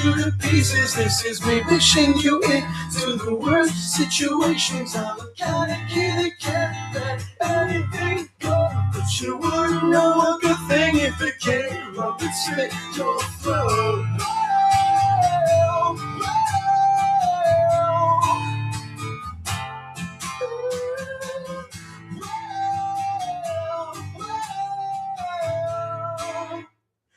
you to pieces. This is me pushing you into the worst situations. I'm a kind of kid that can't let anything go, but you wouldn't know a good thing if it came up and slit your throat.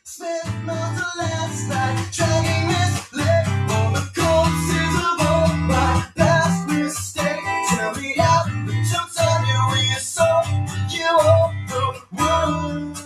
Spent most of last night dragging this leg on the corpses of all my past mistakes. Tell me how the jokes on you when you saw you off the world.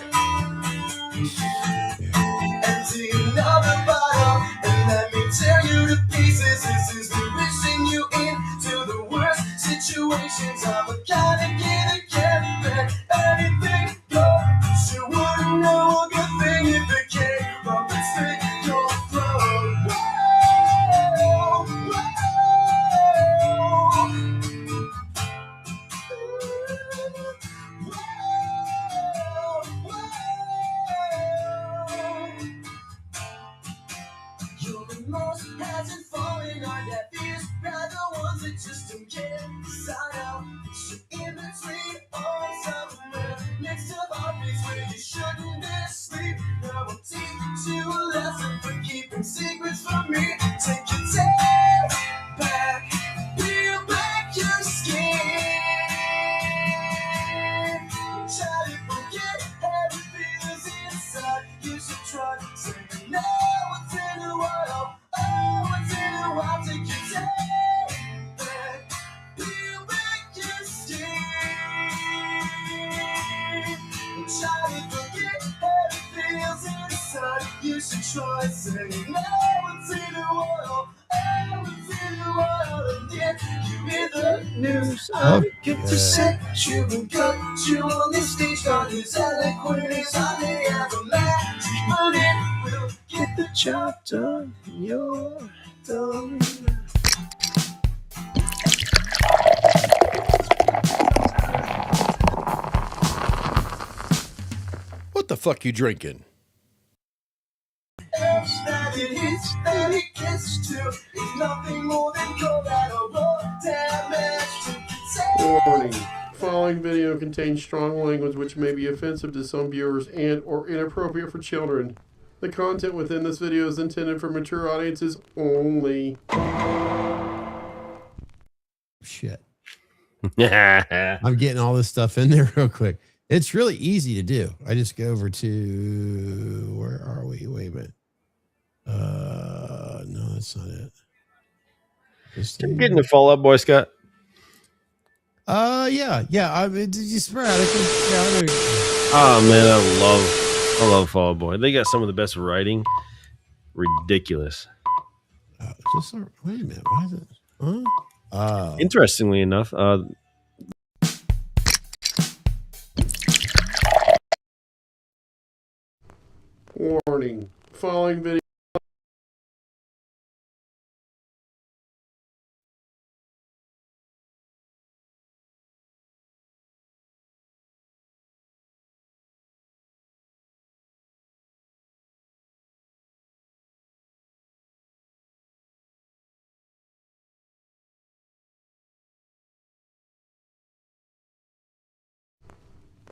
Empty another bottle and let me tear you to pieces. This is me wishing you into the worst situations. I'm a kind of kid that can't let anything go, but you wouldn't know a good thing if it came up and split your throat. Whoa, your remorse hasn't fallen on deaf ears. Not the ones that just don't care. Sign out, you're in between arms somewhere next to heartbeats where you shouldn't be asleep. Now I'll teach you a lesson for keeping secrets from me. Take your time back, peel back your skin. Try to forget how it feels inside. You should try saying no, what's in a while. Oh, what's in a while. Take your time back, peel back your skin. Try to forget how it feels inside. You should try saying no, what's in a while. Oh, what's in a while. And yet you hear the news. I get to set you and cut you on this stage. Not as eloquent as I may have imagined, but it will get the job done. You're done. What the fuck you drinking? Else that it hits, that it gets to is nothing more than collateral damage to contain. Warning. Following video contains strong language which may be offensive to some viewers and or inappropriate for children. The content within this video is intended for mature audiences only. Shit. I'm getting all this stuff in there real quick. It's really easy to do. I just go over to, where are we? Wait a minute. No, that's not it. I'm getting the Fall Out Boy, Scott. Yeah. I mean, did you spread? Oh man, I love Fall Out Boy. They got some of the best writing. Ridiculous. Wait a minute. Why is it? Huh? Interestingly enough, Warning. Following video.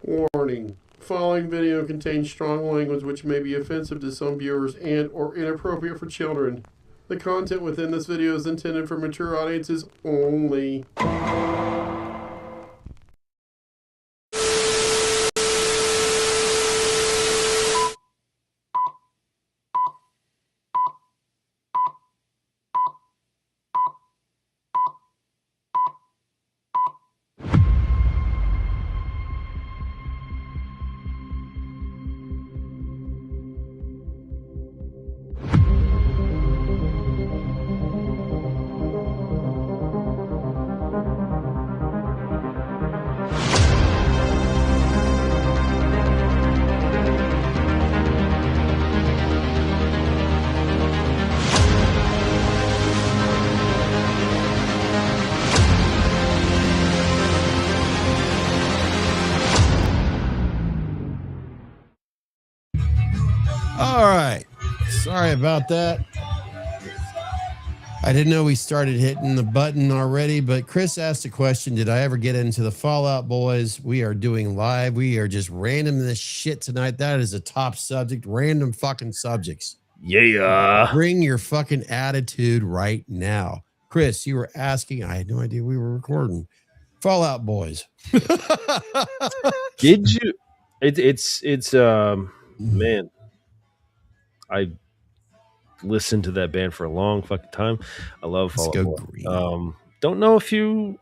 Warning. Following video contains strong language which may be offensive to some viewers and or inappropriate for children. The content within this video is intended for mature audiences only. All right. Sorry about that. I didn't know we started hitting the button already, but Chris asked a question. Did I ever get into the Fallout Boys? We are doing live. We are just random this shit tonight. That is a top subject. Random fucking subjects. Yeah. Bring your fucking attitude right now. Chris, you were asking. I had no idea we were recording. Fallout Boys. Did you? It's man. I listened to that band for a long fucking time. I love Let's Fall go Out Boy. green. Don't know if you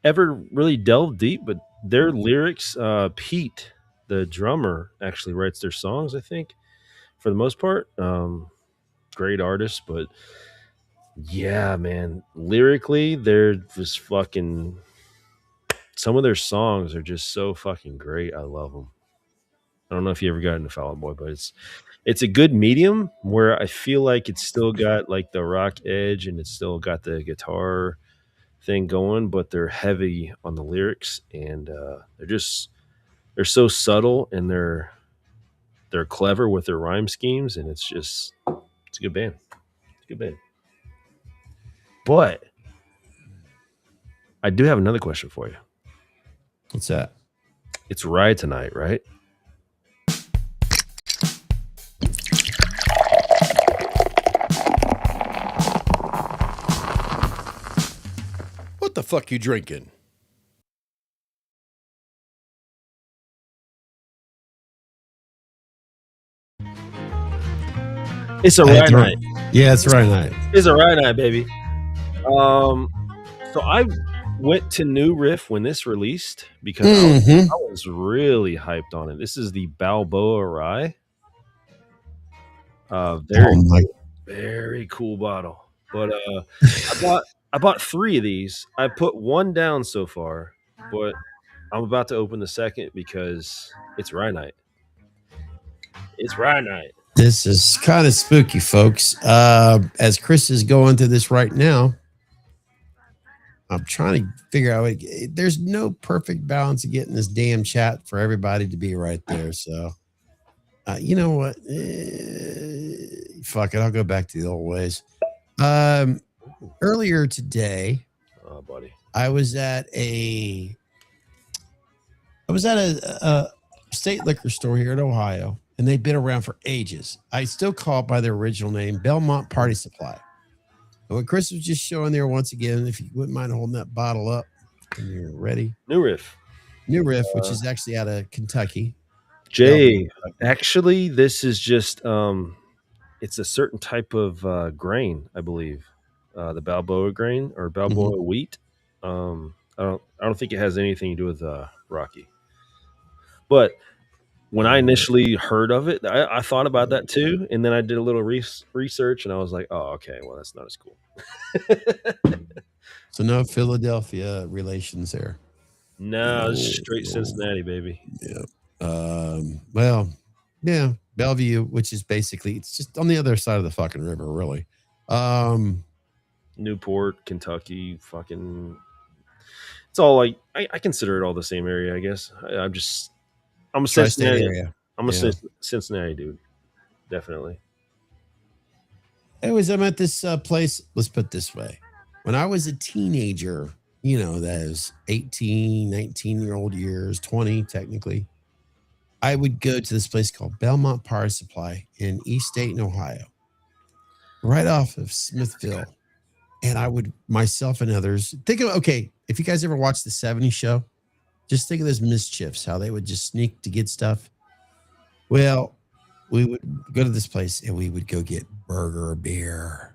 ever really delve deep, but their lyrics, Pete, the drummer, actually writes their songs, I think, for the most part. Great artist, but yeah, man, lyrically, they're just fucking. Some of their songs are just so fucking great. I love them. I don't know if you ever got into Fall Out Boy, but it's a good medium where I feel like it's still got like the rock edge and it's still got the guitar thing going, but they're heavy on the lyrics and they're so subtle and they're clever with their rhyme schemes and it's a good band. It's a good band. But I do have another question for you. What's that? It's Ride tonight, right? What the fuck you drinking? It's a Ride night. Yeah, it's Ride night. It's a Ride night, baby. So I went to New Riff when this released because I was really hyped on it. This is the Balboa Rye. Very cool bottle. But I bought 3 of these. I put one down so far, but I'm about to open the second because it's Rye night. It's Rye night. This is kind of spooky, folks. As Chris is going through this right now, I'm trying to figure out. There's no perfect balance of getting this damn chat for everybody to be right there. So, you know what? Fuck it. I'll go back to the old ways. Earlier today, oh, buddy, I was at a state liquor store here in Ohio, and they've been around for ages. I still call it by their original name, Belmont Party Supply. And what Chris was just showing there once again, if you wouldn't mind holding that bottle up when you're ready. New Riff, which is actually out of Kentucky. Jay, actually, this is just it's a certain type of grain, I believe, the Balboa grain or Balboa wheat. I don't think it has anything to do with Rocky. But when I initially heard of it, I thought about that too, and then I did a little research, and I was like, "Oh, okay, well, that's not as cool." So no Philadelphia relations there. No, straight Cincinnati, baby. Yeah. Well, yeah, Bellevue, which is basically it's just on the other side of the fucking river, really. Newport, Kentucky, fucking. It's all like I consider it all the same area, I guess. I'm a Cincinnati area. I'm a Cincinnati dude, definitely. Anyways, I'm at this place. Let's put it this way: when I was a teenager, those 18, 19-year-old years, 20 technically, I would go to this place called Belmont Power Supply in East Dayton, Ohio, right off of Smithville. And I would, myself and others, think of, okay, if you guys ever watched the 70s show, just think of those mischiefs, how they would just sneak to get stuff. Well, we would go to this place and we would go get burger beer.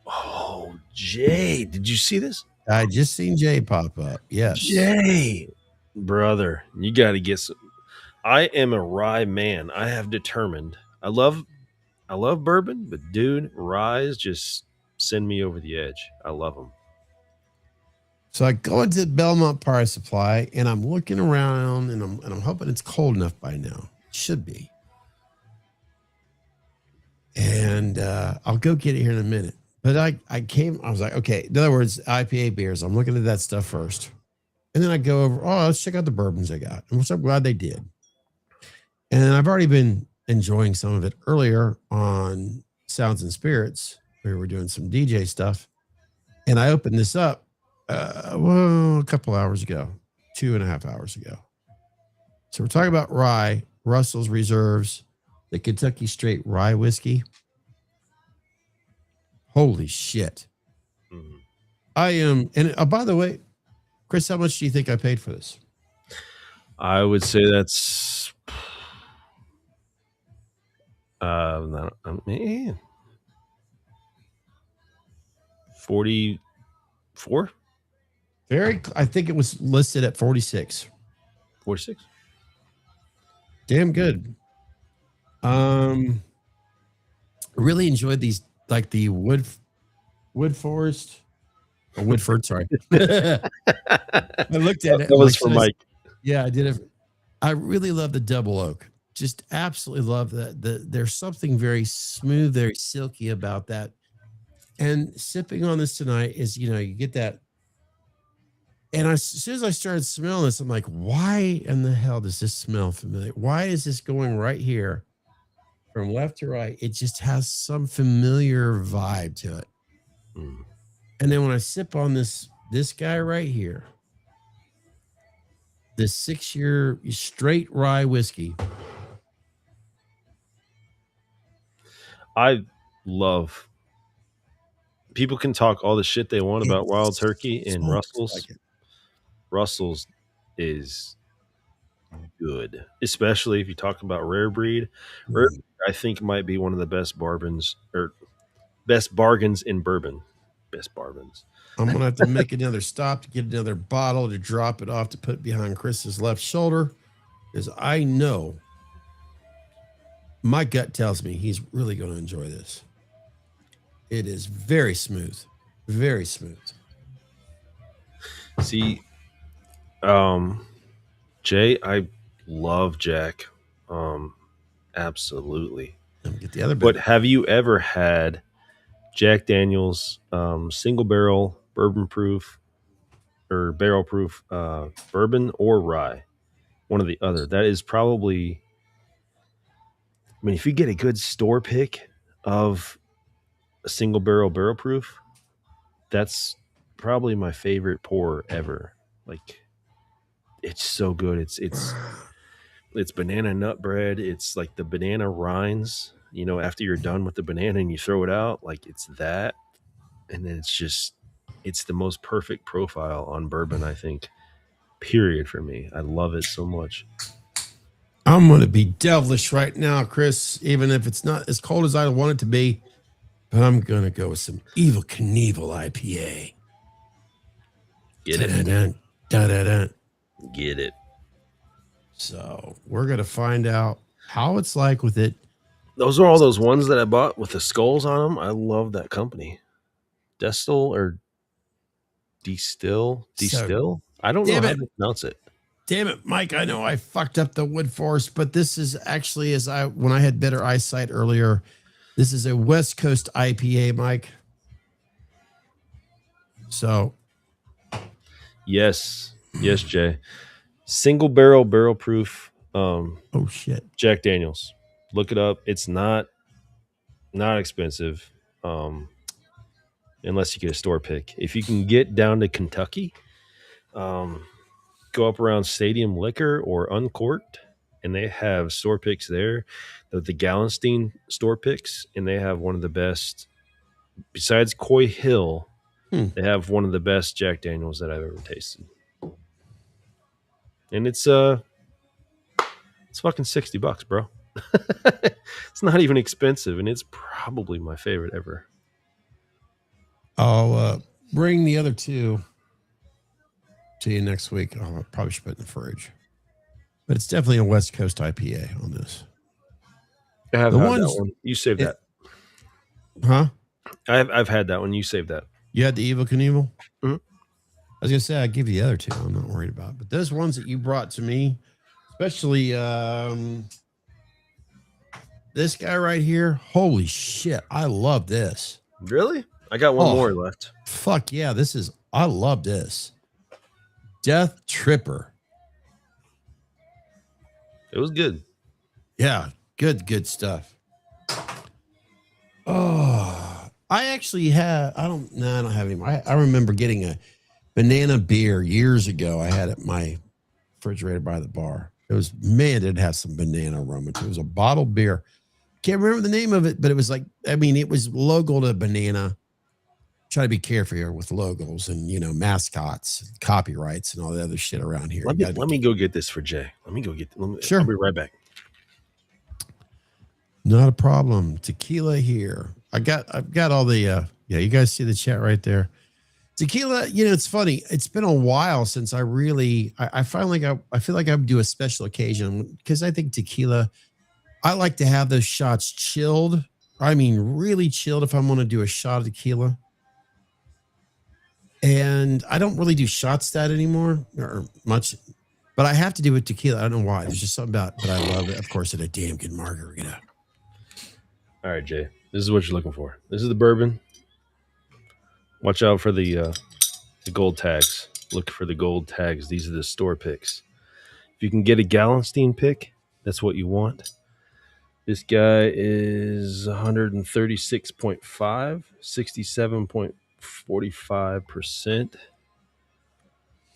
Oh, Jay, did you see this? I just seen Jay pop up. Yes. Jay, brother, you got to get some. I am a rye man. I have determined. I love bourbon, but dude, ryes just send me over the edge. I love them. So I go into Belmont Power Supply and I'm looking around and I'm hoping it's cold enough by now. It should be. And I'll go get it here in a minute. But I was like, okay, in other words, IPA beers. I'm looking at that stuff first. And then I go over, let's check out the bourbons they got. And I'm so glad they did. And I've already been enjoying some of it earlier on Sounds and Spirits. We were doing some DJ stuff, and I opened this up. A couple hours ago, 2.5 hours ago. So we're talking about rye, Russell's Reserves, the Kentucky Straight Rye Whiskey. Holy shit! Mhm. I am, and by the way, Chris, how much do you think I paid for this? I would say that's man, 44, I think it was listed at 46. 46. Damn good. Really enjoyed these, like the wood forest or Woodford. Sorry, I looked at it. That was like, for Mike. Yeah, I did it. I really love the double oak. Just absolutely love that. There's something very smooth, very silky about that. And sipping on this tonight is, you get that. And as soon as I started smelling this, I'm like, why in the hell does this smell familiar? Why is this going right here from left to right? It just has some familiar vibe to it. Mm. And then when I sip on this guy right here, this 6-year straight rye whiskey. I love. People can talk all the shit they want about Wild Turkey and Russell's. Russell's is good, especially if you talk about rare breed. Rare breed, I think, might be one of the best bargains in bourbon. Best bargains. I'm gonna have to make another stop to get another bottle to drop it off to put behind Chris's left shoulder, because I know my gut tells me he's really going to enjoy this. It is very smooth, very smooth. See, Jay, I love Jack. Absolutely. Let me get the other bit. But have you ever had Jack Daniel's single barrel bourbon proof or barrel proof bourbon or rye? One or the other. That is probably, I mean, if you get a good store pick of a single barrel proof, that's probably my favorite pour ever. Like, it's so good. It's banana nut bread. It's like the banana rinds, after you're done with the banana and you throw it out, like it's that. And then it's the most perfect profile on bourbon, I think, period, for me. I love it so much. I'm going to be devilish right now, Chris, even if it's not as cold as I want it to be. But I'm going to go with some Evil Knievel IPA. Get it. Da-da-da. Get it. So we're going to find out how it's like with it. Those are all those ones that I bought with the skulls on them. I love that company. Destil or Distill? I don't know how to pronounce it. Damn it, Mike. I know I fucked up the wood forest, but this is actually, when I had better eyesight earlier, this is a West Coast IPA, Mike. So. Yes, Jay. Single barrel proof. Oh shit. Jack Daniels. Look it up. It's not expensive. Unless you get a store pick. If you can get down to Kentucky, go up around Stadium Liquor or Uncorked, and they have store picks there. The Gallenstein store picks, and they have one of the best, besides Coy Hill, they have one of the best Jack Daniels that I've ever tasted. And it's fucking $60, bro. It's not even expensive, and it's probably my favorite ever. I'll bring the other two to you next week. I'll probably should put it in the fridge. But it's definitely a West Coast IPA on this. I have had that one. You saved that. Huh? I've had that one. You saved that. You had the Evil Knievel? Mm-hmm. I was going to say, I'd give you the other two. I'm not worried about it. But those ones that you brought to me, especially this guy right here, holy shit, I love this. Really? I got one more left. Fuck yeah, I love this. Death Tripper. It was good. Yeah, good stuff. Oh, I actually have. I don't have any. I remember getting a banana beer years ago. I had it in my refrigerator by the bar. It was, man, it had some banana aroma. It was a bottled beer. Can't remember the name of it, but it was like, I mean, it was logoed a banana. Try to be careful here with logos and, you know, mascots, copyrights, and all the other shit around here. Let me go get this for Jay. Sure. I'll be right back. Not a problem. Tequila here. I've got all the yeah, you guys see the chat right there. Tequila, you know, it's funny. It's been a while since I really I finally got, I feel like I would do a special occasion because I think tequila, I like to have those shots chilled. I mean, really chilled if I want to do a shot of tequila. And I don't really do shots that anymore or much, but I have to do with tequila. I don't know why. There's just something about, but I love it. Of course, at a damn good margarita. All right, Jay. This is what you're looking for. This is the bourbon. Watch out for the gold tags. Look for the gold tags. These are the store picks. If you can get a Gallenstein pick, that's what you want. This guy is 136.5, 67.45%.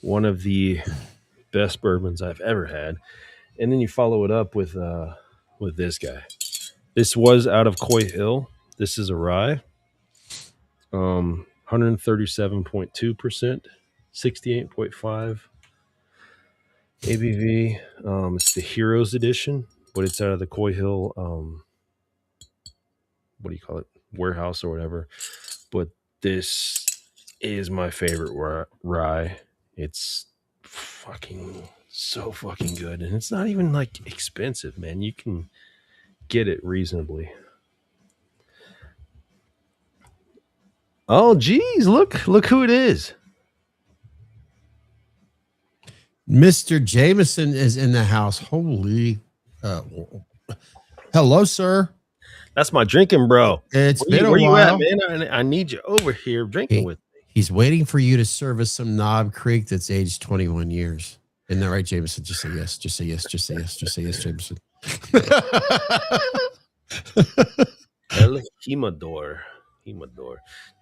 One of the best bourbons I've ever had. And then you follow it up with this guy. This was out of Coy Hill. This is a rye. 137.2%, 68.5 ABV. It's the Heroes Edition, but it's out of the Coy Hill, what do you call it, warehouse or whatever. But this is my favorite rye. It's fucking so fucking good, and it's not even like expensive, man. You can get it reasonably. Oh, geez, look who it is. Mr. Jameson is in the house. Holy, hello, sir. That's my drinking bro. It's been a while. You at, man? I need you over here drinking with me. He's waiting for you to service some Knob Creek that's aged 21 years. Isn't that right, Jameson? Just say yes. Just say yes. Just say yes. Just say yes, Jameson. El Jimador.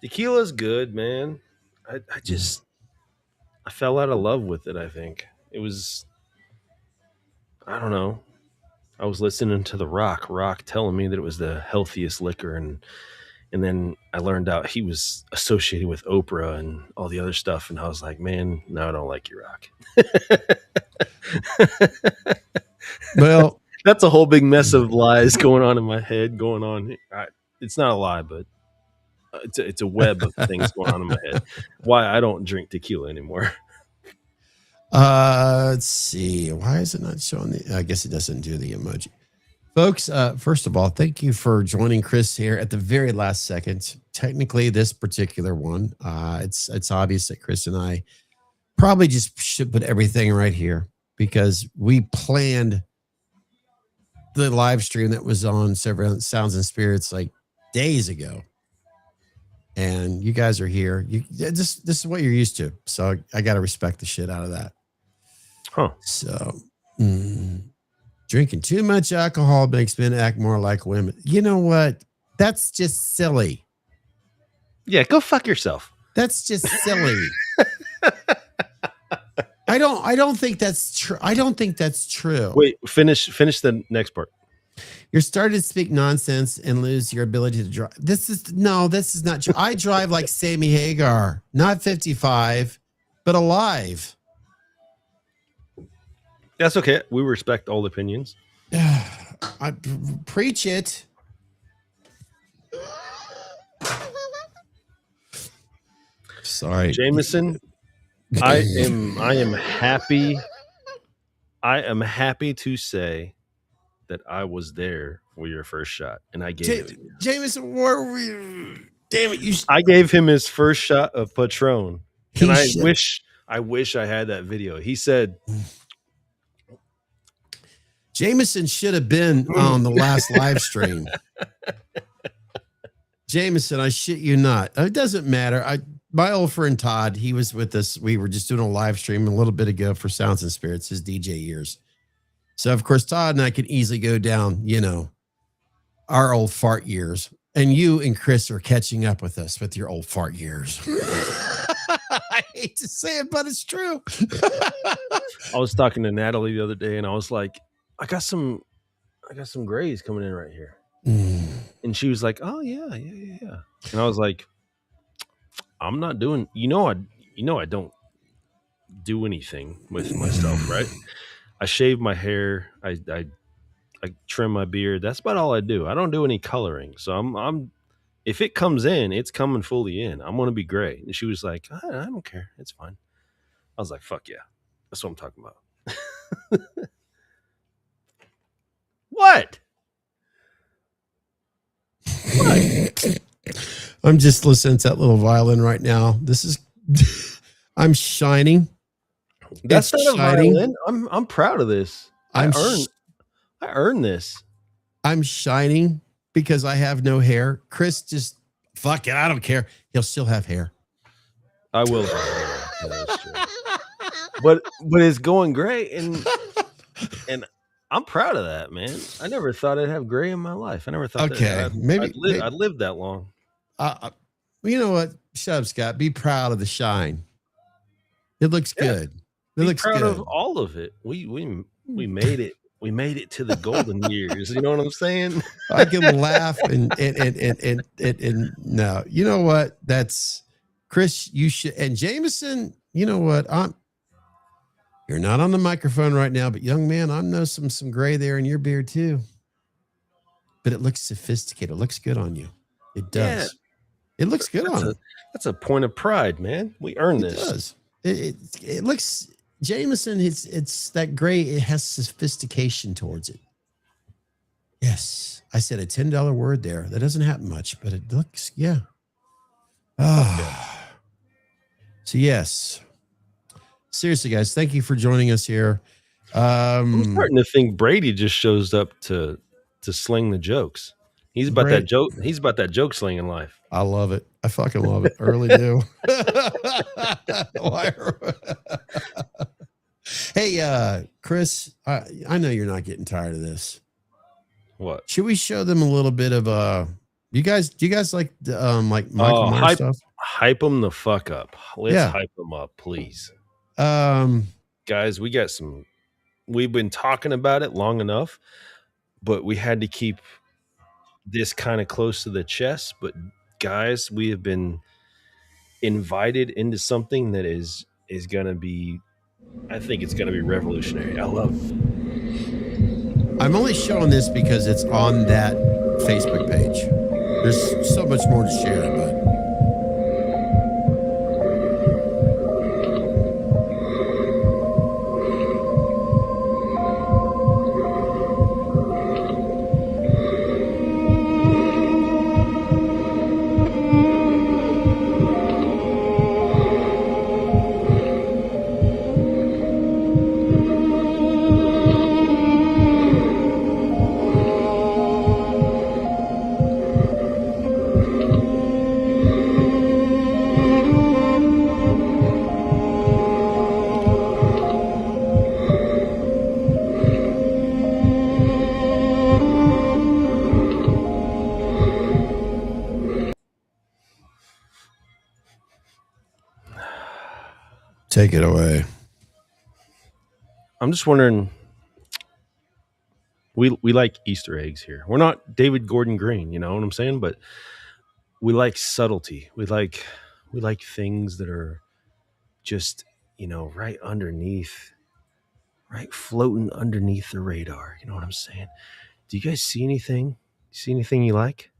Tequila's good, man. I fell out of love with it, I think. It was, I don't know. I was listening to the Rock telling me that it was the healthiest liquor, and then I learned out he was associated with Oprah and all the other stuff, and I was like, man, no, I don't like you, Rock. Well, that's a whole big mess of lies going on in my head. It's not a lie, but it's a web of things going on in my head. Why I don't drink tequila anymore. Let's see. Why is it not showing the? I guess it doesn't do the emoji. Folks, first of all, thank you for joining Chris here at the very last second. Technically, this particular one, it's obvious that Chris and I probably just should put everything right here because we planned the live stream that was on several Sounds and Spirits like days ago. And you guys are here. This is what you're used to. So I got to respect the shit out of that. Huh. So drinking too much alcohol makes men act more like women. You know what? That's just silly. Yeah, go fuck yourself. That's just silly. I don't think that's true. I don't think that's true. Wait, finish the next part. You're starting to speak nonsense and lose your ability to drive. This is not true. I drive like Sammy Hagar, not 55, but alive. That's okay. We respect all opinions. I preach it. Sorry, Jameson. I am happy. I am happy to say that I was there for your first shot, and I gave it to you. Jameson, where were you? Damn it! I gave him his first shot of Patron, and I wish I had that video. He said, Jameson should have been on the last live stream. Jameson, I shit you not. It doesn't matter. My old friend Todd, he was with us. We were just doing a live stream a little bit ago for Sounds and Spirits, his DJ years. So, of course, Todd and I could easily go down, our old fart years. And you and Chris are catching up with us with your old fart years. I hate to say it, but it's true. I was talking to Natalie the other day, and I was like, I got some grays coming in right here. And she was like, oh yeah. And I was like, I'm not doing, I don't do anything with myself, right? I shave my hair. I trim my beard. That's about all I do. I don't do any coloring. So I'm if it comes in, it's coming fully in. I'm gonna be gray. And she was like, I don't care. It's fine. I was like, fuck yeah. That's what I'm talking about. What? I'm just listening to that little violin right now. This is I'm shining. That's It's not a shining. violin. I'm proud of this. I earned this. I'm shining because I have no hair. Chris just fuck it. I don't care. He'll still have hair. I will have hair. Yeah, that's true. But it's going great, and I'm proud of that, man. I never thought I'd have gray in my life. I never thought I'd live that long. You know what? Shut up, Scott. Be proud of the shine. It looks good. It looks proud good. of all of it. We made it. We made it to the golden years. You know what I'm saying? I can laugh and no. You know what? That's Chris. You should, and Jameson. You know what? You're not on the microphone right now, but young man, I know some gray there in your beard too. But it looks sophisticated. It looks good on you. It does. Yeah. It looks good on you. That's a point of pride, man. We earned this. It does. It looks, Jameson, it's that gray. It has sophistication towards it. Yes. I said a $10 word there. That doesn't happen much, but it looks, yeah. Ah. So yes. Seriously, guys, thank you for joining us here. I'm starting to think Brady just shows up to sling the jokes. He's about that joke. He's about that joke slinging life. I love it. I fucking love it. I really do. Hey, Chris, I know you're not getting tired of this. What? Should we show them a little bit of do you guys like Michael Myers stuff? Hype them the fuck up. Let's hype them up, please. Guys, we've been talking about it long enough, but we had to keep this kind of close to the chest. But guys, we have been invited into something that is going to be, I think it's going to be revolutionary. I love it. I'm only showing this because it's on that Facebook page. There's so much more to share, but take it away. I'm just wondering, we like Easter eggs here. We're not David Gordon Green, you know what I'm saying? But we like subtlety. We like things that are just, right underneath, right floating underneath the radar. You know what I'm saying? Do you guys see anything? See anything you like?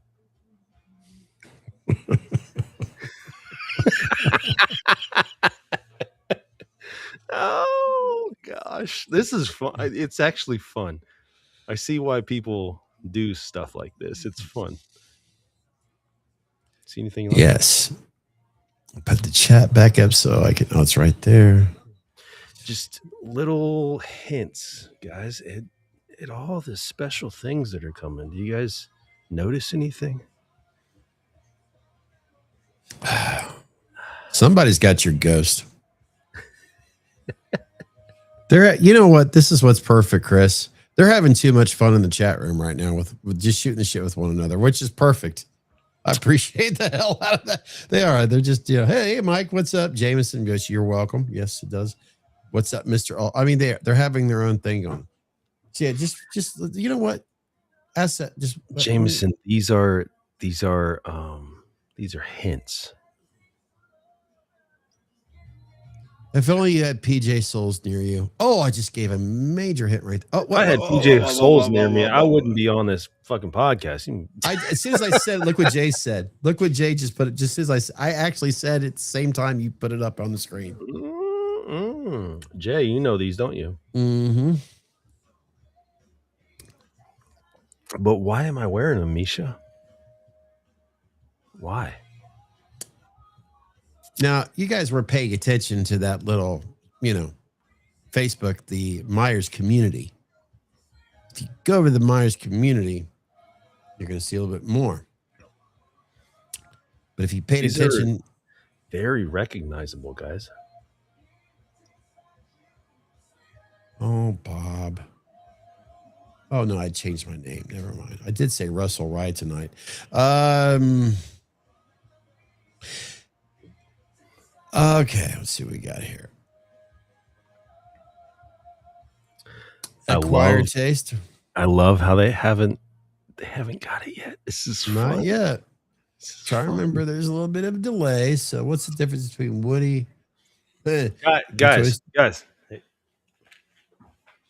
Oh gosh, this is fun. It's actually fun. I see why people do stuff like this. It's fun. See anything you like? Yes. Put the chat back up so I can. Oh, it's right there. Just little hints, guys. At all the special things that are coming. Do you guys notice anything? Somebody's got your ghost. You know what? This is what's perfect, Chris. They're having too much fun in the chat room right now with just shooting the shit with one another, which is perfect. I appreciate the hell out of that. They are. They're just, hey, Mike, what's up? Jameson goes, you're welcome. Yes, it does. What's up, Mr. I mean, they're having their own thing going. So yeah, just you know what? Ask that. Just Jameson, these are hints. If only you had PJ Souls near you. Oh, I just gave a major hit right there. Oh, If I had PJ Souls near me, I wouldn't be on this fucking podcast. As soon as I said, look what Jay said. Look what Jay just put it. Just as I actually said at the same time you put it up on the screen. Jay, you know these, don't you? Mm-hmm. But why am I wearing them, Misha? Why? Now, you guys were paying attention to that little, Facebook, the Myers community. If you go over the Myers community, you're going to see a little bit more. But if you paid attention, very recognizable, guys. Oh, Bob. Oh, no, I changed my name. Never mind. I did say Russell Rye tonight. Okay, let's see what we got here. Acquired taste. I love how they haven't got it yet. This is not fun. yet. Try to remember there's a little bit of a delay. So what's the difference between Woody? Guys.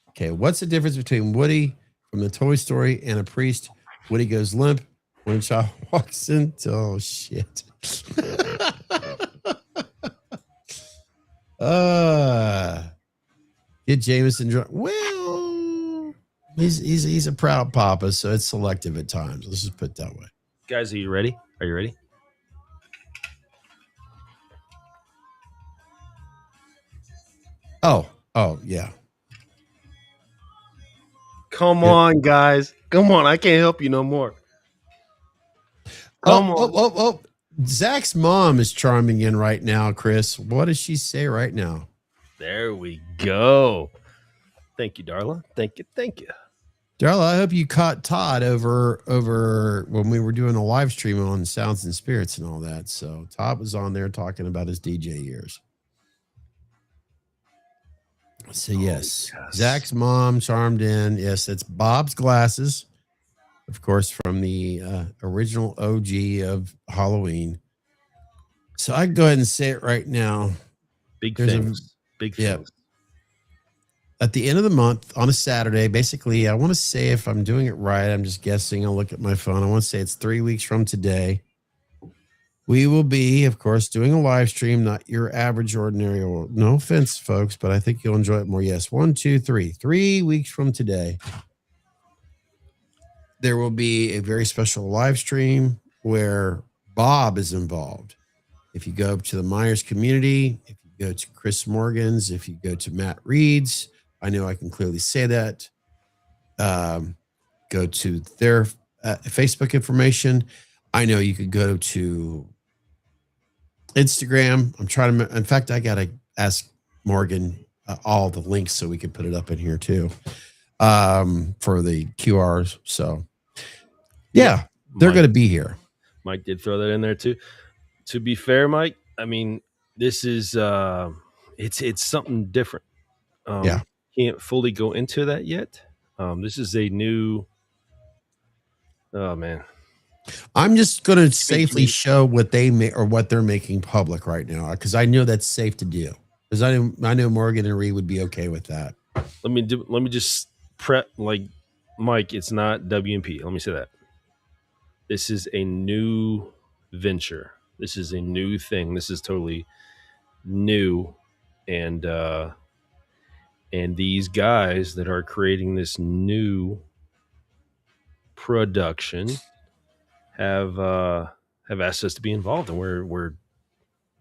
Okay, what's the difference between Woody from the Toy Story and a priest? Woody goes limp when a child walks in. Oh shit. Get Jameson drunk. Well, he's a proud papa, so it's selective at times. Let's just put it that way. Guys, are you ready? Are you ready? Oh, yeah. Come on, guys. Come on. I can't help you no more. Come on. Zach's mom is chiming in right now, Chris. What does she say right now? There we go. Thank you, Darla. Thank you. Darla, I hope you caught Todd over when we were doing a live stream on Sounds and Spirits and all that. So Todd was on there talking about his DJ years. So yes, Zach's mom chimed in. Yes, it's Bob's glasses, of course, from the original OG of Halloween. So I can go ahead and say it right now. Big things. At the end of the month on a Saturday, basically, I want to say, if I'm doing it right, I'm just guessing. I'll look at my phone. I want to say it's 3 weeks from today. We will be, of course, doing a live stream, not your average, ordinary. No offense, folks, but I think you'll enjoy it more. Yes, 1, 2, 3. 3 weeks from today, there will be a very special live stream where Bob is involved. If you go up to the Myers community, if you go to Chris Morgan's, if you go to Matt Reed's, I know I can clearly say that. Go to their Facebook information. I know you could go to Instagram. I'm trying to, in fact, I got to ask Morgan all the links so we can put it up in here too for the QRs. So, yeah, they're going to be here. Mike did throw that in there too. To be fair, Mike, I mean, this is it's something different. Can't fully go into that yet. This is a new. Oh man, I'm just going to safely show what they make or what they're making public right now, because I know that's safe to do. Because I know Morgan and Reed would be okay with that. Let me just prep, like, Mike. It's not WMP. Let me say that. This is a new venture. This is a new thing. This is totally new, and these guys that are creating this new production have asked us to be involved, and we're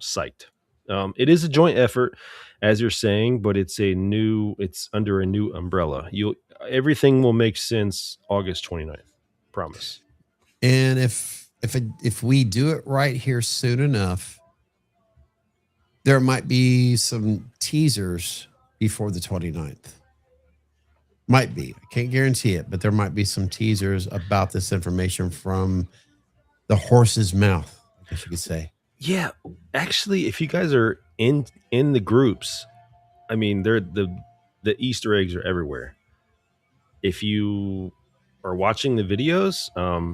psyched. It is a joint effort, as you're saying, but it's under a new umbrella. Everything will make sense August 29th. Promise. And if we do it right here soon enough, there might be some teasers before the 29th. Might be. I can't guarantee it, but there might be some teasers about this information from the horse's mouth, I guess you could say. Yeah, actually, if you guys are in the groups, I mean, they're the Easter eggs are everywhere. If you are watching the videos,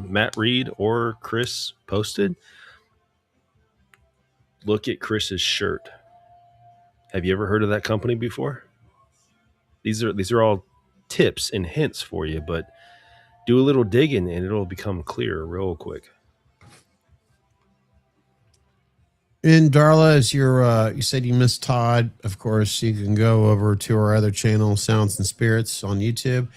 Matt Reed or Chris posted, look at Chris's shirt. Have you ever heard of that company before? These are all tips and hints for you, but do a little digging and it'll become clear real quick. And Darla, as you said you missed Todd, of course, you can go over to our other channel, Sounds and Spirits, on YouTube.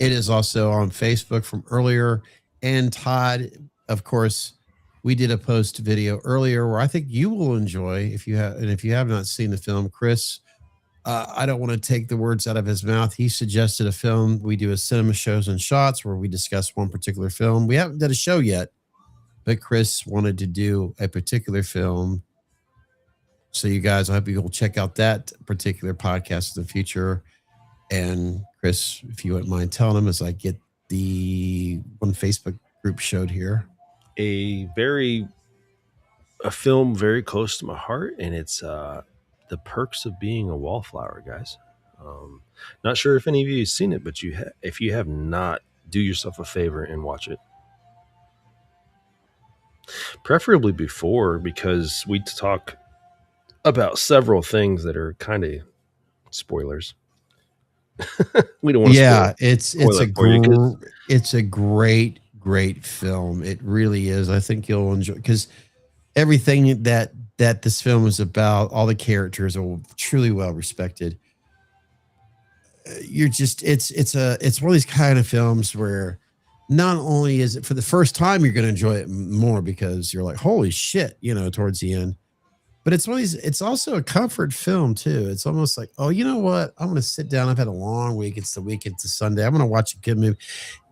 It is also on Facebook from earlier. And Todd, of course, we did a post video earlier where I think you will enjoy if you have not seen the film. Chris, I don't want to take the words out of his mouth. He suggested a film. We do a cinema shows and shots where we discuss one particular film. We haven't done a show yet, but Chris wanted to do a particular film. So you guys, I hope you will check out that particular podcast in the future. And Chris, if you wouldn't mind telling them as I get the one Facebook group showed here. A film very close to my heart, and it's The Perks of Being a Wallflower, guys. Not sure if any of you have seen it, but if you have not, do yourself a favor and watch it. Preferably before, because we talk about several things that are kind of spoilers. We don't want to Yeah, spoil it's a great film. It really is. I think you'll enjoy, because everything that this film is about, all the characters are truly well respected. It's one of these kind of films where not only is it for the first time you're going to enjoy it more because you're like, holy shit, towards the end. But it's one of these, it's also a comfort film too. It's almost like, oh, you know what? I'm going to sit down. I've had a long week. It's the weekend. It's a Sunday. I'm going to watch a good movie.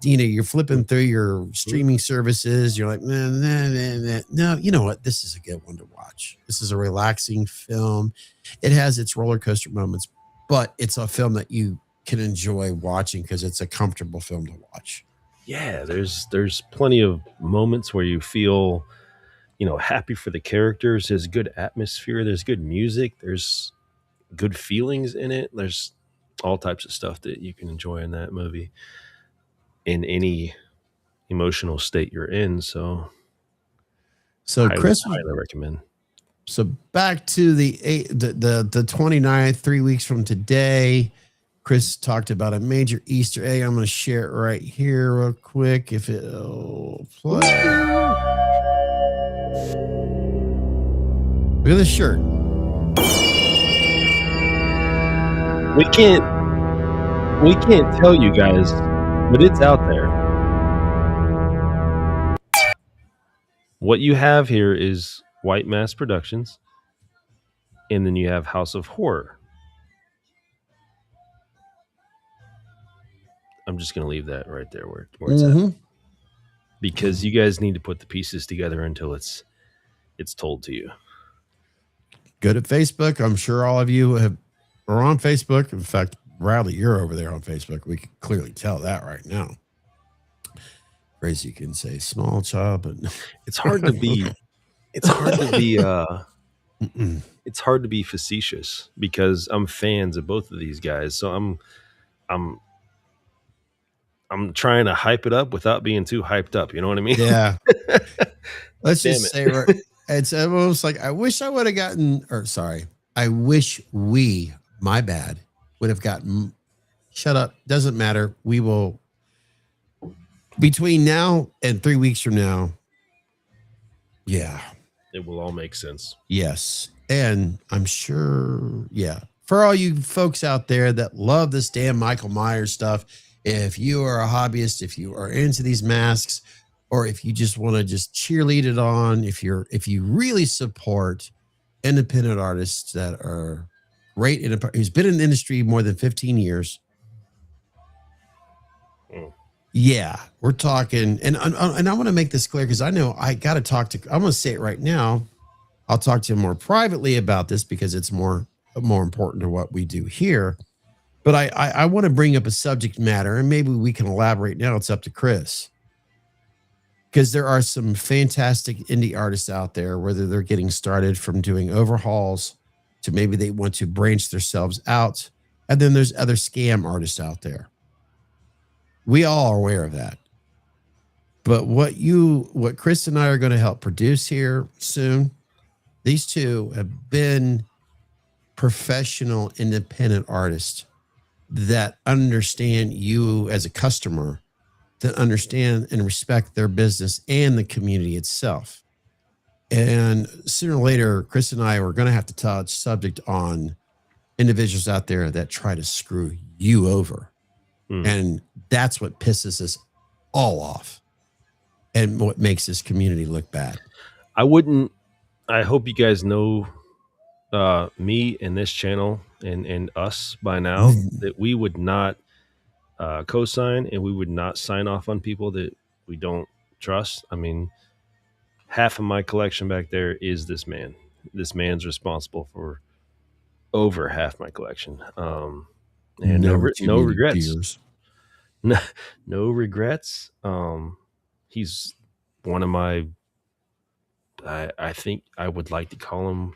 You're flipping through your streaming services. You're like, no, you know what? This is a good one to watch. This is a relaxing film. It has its roller coaster moments, but it's a film that you can enjoy watching because it's a comfortable film to watch. Yeah, there's plenty of moments where you feel, happy for the characters. There's good atmosphere. There's good music. There's good feelings in it. There's all types of stuff that you can enjoy in that movie in any emotional state you're in. So Chris, highly recommend. So back to the 29th, 3 weeks from today, Chris talked about a major Easter egg. I'm going to share it right here real quick if it'll play. Look at this shirt. We can't tell you guys, but it's out there. What you have here is White Mass Productions, and then you have House of Horror. I'm just going to leave that right there where it's at, because you guys need to put the pieces together until it's told to you. Go to Facebook. I'm sure all of you are on Facebook. In fact, Bradley, you're over there on Facebook. We can clearly tell that right now. Crazy, you can say small child, but it's hard to be. It's hard to be facetious because I'm fans of both of these guys. So I'm trying to hype it up without being too hyped up. You know what I mean? Yeah. Let's just say it's almost like I wish I would have gotten, I wish my bad, would have gotten, shut up, doesn't matter. We will, between now and 3 weeks from now. Yeah. It will all make sense. Yes. And I'm sure, for all you folks out there that love this damn Michael Myers stuff, if you are a hobbyist, if you are into these masks, or if you just want to just cheerlead it on, if you really support independent artists that are great, who's been in the industry more than 15 years. Yeah, we're talking, and I want to make this clear because I know I got to talk to, I'm going to say it right now. I'll talk to him more privately about this because it's more important to what we do here. But I want to bring up a subject matter, and maybe we can elaborate now. It's up to Chris. because there are some fantastic indie artists out there, whether they're getting started from doing overhauls to maybe they want to branch themselves out. And then there's other scam artists out there. We all are aware of that. But what Chris and I are going to help produce here soon, these two have been professional independent artists that understand you as a customer, that understand and respect their business and the community itself. And sooner or later, Chris and I are going to have to touch subject on individuals out there that try to screw you over. And that's what pisses us all off and what makes this community look bad. I hope you guys know me and this channel and us by now that we would not co-sign and we would not sign off on people that we don't trust. I mean, half of my collection back there is this man. This man's responsible for over half my collection. And no regrets. No regrets. He's one of my, I think I would like to call him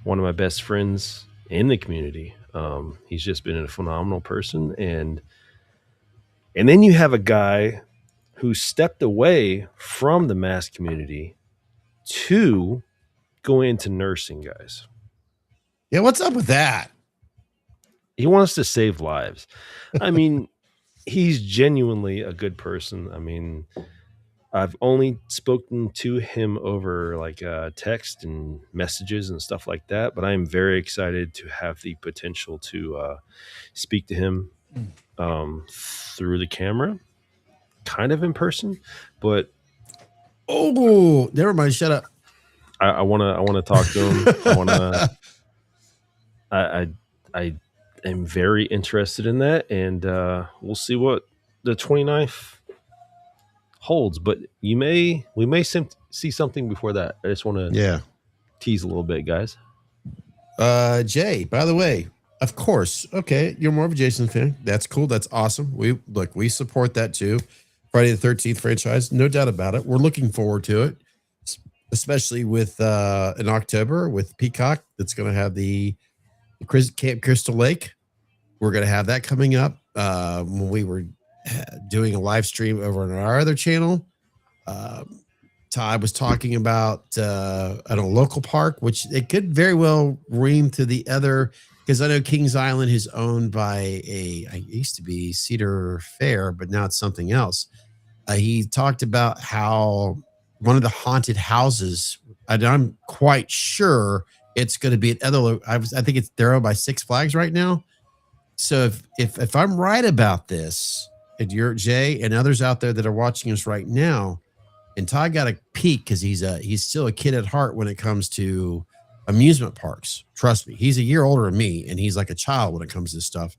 one of my best friends in the community. He's just been a phenomenal person. And then you have a guy who stepped away from the mass community to go into nursing, guys. Yeah, what's up with that? He wants to save lives. I mean, he's genuinely a good person. I mean, I've only spoken to him over like text and messages and stuff like that, but I'm very excited to have the potential to speak to him through the camera, kind of in person. But oh, never mind. Shut up. I want to talk to him. I want to. I am very interested in that, and we'll see what the 29th holds. But we may see something before that. I just want to tease a little bit, guys. Jay, by the way, of course, okay, you're more of a Jason fan. That's cool. That's awesome. We support that too. Friday the 13th franchise, no doubt about it. We're looking forward to it, especially with in October with Peacock. That's going to have the Camp Crystal Lake. We're going to have that coming up when we were doing a live stream over on our other channel. Todd was talking about at a local park, which it could very well ream to the other, because I know Kings Island is owned by I used to be Cedar Fair, but now it's something else. He talked about how one of the haunted houses, and I'm quite sure it's going to be at other. I think they're owned by Six Flags right now. So if I'm right about this, and you're Jay and others out there that are watching us right now, and Todd got a peek because he's still a kid at heart when it comes to amusement parks. Trust me, he's a year older than me, and he's like a child when it comes to this stuff.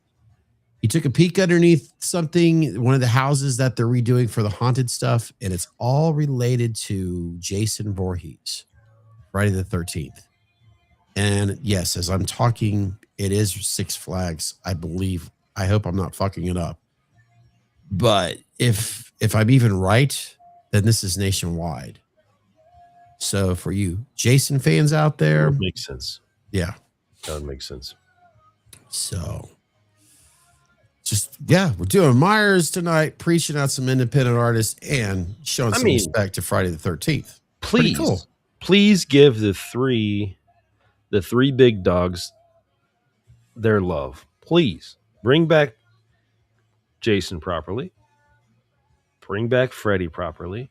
He took a peek underneath one of the houses that they're redoing for the haunted stuff, and it's all related to Jason Voorhees, Friday the 13th. And yes, as I'm talking, it is Six Flags, I believe. I hope I'm not fucking it up. But if I'm even right, then this is nationwide. So for you Jason fans out there, makes sense. Yeah, that would make sense. So we're doing Myers tonight, preaching out some independent artists and showing some respect to Friday the 13th. Please give the three big dogs their love. Please bring back Jason properly, bring back Freddie properly.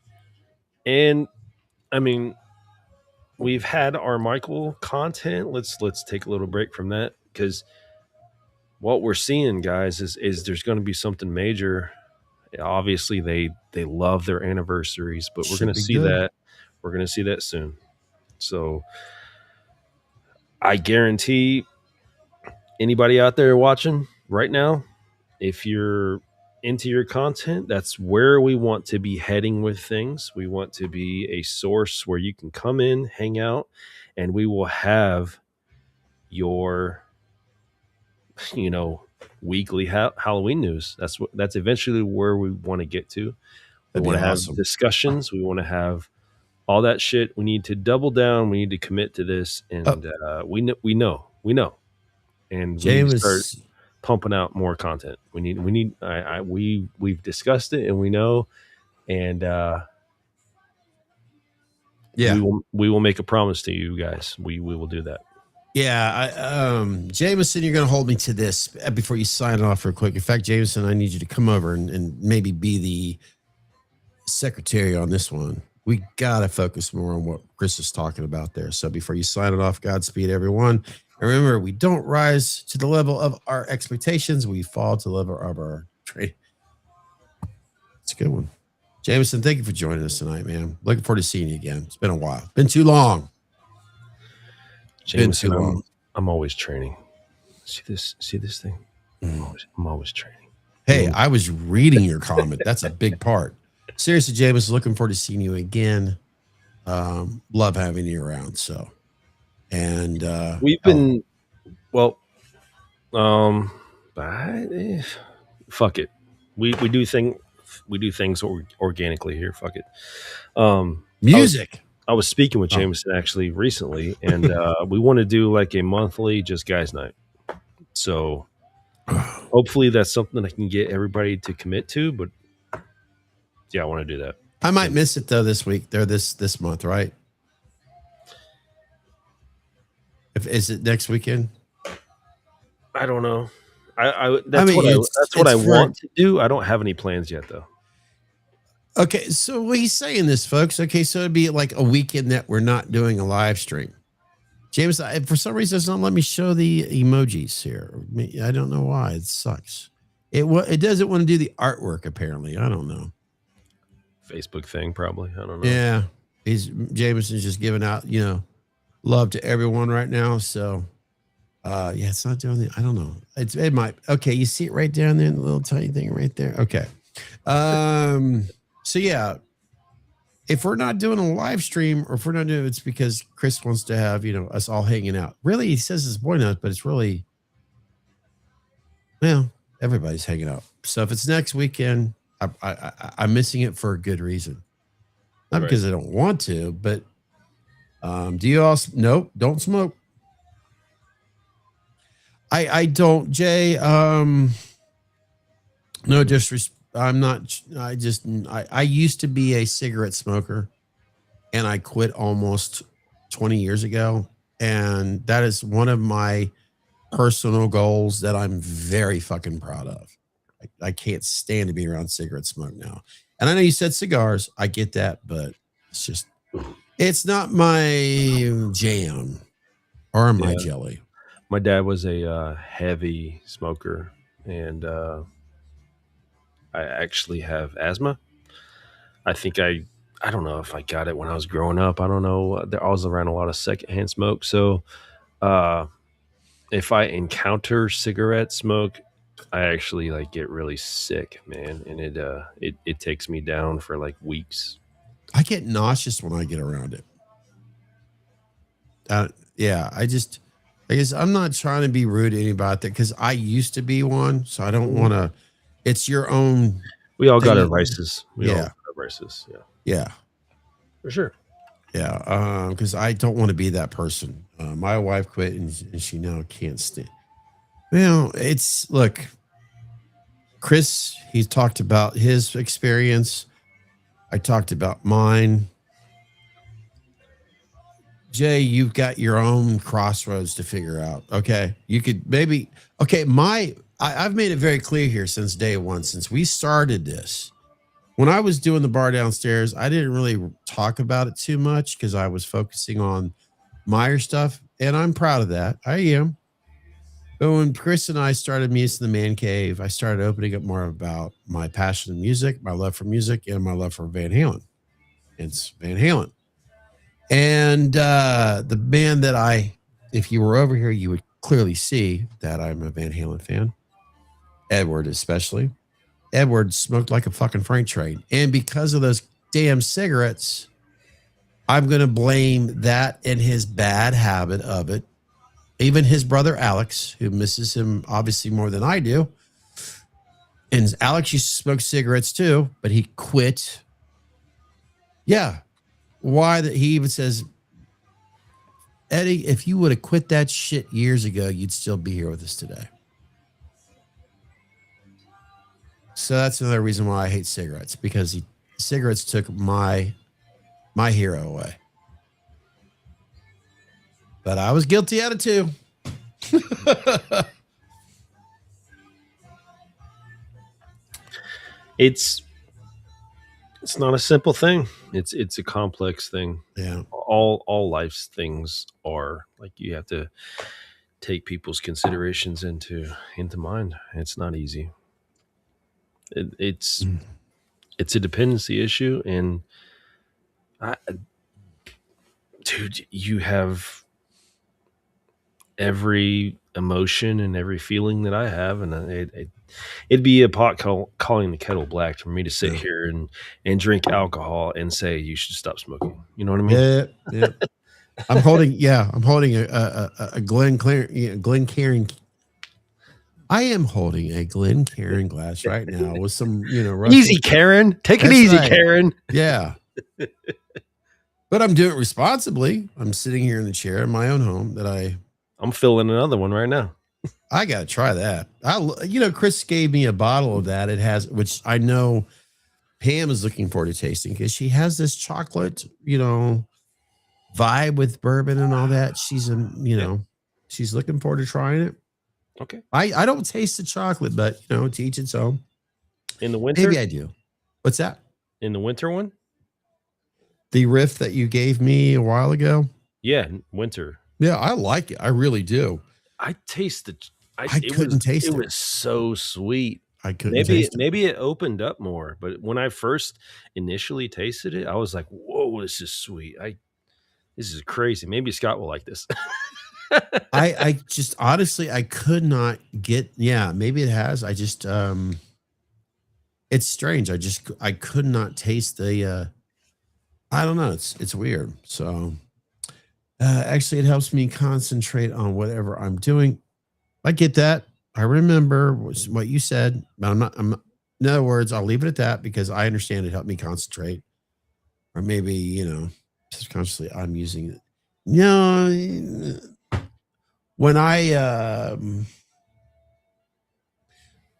And I mean, we've had our Michael content. Let's take a little break from that, because what we're seeing, guys, is there's going to be something major. Obviously, they love their anniversaries, but we're going to see that. We're going to see that soon. So I guarantee anybody out there watching right now, if you're into your content, that's where we want to be heading with things. We want to be a source where you can come in, hang out, and we will have your weekly Halloween news. That's eventually where we want to get to. That'd be want to have awesome. discussions. We want to have all that shit. We need to double down. We need to commit to this, and we know, and we need to start James, pumping out more content. We've discussed it, and we know, and yeah. we will make a promise to you guys. We will do that. Yeah, Jameson, you're going to hold me to this before you sign off real quick. In fact, Jameson, I need you to come over and maybe be the secretary on this one. We got to focus more on what Chris is talking about there. So before you sign it off, Godspeed, everyone. And remember, we don't rise to the level of our expectations. We fall to the level of our training. It's a good one. Jameson, thank you for joining us tonight, man. Looking forward to seeing you again. It's been a while. Been too long. Jameson, been too long. I'm always training. See this thing? I'm always training. Hey, I was reading your comment. That's a big part. Seriously, Jameson, looking forward to seeing you again. Love having you around. So, and we've been fuck it. We do things organically here. Fuck it. Music. I was speaking with Jameson actually recently, and we want to do like a monthly just guys night. So hopefully that's something I can get everybody to commit to. But yeah, I want to do that. I might miss it though this week. They're this month, right? Is it next weekend? I don't know. That's what I want to do. I don't have any plans yet though. Okay, so he's saying this, folks. Okay, so it'd be like a weekend that we're not doing a live stream. James, for some reason, it's not let me show the emojis here. I don't know why. It sucks. It doesn't want to do the artwork, apparently. I don't know. Facebook thing, probably. I don't know. Yeah, Jameson's just giving out, love to everyone right now. So, yeah, it's not doing I don't know. It might. Okay, you see it right down there, the little tiny thing right there. Okay. So yeah, if we're not doing a live stream, or if we're not doing it's because Chris wants to have, us all hanging out. Really, he says it's boy nuts, but it's really, everybody's hanging out. So if it's next weekend, I'm missing it for a good reason. Not because I don't want to, but do you all? Nope, don't smoke. I don't, Jay. No disrespect. I'm not, I used to be a cigarette smoker, and I quit almost 20 years ago. And that is one of my personal goals that I'm very fucking proud of. I can't stand to be around cigarette smoke now. And I know you said cigars. I get that, but it's not my jam or my jelly. My dad was a heavy smoker, and I actually have asthma. I think I don't know if I got it when I was growing up. I don't know. I was around a lot of secondhand smoke. So if I encounter cigarette smoke, I actually get really sick, man. And it takes me down for like weeks. I get nauseous when I get around it. Yeah, I guess I'm not trying to be rude to anybody there, because I used to be one. So I don't want to. It's your own. We all got our vices. We all got our vices. Yeah. Yeah. For sure. Yeah. Because I don't want to be that person. My wife quit, and she now can't stand. Well, look, Chris, he talked about his experience. I talked about mine. Jay, you've got your own crossroads to figure out. Okay. You could maybe, I've made it very clear here since day one, since we started this. When I was doing the bar downstairs, I didn't really talk about it too much because I was focusing on Meyer stuff, and I'm proud of that. I am. But when Chris and I started Music in the Man Cave, I started opening up more about my passion in music, my love for music, and my love for Van Halen. It's Van Halen. And the band that if you were over here, you would clearly see that I'm a Van Halen fan. Edward especially. Edward smoked like a fucking freight train. And because of those damn cigarettes, I'm going to blame that and his bad habit of it. Even his brother Alex, who misses him obviously more than I do, And Alex used to smoke cigarettes too, but he quit. Yeah. Why that he even says, Eddie, if you would have quit that shit years ago, you'd still be here with us today. So that's another reason why I hate cigarettes, because cigarettes took my hero away. But I was guilty out of two. It's not a simple thing. It's a complex thing. Yeah. All life's things are like, you have to take people's considerations into mind. It's not easy. It's a dependency issue, and dude, you have every emotion and every feeling that I have, and it'd be a pot calling the kettle black for me to sit here and drink alcohol and say you should stop smoking. You know what I mean? Yeah. I'm holding a Glencairn. I am holding a Glencairn glass right now with some, easy, Karen. Take it easy, right. Karen. Yeah. But I'm doing it responsibly. I'm sitting here in the chair in my own home I'm filling another one right now. I got to try that. Chris gave me a bottle of that. It has, which I know Pam is looking forward to tasting, because she has this chocolate, vibe with bourbon and all that. She's she's looking forward to trying it. Okay. I don't taste the chocolate, but to each its own. In the winter? Maybe I do. What's that? In the winter one? The riff that you gave me a while ago? Yeah, winter. Yeah, I like it. I really do. I taste I couldn't taste it. It was so sweet. I couldn't taste it. Maybe it opened up more, but when I first initially tasted it, I was like, whoa, this is sweet. This is crazy. Maybe Scott will like this. I just honestly, I could not get, maybe it has. I just, it's strange. I could not taste the, I don't know. It's weird. So, actually it helps me concentrate on whatever I'm doing. I get that. I remember what you said, but in other words, I'll leave it at that, because I understand it helped me concentrate, or maybe, subconsciously I'm using it. When I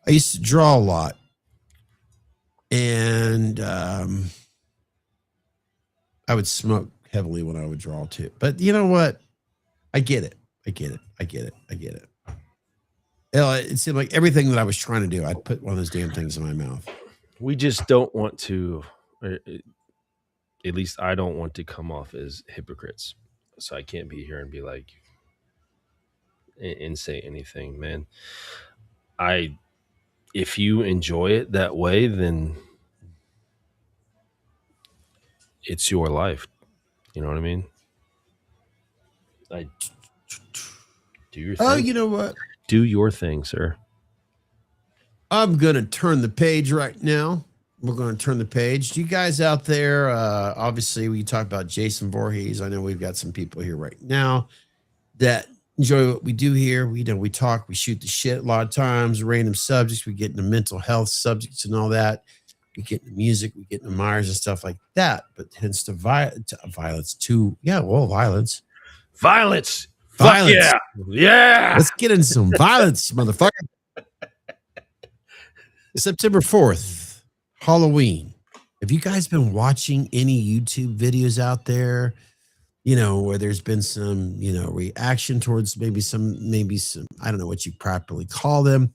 used to draw a lot, and I would smoke heavily when I would draw too. But you know what? I get it. It seemed like everything that I was trying to do, I'd put one of those damn things in my mouth. We just don't want to, at least I don't want to come off as hypocrites. So I can't be here and be like, and say anything, man. If you enjoy it that way, then it's your life. You know what I mean? Do your thing. Oh, you know what? Do your thing, sir. I'm going to turn the page right now. We're going to turn the page. You guys out there, obviously, we talk about Jason Voorhees. I know we've got some people here right now that enjoy what we do here. We talk, we shoot the shit a lot of times, random subjects. We get into mental health subjects and all that. We get into music, we get into Myers and stuff like that. But hence to violence. Violence. Violence. Violence. Fuck yeah. Let's get into some violence, motherfucker. September 4th, Halloween. Have you guys been watching any YouTube videos out there, where there's been some, reaction towards maybe some, I don't know what you properly call them.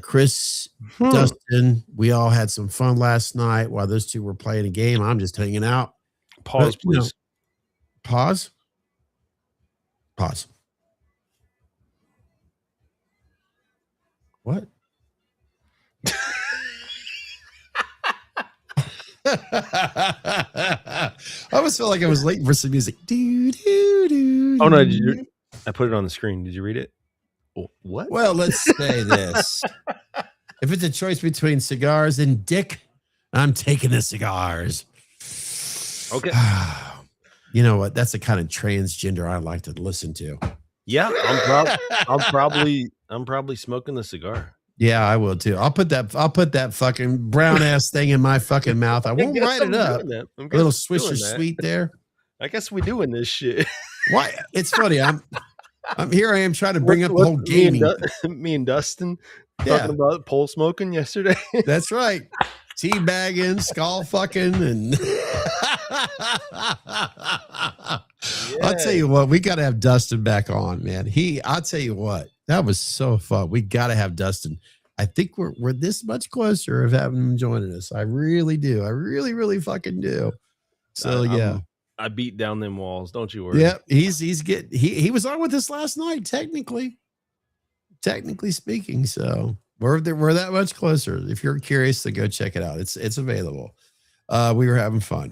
Chris, Dustin, we all had some fun last night while those two were playing a game. I'm just hanging out. Pause, please. Pause. What? I almost felt like I was waiting for some music. Oh no! I put it on the screen. Did you read it? What? Well, let's say this: if it's a choice between cigars and dick, I'm taking the cigars. Okay. You know what? That's the kind of transgender I like to listen to. Yeah, I'm probably smoking the cigar. Yeah, I will too. I'll put that fucking brown ass thing in my fucking mouth. I won't write it up. A little swish of sweet there. I guess we doing this shit. Why? It's funny. I'm here. I am trying to bring up the whole gaming. Me and Dustin Yeah. talking about pole smoking yesterday. That's right. Teabagging, skull fucking, and I'll tell you what, we got to have Dustin back on, man. I'll tell you what, that was so fun. We got to have Dustin. I think we're this much closer of having him joining us. I really do. I really, really fucking do. So yeah. I beat down them walls. Don't you worry. Yeah, he was on with us last night, technically speaking. So we're that much closer. If you're curious, to go check it out. It's available. We were having fun.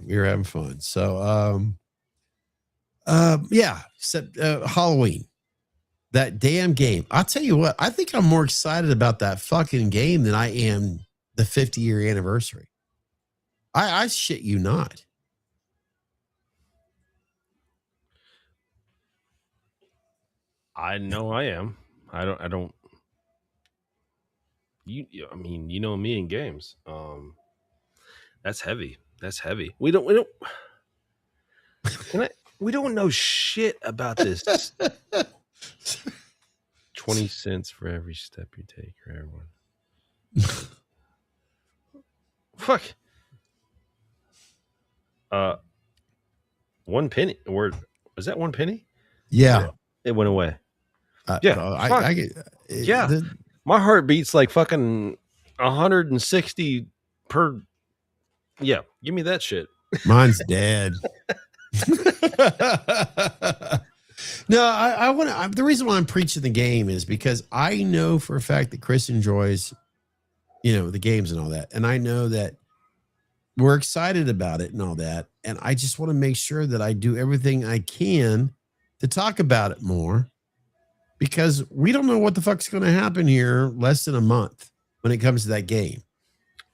So yeah, Halloween. That damn game. I'll tell you what, I think I'm more excited about that fucking game than I am the 50-year anniversary. I shit you not. I know I am. I don't. I mean, you know me in games. That's heavy. We don't. We don't know shit about this. 20 cents for every step you take, for everyone. Fuck. 1 penny. Or was that 1 penny? Yeah. It went away. Yeah. My heart beats like fucking 160 per. Yeah, give me that shit. Mine's dead. No, I want to. The reason why I'm preaching the game is because I know for a fact that Chris enjoys, the games and all that, and I know that we're excited about it and all that, and I just want to make sure that I do everything I can to talk about it more, because we don't know what the fuck's going to happen here less than a month when it comes to that game.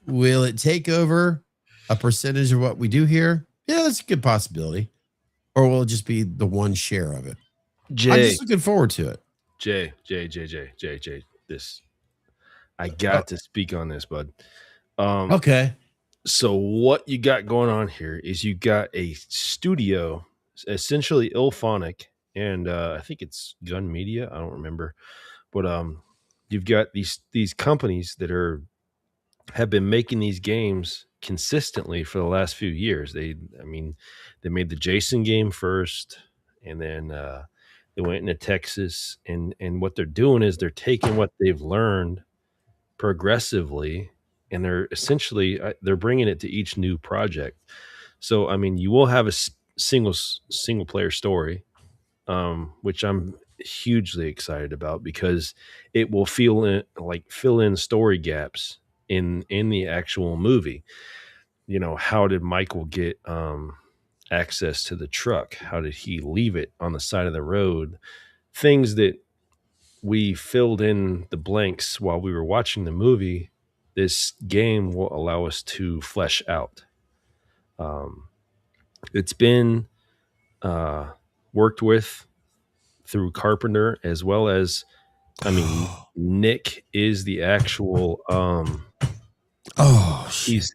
Will it take over a percentage of what we do here? Yeah, that's a good possibility. Or will it just be the one share of it? I'm just looking forward to it. Jay, this. I got to speak on this, bud. Okay. So what you got going on here is you got a studio, essentially Ilphonic, and I think it's Gun Media. I don't remember. But you've got these companies that have been making these games consistently for the last few years. They made the Jason game first, and then they went into Texas, and what they're doing is they're taking what they've learned progressively, and they're essentially they're bringing it to each new project. So I mean, you will have a single player story, which I'm hugely excited about, because it will fill in story gaps in the actual movie. How did Michael get access to the truck? How did he leave it on the side of the road? Things that we filled in the blanks while we were watching the movie, this game will allow us to flesh out. It's been worked with through Carpenter, as well as, Nick is the actual he's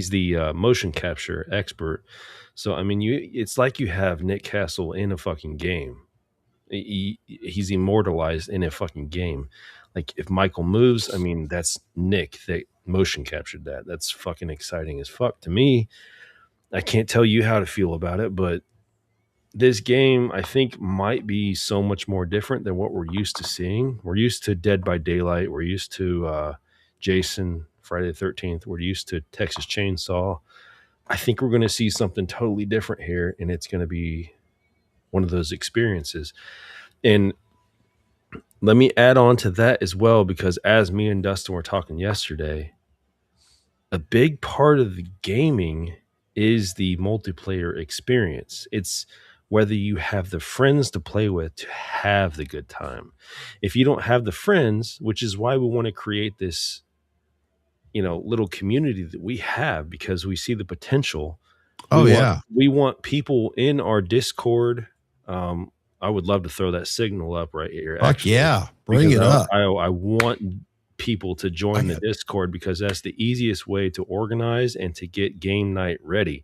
the motion capture expert. So it's like you have Nick Castle in a fucking game. He's immortalized in a fucking game. Like if Michael moves, that's Nick that motion captured that. That's fucking exciting as fuck to me. I can't tell you how to feel about it, but this game, I think, might be so much more different than what we're used to seeing. We're used to Dead by Daylight. We're used to Jason, Friday the 13th. We're used to Texas Chainsaw. I think we're going to see something totally different here, and it's going to be one of those experiences. And let me add on to that as well, because as me and Dustin were talking yesterday, a big part of the gaming is the multiplayer experience. It's whether you have the friends to play with to have the good time. If you don't have the friends, which is why we want to create this, little community that we have, because we see the potential. We want people in our Discord. I would love to throw that signal up right here. Fuck Actually, yeah, bring it up. I want people to join the Discord because that's the easiest way to organize and to get game night ready,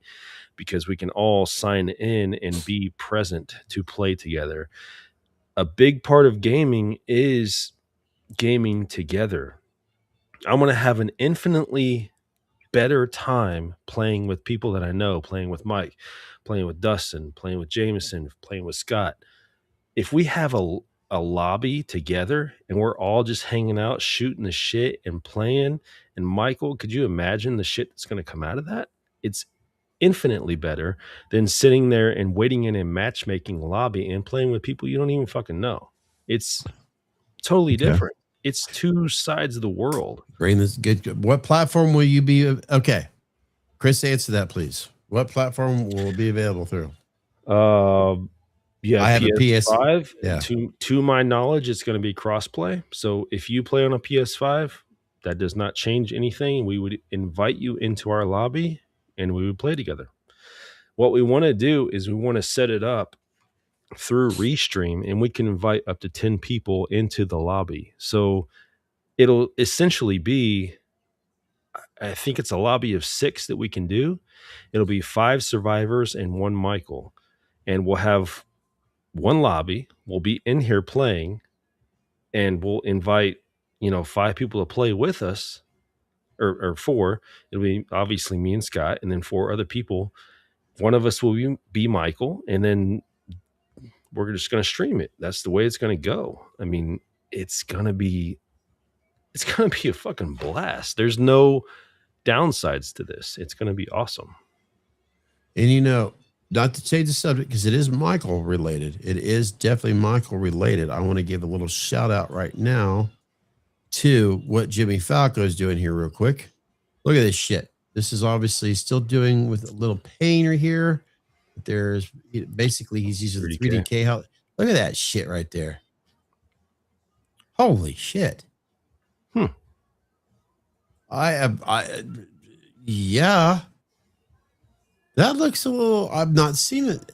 because we can all sign in and be present to play together. A big part of gaming is gaming together. I'm going to have an infinitely better time playing with people that I know, playing with Mike, playing with Dustin, playing with Jameson, playing with Scott. If we have a lobby together and we're all just hanging out, shooting the shit and playing, and Michael, could you imagine the shit that's going to come out of that? It's infinitely better than sitting there and waiting in a matchmaking lobby and playing with people you don't even fucking know. It's totally different. It's two sides of the world. Bring this good. What platform will you be? Okay, Chris, answer that, please. What platform will be available through? Yeah, I have PS5. a PS. Yeah. To my knowledge, it's going to be crossplay. So if you play on a PS5, that does not change anything. We would invite you into our lobby and we would play together. What we want to do is we want to set it up through Restream, and we can invite up to 10 people into the lobby. So it'll essentially be, I think it's a lobby of 6 that we can do. It'll be 5 survivors and 1 Michael. And we'll have one lobby. We'll be in here playing, and we'll invite, 5 people to play with us, or 4. It'll be obviously me and Scott, and then 4 other people. One of us will be Michael, and then we're just going to stream it. That's the way it's going to go. I mean, it's going to be a fucking blast. There's no downsides to this. It's going to be awesome. And not to change the subject, because it is Michael related. It is definitely Michael related. I want to give a little shout out right now to what Jimmy Falco is doing here real quick. Look at this shit. This is obviously still doing with a little painter here. There's basically he's using 3DK. Look at that shit right there. Holy shit. Yeah. That looks a little, I've not seen it.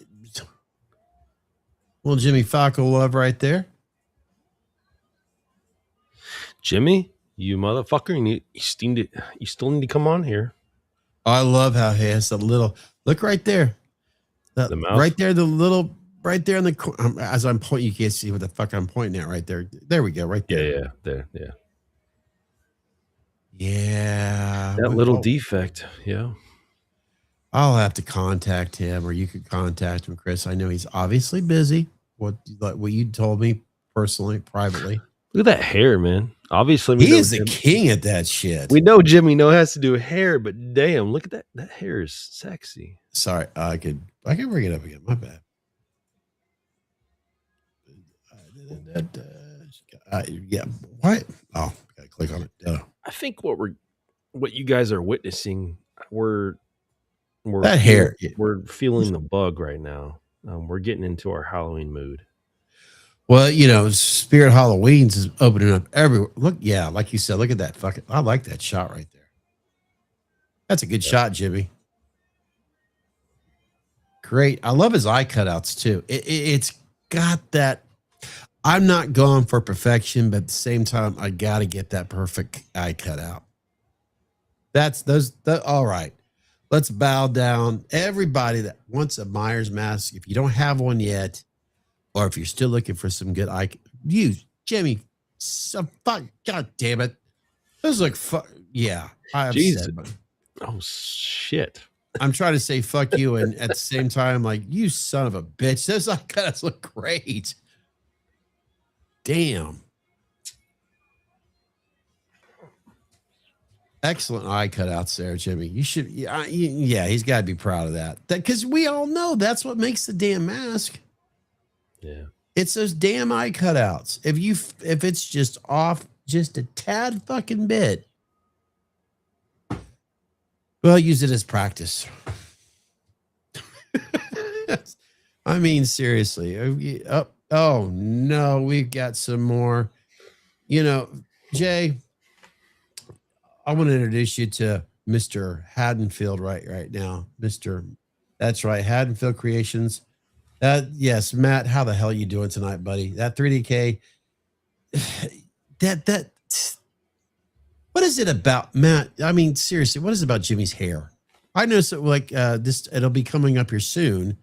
Well, Jimmy Falco love right there. Jimmy, you motherfucker, you still need to come on here. I love how he has the little, look right there. The mouth? Right there, the little, right there in the corner. As I'm pointing, you can't see what the fuck I'm pointing at right there. There we go, right there. Yeah, there, yeah. Yeah. That little defect, yeah. I'll have to contact him, or you could contact him, Chris. I know he's obviously busy. What you told me personally, privately. Look at that hair, man. Obviously, he is the king at that shit. We know Jimmy has to do hair, but damn, look at that. That hair is sexy. Sorry, I can bring it up again. My bad. Yeah. What? Oh, gotta click on it. I think what you guys are witnessing, we're that hair. We're feeling the bug right now. We're getting into our Halloween mood. Well, Spirit Halloween's is opening up everywhere. Look, yeah, like you said, look at that fucking. I like that shot right there. That's a good shot, Jimmy. Great. I love his eye cutouts too. It's got that. I'm not going for perfection, but at the same time, I got to get that perfect eye cutout. All right. Let's bow down. Everybody that wants a Myers mask, if you don't have one yet, or if you're still looking for some good eye, Jimmy, God damn it. Those look yeah. I'm Jesus. Oh shit. I'm trying to say fuck you, and at the same time, like, you son of a bitch. Those eye cutouts look great. Damn. Excellent eye cutouts there, Jimmy. You should, yeah, he's got to be proud of that. Because we all know that's what makes the damn mask. Yeah. It's those damn eye cutouts. If it's just off just a tad fucking bit, well, use it as practice. I mean, seriously. Oh no, we've got some more. Jay, I want to introduce you to Mr. Haddonfield right now. That's right, Haddonfield Creations. Yes, Matt, how the hell are you doing tonight, buddy? That 3DK, that what is it about, Matt? I mean, seriously, what is it about Jimmy's hair? I noticed that like this, it'll be coming up here soon.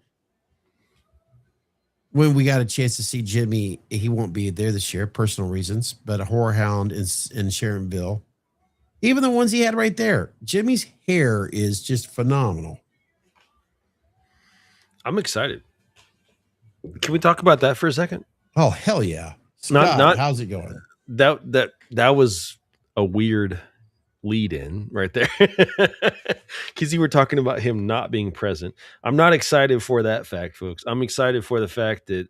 When we got a chance to see Jimmy, he won't be there this year, personal reasons, but a Horror Hound in Sharonville. Even the ones he had right there, Jimmy's hair is just phenomenal. I'm excited. Can we talk about that for a second? Oh hell yeah! Scott, Not how's it going? That was a weird lead in right there, because you were talking about him not being present. I'm not excited for that fact, folks. I'm excited for the fact that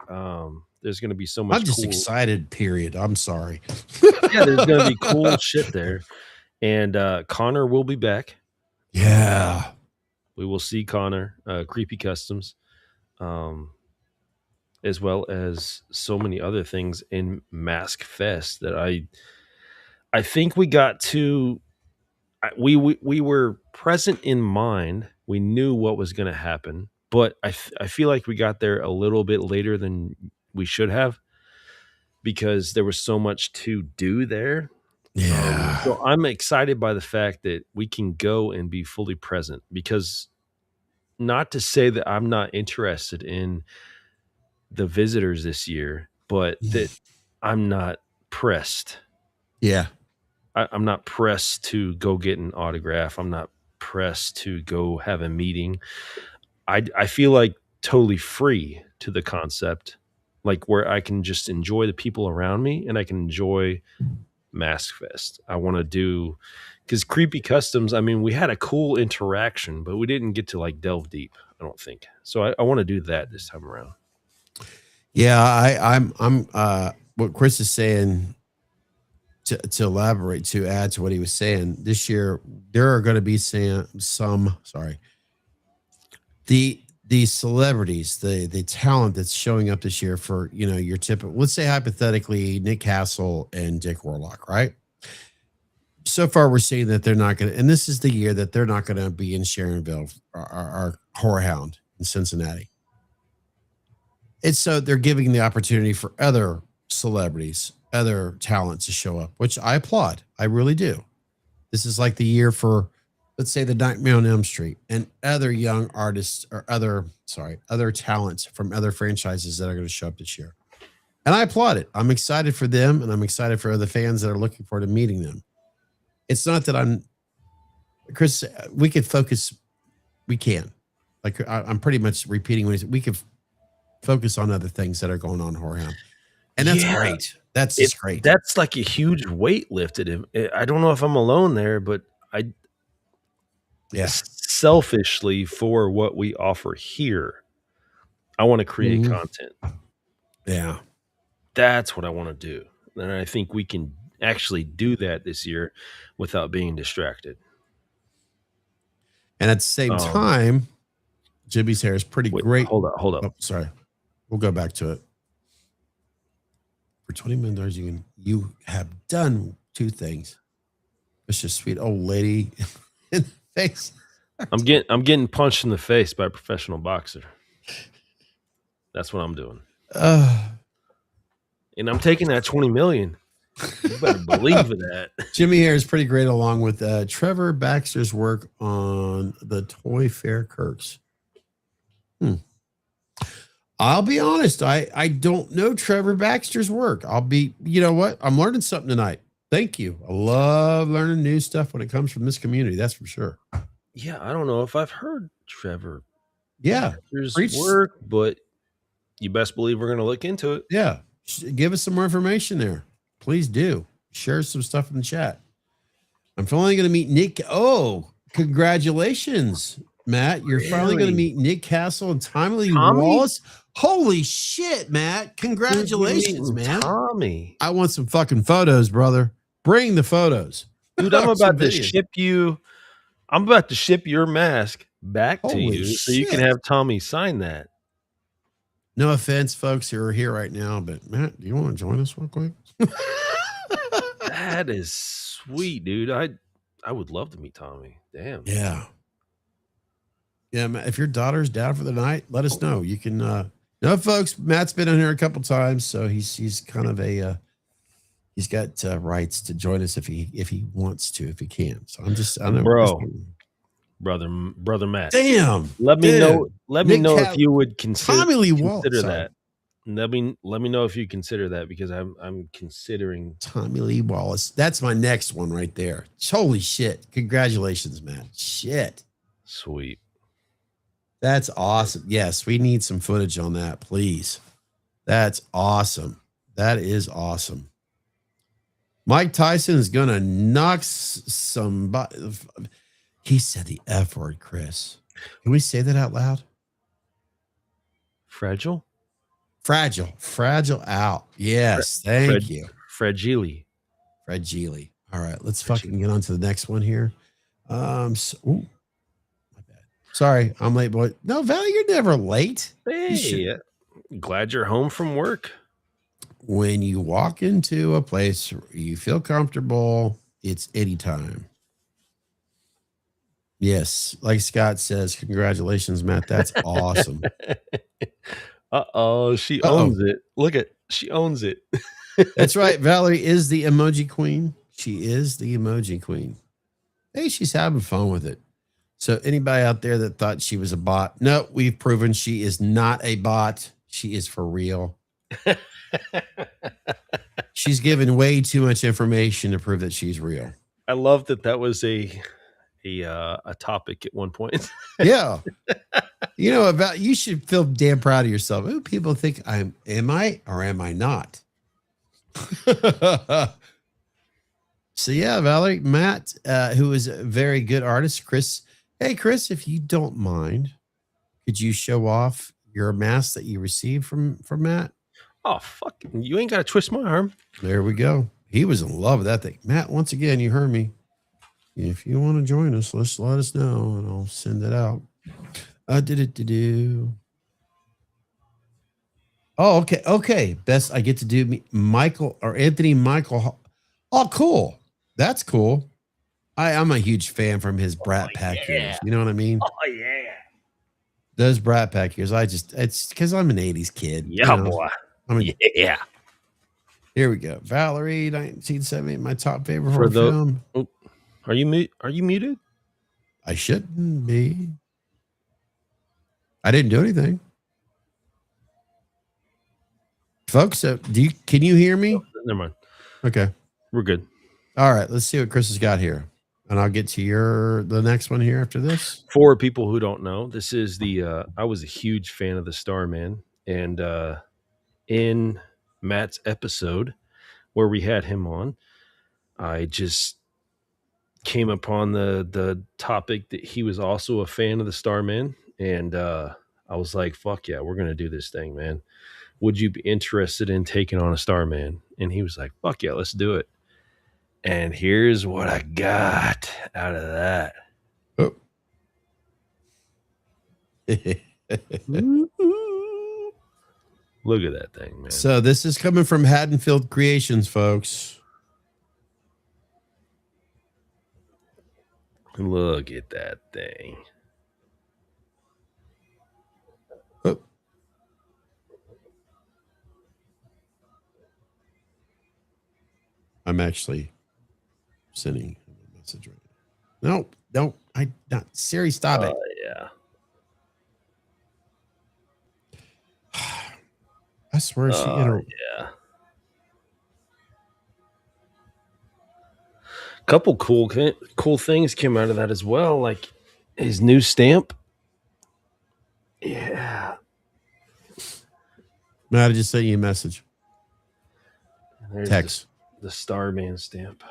there's going to be so much. I'm just excited. Period. I'm sorry. Yeah, there's going to be cool shit there, and Connor will be back. Yeah, we will see Connor, Creepy Customs, as well as so many other things in Mask Fest that I think we got to. We were present in mind. We knew what was going to happen, but I feel like we got there a little bit later than we should have, because there was so much to do there. Yeah. So I'm excited by the fact that we can go and be fully present, because not to say that I'm not interested in the visitors this year, but that I'm not pressed. Yeah. I'm not pressed to go get an autograph. I'm not pressed to go have a meeting. I feel like totally free to the concept, like where I can just enjoy the people around me and I can enjoy Mask Fest. I want to do, because Creepy Customs, I mean, we had a cool interaction, but we didn't get to like delve deep, I don't think. So I want to do that this time around. Yeah, I'm what Chris is saying, to elaborate, to add to what he was saying, this year there are going to be some the celebrities, the talent that's showing up this year for, your typical, let's say hypothetically Nick Castle and Dick Warlock, right? So far we're seeing that they're not going to, and this is the year that they're not going to be in Sharonville, our Horror Hound in Cincinnati. It's so they're giving the opportunity for other celebrities, other talents to show up, which I applaud. I really do. This is like the year for, let's say, the Nightmare on Elm Street and other young artists or other talents from other franchises that are going to show up this year. And I applaud it. I'm excited for them, and I'm excited for the fans that are looking forward to meeting them. It's not that Chris, we could focus. We can. Like, I'm pretty much repeating what we could focus on other things that are going on in Horror Hound. And that's great. That's just great. That's like a huge weight lifted him. I don't know if I'm alone there, but selfishly, for what we offer here, I want to create content. Yeah. That's what I want to do. And I think we can actually do that this year without being distracted. And at the same time, Jimmy's hair is pretty great. Hold up. Oh, sorry. We'll go back to it. For $20 million, you have done two things. It's just sweet old lady in the face. I'm getting punched in the face by a professional boxer. That's what I'm doing. And I'm taking that $20 million. You better believe in that. Jimmy hair is pretty great, along with Trevor Baxter's work on the Toy Fair Kirks. I'll be honest. I don't know Trevor Baxter's work. You know what? I'm learning something tonight. Thank you. I love learning new stuff when it comes from this community. That's for sure. Yeah. I don't know if I've heard Trevor Baxter's Preach. work, but you best believe we're going to look into it. Yeah. Give us some more information there. Please do. Share some stuff in the chat. I'm finally going to meet Nick. Oh, congratulations, Matt. You're finally going to meet Nick Castle and Tommy Wallace. Holy shit, Matt. Congratulations, man. Tommy. I want some fucking photos, brother. Bring the photos. Dude, I'm about to ship you. I'm about to ship your mask back to you so you can have Tommy sign that. No offense, folks who are here right now, but Matt, do you want to join us real quick? That is sweet, dude. I would love to meet Tommy. Damn. Yeah. Yeah, Matt, if your daughter's down for the night, let us know. You can. No, folks, Matt's been on here a couple times, so he's kind of a he's got rights to join us if he wants to, if he can. So I know, brother Matt. Damn. Let me know if you would Tommy Lee consider that. Let me know if you consider that, because I'm considering Tommy Lee Wallace. That's my next one right there. Holy shit. Congratulations, Matt. Shit. Sweet. That's awesome. Yes, we need some footage on that, please. That's awesome. That is awesome. Mike Tyson is going to knock somebody. He said the F word, Chris. Can we say that out loud? Fragile? Fragile out. Yes, thank you. Fragile. All right, let's fucking get on to the next one here. Ooh, my bad. Sorry, I'm late, boy. No, Valley, you're never late. Hey, glad you're home from work. When you walk into a place you feel comfortable, it's anytime. Yes, like Scott says, congratulations, Matt. That's awesome. She owns it. Look at, she owns it. That's right. Valerie is the emoji queen. She is the emoji queen. Hey, she's having fun with it. So anybody out there that thought she was a bot, no, we've proven she is not a bot. She is for real. She's given way too much information to prove that she's real. I love that was a topic at one point. Yeah. You know, you should feel damn proud of yourself. Ooh, people think am I or am I not? So yeah, Valerie, Matt, who is a very good artist, Chris. Hey, Chris, if you don't mind, could you show off your mask that you received from Matt? Oh, fuck. You ain't got to twist my arm. There we go. He was in love with that thing. Matt, once again, you heard me. If you want to join us, let us know and I'll send it out. Oh, okay. Okay. Best I get to do Michael or Anthony Michael. Oh, cool. That's cool. I'm a huge fan from his Brat Pack years. You know what I mean? Oh, yeah. Those Brat Pack years. It's because I'm an 80s kid. Yeah, boy. Yeah. Here we go. Valerie, 1978, my top favorite horror film. Oh, are you muted? I shouldn't be. I didn't do anything. Folks, can you hear me? Oh, never mind. Okay. We're good. All right, let's see what Chris has got here. And I'll get to the next one here after this. For people who don't know, this is I was a huge fan of the Starman, and in Matt's episode where we had him on, I just came upon the topic that he was also a fan of the Starman, and I was like, fuck yeah, we're gonna do this thing, man. Would you be interested in taking on a Starman? And he was like, fuck yeah, let's do it. And here's what I got out of that. Oh. Look at that thing, man. So this is coming from Haddonfield Creations, folks. Look at that thing. Oh. I'm actually sending a message right now. No, not Siri, stop it. Yeah. I swear she yeah. Couple cool things came out of that as well, like his new stamp. Yeah. Matt, I just sent you a message. There's Text. The Starman stamp.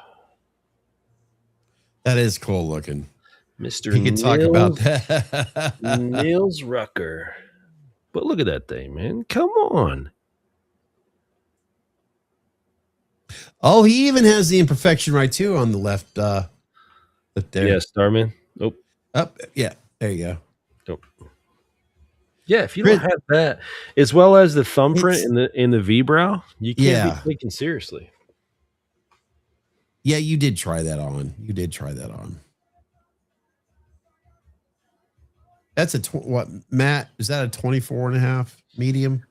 That is cool looking. Mr. He can talk about that. Niels Rucker. But look at that thing, man. Come on. Oh, he even has the imperfection right too on the left there. Yeah, Starman. Oh. Up. Yeah. There you go. Oh. Yeah, if you don't have that, as well as the thumbprint in the V brow, you can't be taken seriously. Yeah, you did try that on. That's what, Matt? Is that a 24.5 medium?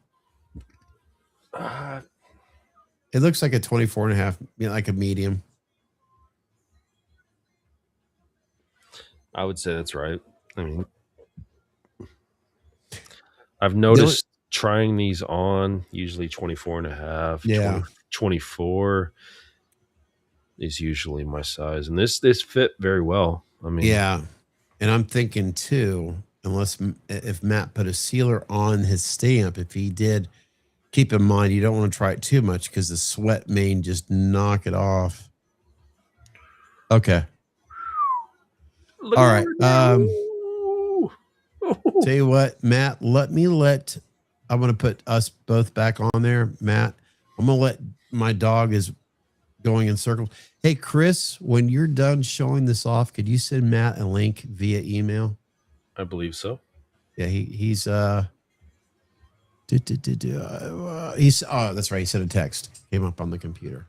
It looks like a 24.5, like a medium. I would say that's right. I mean, I've noticed trying these on, usually 24.5, Yeah. 24 is usually my size. And this fit very well. I mean, yeah. And I'm thinking too, if Matt put a sealer on his stamp, if he did, keep in mind, you don't want to try it too much because the sweat may just knock it off. Okay. All right. Tell you what, Matt, I'm going to put us both back on there. Matt, I'm going to let my dog is going in circles. Hey, Chris, when you're done showing this off, could you send Matt a link via email? I believe so. Yeah, he's oh, that's right. He sent a text. Came up on the computer.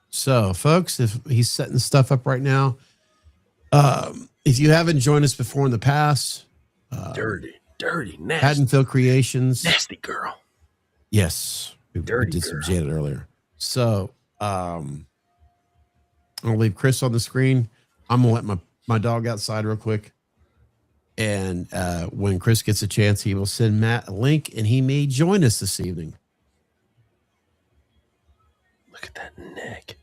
So, folks, if he's setting stuff up right now, if you haven't joined us before in the past, Dirty, nasty. Haddonfield Creations, nasty girl. Yes, we did some Janet earlier. So, I'll leave Chris on the screen. I'm gonna let my dog outside real quick. And when Chris gets a chance, he will send Matt a link, and he may join us this evening. Look at that neck.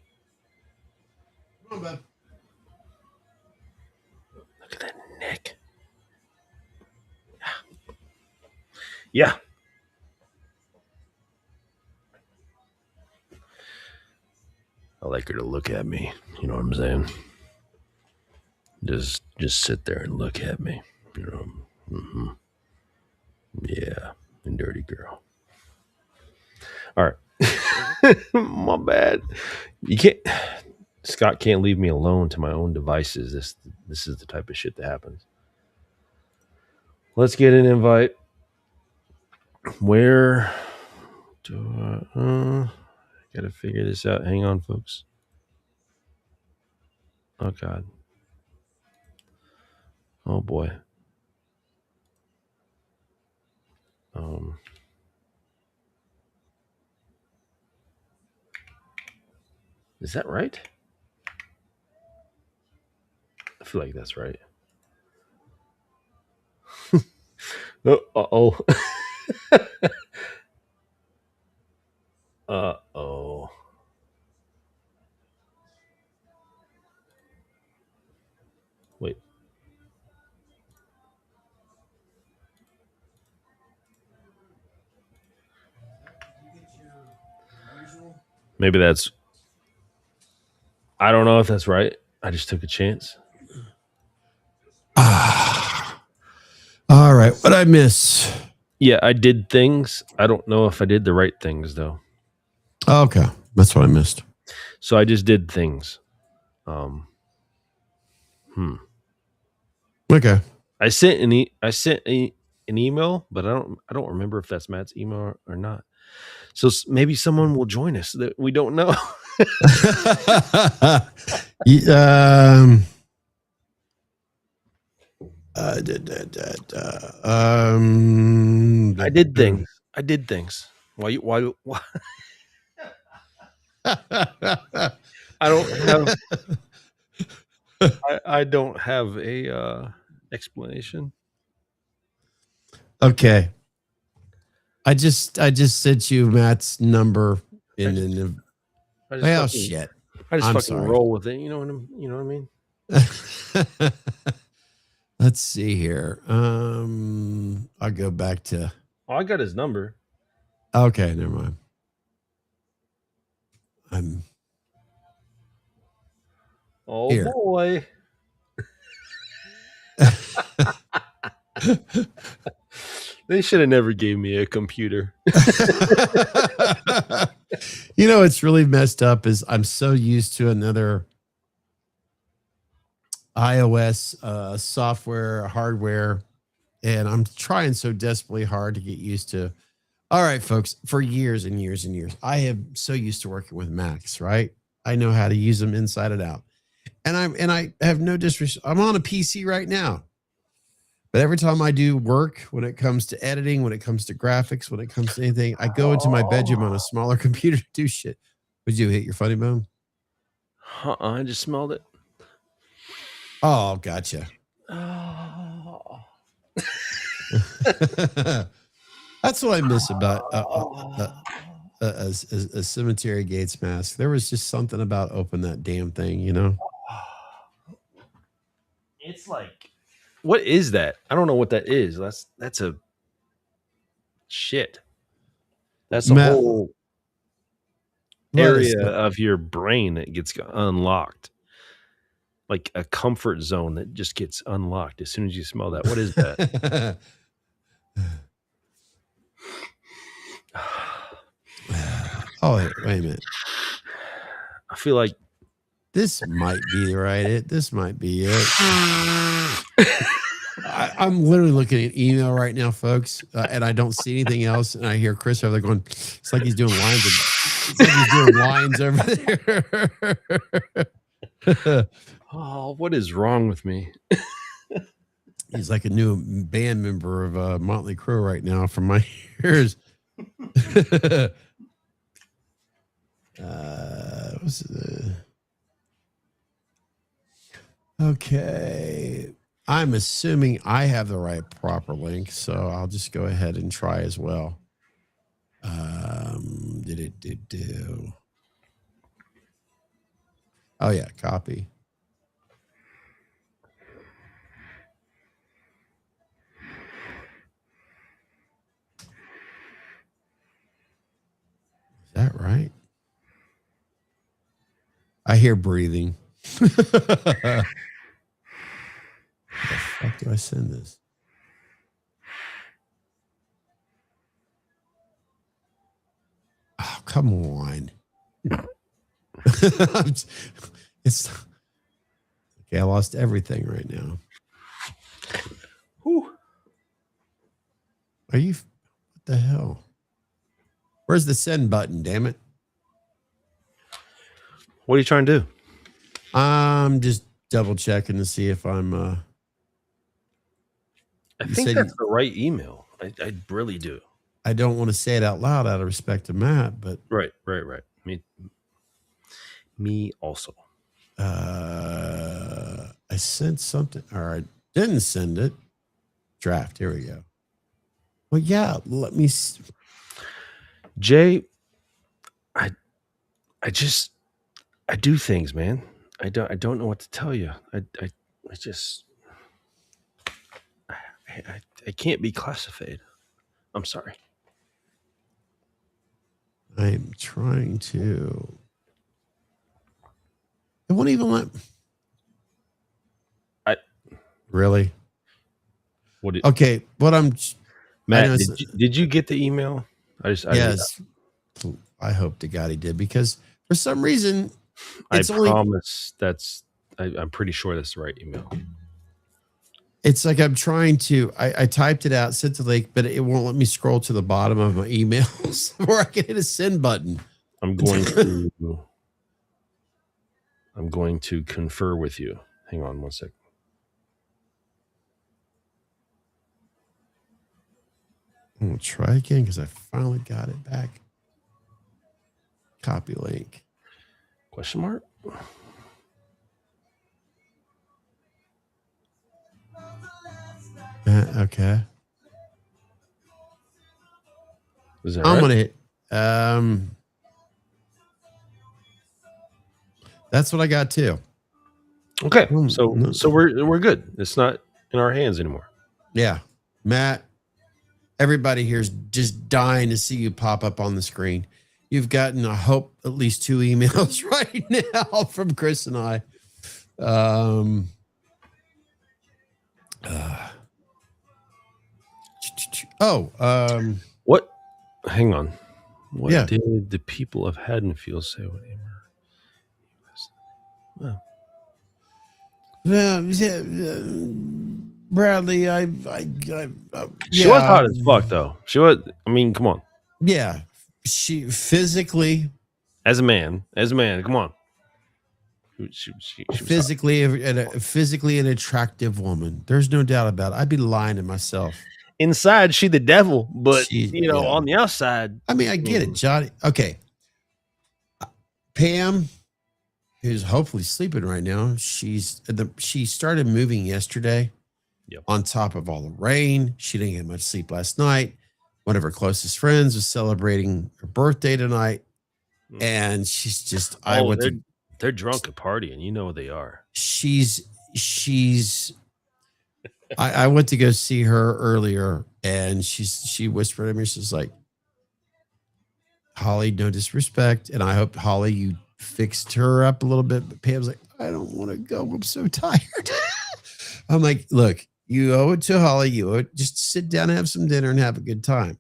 Come on, bud. Look at that neck. Yeah. I like her to look at me. You know what I'm saying? Just sit there and look at me. You know. Mm-hmm. Yeah, and dirty girl. All right. My bad. You can't. Scott can't leave me alone to my own devices. This is the type of shit that happens. Let's get an invite. Where do I gotta figure this out? Hang on, folks. Oh God. Oh boy. Is that right? I feel like that's right. Uh-oh. Uh-oh. Wait. Maybe that's... I don't know if that's right. I just took a chance. All right. What'd I miss? Yeah, I did things. I don't know if I did the right things, though. Okay. That's what I missed. So I just did things. Okay. I sent an email, but I don't remember if that's Matt's email or not. So maybe someone will join us that we don't know. I did things. Why? I don't have a explanation. Okay. I just sent you Matt's number shit. I just I'm fucking sorry. roll with it. You know what I mean? Let's see here. I'll go back to. Oh, I got his number. Okay, never mind. Oh here. Boy. They should have never gave me a computer. You know, it's really messed up is I'm so used to another iOS software, hardware, and I'm trying so desperately hard to get used to. All right, folks, for years and years and years, I am so used to working with Macs, right? I know how to use them inside and out. And I have no disrespect. I'm on a PC right now. But every time I do work, when it comes to editing, when it comes to graphics, when it comes to anything, I go into my bedroom on a smaller computer to do shit. Would you hit your funny bone? I just smelled it. Oh, gotcha. Oh. That's what I miss about a cemetery gates mask. There was just something about open that damn thing, you know? It's like, what is that? I don't know what that is. That's a shit. That's a Matt, whole let us area know. of your brain that gets unlocked. Like a comfort zone that just gets unlocked as soon as you smell that. What is that? Oh, wait a minute. I feel like This might be This might be it. I'm literally looking at email right now, folks, and I don't see anything else. And I hear Chris over there going, "It's like he's doing lines. It's like he's doing lines over there." oh, what is wrong with me? He's like a new band member of Motley Crue right now, from my ears. Okay. I'm assuming I have the right proper link, so I'll just go ahead and try as well. Did it do? Oh yeah, copy. Is that right? I hear breathing. Where the fuck do I send this? Oh, come on. It's okay. I lost everything right now. Whew. Are you? What the hell? Where's the send button? Damn it! What are you trying to do? I'm just double checking to see if I'm. I think that's the right email. I really do. I don't want to say it out loud out of respect to Matt, but Right. Me also. I sent something, or I didn't send it. Draft. Here we go. Well, yeah. Let me. Jay, I do things, man. I don't know what to tell you. I can't be classified. I'm sorry. I'm trying to. It won't even let. Really? Okay. What I'm. Matt, did you get the email? Yes. I hope to God he did, because for some reason, I promise I'm pretty sure that's the right email. It's like I'm trying to. I typed it out, sent the link, but it won't let me scroll to the bottom of my emails where I can hit a send button. I'm going to confer with you. Hang on one second. I'm gonna try again because I finally got it back. Copy link. Question mark? Okay. Is that I'm right? gonna hit. That's what I got too. Okay, so we're good. It's not in our hands anymore. Yeah, Matt. Everybody here's just dying to see you pop up on the screen. You've gotten, I hope, at least 2 emails right now from Chris and I. What? Hang on. What Yeah. did the people of Haddonfield say? Well, Bradley, she was hot as fuck, though. She was. I mean, come on. Yeah, she physically, as a man, come on. She was hot. physically an attractive woman. There's no doubt about it. I'd be lying to myself. Inside, she the devil, but Yeah. on the outside. I mean, I get it, Johnny. Okay. Pam, who's hopefully sleeping right now, she started moving yesterday. Yep. On top of all the rain. She didn't get much sleep last night. One of her closest friends was celebrating her birthday tonight. And she's just, they're drunk at partying. You know what they are. I went to go see her earlier, and she whispered to me, she's like, Holly, no disrespect. And I hope, Holly, you fixed her up a little bit. But Pam's like, I don't want to go. I'm so tired. I'm like, look, you owe it to Holly. You owe it. Just sit down and have some dinner and have a good time.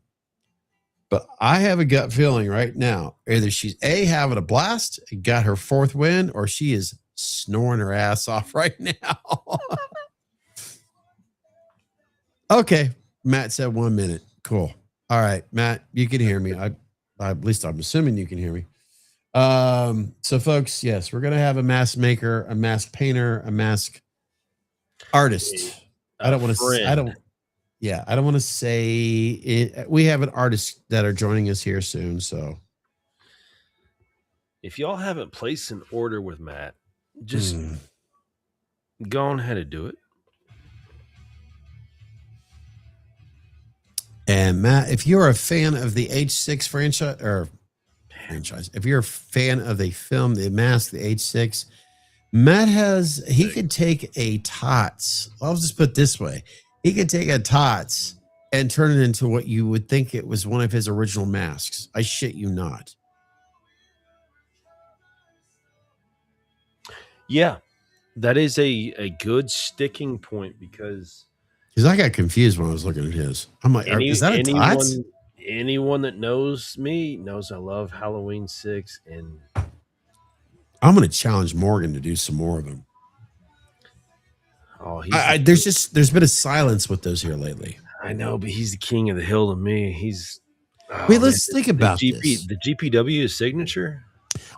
But I have a gut feeling right now, either she's having a blast, got her fourth win, or she is snoring her ass off right now. Okay. Matt said 1 minute. Cool. All right, Matt, you can hear me. At least I'm assuming you can hear me. So folks, yes, we're going to have a mask maker, a mask painter, a mask artist. I don't want to say it. We have an artist that are joining us here soon. So if y'all haven't placed an order with Matt, just go on ahead and do it. And Matt, if you're a fan of the H6 franchise, if you're a fan of the film, The Mask, the H6, Matt he could take a TOTS. I'll just put it this way. He could take a TOTS and turn it into what you would think it was one of his original masks. I shit you not. Yeah, that is a good sticking point because I got confused when I was looking at his. I'm like, is that a TOTS? Anyone that knows me knows I love Halloween 6, and I'm going to challenge Morgan to do some more of them. Oh, there's been a silence with those here lately. I know, but he's the king of the hill to me. Wait, let's think about this. The GPW is signature.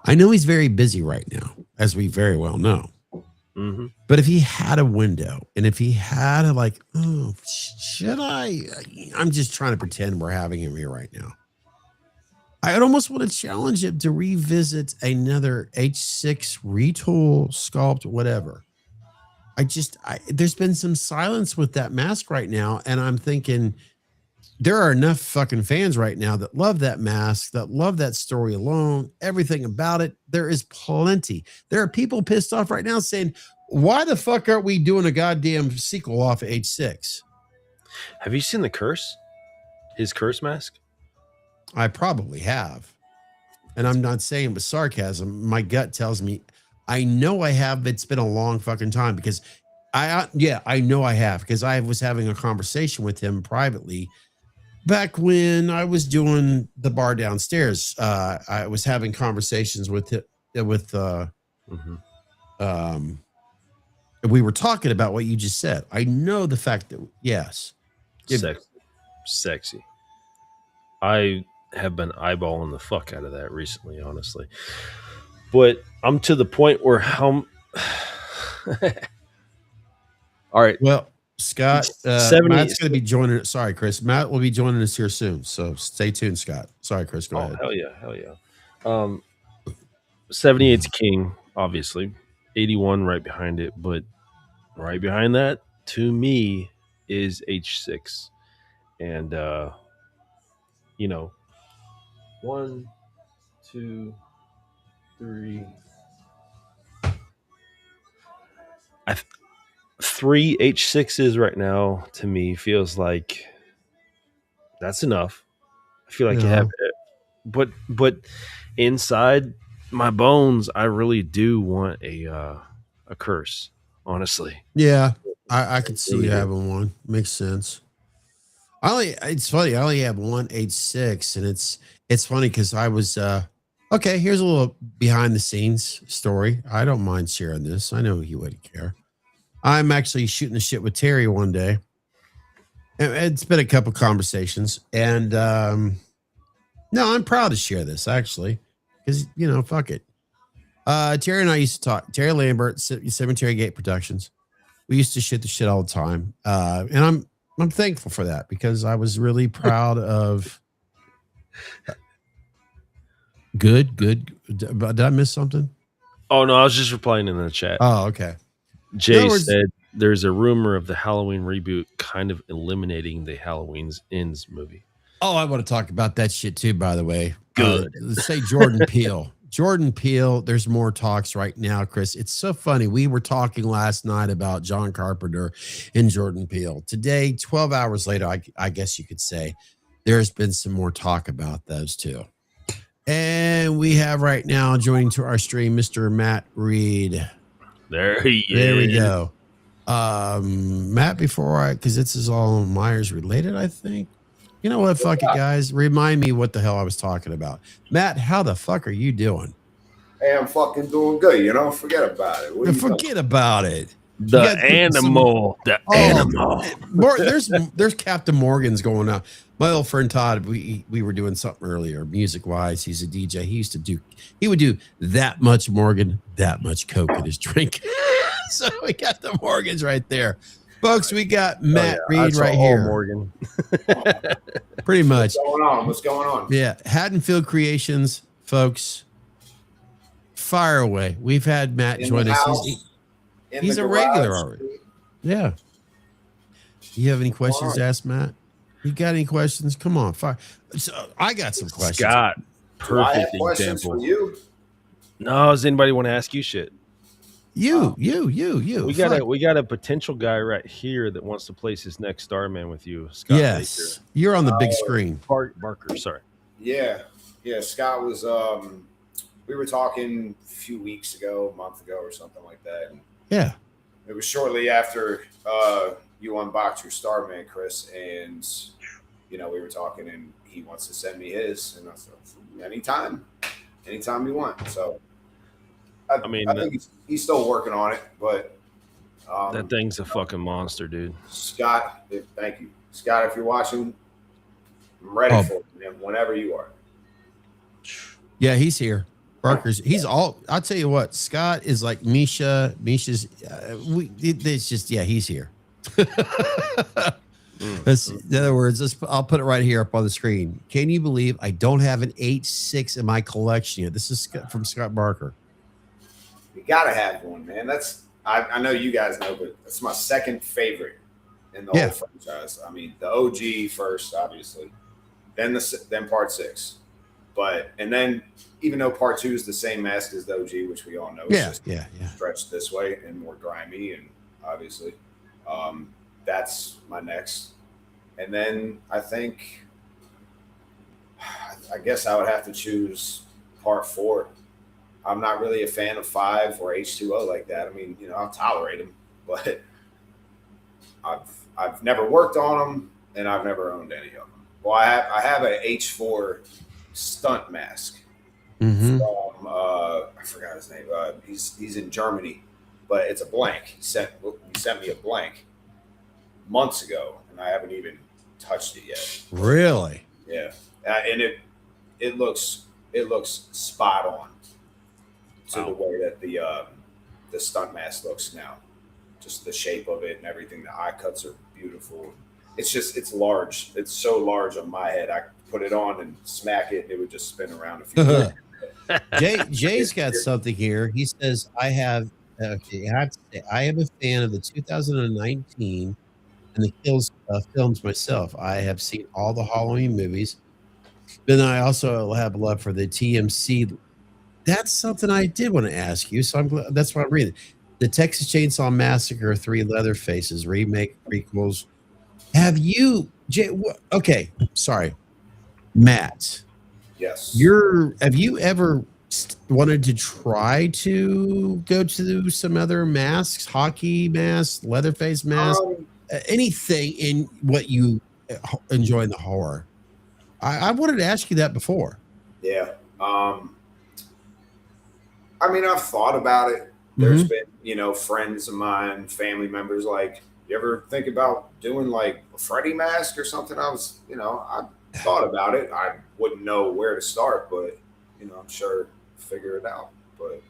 I know he's very busy right now, as we very well know. Mm-hmm. But if he had a window, and if he had should I? I'm just trying to pretend we're having him here right now. I'd almost want to challenge him to revisit another H6 retool, sculpt, whatever. There's been some silence with that mask right now, and I'm thinking there are enough fucking fans right now that love that mask, that love that story alone, everything about it. There is plenty. There are people pissed off right now saying, why the fuck aren't we doing a goddamn sequel off of H6? Have you seen the curse? His curse mask? I probably have. And I'm not saying with sarcasm. My gut tells me I know I have. It's been a long fucking time because I know I have because I was having a conversation with him privately back when I was doing the bar downstairs. I was having conversations with we were talking about what you just said. I know the fact that yes, sexy. I have been eyeballing the fuck out of that recently, honestly. But I'm to the point where all right. Well, Scott, Matt's going to be joining. Sorry, Chris. Matt will be joining us here soon. So stay tuned, Scott. Sorry, Chris. Go ahead. Hell yeah. 78's king, obviously. 81 right behind it. But right behind that, to me, is H6. And, 1, 2, 3. 3 H6s right now to me feels like that's enough. I feel like you have it, but inside my bones, I really do want a curse. Honestly, yeah, I could see you having one. Makes sense. It's funny. I only have one H6, and it's funny because I was okay. Here's a little behind the scenes story. I don't mind sharing this. I know you wouldn't care. I'm actually shooting the shit with Terry one day. It's been a couple conversations, and no, I'm proud to share this actually, because fuck it. Terry and I used to talk. Terry Lambert, Cemetery Gate Productions. We used to shoot the shit all the time, and I'm thankful for that because I was really proud of. Good. Did I miss something? Oh no, I was just replying in the chat. Oh, okay. Jay said there's a rumor of the Halloween reboot kind of eliminating the Halloween's Ends movie. Oh, I want to talk about that shit too, by the way. Good. Let's say Jordan Peele. Jordan Peele, there's more talks right now, Chris. It's so funny. We were talking last night about John Carpenter and Jordan Peele. Today, 12 hours later, I guess you could say, there's been some more talk about those two. And we have right now joining to our stream, Mr. Matt Reed. There he is. There we go. Matt, because this is all Myers related, I think. You know what? Fuck it, guys. Remind me what the hell I was talking about. Matt, how the fuck are you doing? Hey, I'm fucking doing good. Forget about it. Forget about it. The animal. There's Captain Morgan's going on. My old friend Todd, we were doing something earlier, music wise. He's a DJ. He would do that much Morgan, that much Coke in his drink. So we got the Morgans right there. Folks, we got Matt Reed right here. Morgan. Pretty much. What's going on? Yeah. Haddonfield Creations, folks. Fire away. We've had Matt join us. He's a regular already. Yeah. You have any questions to ask Matt? You got any questions? Come on, fire. So, I got some questions. Scott, perfect example. For you? No, does anybody want to ask you shit? You. We got a potential guy right here that wants to place his next Starman with you, Scott. Yes, Baker. You're on the big screen. Barker, sorry. Yeah. Scott was. We were talking a few weeks ago, a month ago, or something like that. And yeah. It was shortly after you unboxed your Starman, Chris, and we were talking, and he wants to send me his, and I said, anytime you want. So. I think he's still working on it, but that thing's a fucking monster, dude. Scott, thank you, Scott. If you're watching, I'm ready for it, man, whenever you are. Yeah, he's here. Barker's. He's all. I'll tell you what. Scott is like Misha. Misha's. It's just he's here. In other words, I'll put it right here up on the screen. Can you believe I don't have an H6 in my collection yet? This is from Scott Barker. You gotta have one, man. I know you guys know, but that's my second favorite in the whole franchise. I mean, the OG first, obviously, then Part 6, and then even though Part 2 is the same mask as the OG, which we all know, it's just stretched this way and more grimy, and obviously, that's my next. And then I guess I would have to choose Part 4. I'm not really a fan of 5 or H2O like that. I mean, I'll tolerate them, but I've never worked on them, and I've never owned any of them. Well, I have a H4 stunt mask from I forgot his name. He's in Germany, but it's a blank. He sent me a blank months ago, and I haven't even touched it yet. Really? Yeah, and it looks spot on to the way that the stunt mask looks now. Just the shape of it and everything. The eye cuts are beautiful. It's large. It's so large on my head. I put it on and smack it. It would just spin around a few times. Jay's got something here. He says, I have to say, I am a fan of the 2019 and the Kills films myself. I have seen all the Halloween movies. Then I also have love for the TMC. That's something I did want to ask you. So I'm glad that's why I'm reading. The Texas Chainsaw Massacre 3 Leatherfaces remake prequels. Have you, Jay? Okay, sorry, Matt. Yes. Have you ever wanted to try to go to some other masks, hockey masks, Leatherface masks, anything in what you enjoy in the horror? I wanted to ask you that before. Yeah. I mean, I've thought about it. There's been, friends of mine, family members, like, you ever think about doing like a Freddy mask or something? I thought about it. I wouldn't know where to start, but I'm sure figure it out. But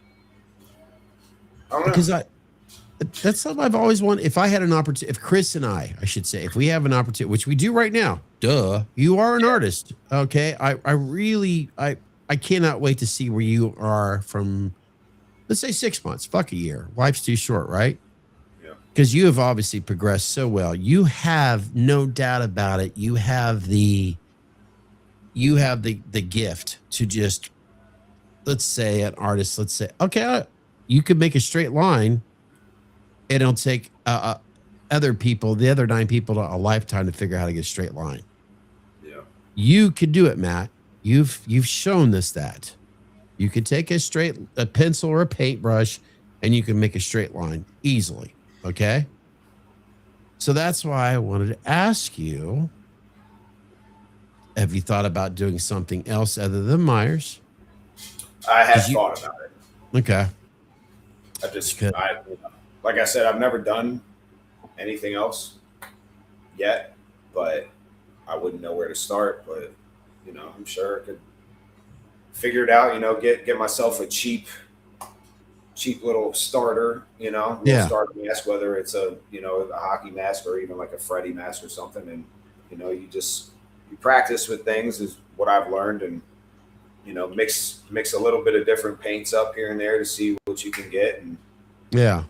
I don't know. Because that's something I've always wanted. If I had an opportunity, if Chris and I should say, if we have an opportunity, which we do right now, duh, you are an artist. Okay. I really, I cannot wait to see where you are from, let's say 6 months, fuck a year. Life's too short, right? Yeah. Because you have obviously progressed so well. You have no doubt about it. You have the gift to just, let's say an artist, let's say, okay, you could make a straight line and it'll take other people, the other 9 people, a lifetime to figure out how to get a straight line. Yeah. You could do it, Matt. You've shown us that. You could take a pencil or a paintbrush and you can make a straight line easily. Okay. So that's why I wanted to ask you, have you thought about doing something else other than Myers? I have thought about it. Okay. Like I said, I've never done anything else yet, but I wouldn't know where to start. But I'm sure I could figure it out. Get myself a cheap little starter. Little starter mask, whether it's a hockey mask or even like a Freddy mask or something, and you practice with things is what I've learned, and mix a little bit of different paints up here and there to see what you can get, and you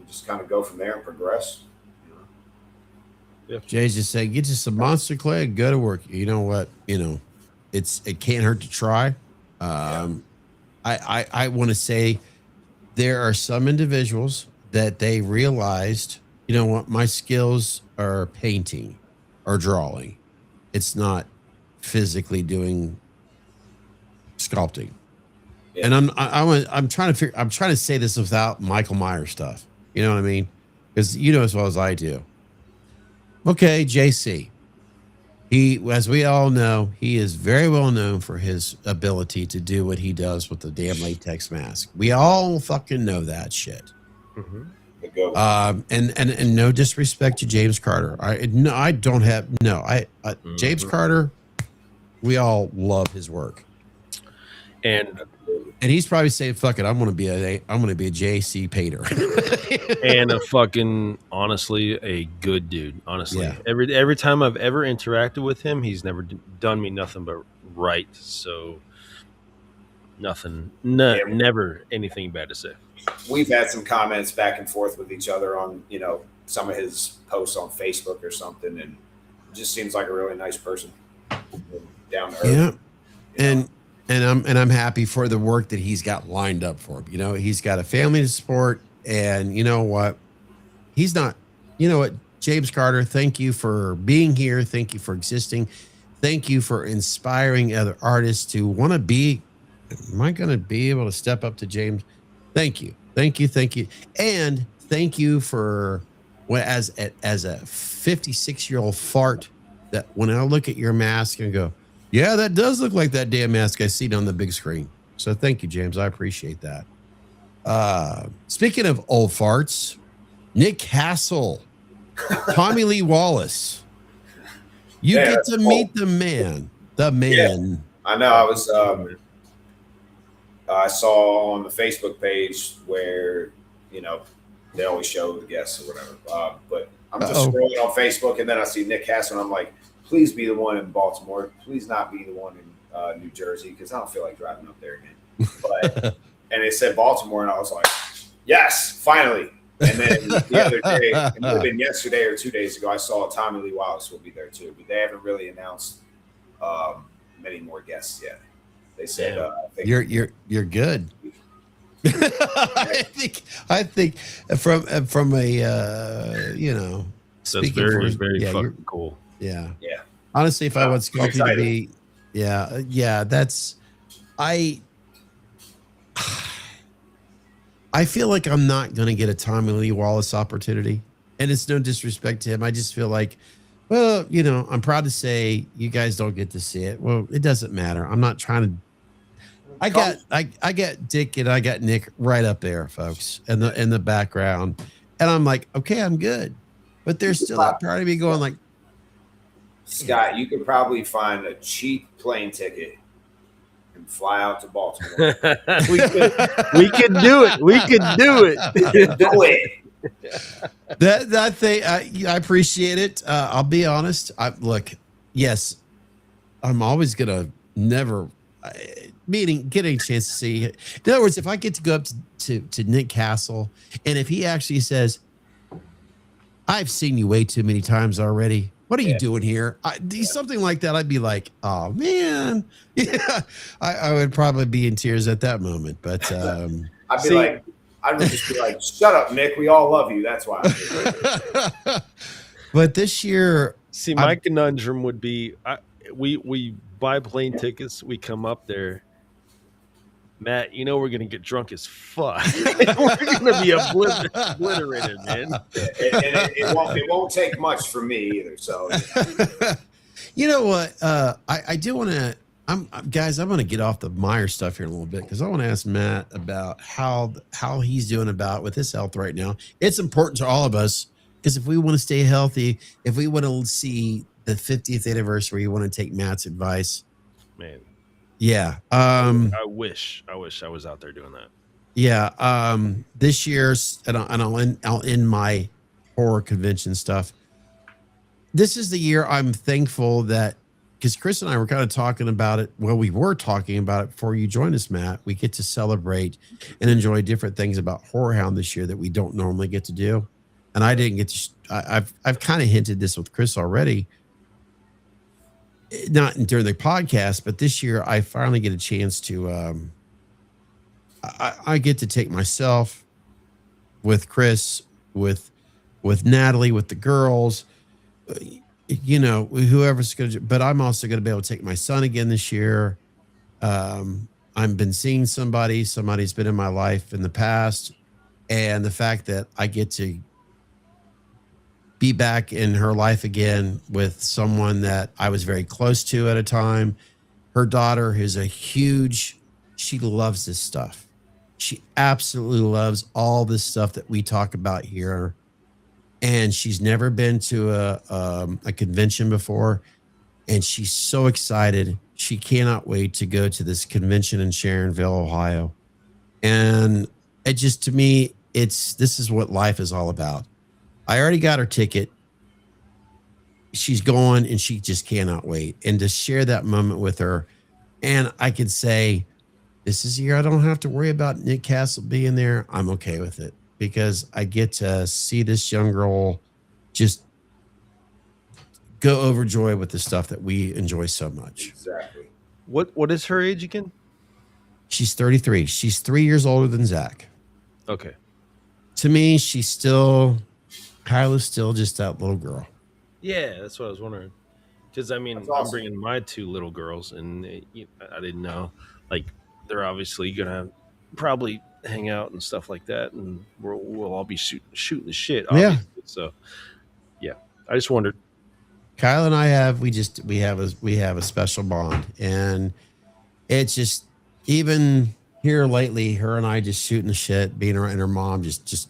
just kind of go from there and progress. Yeah. Jay's just saying, get you some monster clay and go to work. You know what? It can't hurt to try. I want to say there are some individuals that they realized, you know what, my skills are painting or drawing. It's not physically doing sculpting. Yeah. And I'm trying to say this without Michael Myers stuff. You know what I mean? Because as well as I do. Okay, JC. He, as we all know, he is very well known for his ability to do what he does with the damn latex mask. We all fucking know that shit. Mm-hmm. And no disrespect to James Carter. James Carter, we all love his work. And he's probably saying, fuck it, I'm gonna be a JC painter. And honestly, a good dude. Honestly, yeah. Every time I've ever interacted with him, he's never done me nothing but right. So never anything bad to say. We've had some comments back and forth with each other on some of his posts on Facebook or something, and it just seems like a really nice person, down to earth. Yeah, and I'm happy for the work that he's got lined up for him. He's got a family to support, and you know what? He's not. You know what, James Carter? Thank you for being here. Thank you for existing. Thank you for inspiring other artists to want to be. Am I going to be able to step up to James? Thank you, and thank you for as a 56-year-old fart that when I look at your mask and go, yeah, that does look like that damn mask I seen on the big screen. So thank you, James. I appreciate that. Speaking of old farts, Nick Castle, Tommy Lee Wallace. You get to meet the man. Yeah, I know. I saw on the Facebook page where, they always show the guests or whatever. But I'm just scrolling on Facebook and then I see Nick Castle and I'm like, please be the one in Baltimore. Please not be the one in New Jersey, because I don't feel like driving up there again. But and it said Baltimore, and I was like, yes, finally. And then the other day, it might have been yesterday or 2 days ago, I saw Tommy Lee Wallace will be there too. But they haven't really announced many more guests yet. They said you're good. I think from a that's very fucking cool. Yeah. Honestly, if I want sculpting to be, that's I feel like I'm not going to get a Tommy Lee Wallace opportunity, and it's no disrespect to him. I just feel like, well, I'm proud to say you guys don't get to see it. Well, it doesn't matter. I'm not trying to. I got Dick and I got Nick right up there, folks, in the background, and I'm like, okay, I'm good, but there's still that part of me going like, Scott, you could probably find a cheap plane ticket and fly out to Baltimore. we could do it. We could do it. Do it. That thing, I appreciate it. I'll be honest. Look, yes, I'm always gonna never getting a chance to see. In other words, if I get to go up to Nick Castle, and if he actually says, "I've seen you way too many times already. What are you doing here?" Something like that, I'd be like, "Oh man," yeah. I would probably be in tears at that moment. But I would just be like, "Shut up, Nick. We all love you. That's why." But this year, see, my conundrum would be, we buy plane tickets, we come up there. Matt, we're gonna get drunk as fuck. We're gonna be obliterated, man. It won't take much for me either. So, you know what? I do want to. Guys, I'm going to get off the Meyer stuff here a little bit because I want to ask Matt about how he's doing with his health right now. It's important to all of us because if we want to stay healthy, if we want to see the 50th anniversary, we want to take Matt's advice. Man, yeah. I wish I was out there doing that. Yeah. This year's, and I'll end my horror convention stuff. This is the year I'm thankful that. Because Chris and I were kind of talking about it. Well, we were talking about it before you joined us, Matt. We get to celebrate and enjoy different things about Horror Hound this year that we don't normally get to do. And I didn't get to. I've kind of hinted this with Chris already, not during the podcast, but this year I finally get a chance to. I get to take myself with Chris, with Natalie, with the girls. Whoever's going to, but I'm also going to be able to take my son again this year. I've been seeing somebody's been in my life in the past. And the fact that I get to be back in her life again with someone that I was very close to at a time. Her daughter is she loves this stuff. She absolutely loves all this stuff that we talk about here. And she's never been to a convention before. And she's so excited. She cannot wait to go to this convention in Sharonville, Ohio. And it just, to me, this is what life is all about. I already got her ticket. She's going and she just cannot wait. And to share that moment with her. And I could say, this is a year I don't have to worry about Nick Castle being there. I'm okay with it. Because I get to see this young girl just go overjoyed with the stuff that we enjoy so much. Exactly. What is her age again? She's 33. She's 3 years older than Zach. Okay. To me, Kyla's still just that little girl. Yeah, that's what I was wondering. Because, awesome. I'm bringing my 2 little girls, and I didn't know. Like, they're obviously going to probably hang out and stuff like that, and we'll all be shooting the shit. Obviously. Yeah. So, yeah, I just wondered. Kyle and I we have a special bond, and it's just even here lately, her and I just shooting the shit, being around, and her mom just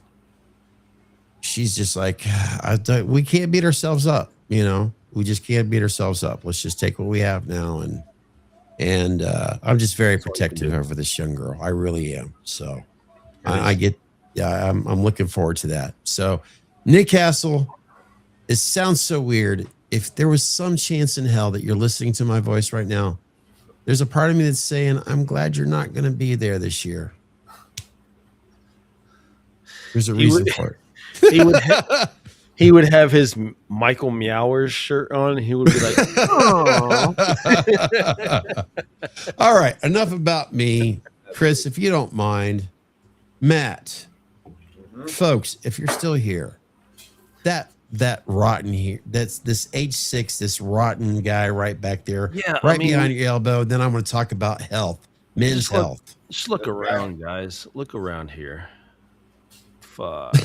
she's just like, we can't beat ourselves up, we just can't beat ourselves up. Let's just take what we have now and I'm just very protective over this young girl. I really am. So I'm looking forward to that. So Nick Castle, it sounds so weird. If there was some chance in hell that you're listening to my voice right now, there's a part of me that's saying, I'm glad you're not going to be there this year. There's a reason for it. He would have his Michael Meowers shirt on. He would be like, "Oh." All right, enough about me. Chris, if you don't mind, Matt, folks, if you're still here, that rotten here, that's this H6, this rotten guy right back there, behind your elbow. Then I'm going to talk about health, men's health. Just look around, guys. Look around here. Fuck.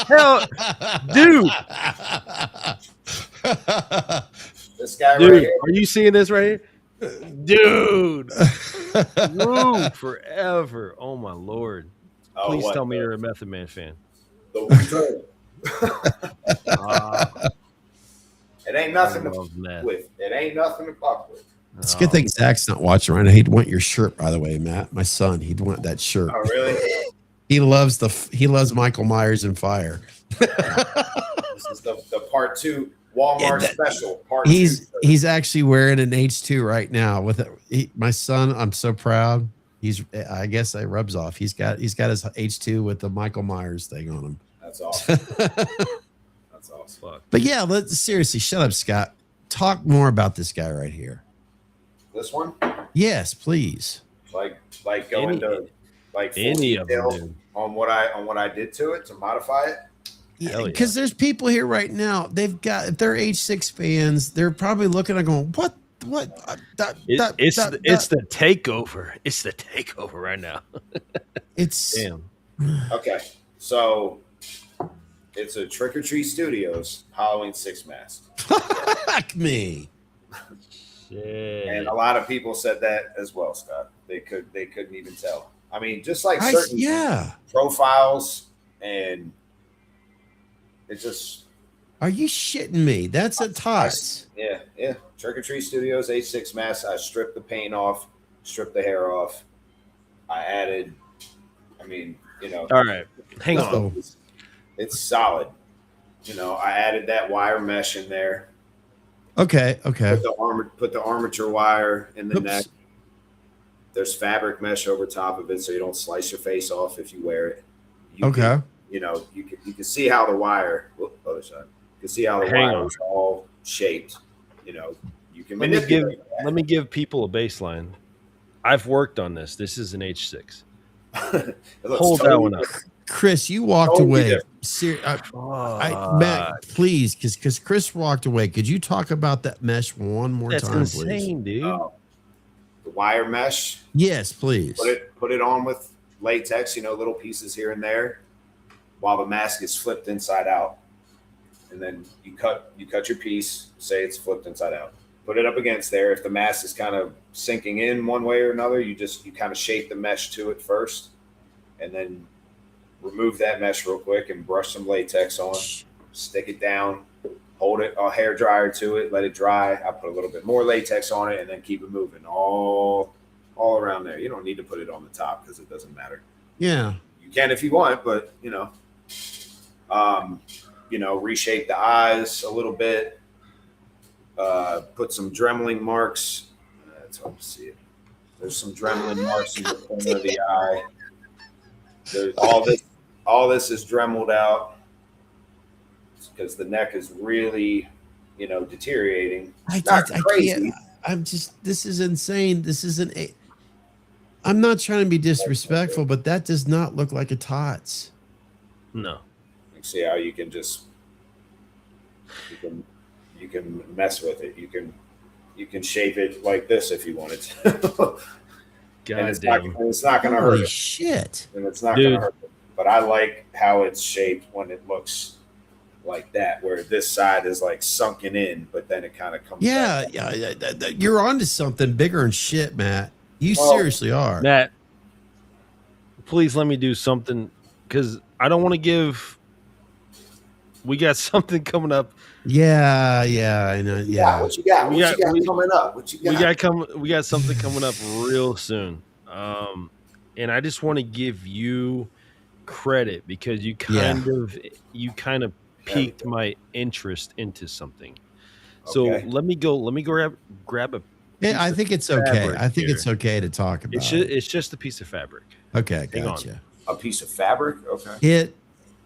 Hell, dude. This guy dude, right here. Are you seeing this right here? Dude. Woo, forever. Oh, my Lord. Please tell me you're a Method Man fan. It ain't nothing to fuck with. It ain't nothing to fuck with. It's a good thing Zach's not watching right now. He'd want your shirt, by the way, Matt. My son, he'd want that shirt. Oh, really? He loves Michael Myers and Fire. This is the part 2 Walmart special. Part 2. He's actually wearing an H2 right now with my son. I'm so proud. I guess that rubs off. He's got his H2 with the Michael Myers thing on him. That's awesome. That's awesome. But yeah, seriously, shut up, Scott. Talk more about this guy right here. This one? Yes, please. Like go into like any of detail them, on what I did to it to modify it. Yeah, because there's people here right now. They've got, if they're H6 fans, they're probably looking and going, "What? It's the takeover. It's the takeover right now." It's damn. Okay, so it's a Trick or Treat Studios Halloween 6 mask. Fuck me. Shit. And a lot of people said that as well, Scott. They couldn't even tell. I mean, just like certain profiles, and it's just. Are you shitting me? That's a toss. Yeah. Trick or Treat Studios H6 mask. I stripped the paint off, stripped the hair off. I added. I mean, All right, hang on. It's solid. I added that wire mesh in there. Okay. Put the armature wire in the neck. There's fabric mesh over top of it, so you don't slice your face off if you wear it. You can see how the wire. Other side. You can see how the wire is all shaped. You can manipulate. Let me give people a baseline. I've worked on this. This is an H6. Hold that one up. Chris, you walked away. Matt, please, because Chris walked away. Could you talk about that mesh one more time, That's please? insane, dude. The wire mesh. Yes, please. Put it on with latex. Little pieces here and there, while the mask is flipped inside out, and then you cut your piece. Say it's flipped inside out. Put it up against there. If the mask is kind of sinking in one way or another, you kind of shape the mesh to it first, and then remove that mesh real quick and brush some latex on, stick it down, hold it, a hair dryer to it, let it dry. I put a little bit more latex on it and then keep it moving all around there. You don't need to put it on the top because it doesn't matter. Yeah. You can if you want, but reshape the eyes a little bit, put some dremeling marks. That's how you see it. There's some dremeling marks in the corner of the eye. All this is dremeled out because the neck is really, deteriorating. I can't. This is insane. This isn't I'm not trying to be disrespectful, but that does not look like a tots. No. You see how you can you can mess with it. You can shape it like this if you wanted to. It's not going to hurt. Holy shit. And it's not going to hurt. But I like how it's shaped when it looks like that, where this side is like sunken in, but then it kind of comes back. Yeah. You're onto something bigger and shit, Matt. You seriously are. Matt, please let me do something because I don't want to give. We got something coming up. Yeah, I know. Yeah. What you got? What you got coming up? What you got? We got something coming up real soon. And I just want to give you credit because you kind of piqued my interest into something. So let me grab a. Yeah, I think it's okay. I think it's okay to talk about. It's just a piece of fabric. Okay, gotcha. A piece of fabric. Okay.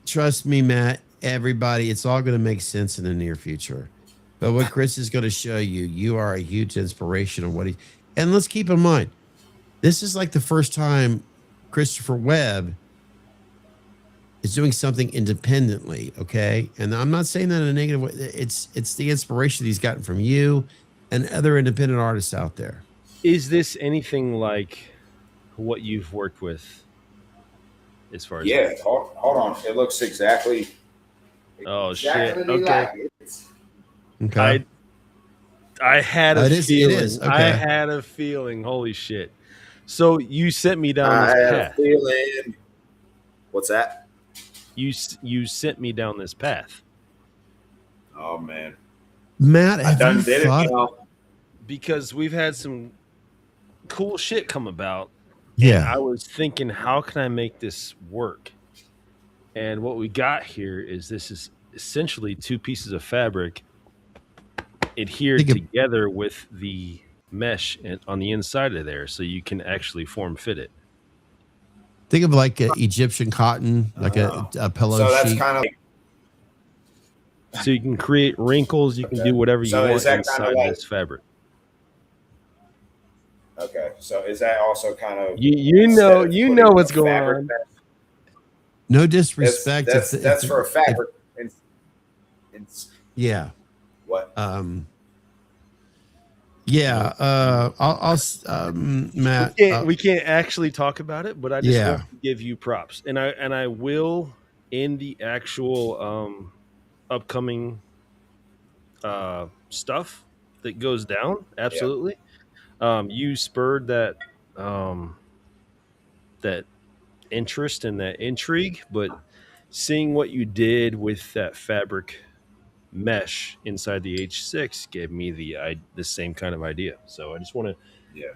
Trust me, Matt. Everybody, it's all going to make sense in the near future. But what Chris is going to show you, you are a huge inspiration of what he. And let's keep in mind, this is like the first time Christopher Webb is doing something independently. Okay, and I'm not saying that in a negative way. It's the inspiration that he's gotten from you and other independent artists out there. Is this anything like what you've worked with? As far as hold on, it looks exactly. Oh shit! Okay. Like Okay. I had a feeling. It is. Okay. I had a feeling. Holy shit! So you sent me down this path. A feeling. What's that? You sent me down this path. Oh man, Matt, I done did it. because we've had some cool shit come about, and Yeah. I was thinking, how can I make this work? And what we got here is this is essentially two pieces of fabric adhered Think of, together with the mesh on the inside of there, so you can actually form fit it. think of like Egyptian cotton, like a pillow So that's sheet. kind of So you can create wrinkles, you can Okay. do whatever you So is want that kinda inside like- this fabric. okay. So is that also kind of You instead know of you putting know what's a going fabric on. mesh- No disrespect. That's for a fabric. It's yeah. what? Yeah. Matt. We can't actually talk about it, but I just Yeah. want to give you props, and I will in the actual upcoming stuff that goes down. Absolutely, you spurred that that interest and that intrigue, but seeing what you did with that fabric mesh inside the H6 gave me the same kind of idea. So I just want to Yeah.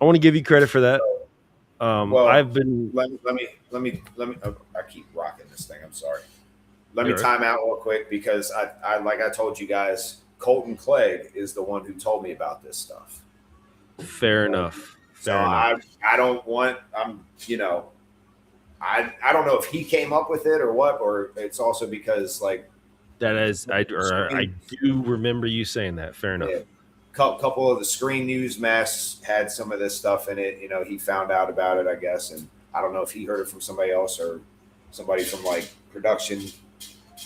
I want to give you credit for that. Well, I've been let me. Oh, I keep rocking this thing. I'm sorry. Let me You're time out real quick because I like I told you guys, Colton Clegg is the one who told me about this stuff. fair enough. So Fair enough. I don't want I don't know if he came up with it or what, or it's also because like That is, I do remember you saying that. Fair enough. yeah, couple of the Screen News masks had some of this stuff in it. He found out about it, I guess, and I don't know if he heard it from somebody else or somebody from like production.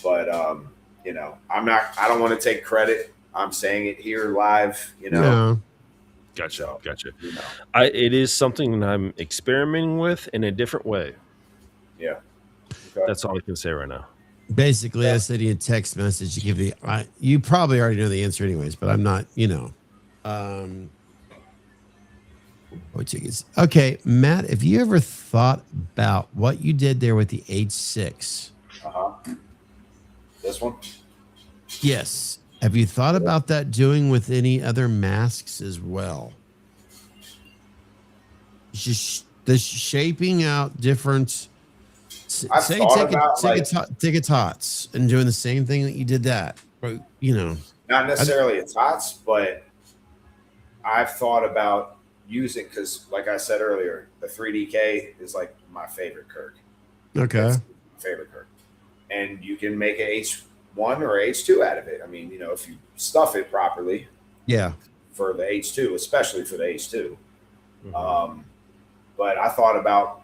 But I don't want to take credit. I'm saying it here live. Yeah. Gotcha. It is something that I'm experimenting with in a different way. Yeah. Okay. That's all I can say right now. Basically, I sent you a text message to give you probably already know the answer anyways, but I'm not, okay, Matt, have you ever thought about what you did there with the H6? This one? Yes. Have you thought about that doing with any other masks as well? Just the shaping out different. I've Say thought about, take a tots and doing the same thing that you did that. But, not necessarily a TOTS, but I've thought about using, because like I said earlier, the 3DK is like my favorite Kirk. Okay. It's my favorite Kirk. And you can make an H1 or H2 out of it. I mean, if you stuff it properly. Yeah. For the H2, especially for the H2. Mm-hmm. But I thought about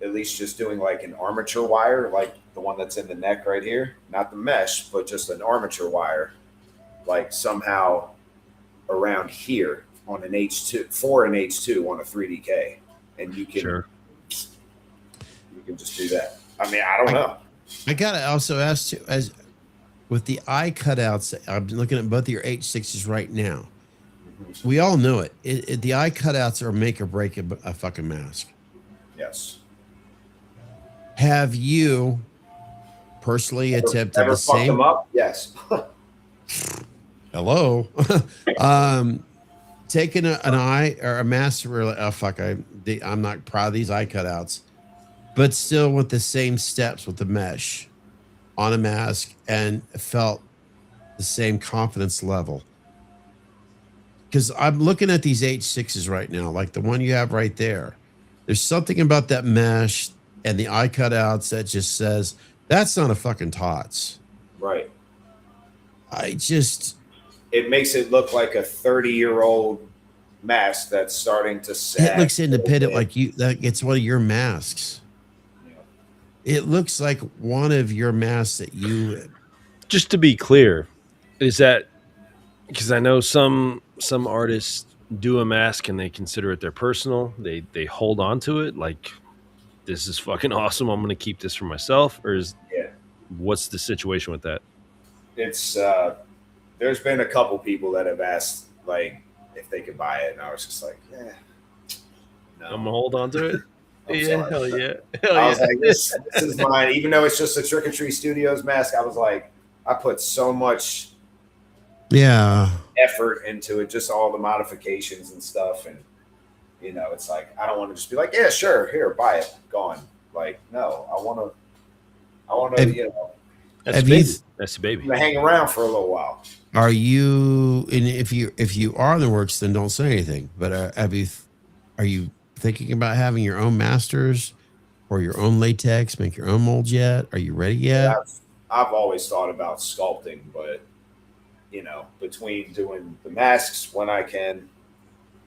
at least just doing like an armature wire, like the one that's in the neck right here, not the mesh, but just an armature wire, like somehow around here on an H2 for an H2 on a 3DK, and you can just do that. I mean, I don't know. I gotta also ask you, as with the eye cutouts, I'm looking at both of your H6s right now. We all know it. The eye cutouts are make or break a fucking mask. Yes. Have you personally attempted ever the fucked same? them up? Yes. Hello. Taking an eye or a mask, really, I'm not proud of these eye cutouts, but still with the same steps with the mesh on a mask and felt the same confidence level. Because I'm looking at these H6s right now, like the one you have right there. There's something about that mesh and the eye cutouts that just says, that's not a fucking tots. Right. It makes it look like a 30-year-old mask that's starting to sag. It looks independent, like it's one of your masks. Yeah. It looks like one of your masks that you. Just to be clear, is that because I know some artists do a mask and they consider it their personal. They hold on to it like, this is fucking awesome, I'm going to keep this for myself, or what's the situation with that? It's there's been a couple people that have asked like if they could buy it, and I was just like, no. I'm gonna hold on to it. Hell yeah. I was like, this is mine. Even though it's just a Trick or Treat Studios mask, I was like, I put so much Yeah. effort into it, just all the modifications and stuff. And it's like I don't want to just be like, yeah, sure, here, buy it, gone. Like, no, I want to, Have, That's a have you? baby. That's a baby. hang around for a little while. Are you? And if you are in the works, then don't say anything. But have you? Are you thinking about having your own masters or your own latex? Make your own molds yet? Are you ready And yet? I've always thought about sculpting, but between doing the masks when I can,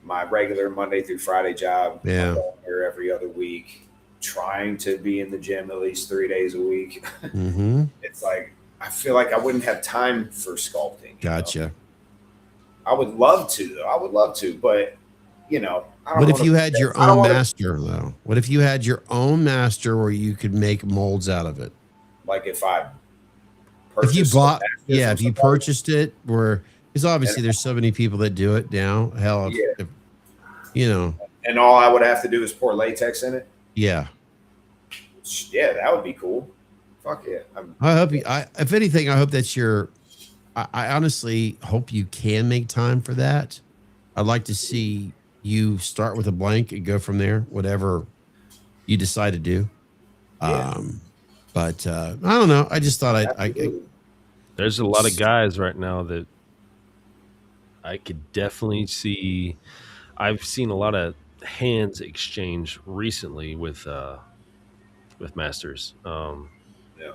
my regular Monday through Friday job, Yeah. I'm going here every other week, trying to be in the gym at least 3 days a week. Mm-hmm. It's like I feel like I wouldn't have time for sculpting. Gotcha. I would love to, though. I would love to, but I don't What if want you to. had your I don't own want to master though? What if you had your own master where you could make molds out of it? like if I If you purchased bought, a master yeah, from if you somebody, purchased it, where because obviously and there's so many people that do it now. Hell, yeah, if you know, and all I would have to do is pour latex in it. yeah. Yeah, that would be cool. Fuck yeah. I hope you. If anything, I hope that's your. I honestly hope you can make time for that. I'd like to see you start with a blank and go from there, whatever you decide to do. Yeah, But I don't know. I just thought absolutely. There's a lot of guys right now that I could definitely see. I've seen a lot of hands exchange recently with masters. Yeah.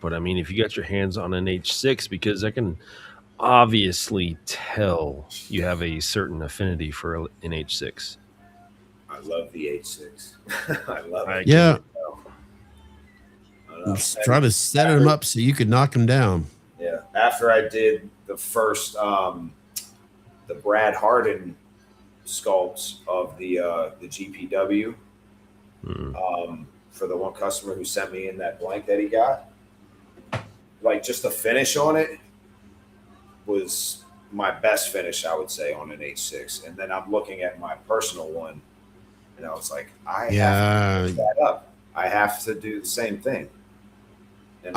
But I mean, if you got your hands on an H6, because I can obviously tell you have a certain affinity for an H6. I love the H6. I love I it. yeah. I know. Just try to set them up so you could knock them down. Yeah. After I did the first, the Brad Harden sculpts of the GPW, for the one customer who sent me in that blank that he got, like just the finish on it was my best finish, I would say, on an H6. And then I'm looking at my personal one, and I was like, I have to put that up. I have to do the same thing. And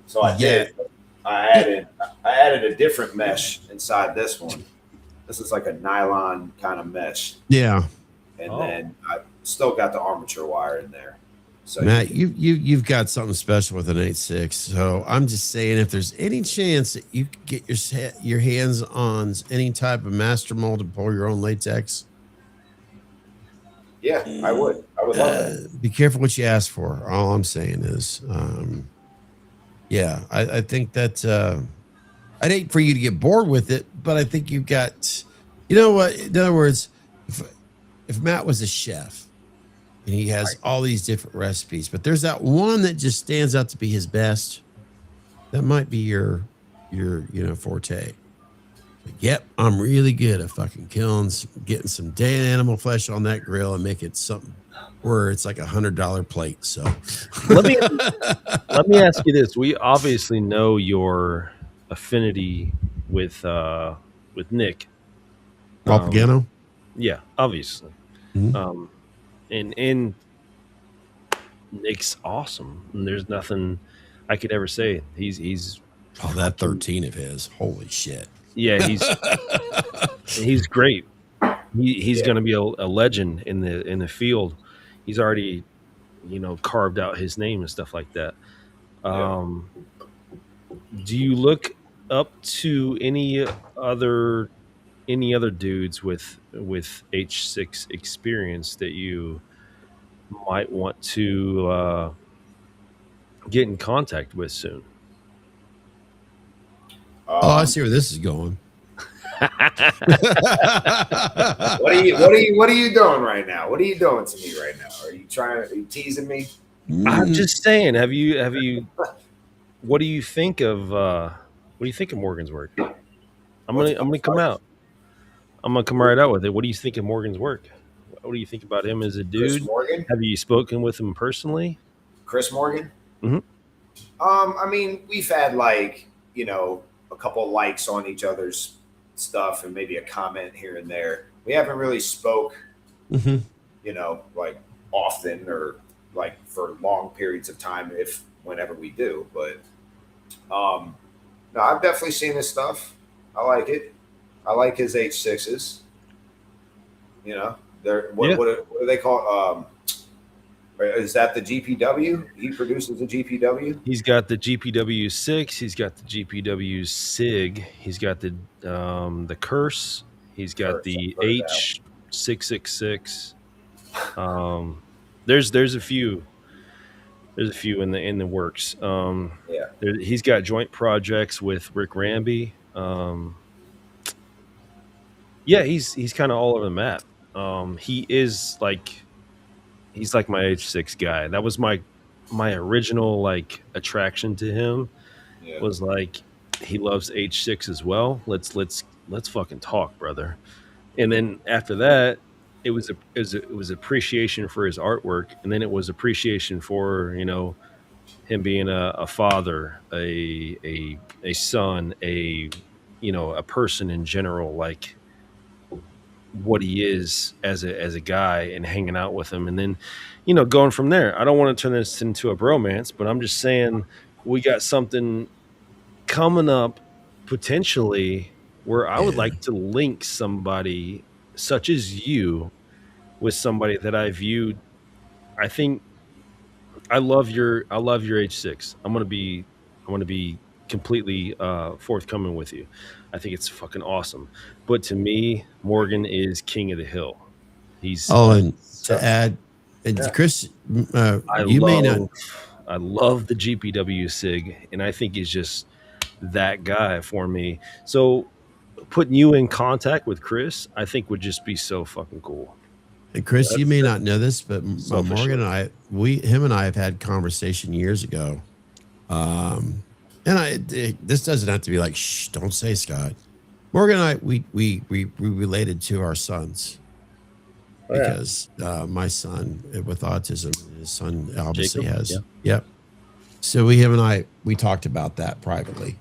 so I did. I added a different mesh inside this one. This is like a nylon kind of mesh. Yeah. And then I still got the armature wire in there. So Matt, you've got something special with an 8.6. So I'm just saying, if there's any chance that you could get your hands on any type of master mold to pull your own latex, yeah, I would love that. be careful what you ask for. All I'm saying is, yeah, I think that I'd hate for you to get bored with it, but I think you've got, you know what? In other words, if Matt was a chef and he has all these different recipes, but there's that one that just stands out to be his best, that might be your forte. Like, yep, I'm really good at fucking getting some dead animal flesh on that grill and make it something where it's like $100 plate. So let me ask you this: we obviously know your affinity with Nick Alpagano. Yeah, obviously. Mhm. And Nick's awesome. And there's nothing I could ever say. He's that 13 of his. Holy shit. Yeah, he's great. He's going to be a legend in the field. He's already, carved out his name and stuff like that. Do you look up to any other dudes with H6 experience that you might want to get in contact with soon? I see where this is going. What are you doing right now? What are you doing to me right now? Are you teasing me? I'm just saying, have you what do you think of Morgan's work? I'm gonna come out. I'm gonna come right out with it. What do you think of Morgan's work? What do you think about him as a dude? Chris Morgan? Have you spoken with him personally? Chris Morgan? Mm-hmm. I mean, we've had a couple likes on each other's stuff and maybe a comment here and there. We haven't really spoke, like often or like for long periods of time, whenever we do. But no, I've definitely seen his stuff. I like it. I like his H6s. You know, they're Yeah. what do they call? Is that the GPW? He produces the GPW. He's got the GPW 6. He's got the GPW SIG. He's got the Curse. He's got Curse, the I've heard of that. H666. There's a few. There's a few in the works. Yeah, He's got joint projects with Rick Ramby. Yeah, he's kind of all over the map. He is like he's like my H6 guy. That was my original like attraction to him yeah. was like he loves H6 as well. Let's fucking talk, brother. And then after that, it was appreciation for his artwork, and then it was appreciation for him being a father, a son, a person in general, like what he is as a guy, and hanging out with him, and then going from there. I don't want to turn this into a bromance, but I'm just saying we got something coming up potentially where I would Yeah. like to link somebody such as you with somebody that I viewed. I think I love your H6. I'm gonna be completely forthcoming with you. I think it's fucking awesome. But to me, Morgan is king of the hill. He's Oh, and so, to add, and Yeah. Chris, I you may not. love the GPW SIG, and I think he's just that guy for me. So putting you in contact with Chris, I think would just be so fucking cool. And Chris, you may not know this, but Selfishly. Morgan and him and I have had conversation years ago. And this doesn't have to be like, shh, don't say Scott. Morgan and I, we related to our sons Oh, yeah. because my son with autism, his son obviously Jacob? has. Yeah. Yep. So him and I, we talked about that privately.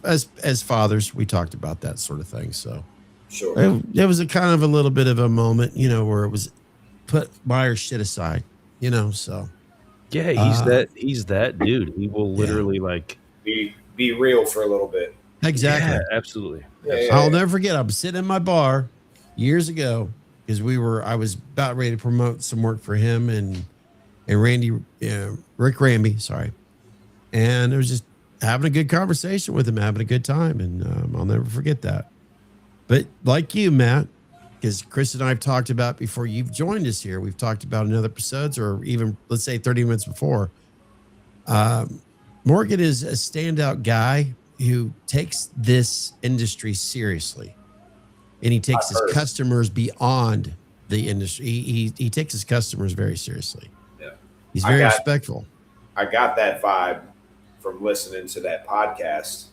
As fathers, we talked about that sort of thing. So Sure. it was a kind of a little bit of a moment, where it was put Myers shit aside, so Yeah, he's that dude. He will yeah. literally like Be real for a little bit. Exactly. Yeah, absolutely. Yeah. I'll never forget. I was sitting in my bar years ago because I was about ready to promote some work for him and Rick Ramby, sorry. And it was just having a good conversation with him, having a good time. And I'll never forget that. But like you, Matt, because Chris and I have talked about before you've joined us here, we've talked about in other episodes or even, let's say, 30 minutes before. Morgan is a standout guy who takes this industry seriously. And he takes his customers beyond the industry. He takes his customers very seriously. Yeah. He's very respectful. I got that vibe from listening to that podcast,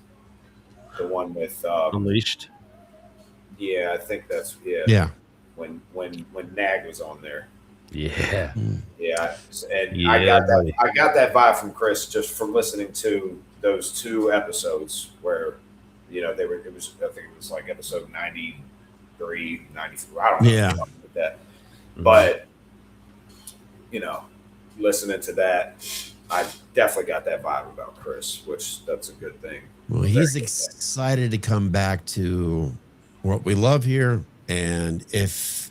the one with Unleashed. yeah, I think that's Yeah. when Nag was on there. Yeah. Yeah, and Yeah, I got that. buddy. I got that vibe from Chris just from listening to those two episodes where, they were. It was. I think it was like episode 93, 94. I don't know. Yeah. Something like that. Mhm. But listening to that, I definitely got that vibe about Chris, which that's a good thing. Well, Very he's good thing. excited to come back to what we love here. And if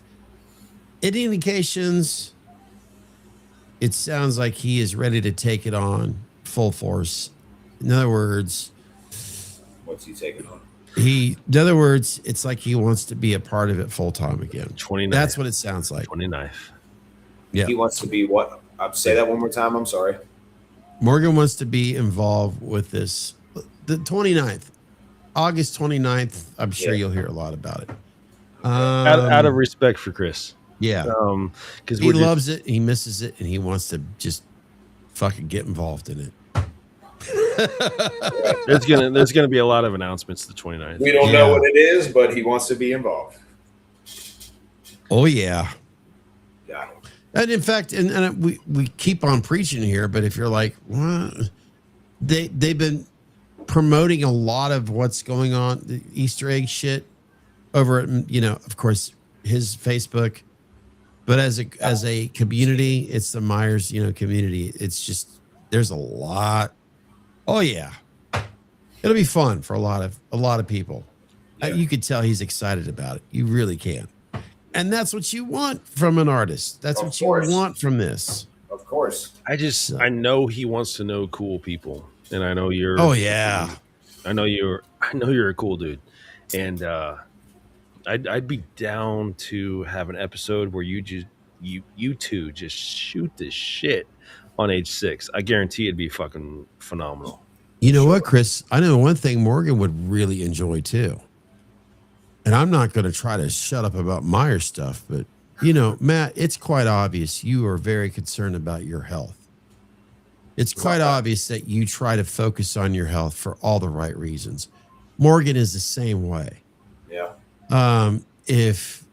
any indications, it sounds like he is ready to take it on full force. In other words, What's he taking on? in other words, it's like he wants to be a part of it full time again. 29th. That's what it sounds like. 29th. Yeah. He wants to be what? Say that one more time. I'm sorry. Morgan wants to be involved with this. The 29th, August 29th. I'm sure you'll hear a lot about it. Out of respect for Chris. Yeah. Because He loves it. He misses it. And he wants to just fucking get involved in it. there's gonna be a lot of announcements the 29th. We don't know what it is, but he wants to be involved. Oh, yeah. Got him. And in fact, and we keep on preaching here, but if you're like, what? They've been promoting a lot of what's going on, the Easter egg shit over at, of course, his Facebook. But as a community, it's the Myers, community. It's just, there's a lot. Oh yeah. It'll be fun for a lot of people. You could tell he's excited about it. You really can. And that's what you want from an artist. That's Of what course. you want from this. Of course. I know he wants to know cool people, and I know you're. Oh yeah. I know you're a cool dude, and I'd be down to have an episode where you two just shoot this shit on age 6. I guarantee it'd be fucking phenomenal. You know what, Chris? I know one thing Morgan would really enjoy too. And I'm not going to try to shut up about Meyer stuff, but you know, Matt, it's quite obvious you are very concerned about your health. It's quite obvious that you try to focus on your health for all the right reasons. Morgan is the same way. Yeah. If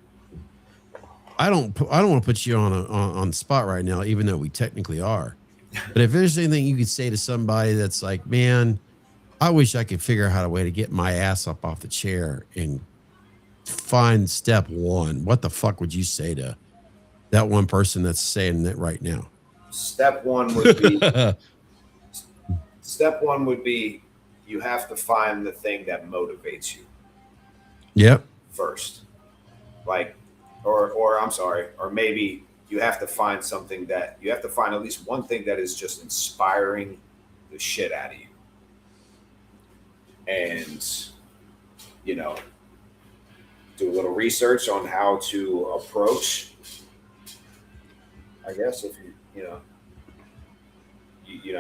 I don't want to put you on the spot right now, even though we technically are. But if there's anything you could say to somebody that's like, man, I wish I could figure out a way to get my ass up off the chair and find step one, what the fuck would you say to that one person that's saying that right now? Step one would be you have to find the thing that motivates you. Yep. First. Like, or I'm sorry, or maybe you have to find something that you have to find at least one thing that is just inspiring the shit out of you. And, you know, do a little research on how to approach, I guess, if you know,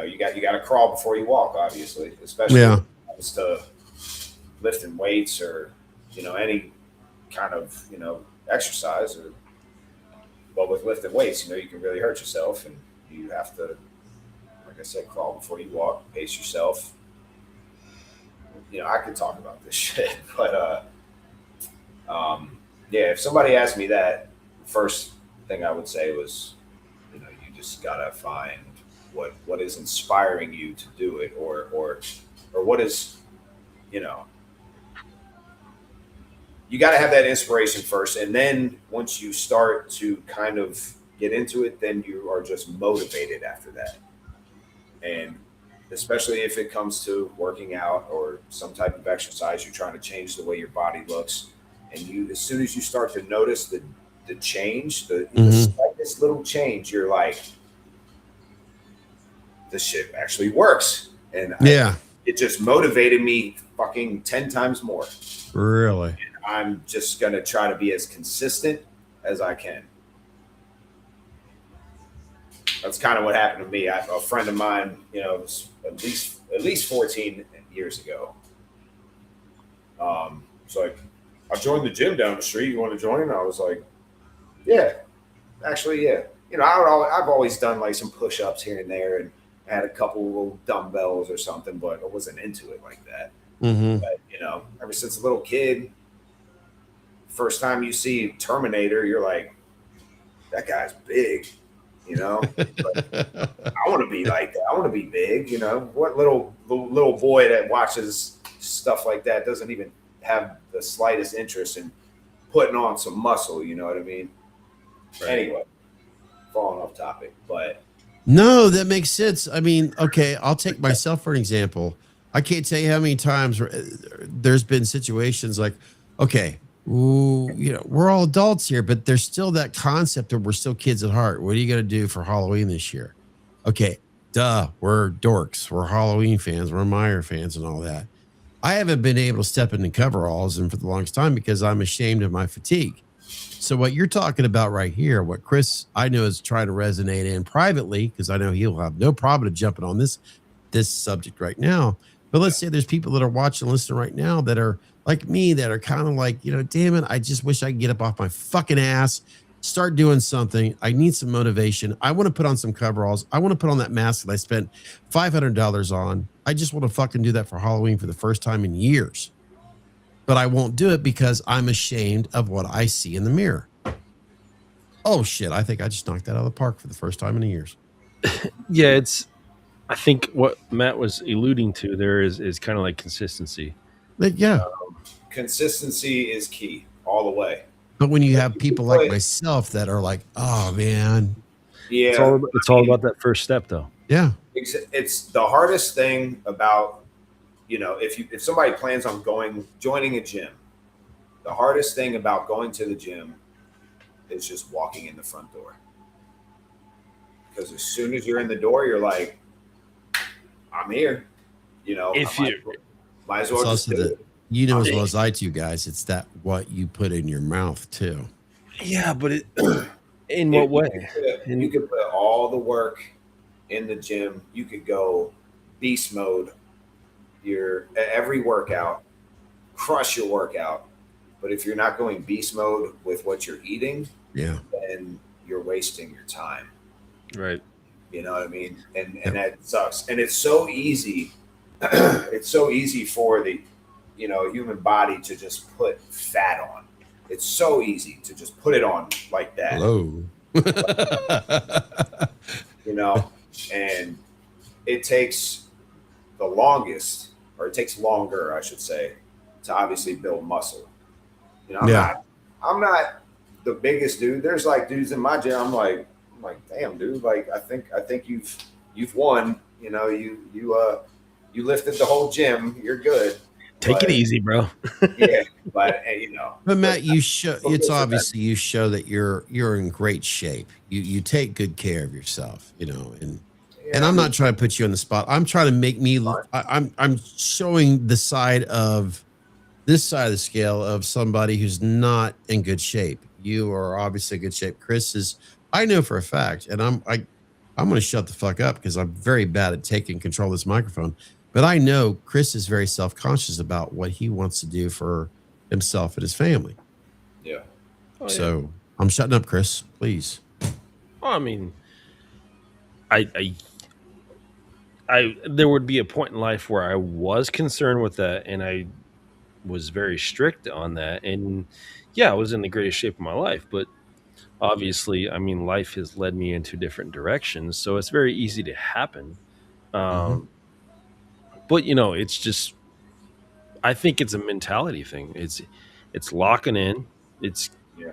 you got to crawl before you walk, obviously, especially when it comes to lifting weights or, you know, any kind of, you know, exercise. Or, well, with lifting weights, you know, you can really hurt yourself, and you have to, like I said, crawl before you walk, pace yourself. You know, I could talk about this shit, but yeah, if somebody asked me that, first thing I would say was, you know, you just gotta find what is inspiring you to do it, or what is, you know, you got to have that inspiration first, and then once you start to kind of get into it, then you are just motivated after that. And especially if it comes to working out or some type of exercise, you're trying to change the way your body looks, and you, as soon as you start to notice the change, the slightest little change, you're like, this shit actually works. And it just motivated me fucking 10 times more. Really? And I'm just going to try to be as consistent as I can. That's kind of what happened to me. A friend of mine, you know, at least 14 years ago. It's like, I joined the gym down the street. You want to join? And I was like, yeah, actually, yeah. You know, I've always done like some push-ups here and there, and had a couple little dumbbells or something, but I wasn't into it like that. But, you know, ever since a little kid, first time you see Terminator, you're like, that guy's big, you know? I want to be like that. I want to be big, you know? What little boy that watches stuff like that doesn't even have the slightest interest in putting on some muscle, you know what I mean? Right. Anyway, falling off topic, but no, that makes sense. I mean, okay, I'll take myself for an example. I can't tell you how many times there's been situations like, okay, ooh, you know, we're all adults here, but there's still that concept of we're still kids at heart. What are you going to do for Halloween this year? Okay, duh, we're dorks. We're Halloween fans. We're Meyer fans and all that. I haven't been able to step into coveralls and for the longest time because I'm ashamed of my fatigue. So what you're talking about right here, what Chris I know is trying to resonate in privately, because I know he'll have no problem jumping on this subject right now. But let's say there's people that are watching and listening right now that are like me, that are kind of like, you know, damn it, I just wish I could get up off my fucking ass, start doing something. I need some motivation. I want to put on some coveralls. I want to put on that mask that I spent $500 on. I just want to fucking do that for Halloween for the first time in years. But I won't do it because I'm ashamed of what I see in the mirror. Oh shit, I think I just knocked that out of the park for the first time in years. Yeah, I think what Matt was alluding to there is kind of like consistency. Yeah. Consistency is key all the way. But when you have people like myself that are like, oh man. Yeah. It's all about that first step though. Yeah. It's the hardest thing about, you know, if somebody plans on joining a gym, The hardest thing about going to the gym is just walking in the front door. Because as soon as you're in the door, you're like, I'm here. You know, I If you might as It's well just also do the, it. you know I'm as well as I do, guys. It's that what you put in your mouth too. yeah, but it in what If way? you And could put all the work in the gym, you could go beast mode your every workout, crush your workout. But if you're not going beast mode with what you're eating, Yeah. then you're wasting your time. right. You know what I mean? And Yep. that sucks. And it's so easy. It's so easy for the human body to just put fat on. It's so easy to just put it on like that. Hello. You know, and it takes the longest, or it takes longer, I should say, to obviously build muscle. You know, Yeah. I'm not the biggest dude. There's like dudes in my gym. I'm like, damn, dude. Like, I think you've won. You know, you lifted the whole gym. You're good. Take it But easy, bro. yeah, but But but Matt, you show but it's good for them. obviously you show that you're in great shape. You take good care of yourself, and Yeah, I I'm mean, not trying to put you on the spot. I'm trying to make me fine. I'm showing the side of this side of the scale of somebody who's not in good shape. You are obviously in good shape. Chris is, I know for a fact, and I'm going to shut the fuck up because I'm very bad at taking control of this microphone. But I know Chris is very self conscious about what he wants to do for himself and his family. Yeah, Oh yeah. So I'm shutting up, Chris. Please. Well, I mean, I there would be a point in life where I was concerned with that, and I was very strict on that. And yeah, I was in the greatest shape of my life, but obviously, I mean, life has led me into different directions, so it's very easy to happen. Mm-hmm. Um, but it's just I think it's a mentality thing. It's locking in. It's yeah,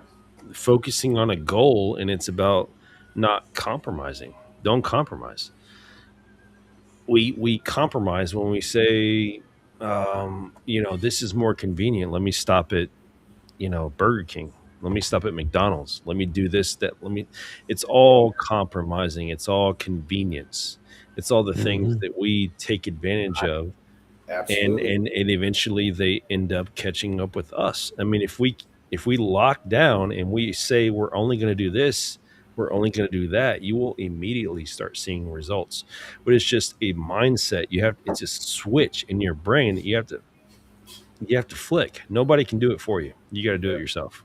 focusing on a goal, and it's about not compromising. Don't compromise. We compromise when we say, this is more convenient. Let me stop at Burger King. Let me stop at McDonald's. Let me do this. That. Let me. It's all compromising. It's all convenience. It's all the things Mm-hmm. that we take advantage I, of, and absolutely. and eventually they end up catching up with us. I mean, if we lock down and we say we're only going to do this, we're only going to do that, you will immediately start seeing results. But it's just a mindset. It's a switch in your brain that you have to flick. Nobody can do it for you. You got to do it Yeah, yourself.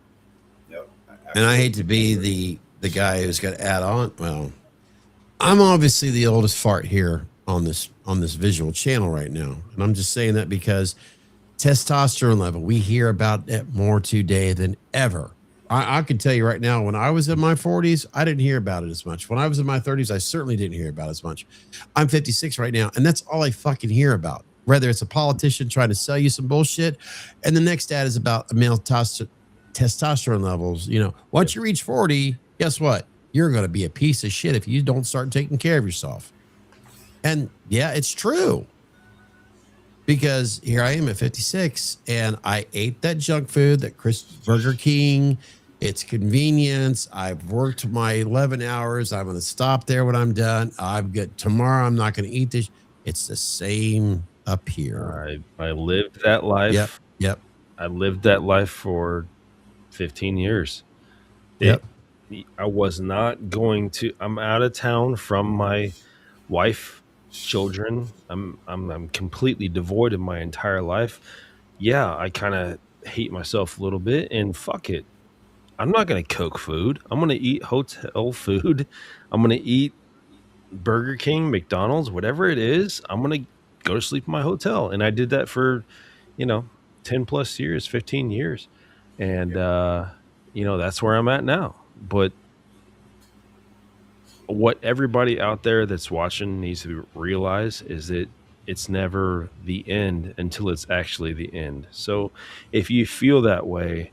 yep, And I hate absolutely. to I be agree. the guy who's got to add on. Well, I'm obviously the oldest fart here on this visual channel right now, and I'm just saying that because testosterone level, we hear about it more today than ever. I can tell you right now, when I was in my 40s, I didn't hear about it as much. When I was in my 30s, I certainly didn't hear about it as much. I'm 56 right now, and that's all I fucking hear about. Whether it's a politician trying to sell you some bullshit, and the next ad is about male testosterone levels. Once you reach 40, guess what? You're going to be a piece of shit if you don't start taking care of yourself. And yeah, it's true because here I am at 56 and I ate that junk food, that Burger King. It's convenience. I've worked my 11 hours. I'm going to stop there when I'm done. I've got tomorrow. I'm not going to eat this. It's the same up here. I lived that Yep. life. Yep. I lived that life for 15 years. It Yep. I was not going to. I'm out of town from my wife, children. I'm completely devoid of my entire life. Yeah, I kind of hate myself a little bit, and fuck it. I'm not going to cook food. I'm going to eat hotel food. I'm going to eat Burger King, McDonald's, whatever it is. I'm going to go to sleep in my hotel. And I did that for, you know, 10 plus years, 15 years. And, that's where I'm at now. But what everybody out there that's watching needs to realize is that it's never the end until it's actually the end. So if you feel that way,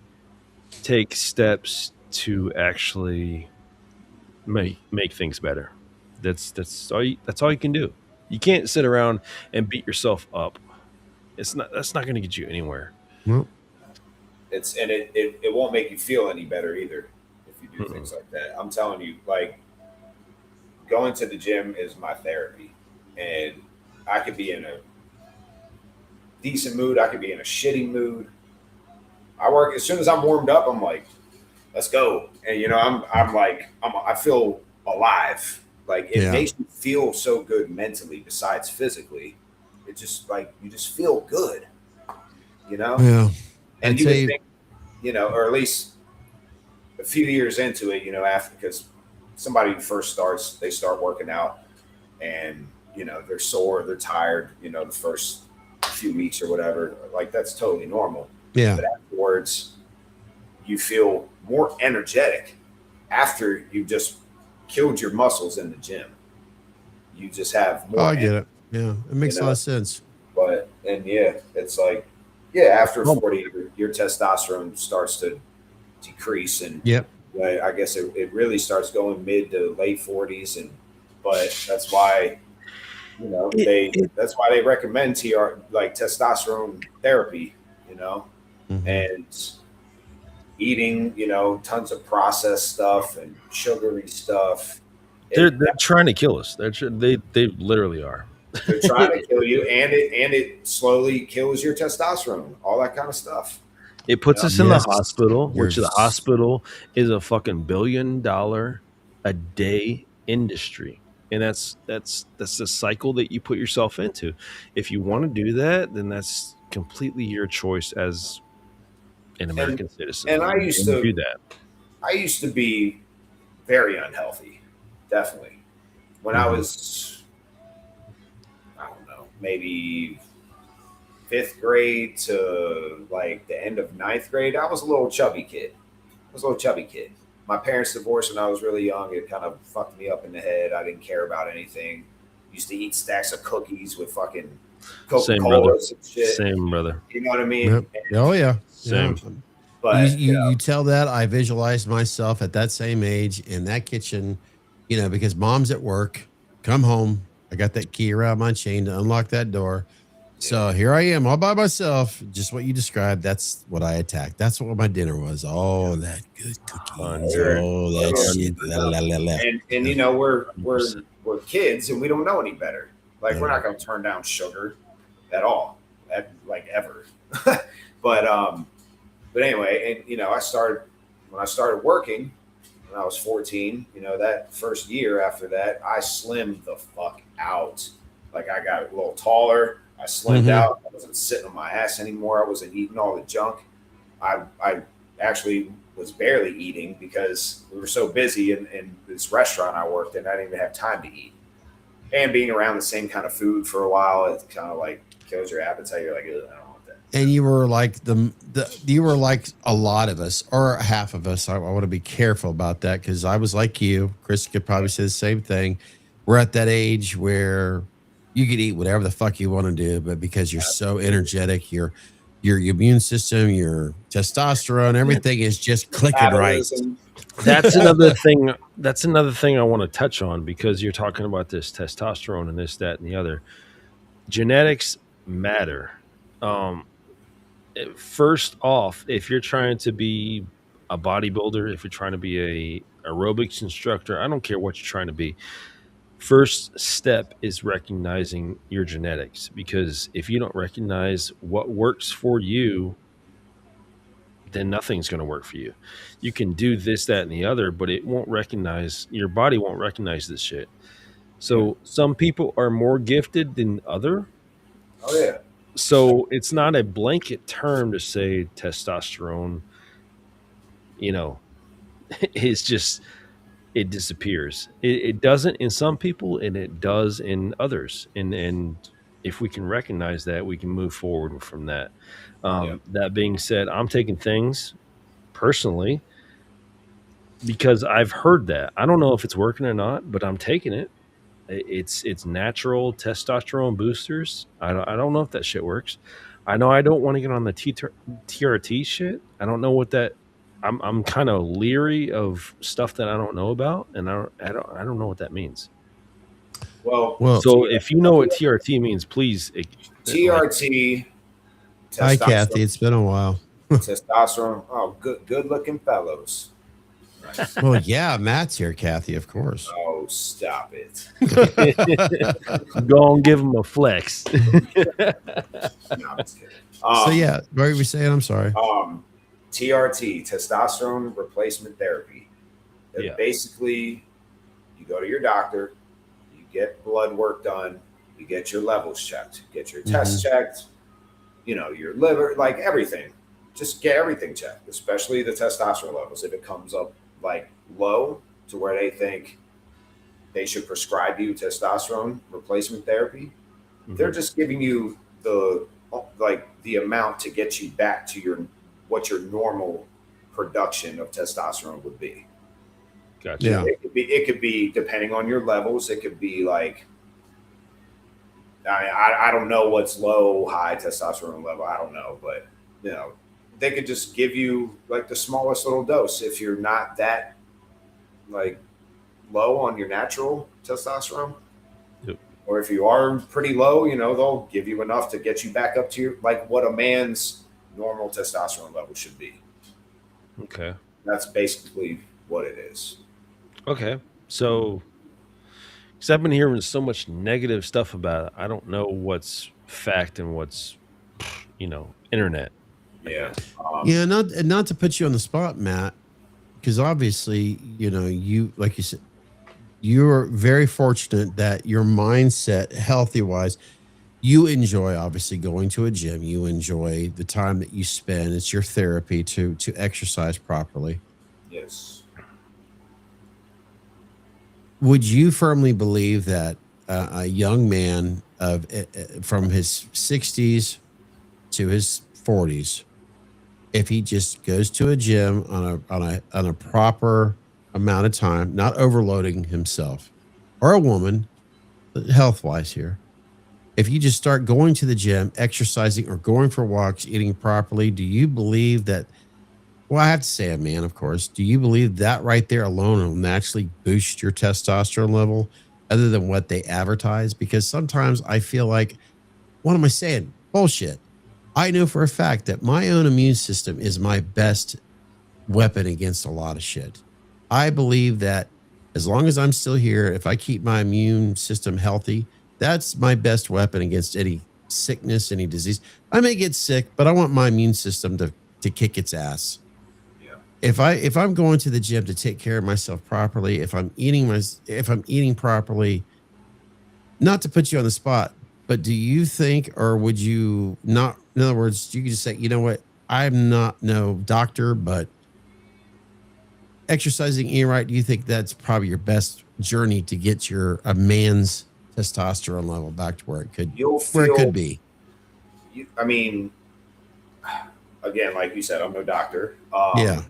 take steps to actually make things better. That's all you can do. You can't sit around and beat yourself up. That's not going to get you anywhere. Well, it won't make you feel any better either if you do Mm-mm. things like that. I'm telling you, like going to the gym is my therapy, and I could be in a decent mood, I could be in a shitty mood. I work as soon as I'm warmed up. I'm like, let's go, and I'm like I feel alive. Like it Yeah. makes you feel so good mentally, besides physically. It just like you just feel good, you know. Yeah. I And you tell would you, think, or at least a few years into it, after because somebody who first starts, they start working out, and they're sore, they're tired, the first few weeks or whatever. Like that's totally normal. yeah. But afterwards, you feel more energetic after you just killed your muscles in the gym. You just have Oh, more I get energy, it. Yeah. It you makes a lot know. of sense. But and yeah, it's like after Well, 40, your testosterone starts to decrease, and Yep. I guess it really starts going mid to late 40s, and but that's why it, it, they recommend like testosterone therapy, Hmm. and eating tons of processed stuff and sugary stuff. they're trying to kill us. They literally are. They're trying to kill you, and it slowly kills your testosterone, all that kind of stuff. It You puts know, us in the Yes. hospital, which the Yours. hospital is a fucking $1 billion a day industry. And that's the cycle that you put yourself into. If you want to do that, then that's completely your choice as an and American citizen. and You want to do that. I used to be very unhealthy, definitely. When I Hmm. was, I don't know, maybe fifth grade to like the end of ninth grade, I was a little chubby kid. I was a little chubby kid. My parents divorced when I was really young. It kind of fucked me up in the head. I didn't care about anything. Used to eat stacks of cookies with fucking Coca Same brother. Colas and shit. Same brother. You know what I mean? Yep. Oh yeah. Yeah. Same. But You tell that I visualized myself at that same age in that kitchen, because mom's at work, come home. I got that key around my chain to unlock that door. yeah, So here I am all by myself. Just what you described. That's what I attacked. That's what my dinner was. Oh, that good cookies. oh, yeah, 100. Oh, oh that yeah. shit. La, la, la, la. And Yeah. we're kids and we don't know any better. Like we're Yeah. not gonna turn down sugar at all, like ever. but but anyway, and when I started working when I was 14. That first year after that, I slimmed the fuck out. Like I got a little taller. I slimmed Mhm. out. I wasn't sitting on my ass anymore. I wasn't eating all the junk. I actually was barely eating because we were so busy in this restaurant I worked in. I didn't even have time to eat. And being around the same kind of food for a while, it kind of like kills your appetite. You're like, I don't want that. And you were like you were like a lot of us or half of us. I want to be careful about that because I was like you. Chris could probably say the same thing. We're at that age where you could eat whatever the fuck you want to do, but because you're so energetic, your immune system, your testosterone, everything is just clicking right. Metabolism. That's another thing. That's another thing I want to touch on because you're talking about this testosterone and this, that, and the other. Genetics matter. Um, First off, if you're trying to be a bodybuilder, if you're trying to be a aerobics instructor, I don't care what you're trying to be. First step is recognizing your genetics because if you don't recognize what works for you, then nothing's going to work for you. You can do this, that, and the other, but it won't recognize your body won't recognize this shit. Yeah. So some people are more gifted than other. Oh yeah. So it's not a blanket term to say testosterone, you know, it's just it disappears. It doesn't in some people and it does in others. And if we can recognize that, we can move forward from that. Yeah. That being said, I'm taking things personally because I've heard that. I don't know if it's working or not, but I'm taking it. It's natural testosterone boosters. I don't know if that shit works. I know I don't want to get on the TRT shit. I don't know what that. I'm kind of leery of stuff that I don't know about, and I don't know what that means. Well, Well, So if you know what TRT means, please like TRT hi Kathy, testosterone. it's been a while. Testosterone. Oh, good looking fellows. Right. Well, yeah, Matt's here, Kathy, of course. Oh, stop it. Go and give him a flex. No, I'm just kidding. So yeah, what were we saying? I'm sorry. TRT, testosterone replacement therapy. Yeah. Basically, you go to your doctor, you get blood work done, you get your levels checked, get your tests checked, your liver, like everything. Just get everything checked, especially the testosterone levels. If it comes up like low to where they think they should prescribe you testosterone replacement therapy, they're just giving you the amount to get you back to what your normal production of testosterone would be. Gotcha. Yeah. It could be depending on your levels. It could be like, I don't know what's low, high testosterone level. I don't know, but they could just give you like the smallest little dose if you're not that like low on your natural testosterone. Yep. Or if you are pretty low, they'll give you enough to get you back up to like what a man's normal testosterone level should be. Okay. That's basically what it is. Okay. So, because I've been hearing so much negative stuff about it, I don't know what's fact and what's, internet. Yeah. Yeah, not to put you on the spot, Matt, because obviously, you like you said, you're very fortunate that your mindset, healthy wise, you enjoy obviously going to a gym. You enjoy the time that you spend. It's your therapy to exercise properly. Yes. Would you firmly believe that a young man from his 60s to his 40s, if he just goes to a gym on a proper amount of time, not overloading himself or a woman, health wise here, if you just start going to the gym, exercising or going for walks, eating properly, do you believe that? Well, I have to say, man, of course. Do you believe that right there alone will naturally boost your testosterone level, other than what they advertise? Because sometimes I feel like, what am I saying? Bullshit. I know for a fact that my own immune system is my best weapon against a lot of shit. I believe that as long as I'm still here, if I keep my immune system healthy, that's my best weapon against any sickness, any disease. I may get sick, but I want my immune system to kick its ass. Yeah. If I'm going to the gym to take care of myself properly, if I'm eating properly, not to put you on the spot, but do you think, or would you not? In other words, you could just say, you know what? I'm not no doctor, but exercising, eating right. Do you think that's probably your best journey to get a man's testosterone level back to where it could be? I mean, again, like you said, I'm no doctor. Yeah.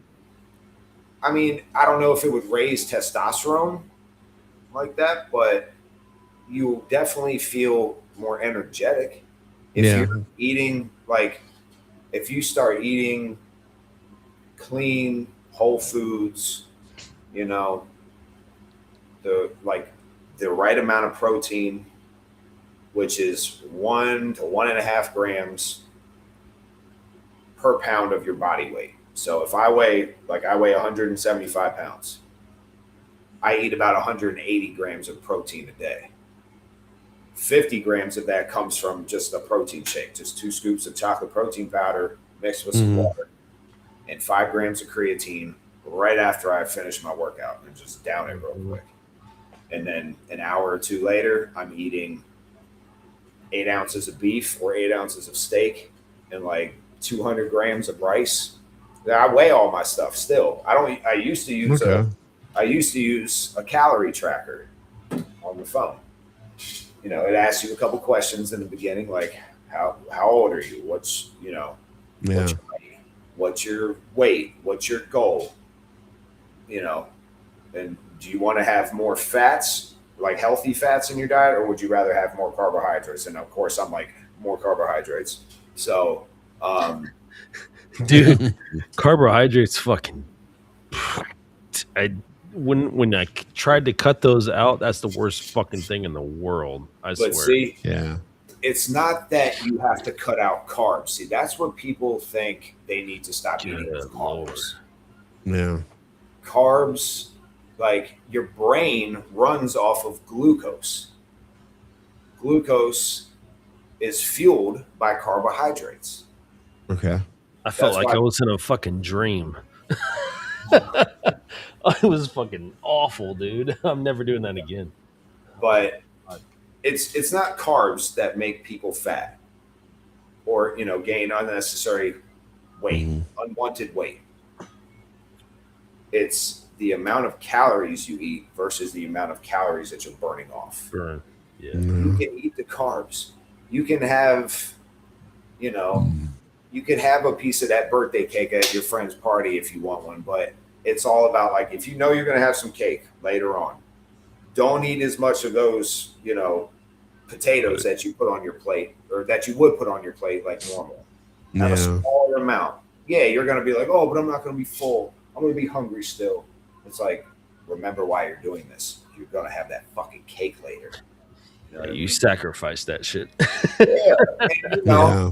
I mean, I don't know if it would raise testosterone like that, but you'll definitely feel more energetic if you're eating, like, if you start eating clean, whole foods, the right amount of protein, which is 1 to 1.5 grams per pound of your body weight. So if I weigh 175 pounds, I eat about 180 grams of protein a day. 50 grams of that comes from just a protein shake, just 2 scoops of chocolate protein powder mixed with some water, and 5 grams of creatine right after I finish my workout, and just down it real quick. And then an hour or two later, I'm eating 8 ounces of beef or 8 ounces of steak and like 200 grams of rice. I weigh all my stuff still. I used to use a calorie tracker on the phone. It asks you a couple questions in the beginning, like how old are you? What's your weight? What's your goal? And do you want to have more fats, like healthy fats in your diet, or would you rather have more carbohydrates? And of course, I'm like, more carbohydrates. So, dude, carbohydrates fucking. When I tried to cut those out, that's the worst fucking thing in the world. I swear. See, yeah. it's not that you have to cut out carbs. See, that's what people think they need to stop eating is Good Lord. carbs. Yeah. Carbs, like your brain runs off of glucose. Glucose is fueled by carbohydrates. Okay. I felt That's like why- I was in a fucking dream. It was fucking awful, dude. I'm never doing that again. But it's not carbs that make people fat or gain unnecessary weight, unwanted weight. It's the amount of calories you eat versus the amount of calories that you're burning off. Burn. Yeah. You can eat the carbs. You can have, you can have a piece of that birthday cake at your friend's party if you want one, but it's all about like if you know you're going to have some cake later on, don't eat as much of those, potatoes that you put on your plate or that you would put on your plate like normal. Have a smaller amount. Yeah, you're going to be like, oh, but I'm not going to be full. I'm going to be hungry still. It's like, remember why you're doing this. You're going to have that fucking cake later. You know what I You mean? sacrificed that shit. Yeah.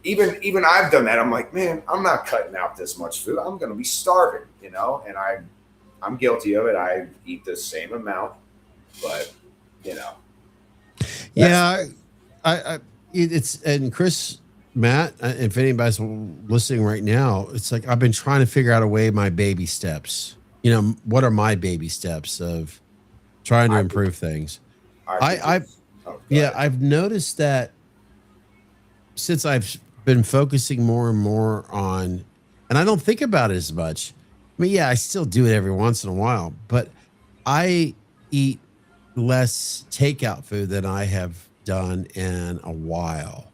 And, even I've done that. I'm like, man, I'm not cutting out this much food. I'm going to be starving, and I'm guilty of it. I eat the same amount, but Yeah, it's and Chris, Matt, if anybody's listening right now, it's like I've been trying to figure out a way my baby steps. What are my baby steps of trying to improve things? I've noticed that since I've been focusing more and more on, and I don't think about it as much. I mean, yeah, I still do it every once in a while, but I eat less takeout food than I have done in a while.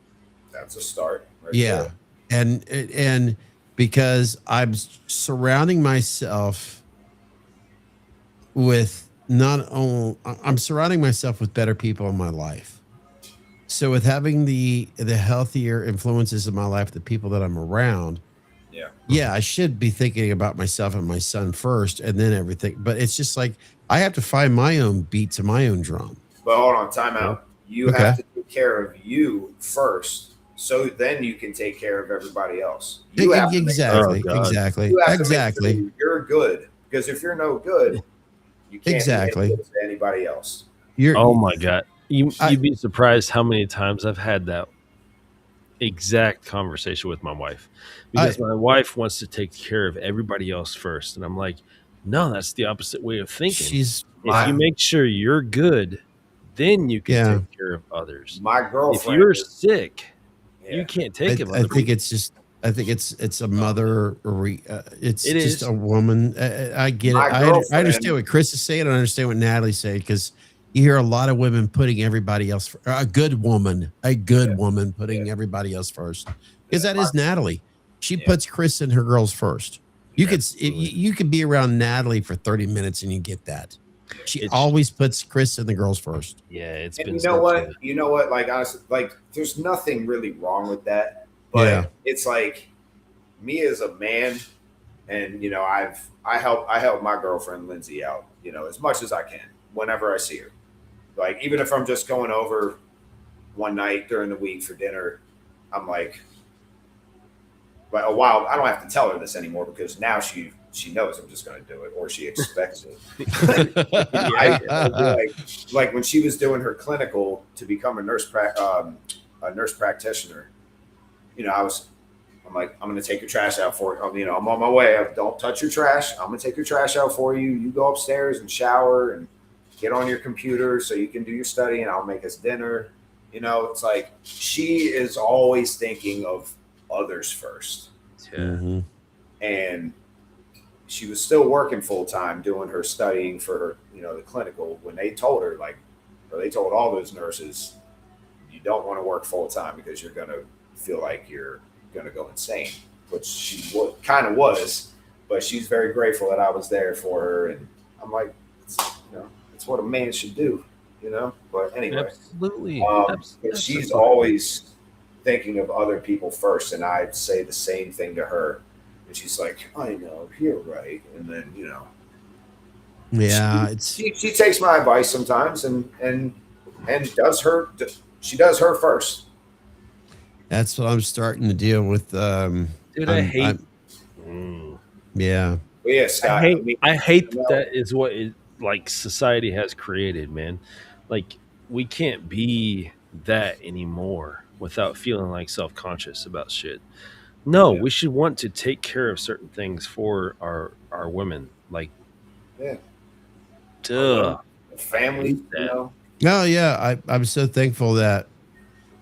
That's a start. Right Yeah. there. And because I'm surrounding myself with I'm surrounding myself with better people in my life. So with having the healthier influences in my life, the people that I'm around, yeah, I should be thinking about myself and my son first and then everything. But it's just like I have to find my own beat to my own drum. But hold on, time out. You have to take care of you first, so then you can take care of everybody else. You have to Exactly. You have to make sure you're good, because if you're no good, you can't be any good to anybody else. Oh my God. You'd be surprised how many times I've had that exact conversation with my wife, because my wife wants to take care of everybody else first. And I'm like, no, that's the opposite way of thinking. If you make sure you're good, then you can take care of others. My girlfriend, if you're sick, you can't take it. I think it's a mother. It's just a woman. I get it. I understand what Chris is saying. I understand what Natalie's saying, because you hear a lot of women putting everybody else. A good woman putting everybody else first. Because that is Natalie. She puts Chris and her girls first. You could be around Natalie for 30 minutes and you get that. She always puts Chris and the girls first. Yeah, it's and been. You know what? Like honestly, like there's nothing really wrong with that. But it's like me as a man, and I help my girlfriend Lindsay out, as much as I can whenever I see her. Like even if I'm just going over one night during the week for dinner, I'm like, but a while I don't have to tell her this anymore, because now she knows I'm just going to do it, or she expects it. Like when she was doing her clinical to become a nurse practitioner, I'm like, I'm going to take your trash out for you. I'm on my way. Don't touch your trash. I'm going to take your trash out for you. You go upstairs and shower and get on your computer so you can do your study, and I'll make us dinner. It's like she is always thinking of others first. Mm-hmm. And she was still working full time doing her studying for her, the clinical, when they told her, they told all those nurses, you don't want to work full time because you're going to feel like you're going to go insane, which she kind of was, but she's very grateful that I was there for her. And I'm like, it's what a man should do, but anyway, absolutely. But she's always thinking of other people first. And I say the same thing to her. And she's like, I know, you're right. And then, yeah, she takes my advice sometimes and does her She does her first. That's what I'm starting to deal with. Dude, I hate. Yeah. But yeah, I Scott. hate. I hate well, that is what like society has created, man. Like we can't be that anymore without feeling like self conscious about shit. No, yeah, we should want to take care of certain things for our women. Like, yeah. Our duh, women, the I family, hate that. Oh yeah, I'm so thankful that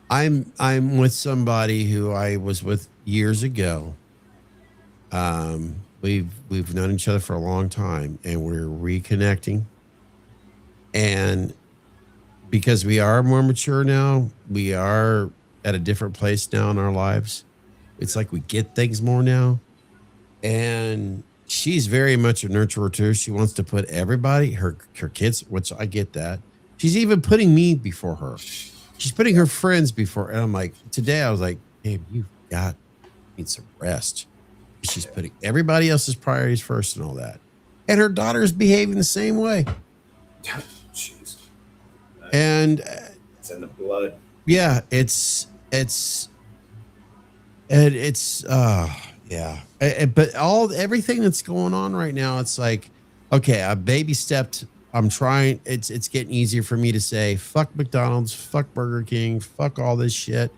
I'm with somebody who I was with years ago. We've known each other for a long time, and we're reconnecting. And because we are more mature now, we are at a different place now in our lives. It's like we get things more now. And she's very much a nurturer too. She wants to put everybody, her kids, which I get that. She's even putting me before her. She's putting her friends before. And I'm like, today I was like, babe, you've got need some rest. She's putting everybody else's priorities first and all that. And her daughter's behaving the same way. Jeez, And it's in the blood. yeah, it's and it's yeah. But everything that's going on right now, it's like, okay, I baby stepped. I'm trying. It's getting easier for me to say fuck McDonald's, fuck Burger King, fuck all this shit.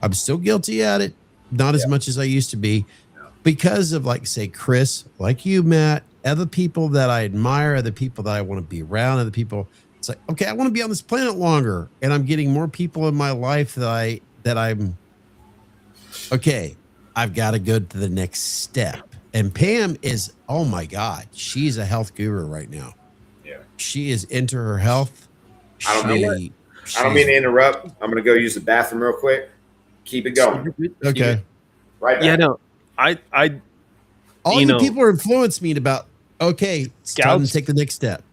I'm still guilty at it, not as much as I used to be, because of, like, say, Chris, like you, Matt, other people that I admire, other people that I want to be around, other people. It's like, okay, I want to be on this planet longer, and I'm getting more people in my life that I'm okay. I've got to go to the next step. And Pam is, oh my God, she's a health guru right now. Yeah. She is into her health. I don't mean to interrupt. I'm gonna go use the bathroom real quick. Keep it going. Okay. Right back. Yeah, no, I All you people are influencing me about, okay, it's time to take the next step.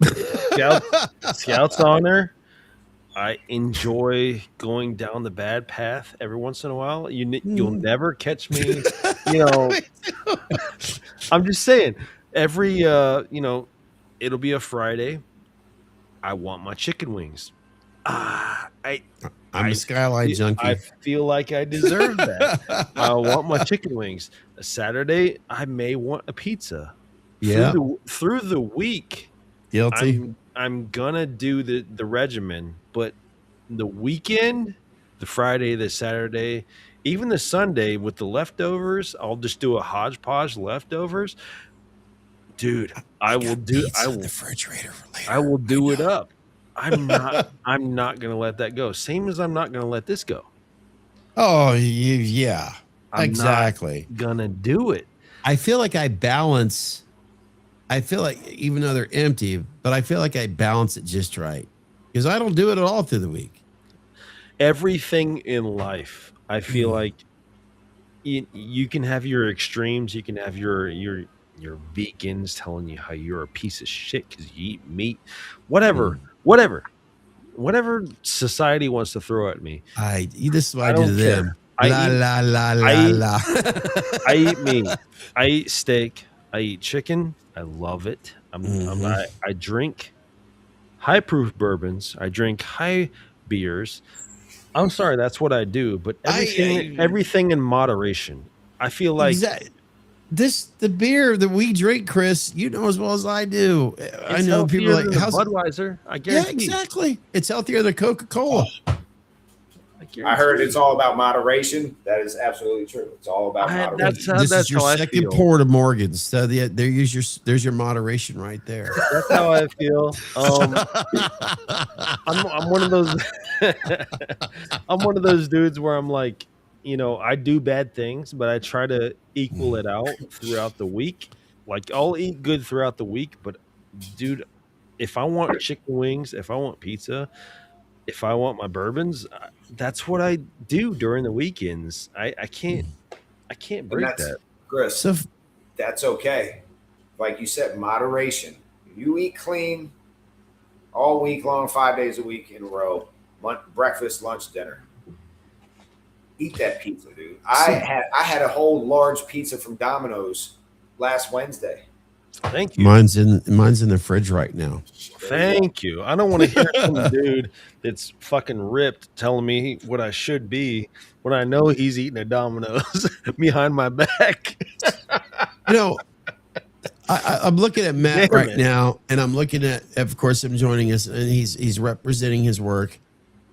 Scouts honor. I enjoy going down the bad path every once in a while. You'll never catch me. I'm just saying. Every it'll be a Friday. I want my chicken wings. I'm a skyline junkie. I feel like I deserve that. I want my chicken wings. A Saturday, I may want a pizza. Yeah. Through the week, guilty. I'm gonna do the regimen, but the weekend, the Friday, the Saturday, even the Sunday with the leftovers, I'll just do a hodgepodge leftovers. Dude, I will do the refrigerator for later. I will do it up. I'm not gonna let that go. Same as I'm not gonna let this go. Oh, yeah. I'm exactly. not gonna do it. I feel like I balance. I feel like, even though they're empty, but I feel like I balance it just right, because I don't do it at all through the week. Everything in life, I feel like you can have your extremes. You can have your vegans telling you how you're a piece of shit because you eat meat, whatever society wants to throw at me. This is what I do to them. I eat meat. I eat steak. I eat chicken. I love it. I drink high proof bourbons. I drink high beers. I'm sorry, that's what I do. But everything in moderation. I feel like the beer that we drink, Chris, you know as well as I do. I know people like Budweiser. I guarantee. Yeah, exactly. It's healthier than Coca-Cola. I heard it's all about moderation. That is absolutely true. It's all about moderation. This is your second pour to Morgan's. So there's your moderation right there. That's how I feel. I'm one of those. I'm one of those dudes where I'm like, I do bad things, but I try to equal it out throughout the week. Like, I'll eat good throughout the week, but dude, if I want chicken wings, if I want pizza, if I want my bourbons, that's what I do during the weekends. I can't break that. Chris, that's okay. Like you said, moderation. You eat clean all week long, 5 days a week in a row, breakfast, lunch, dinner. Eat that pizza, dude. I had a whole large pizza from Domino's last Wednesday. Thank you. Mine's in the fridge right now. Thank you. I don't want to hear some dude that's fucking ripped telling me what I should be when I know he's eating a Domino's behind my back. You know, I'm looking at Matt Damn right it. now, and I'm looking at, of course, him joining us, and he's representing his work,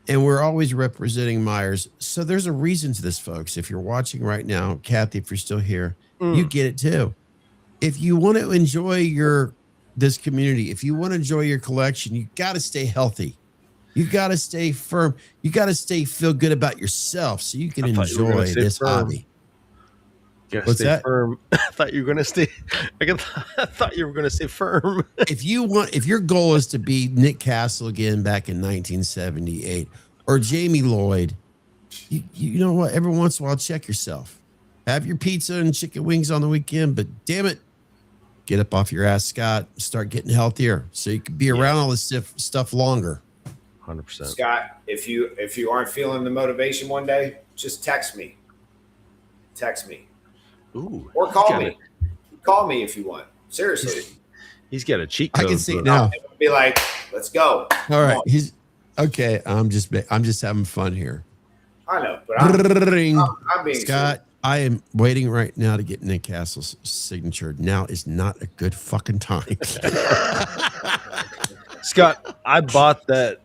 and we're always representing Myers. So there's a reason to this, folks. If you're watching right now, Kathy, if you're still here, you get it too. If you want to enjoy this community, if you want to enjoy your collection, you got to stay healthy. You got to stay firm. You got to feel good about yourself so you can enjoy this hobby. What's that? Firm. I thought you were gonna stay. I thought you were gonna stay firm. If your goal is to be Nick Castle again back in 1978 or Jamie Lloyd, you know what? Every once in a while, check yourself. Have your pizza and chicken wings on the weekend, but damn it, get up off your ass, Scott. Start getting healthier so you can be around all this stuff longer. 100%. Scott, if you aren't feeling the motivation one day, just text me. Text me. Ooh. Or call me. Call me if you want. Seriously. He's got a cheat code. I can see it now. Be like, let's go. All right. He's okay. I'm just having fun here. I know, but I'm being Scott. Serious. I am waiting right now to get Nick Castle's signature. Now is not a good fucking time. Scott, I bought that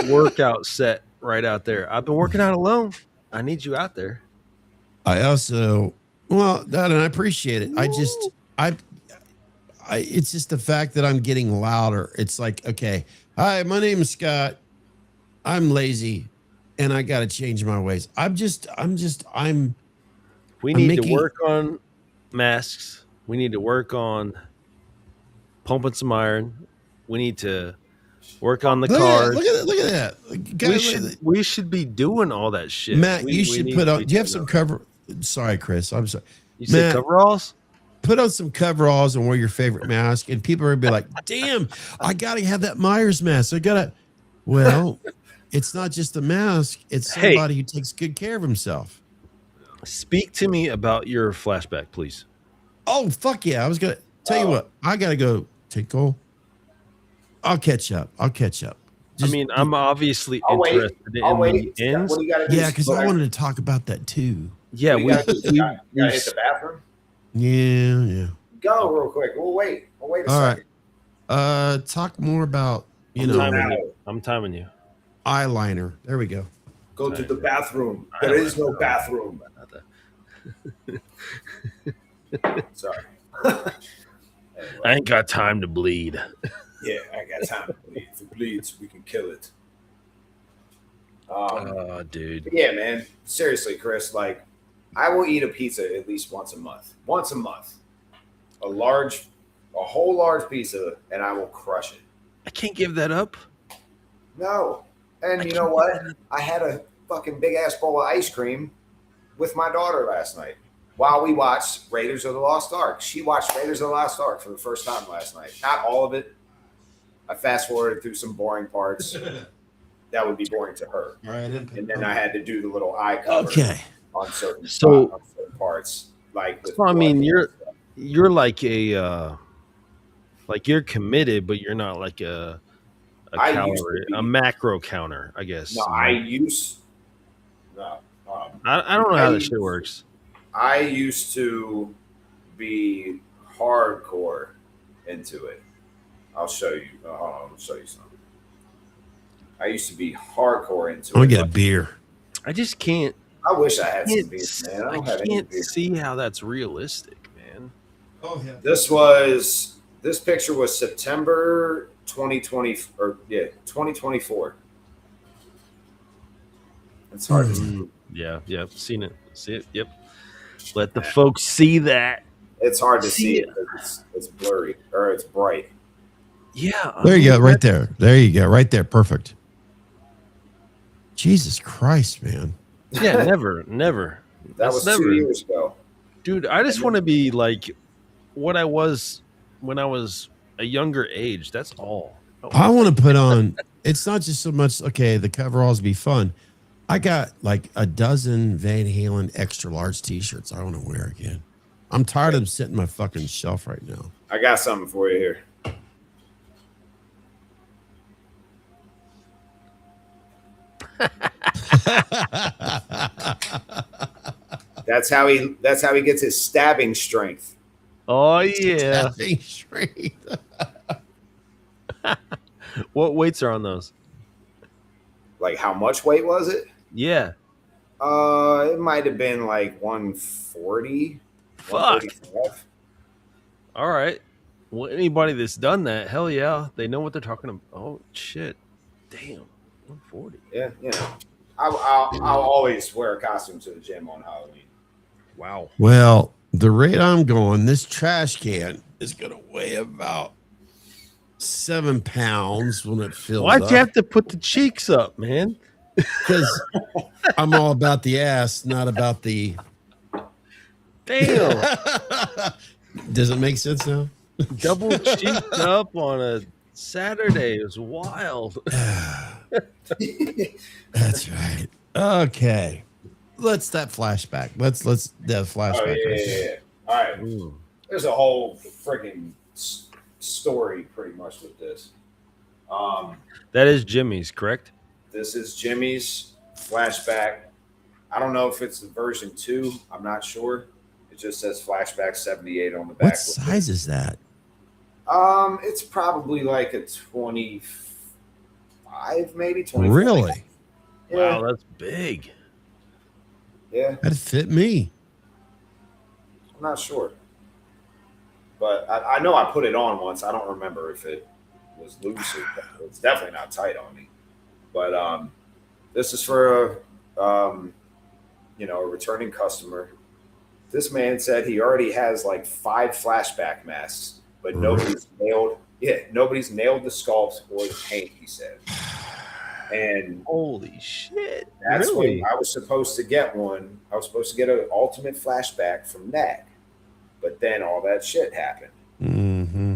workout set right out there. I've been working out alone. I need you out there. I also, and I appreciate it. It's just the fact that I'm getting louder. It's like, okay, hi, my name is Scott. I'm lazy and I got to change my ways. We need to work on masks. We need to work on pumping some iron. We need to work on the cars. Look at that. Guys, we should be doing all that shit. Matt, you should put on, do you have some cover? Sorry, Chris. I'm sorry. You said coveralls? Put on some coveralls and wear your favorite mask. And people are going to be like, damn, I got to have that Myers mask. Well, it's not just a mask. It's somebody who takes good care of himself. Speak to me about your flashback, please. Oh, fuck yeah. I was going to tell you what. I got to go take goal. I'll catch up. I'm obviously interested in the ends. Yeah, because I wanted to talk about that too. Yeah, we gotta hit the bathroom. Yeah. Go real quick. We'll wait a second. Right. Talk more about I'm timing you. Eyeliner. There we go. Go to the bathroom. There is no bathroom. Sorry. Anyway. I ain't got time to bleed. Yeah, I got time to bleed. If it bleeds, we can kill it. Dude. Yeah, man. Seriously, Chris, like, I will eat a pizza at least once a month. Once a month. A whole large pizza, and I will crush it. I can't give that up. No. And you know what? I had a fucking big-ass bowl of ice cream with my daughter last night while we watched Raiders of the Lost Ark. She watched Raiders of the Lost Ark for the first time last night. Not all of it. I fast-forwarded through some boring parts. That would be boring to her. All right. And then I had to do the little eye cover on certain parts. I mean, you're like a you're committed, but you're not like a macro counter, I guess. No, I don't know how this shit works. I used to be hardcore into it. I'll show you. I'll show you something. I used to be hardcore into it. I'm gonna get a beer. I just can't. I wish I had some beer, man. I can't see how that's realistic, man. Oh yeah. This picture was September 2020 or 2024. It's hard to see. Yeah, seen it. See it. Yep. Let the folks see that. It's hard to see it because it's blurry or it's bright. Yeah. There you go, right there. There you go, right there. Perfect. Jesus Christ, man. Yeah, never. That was 2 years ago. Dude, I just want to be like what I was when I was a younger age. That's all. I want to put on, it's not just so much, okay, the coveralls be fun. I got like a dozen Van Halen extra large t-shirts I want to wear again. I'm tired of sitting on my fucking shelf right now. I got something for you here. That's how he gets his stabbing strength. Oh yeah. Stabbing strength. What weights are on those? Like how much weight was it? Yeah. It might have been like 140, Fuck. 135. All right. Well, anybody that's done that, hell yeah, they know what they're talking about. Oh shit. Damn. 140. Yeah, you know. I'll always wear a costume to the gym on Halloween. Wow. Well, the rate I'm going, this trash can is gonna weigh about 7 pounds when it fills Why'd up. you have to put the cheeks up, man? Because I'm all about the ass, not about the. Damn. Does it make sense now? Double cheeked up on a Saturday is wild. That's right. Okay. Let's that flashback. Let's that flashback. Oh yeah. All right. Ooh. There's a whole freaking story pretty much with this. That is Jimmy's, correct? This is Jimmy's flashback. I don't know if it's the version 2. I'm not sure. It just says flashback 78 on the back. What size is that? It's probably like a 25, maybe 24. Really? Yeah. Wow, that's big. Yeah. That'd fit me. I'm not sure. But I know I put it on once. I don't remember if it was loose. It's definitely not tight on me. But this is for a returning customer. This man said he already has like 5 flashback masks, but nobody's nailed the sculpt or the paint, he said. And Holy shit. that's Really? when I was supposed to get one. I was supposed to get an ultimate flashback from NAC. But then all that shit happened. Mm-hmm.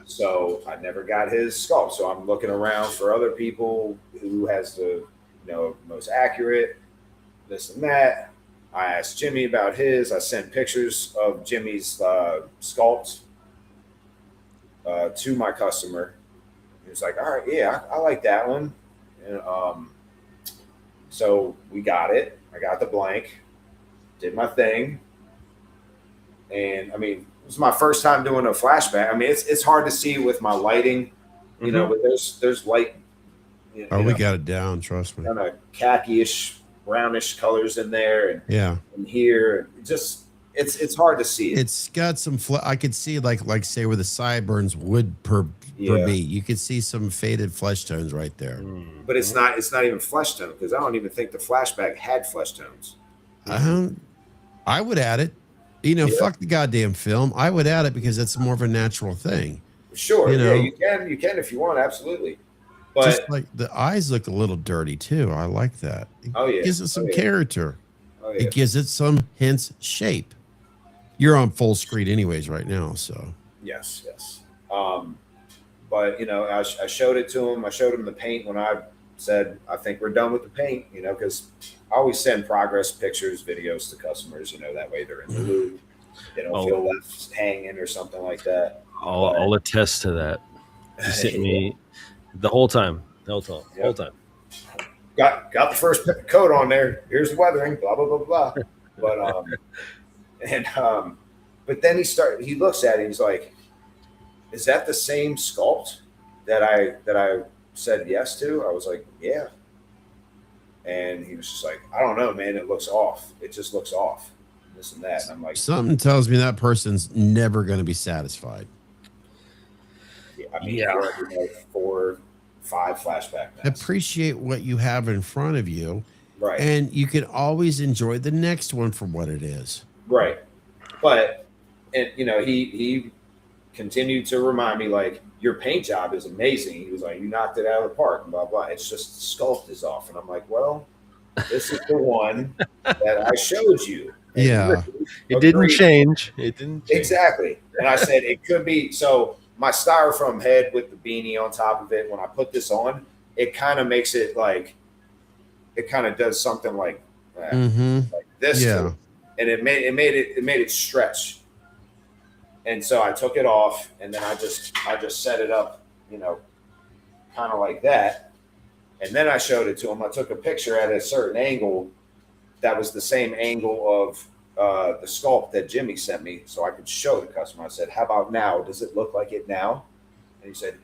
So I never got his sculpt. So I'm looking around for other people who has the most accurate, this and that. I asked Jimmy about his. I sent pictures of Jimmy's sculpt to my customer. He was like, all right, yeah, I like that one. And so we got it. I got the blank, did my thing. And I mean, it was my first time doing a flashback. I mean, it's hard to see with my lighting, you know, but there's light. We got it down. Trust me. Kind of khaki-ish, brownish colors in there, and here, it's hard to see. It's got some. I could see like say where the sideburns would per be. You could see some faded flesh tones right there. But it's not even flesh tone because I don't even think the flashback had flesh tones. I would add it. Fuck the goddamn film. I would add it because it's more of a natural thing. Sure, you can if you want, absolutely. But just like the eyes look a little dirty too. I like that. It gives it some character. It gives it some shape. You're on full screen anyways right now, so yes. But I showed it to him. I showed him the paint when I said I think we're done with the paint. Because I always send progress pictures, videos to customers. That way they're in the loop. They don't feel left hanging or something like that. I'll attest to that. You sent me the whole time. Whole time. Got the first coat on there. Here's the weathering. Blah blah blah blah. But but then he looks at it. He's like, "Is that the same sculpt that I said yes to?" I was like, "Yeah." And he was just like, "I don't know, man. It looks off. It just looks off. This and that." And I'm like, something tells me that person's never going to be satisfied. Yeah, I mean, like 4, 5 flashback masks. Appreciate what you have in front of you, right? And you can always enjoy the next one for what it is, right? But he continued to remind me like, your paint job is amazing. He was like, you knocked it out of the park, and blah blah. It's just the sculpt is off, and I'm like, well, this is the one that I showed you. And it didn't change. It didn't change. Exactly. And I said it could be so. My styrofoam head with the beanie on top of it, when I put this on, it kind of makes it like, it kind of does something like this. Yeah. and it made it stretch. And so I took it off, and then I just set it up, you know, kind of like that. And then I showed it to him. I took a picture at a certain angle that was the same angle of the sculpt that Jimmy sent me, so I could show the customer. I said, "How about now? Does it look like it now?" And he said,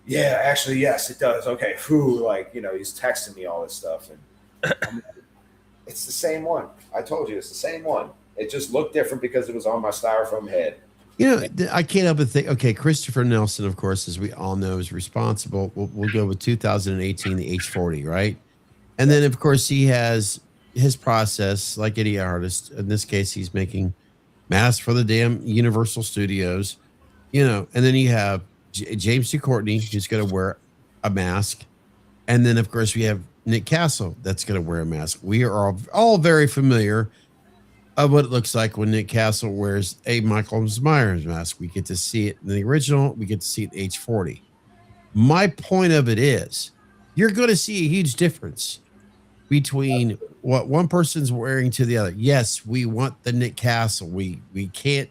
"Yeah, actually, yes, it does." Okay, whew, like, you know, he's texting me all this stuff, and it's the same one. I told you, it's the same one. It just looked different because it was on my styrofoam head. You know, I can't help but think, okay, Christopher Nelson, of course, as we all know, is responsible. We'll go with 2018, the H40, right? And then, of course, he has his process, like any artist. In this case, he's making masks for the damn Universal Studios, you know. And then you have James C. Courtney, who's going to wear a mask. And then, of course, we have Nick Castle that's going to wear a mask. We are all very familiar of what it looks like when Nick Castle wears a Michael Myers mask. We get to see it in the original. We get to see it in H40. My point of it is, you're going to see a huge difference between what one person's wearing to the other. Yes, we want the Nick Castle. We want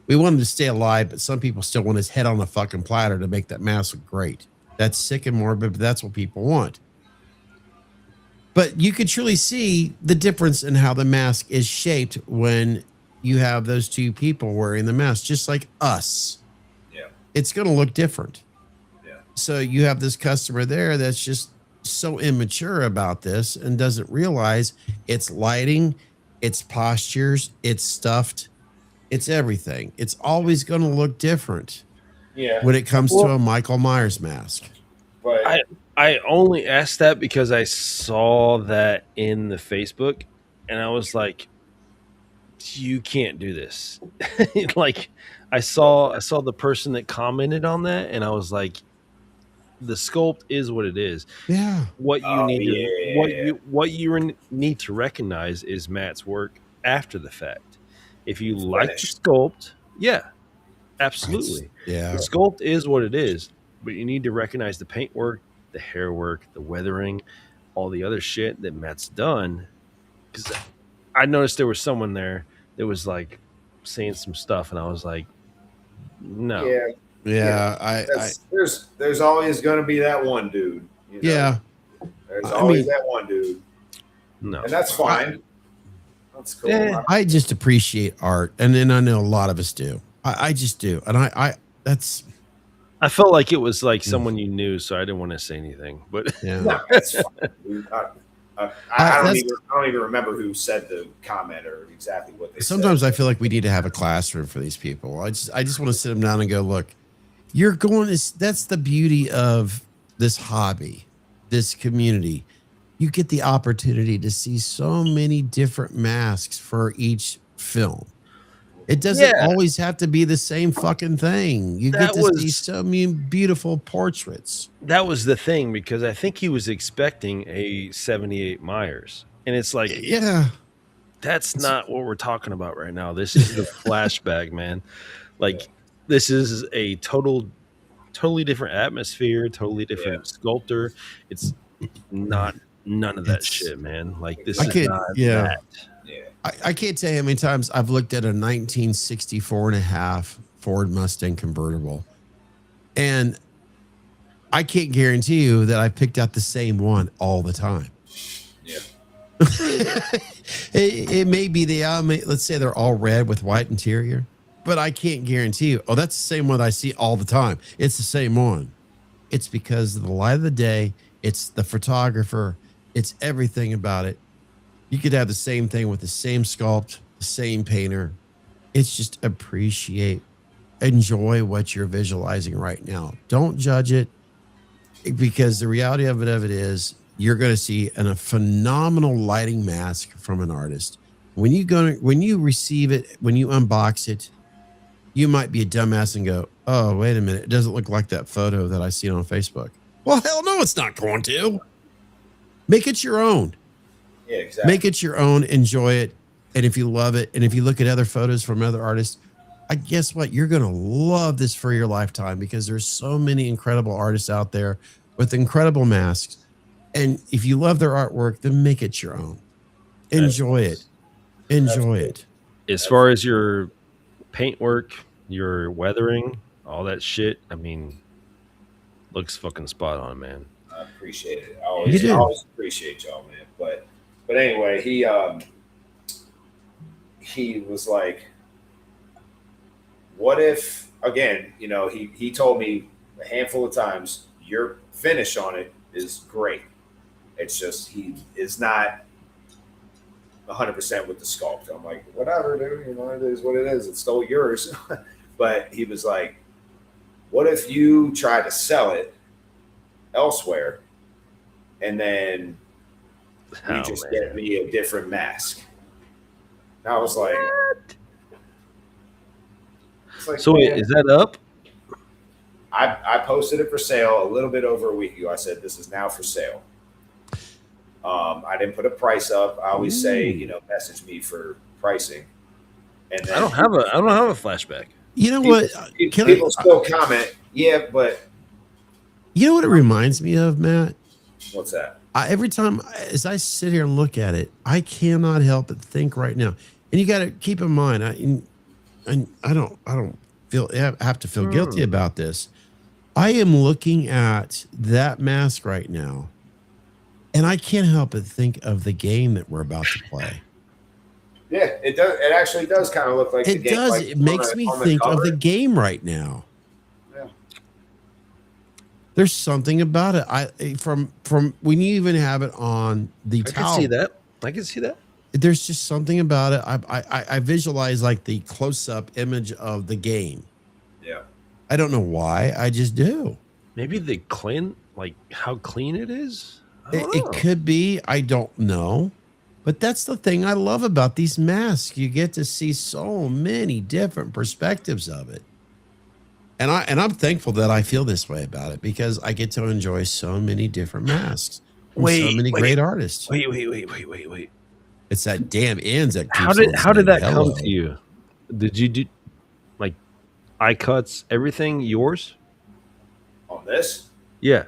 him to stay alive, but some people still want his head on a fucking platter to make that mask look great. That's sick and morbid, but that's what people want. But you could truly see the difference in how the mask is shaped when you have those two people wearing the mask, just like us. Yeah. It's going to look different. Yeah. So you have this customer there that's just so immature about this and doesn't realize it's lighting, it's postures, it's stuffed, it's everything. It's always going to look different. Yeah. When it comes to a Michael Myers mask. But I only asked that because I saw that in the Facebook, and I was like, "You can't do this." Like, I saw the person that commented on that, and I was like, "The sculpt is what it is." Yeah. What you need to recognize is Matt's work after the fact. If you like the sculpt, yeah, absolutely. Yeah. The sculpt is what it is, but you need to recognize the paint work, the hair work, the weathering, all the other shit that Matt's done. Because I noticed there was someone there that was like saying some stuff, and I was like, no. Yeah. There's always going to be that one dude. You know? Yeah. There's always that one dude. No. And that's fine. That's cool. Yeah. I just appreciate art, and then I know a lot of us do. I just do, and I felt like it was like someone you knew, so I didn't want to say anything. But yeah. No, that's fine. Dude. I don't even remember who said the comment or exactly what they Sometimes said. I feel like we need to have a classroom for these people. I just want to sit them down and go, look, you're going to, that's the beauty of this hobby, this community. You get the opportunity to see so many different masks for each film. It doesn't always have to be the same fucking thing. You get to see so many beautiful portraits. That was the thing, because I think he was expecting a 78 Myers. And it's like, yeah, that's not what we're talking about right now. This is the flashback, man. Like, this is a totally different atmosphere, totally different sculptor. It's not none of that shit, man. Like, this is not that. I can't tell you how many times I've looked at a 1964 and a half Ford Mustang convertible, and I can't guarantee you that I picked out the same one all the time. Yeah. it may be let's say they're all red with white interior, but I can't guarantee you, oh, that's the same one I see all the time. It's the same one. It's because of the light of the day. It's the photographer. It's everything about it. You could have the same thing with the same sculpt, the same painter. It's just enjoy what you're visualizing right now. Don't judge it, because the reality of it is you're going to see a phenomenal lighting mask from an artist. When you receive it, when you unbox it, you might be a dumbass and go, oh, wait a minute. It doesn't look like that photo that I see on Facebook. Well, hell no, it's not going to. Make it your own. Yeah, exactly. Make it your own, enjoy it. And if you love it, and if you look at other photos from other artists, I guess what? You're going to love this for your lifetime, because there's so many incredible artists out there with incredible masks. And if you love their artwork, then make it your own. Enjoy it. Enjoy it. as far as your paint work, your weathering, all that shit, I mean, looks fucking spot on, man. I appreciate it. You I do. always appreciate y'all, man. But anyway, he was like, what if again, he told me a handful of times, your finish on it is great. It's just he is not 100% with the sculpt. I'm like, whatever, dude. It is what it is. It's still yours. But he was like, what if you try to sell it elsewhere, and then you just get me a different mask? And I was like, So wait, is that up? I posted it for sale a little bit over a week ago. I said this is now for sale. I didn't put a price up. I always say, message me for pricing. And then I don't have a flashback. You know what? People still comment, yeah, but You know what it reminds me of, Matt? what's that? Every time as I sit here and look at it, I cannot help but think right now. And you got to keep in mind, I don't have to feel guilty about this. I am looking at that mask right now, and I can't help but think of the game that we're about to play. Yeah, it does. It actually does kind of look like the It game. does. Like It makes me think of the game right now. Yeah. There's something about it. From when you even have it on the I towel. can see that. I can see that. There's just something about it. I visualize like the close-up image of the game. Yeah. I don't know why. I just do. Maybe the clean, like how clean it is. It could be. I don't know. But that's the thing I love about these masks. You get to see so many different perspectives of it. And I'm thankful that I feel this way about it, because I get to enjoy so many different masks from so many great artists. Wait. It's that damn ends that How did that come to you? Did you do like eye cuts, everything yours? On this? Yeah.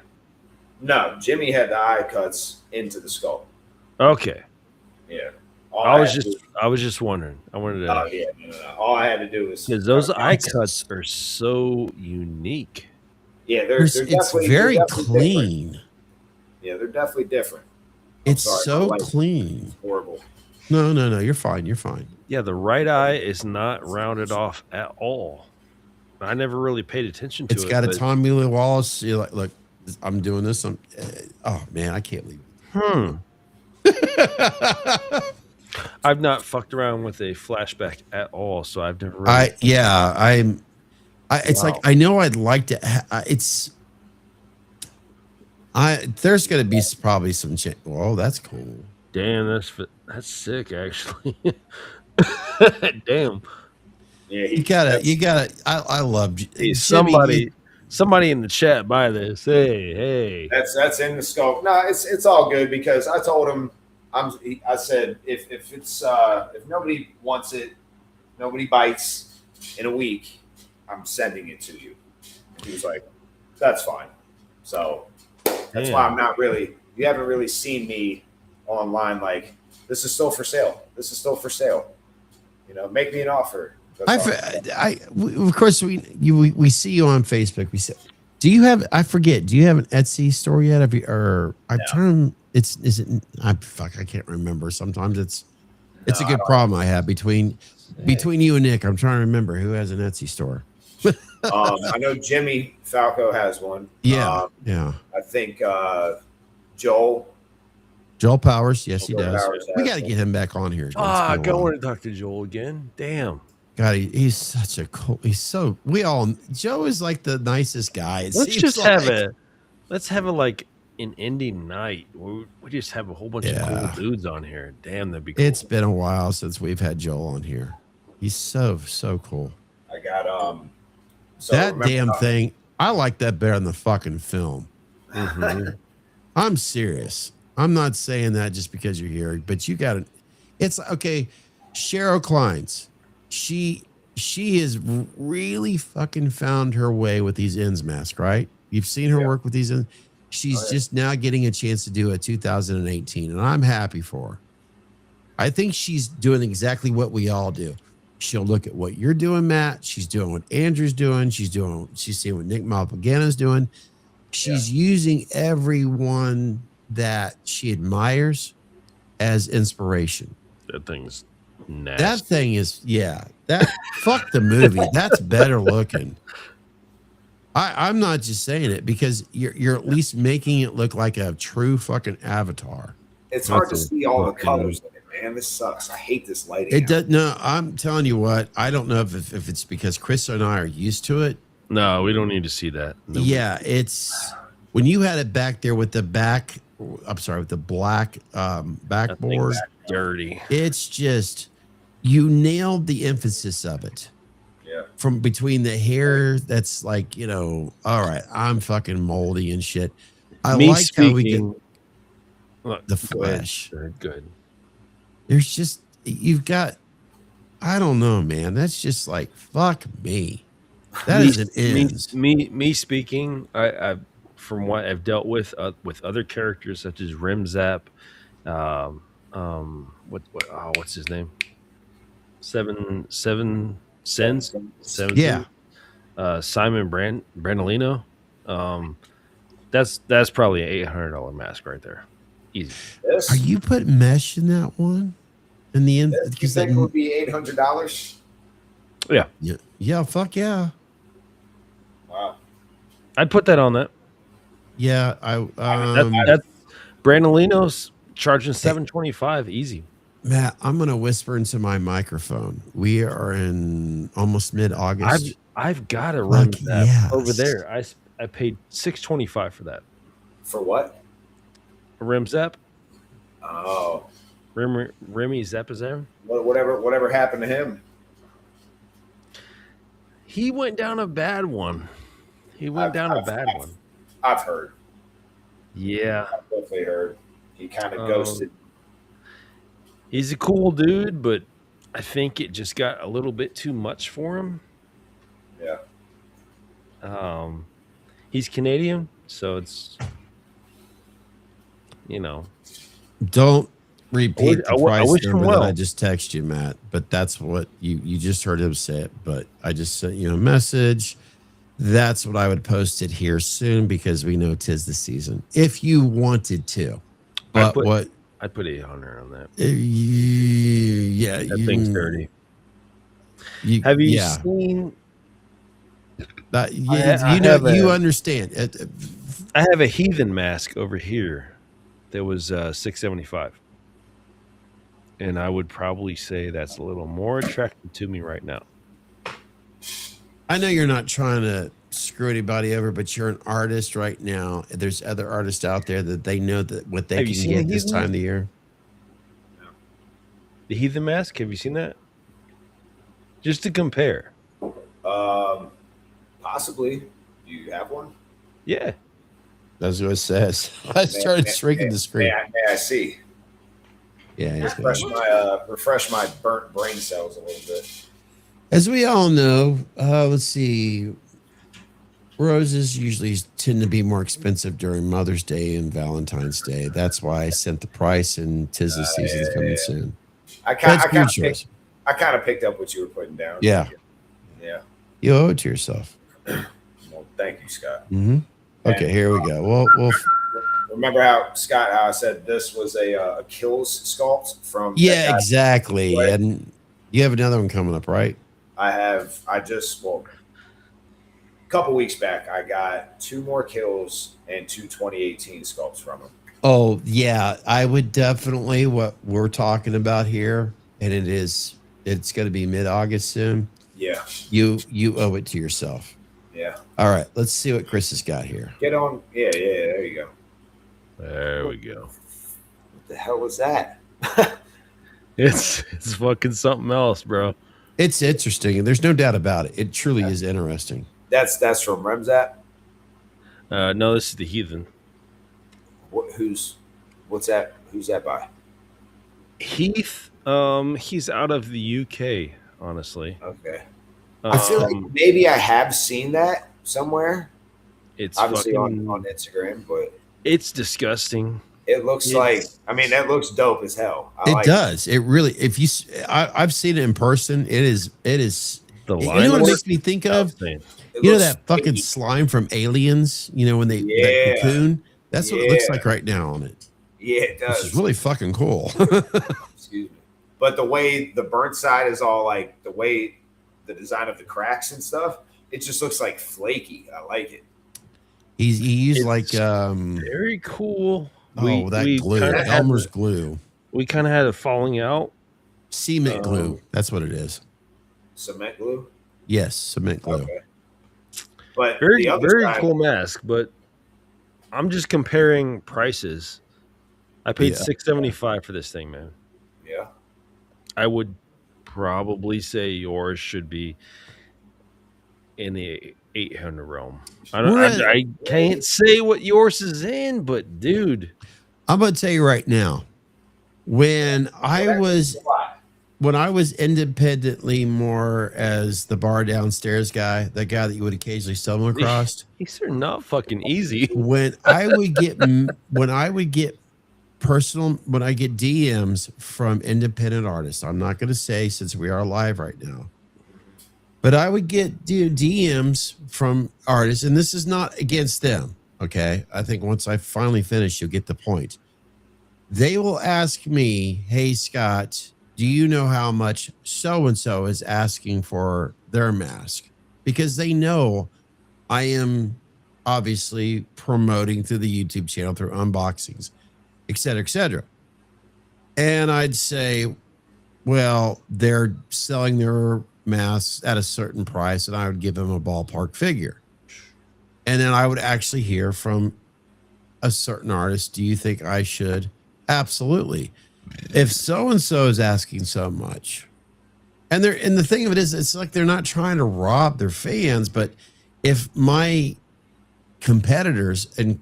No, Jimmy had the eye cuts into the skull. Okay. Yeah. I was just wondering. I wanted to. Oh yeah, no. All I had to do was Because those eye cuts are so unique. Yeah, it's very clean. Different. Yeah, they're definitely different. It's so clean. It's horrible. No, you're fine. You're fine. Yeah, the right eye is not rounded off at all. I never really paid attention to it. It's got a Tommy Lee Wallace. You're like, look, I'm doing this. Oh man, I can't leave. I've not fucked around with a flashback at all, so I've never. Really it's like I know I'd like to. There's going to be probably some. Whoa, that's cool. Damn, that's sick, actually. Damn. Yeah, you gotta. I love somebody in the chat buy this. Hey. That's in the scope. No, it's all good, because I told him I said if nobody wants it, nobody bites in a week, I'm sending it to you. He was like, that's fine. So that's why I'm not really. You haven't really seen me online like, this is still for sale. This is still for sale. Make me an offer. Of course we see you on Facebook. We said, do you have? I forget. Do you have an Etsy store yet? Have you? Or I'm trying. Is it? I can't remember. Sometimes it's a good problem I have between you and Nick. I'm trying to remember who has an Etsy store. I know Jimmy Falco has one. Yeah. I think Joel Powers. Yes, he does. We got to get him back on here. I want to talk to Joel again. Damn. God, he's such a cool. Joe is like the nicest guy. Let's have like an indie night. We just have a whole bunch of cool dudes on here. Damn, that'd be cool. It's been a while since we've had Joel on here. He's so cool. I got that damn thing. I like that better than the fucking film. Mm-hmm. I'm serious. I'm not saying that just because you're here, but you got it. It's okay. Cheryl Klein's. She has really fucking found her way with these ends masks, right? You've seen her work with these ends. She's just now getting a chance to do a 2018, and I'm happy for her. I think she's doing exactly what we all do. She'll look at what you're doing, Matt. She's doing what Andrew's doing. She's seeing what Nick Malpagano's doing. She's using everyone that she admires as inspiration. That thing's nasty. That thing is, fuck the movie. That's better looking. I'm not just saying it because you're at least making it look like a true fucking Avatar. It's hard to see all the colors in it, man. This sucks. I hate this lighting. It does. No, I'm telling you what. I don't know if it's because Chris and I are used to it. No, we don't need to see that. No. Yeah, it's when you had it back there with the back. I'm sorry, with the black backboard. Dirty. It's just you nailed the emphasis of it. Yeah. From between the hair, that's like, you know, all right, I'm fucking moldy and shit. I like how we get the flesh. Good. There's just you've got. I don't know, man. That's just like fuck me. That is an end. Me speaking. I from what I've dealt with other characters such as Rimzap, what's his name? Seven Sins. Yeah. Simon Brandolino. That's probably an $800 mask right there. Easy. This? Are you putting mesh in that one? In the end, You think it would be $800? Yeah. Yeah. Fuck yeah. Wow. I'd put that on that. Yeah. That's Brandolino's charging $725 easy. Matt, I'm gonna whisper into my microphone. We are in almost mid-August. I've got a run that yes. over there. I paid $625 for that. For what? A Rim Zap. Oh. Remy Zapazar. Whatever happened to him? He went down a bad one. I've heard. Yeah. I've definitely heard. He kind of ghosted. He's a cool dude, but I think it just got a little bit too much for him. Yeah. He's Canadian, so it's, you know. Don't repeat the price number that I just texted you, Matt. But that's what you just heard him say it. But I just sent you a message. That's what I would post it here soon because we know 'tis the season. If you wanted to, but I'd put 800 on that. Yeah, that thing's dirty. Have you seen? You understand. I have a heathen mask over here that was $675, and I would probably say that's a little more attractive to me right now. I know you're not trying to screw anybody over, but you're an artist right now. There's other artists out there that they know that what they can get this time of the year. The heathen mask, have you seen that? Just to compare. Possibly. Do you have one? Yeah. That's what it says. I started shrinking the screen. May I see? Yeah. Refresh my burnt brain cells a little bit. As we all know, let's see. Roses usually tend to be more expensive during Mother's Day and Valentine's Day. That's why I sent the price, and 'tis the season's coming soon. I kind of picked up what you were putting down. Yeah. Yeah. You owe it to yourself. Well, thank you, Scott. Mm-hmm. Okay, here we go. Well, remember how I said this was a Kills sculpt from? Yeah, exactly. Right? And you have another one coming up, right? A couple weeks back, I got 2 more Kills and 2 2018 sculpts from him. Oh yeah, I would definitely what we're talking about here, and it's going to be mid-August soon. Yeah, you owe it to yourself. Yeah. All right, let's see what Chris has got here. Get on. Yeah. There you go. There we go. What the hell was that? It's fucking something else, bro. It's interesting, and there's no doubt about it. It truly is interesting. That's from Remzat? No, this is the Heathen. What's that? Who's that by? Heath. He's out of the UK, honestly. Okay. I feel like maybe I have seen that somewhere. It's obviously on Instagram, but it's disgusting. It looks like, I mean, that looks dope as hell. It does. It really, if you, I've seen it in person. It is, The you line know what it work. makes me think of? Insane. You know that fucking slime from Aliens? You know, when that Yeah. cocoon? That's what it looks Yeah. like right now on it. Yeah, it Which does. is really fucking cool. Excuse me. But the way the burnt side is all like the way the design of the cracks and stuff, it just looks like flaky. I like it. He used It's like very cool. glue, Elmer's glue. We kind of had a falling out. Cement glue. That's what it is. Cement glue? Yes, cement glue. Okay. But Very the other very side, cool mask, but I'm just comparing prices. I paid Yeah. $675 for this thing, man. yeah. I would probably say yours should be in the 800 realm. I can't say what yours is in, but dude, I'm gonna tell you right now, when I was independently more as the bar downstairs guy, the guy that you would occasionally stumble across, these are not fucking easy. when I get DMs from independent artists, I'm not going to say since we are live right now, but I would get DMs from artists, and this is not against them. Okay. I think once I finally finish, you'll get the point. They will ask me, "Hey, Scott, do you know how much so-and-so is asking for their mask?" Because they know I am obviously promoting through the YouTube channel, through unboxings, et cetera, et cetera. And I'd say, well, they're selling their masks at a certain price, and I would give them a ballpark figure. And then I would actually hear from a certain artist, "Do you think I should?" Absolutely. If so-and-so is asking so much, and the thing of it is, it's like they're not trying to rob their fans, but if my competitors and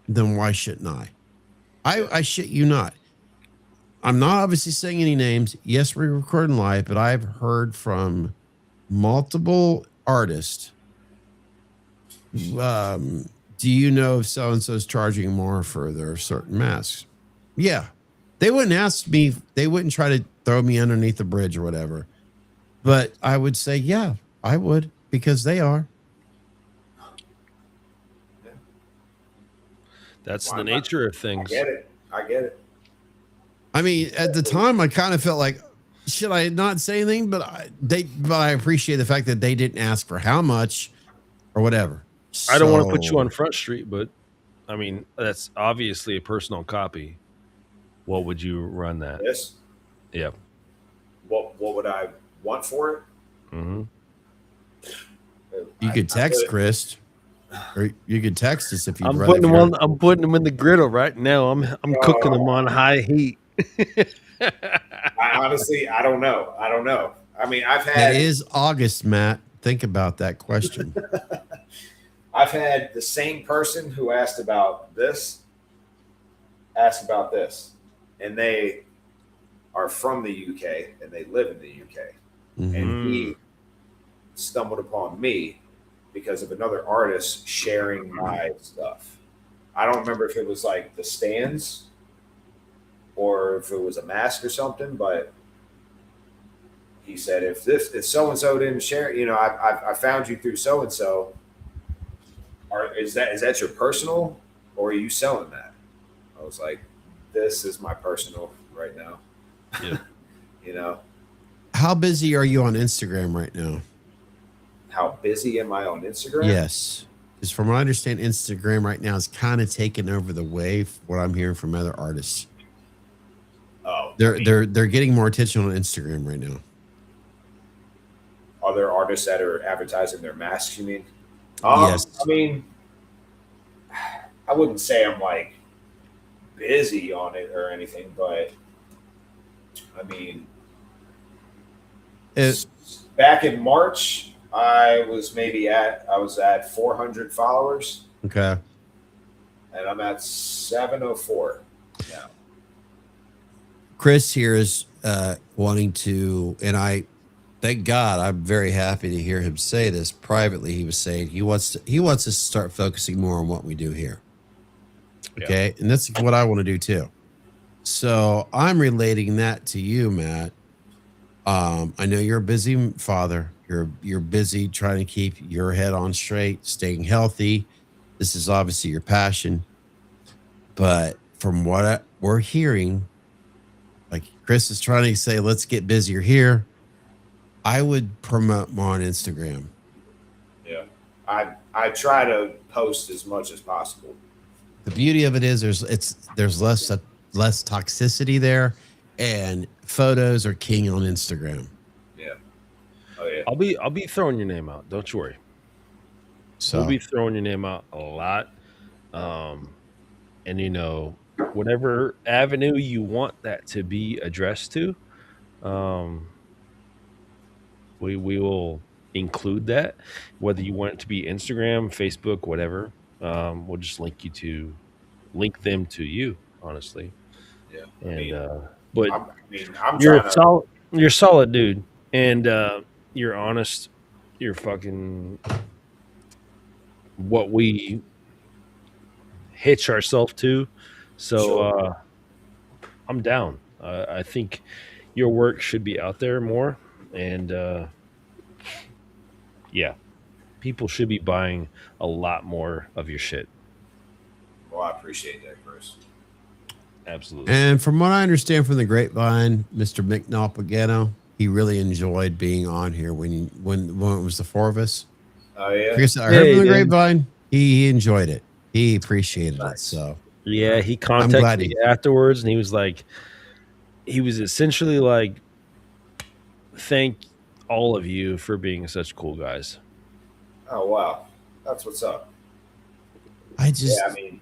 then why shouldn't I shit you not. I'm not obviously saying any names. Yes, we're recording live, but I've heard from multiple artists. Do you know if so-and-so is charging more for their certain masks? Yeah. They wouldn't ask me. They wouldn't try to throw me underneath the bridge or whatever. But I would say, yeah, I would, because they are. That's the nature of things. I get it. I mean, at the time, I kind of felt like, should I not say anything? But I appreciate the fact that they didn't ask for how much or whatever. I don't want to put you on Front Street, but I mean, that's obviously a personal copy. What would you run that? Yes. Yeah. What would I want for it? Mm-hmm. You could text Chris, or you could text us if you'd I'm rather. putting them in the griddle right now. I'm cooking them on high heat. I honestly, I don't know. I mean, It is August, Matt. Think about that question. I've had the same person who asked about this, and they are from the UK and they live in the UK. Mm-hmm. And he stumbled upon me because of another artist sharing my stuff. I don't remember if it was like the stands or if it was a mask or something, but he said, if so and so didn't share, I found you through so and so. Is that your personal, or are you selling that? I was like, this is my personal right now. Yeah. How busy are you on Instagram right now? How busy am I on Instagram? Yes. Because from what I understand, Instagram right now is kind of taking over the wave, what I'm hearing from other artists. Oh, they're getting more attention on Instagram right now. Are there artists that are advertising their masks, you mean? Yes. I mean, I wouldn't say I'm like busy on it or anything, but I mean, back in March, I was at 400 followers. Okay. And I'm at 704 now. Chris here is wanting to, and I thank God, I'm very happy to hear him say this privately. He was saying he wants us to start focusing more on what we do here. Okay. And that's what I want to do too. So I'm relating that to you, Matt. I know you're a busy father. You're busy trying to keep your head on straight, staying healthy. This is obviously your passion. But from what we're hearing, like Chris is trying to say, let's get busier here. I would promote more on Instagram. Yeah. I try to post as much as possible. The beauty of it is there's less toxicity there, and photos are king on Instagram. Yeah. Oh yeah. I'll be throwing your name out. Don't you worry. So We'll be throwing your name out a lot. And whatever avenue you want that to be addressed to, um, we will include that. Whether you want it to be Instagram, Facebook, whatever, we'll just link them to you, honestly. Yeah. And but I'm you're trying a to. solid dude, and you're honest. You're fucking what we hitch ourselves to. So Sure. I'm down. I think your work should be out there more, and yeah, people should be buying a lot more of your shit. Well, I appreciate that, Chris. Absolutely. and from what I understand from the grapevine, Mr. McNalpagano, he really enjoyed being on here when it was the four of us. Oh yeah. Chris, I Yeah, heard from he the did. grapevine, he enjoyed it. He appreciated it. Nice. So Yeah, he glad contacted me he- afterwards, and he was essentially like, "Thank all of you for being such cool guys." Oh wow. That's what's up. I just Yeah. I mean.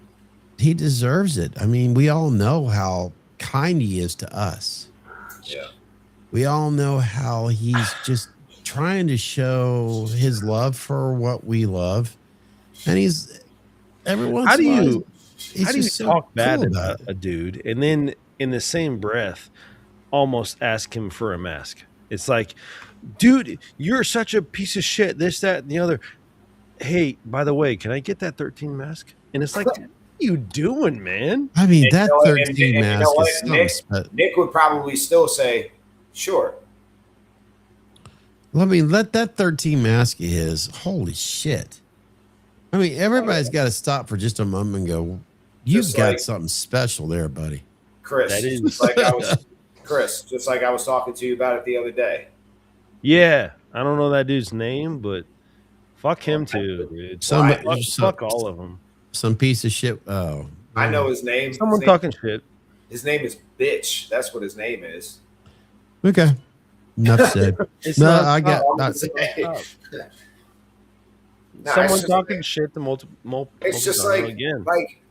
he deserves it. I mean, we all know how kind he is to us. Yeah. We all know how he's just trying to show his love for what we love. And he's every once How do in a while, you he's how do you just so talk bad cool about a dude and then in the same breath almost ask him for a mask? It's like, dude, you're such a piece of shit. This, that, and the other. Hey, by the way, can I get that 13 mask? And it's like, what are you doing, man? I mean, And that you know what- 13 and mask you know what, is something. But Nick would probably still say, "Sure." let me let that 13 mask of his. Holy shit. I mean, everybody's got to stop for just a moment and go, you've Just got like- something special there, buddy. Chris, That is- just like I was, Chris, just like I was talking to you about it the other day. Yeah, I don't know that dude's name, but fuck him too, dude. Fuck all of them. Some piece of shit. Oh, I know his name. Someone his name, talking shit. His name is Bitch. That's what his name is. Okay. Enough said. It's No, not I got. I'm not- gonna say- Nah, it's Someone just talking like- shit to multiple. It's just again. like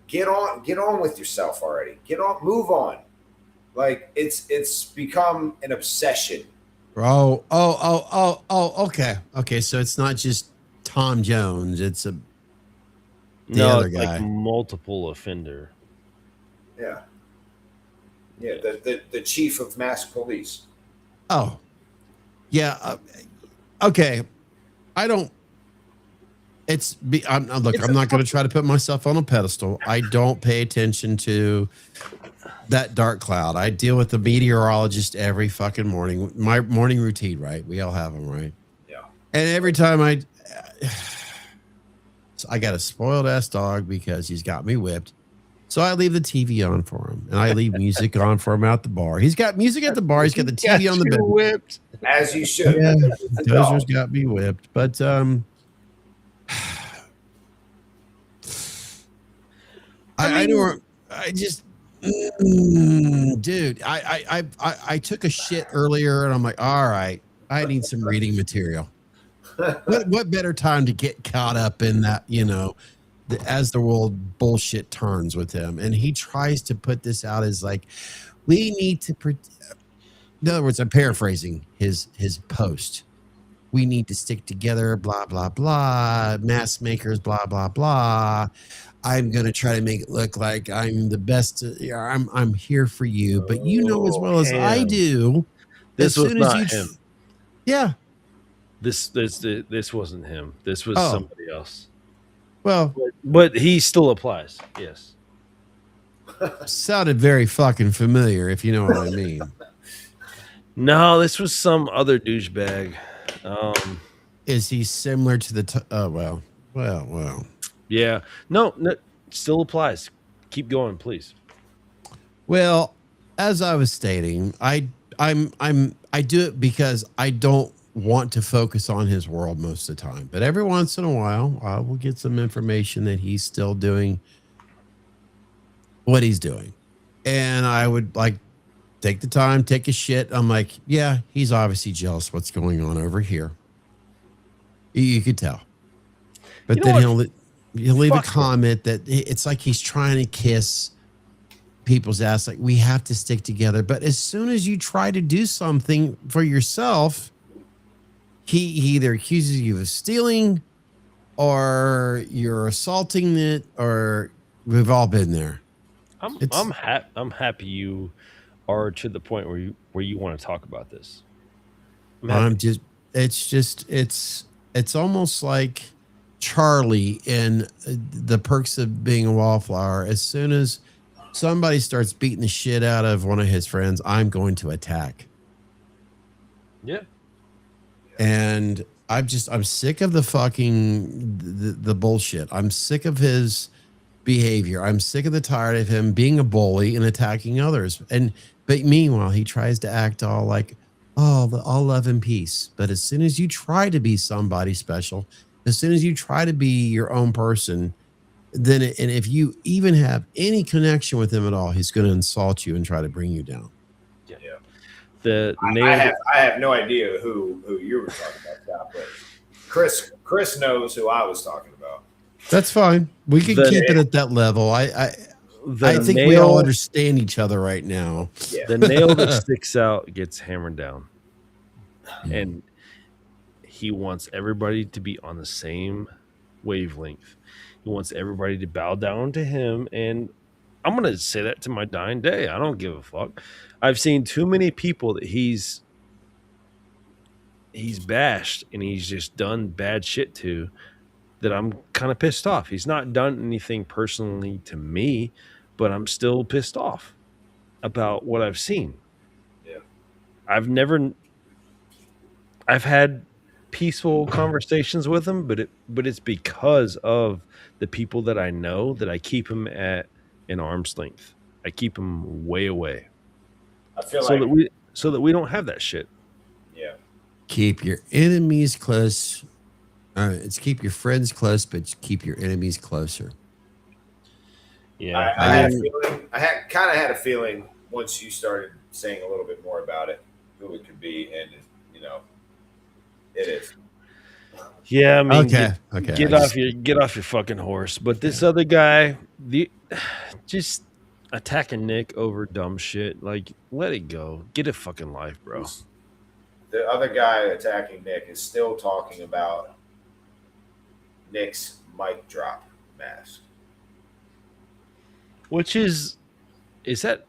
get on with yourself already. Get on, move on. Like it's become an obsession. Oh. Okay. So it's not just Tom Jones. It's the no, other it's guy. like multiple offender. Yeah. Yeah, the chief of mass police. Oh, yeah. Okay. I don't. Look, I'm not going to try to put myself on a pedestal. I don't pay attention to that dark cloud. I deal with the meteorologist every fucking morning. My morning routine, right? We all have them, right? Yeah. And every time I got a spoiled ass dog because he's got me whipped. So I leave the TV on for him, and I leave music on for him out the bar. He's got music at the bar. He's got the TV on the bed. Whipped. As you should. Yeah, It's a dog. Dozer's got me whipped, but I don't. I just, dude. I took a shit earlier, and I'm like, all right, I need some reading material. What better time to get caught up in that? As the world bullshit turns with him, and he tries to put this out as like, we need to. In other words, I'm paraphrasing his post. We need to stick together, blah, blah, blah. Mask makers, blah, blah, blah. I'm going to try to make it look like I'm the best. I'm here for you. But you know as well as I do. This as was soon as not him. Yeah. This wasn't him. This was Oh. somebody else. Well, But he still applies. Yes. Sounded very fucking familiar, if you know what I mean. No, this was some other douchebag. Is he similar to the? Oh well. Yeah. No, still applies. Keep going, please. Well, as I was stating, I do it because I don't want to focus on his world most of the time. But every once in a while, I will get some information that he's still doing what he's doing. And I would like take the time, take a shit. I'm like, yeah, he's obviously jealous what's going on over here. You could tell. But You know then what? he'll leave a Fuck him. comment that it's like he's trying to kiss people's ass, like we have to stick together. But as soon as you try to do something for yourself, he either accuses you of stealing or you're assaulting it, or we've all been there. I'm happy you are to the point where you want to talk about this. I'm happy. It's almost like Charlie in The Perks of Being a Wallflower. As soon as somebody starts beating the shit out of one of his friends, I'm going to attack. Yeah. And I'm sick of the fucking the bullshit. I'm sick of his behavior. I'm sick of the tired of him being a bully and attacking others. But meanwhile, he tries to act all like, oh, all love and peace. But as soon as you try to be somebody special, as soon as you try to be your own person, then and if you even have any connection with him at all, he's going to insult you and try to bring you down. Yeah. I have no idea who you were talking about, Scott, but Chris knows who I was talking about. That's fine. We can keep it at that level. I think we all understand each other right now. Yeah. The nail that sticks out gets hammered down. And he wants everybody to be on the same wavelength. He wants everybody to bow down to him. And I'm going to say that to my dying day. I don't give a fuck. I've seen too many people that he's bashed and he's just done bad shit to, that I'm kind of pissed off. He's not done anything personally to me, but I'm still pissed off about what I've seen. Yeah. I've had peaceful conversations with him, but it's because of the people that I know that I keep him at an arm's length. I keep him way away. I feel so that we don't have that shit. Yeah. Keep your enemies close. It's keep your friends close, but keep your enemies closer. Yeah. I kind of had a feeling once you started saying a little bit more about it, who it could be, and it is. Yeah, I mean, okay. Get off your fucking horse. But this other guy, just attacking Nick over dumb shit. Like, let it go. Get a fucking life, bro. The other guy attacking Nick is still talking about Nick's mic drop mask, which is that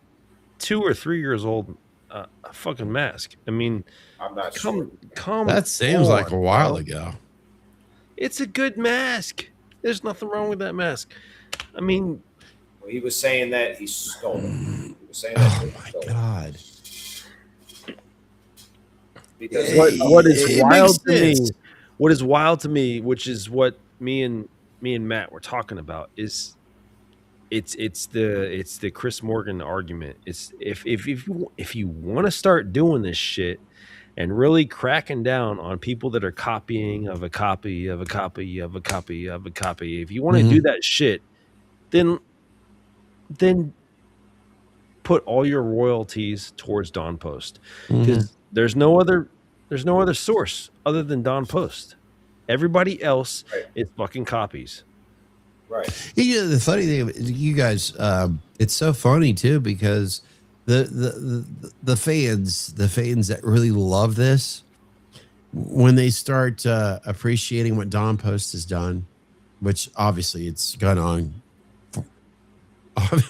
2 or 3 years old? A fucking mask. I mean, I'm not sure. Come. That seems like a while ago. It's a good mask. There's nothing wrong with that mask. I mean, well, he was saying that he stole it. He was saying that oh my god! Because what is wild to me? What is wild to me, which is what me and Matt were talking about, is it's the Chris Morgan argument. It's if you want to start doing this shit and really cracking down on people that are copying of a copy of a copy of a copy of a copy, if you want to do that shit, then put all your royalties towards Don Post, because there's no other source other than Don Post. Everybody else is fucking copies. Right. The funny thing, you guys, it's so funny too, because the fans that really love this, when they start appreciating what Don Post has done, which obviously it's gone on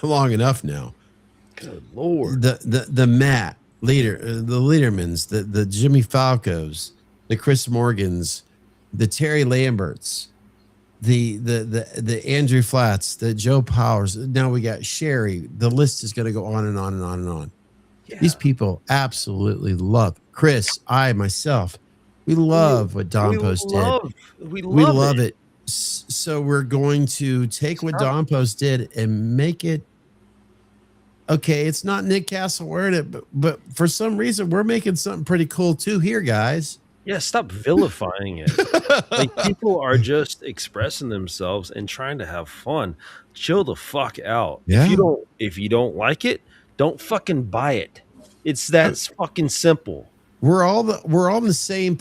long enough now. Good Lord. The Matt leader, the Leadermans, the Jimmy Falcos, the Chris Morgans, the Terry Lamberts, the Andrew Flats, the Joe Powers. Now we got Sherry. The list is going to go on and on and on and on. Yeah. These people absolutely love Chris. I myself, we love what Don Post did. We We love love it. So we're going to take what Don Post did and make it. Okay, it's not Nick Castle wearing it, but for some reason we're making something pretty cool too here, guys. Yeah, stop vilifying it. Like, people are just expressing themselves and trying to have fun. Chill the fuck out. Yeah. If you don't like it, don't fucking buy it. It's that fucking simple. We're all in the same.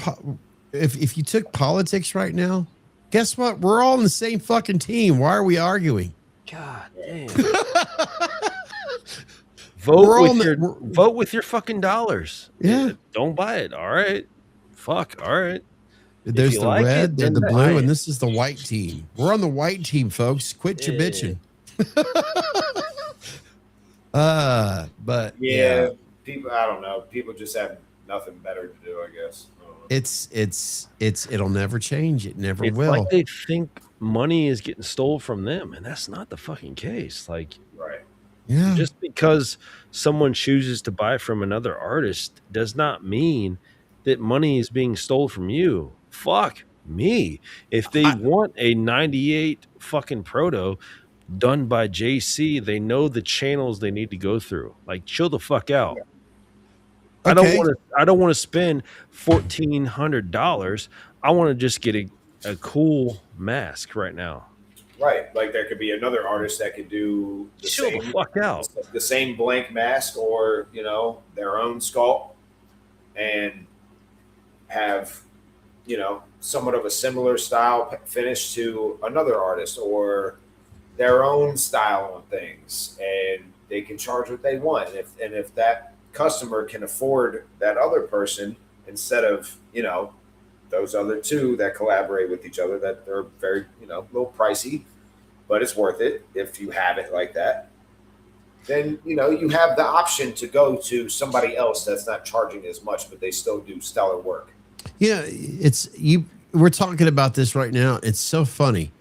If you took politics right now, guess what? We're all in the same fucking team. Why are we arguing? God damn. Vote with your fucking dollars. Yeah. Don't buy it. All right. Fuck. All right. There's the red, then the buy blue, it. and this is the white team. We're on the white team, folks. Quit your bitching. But Yeah, people. I don't know. People just have nothing better to do, I guess. I don't know. it'll never change. It never It's will. like they think money is getting stole from them, and that's not the fucking case. Like, Right. Yeah. just because someone chooses to buy from another artist does not mean that money is being stole from you. Fuck me. If they want a 98 fucking proto done by JC, they know the channels they need to go through. Like, chill the fuck out. Okay. I don't want to spend $1,400. I want to just get a cool mask right now. Right. Like there could be another artist that could do the Chill same the fuck out. the same blank mask, or their own sculpt, and have somewhat of a similar style finish to another artist, or their own style on things, and they can charge what they want. If that customer can afford that other person instead of those other two that collaborate with each other, that they're very a little pricey, but it's worth it if you have it like that, then you have the option to go to somebody else that's not charging as much, but they still do stellar work. Yeah, we're talking about this right now. It's so funny.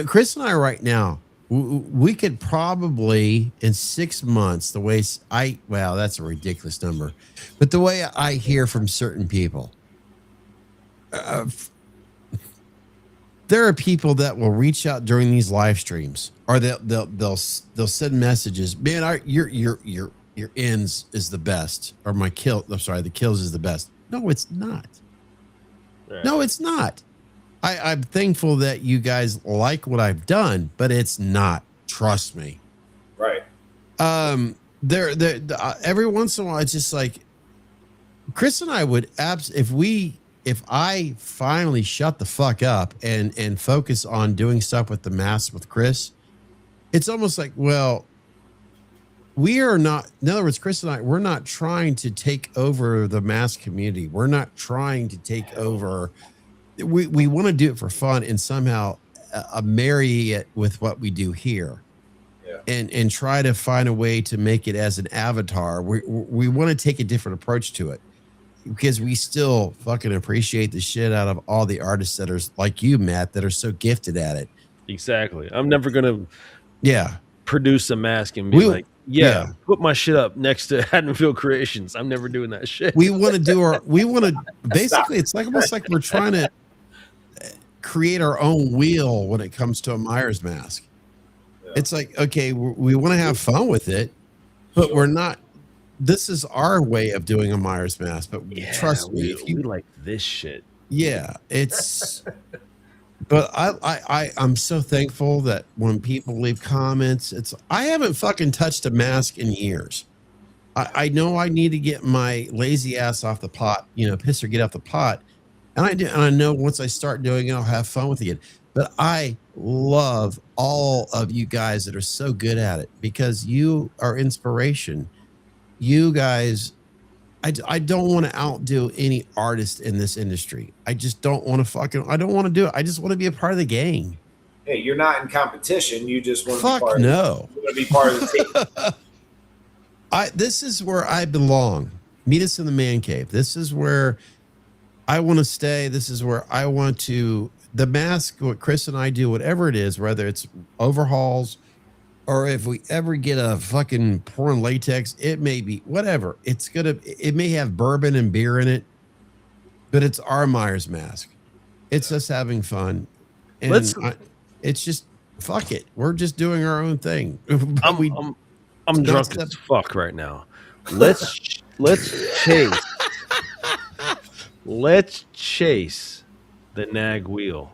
Chris and I right now, we could probably in 6 months, the way that's a ridiculous number, but the way I hear from certain people, there are people that will reach out during these live streams, or they'll send messages. Man, your ends is the best, or my kill. I'm sorry, the kills is the best. No, it's not. Right. No, it's not. I'm thankful that you guys like what I've done, but it's not. Trust me. Right. Every once in a while, it's just like Chris and I would if I finally shut the fuck up and focus on doing stuff with the mask with Chris, it's almost like, well, we are not, in other words, Chris and I, we're not trying to take over the mask community. We're not trying to take over. We want to do it for fun and somehow marry it with what we do here. Yeah. And try to find a way to make it as an avatar. We want to take a different approach to it, because we still fucking appreciate the shit out of all the artists that are like you, Matt, that are so gifted at it. Exactly. I'm never going to produce a mask and be put my shit up next to Haddonfield Creations. I'm never doing that shit. We want to basically, it's like almost like we're trying to create our own wheel when it comes to a Myers mask. Yeah. It's like, okay, we want to have fun with it, but we're not. This is our way of doing a Myers mask, but trust me, if you like this shit, it's. But I'm so thankful that when people leave comments, I haven't fucking touched a mask in years. I know I need to get my lazy ass off the pot, piss or get off the pot, and I do. And I know once I start doing it, I'll have fun with it. But I love all of you guys that are so good at it, because you are inspiration. You guys, I don't want to outdo any artist in this industry. I just don't want to I don't want to do it. I just want to be a part of the gang. Hey, you're not in competition. You just want to be part of the team. This is where I belong. Meet us in the man cave. This is where I want to stay. This is where I want to. the mask, what Chris and I do, whatever it is, whether it's overhauls or if we ever get a fucking porn latex, it may be whatever. It may have bourbon and beer in it, but it's our Myers mask. It's us having fun. And it's just, fuck it. We're just doing our own thing. I'm drunk as fuck right now. Let's chase. Let's chase the nag wheel.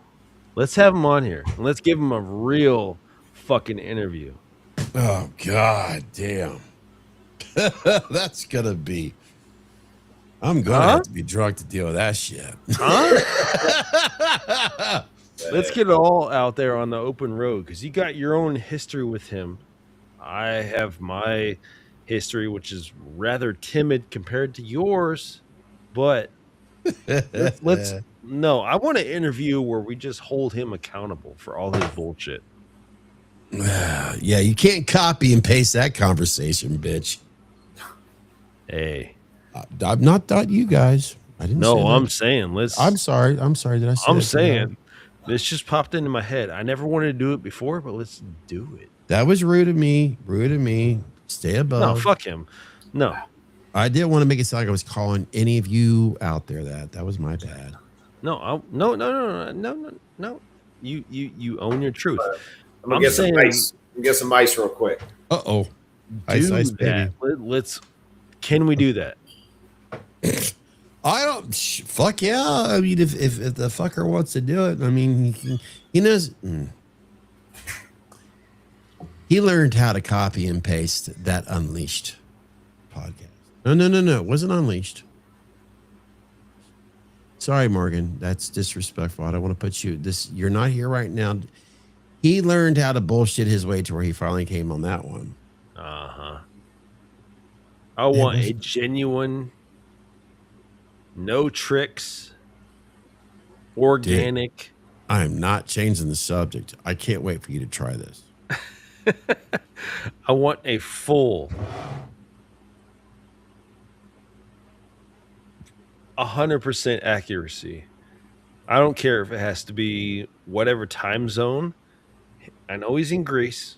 Let's have him on here. And let's give him a real fucking interview. Oh, God damn. That's going to be. I'm going to have to be drunk to deal with that shit. Let's get it all out there on the open road because you got your own history with him. I have my history, which is rather timid compared to yours. But let's no, I want an interview where we just hold him accountable for all his bullshit. Yeah, you can't copy and paste that conversation, bitch. Hey, I'm not you guys. I didn't. No, say I'm saying let's. I'm sorry. Did I say? I'm saying this just popped into my head. I never wanted to do it before, but let's do it. That was rude of me. Rude of me. Stay above. No, fuck him. No. I didn't want to make it sound like I was calling any of you out there that was my bad. No. You own your truth. I'm gonna get some ice. Get some ice real quick. Uh-oh. Ice, baby. Let's. Can we do that? I don't. Fuck yeah. I mean, if the fucker wants to do it, I mean, he knows. He learned how to copy and paste that Unleashed podcast. No. It wasn't Unleashed. Sorry, Morgan. That's disrespectful. I don't want to put you this. You're not here right now. He learned how to bullshit his way to where he finally came on that one. I want a genuine, no tricks, organic. Dude, I am not changing the subject. I can't wait for you to try this. I want a full 100% accuracy. I don't care if it has to be whatever time zone. I know he's in Greece.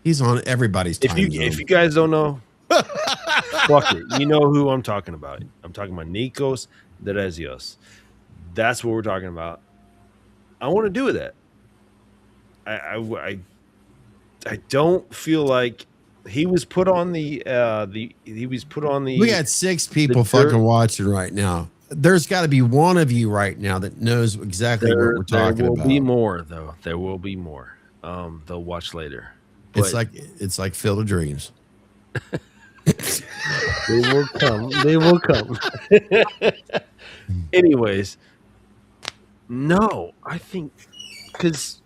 He's on everybody's time zone. If you guys don't know, fuck it. You know who I'm talking about. I'm talking about Nikos Derezios. That's what we're talking about. I want to do that. I don't feel like he was put on the. We got 6 people fucking watching right now. There's got to be one of you right now that knows exactly what we're talking about. There will be more, though. There will be more. They'll watch later. But it's like Field of Dreams. They will come. They will come. Anyways, no, I think because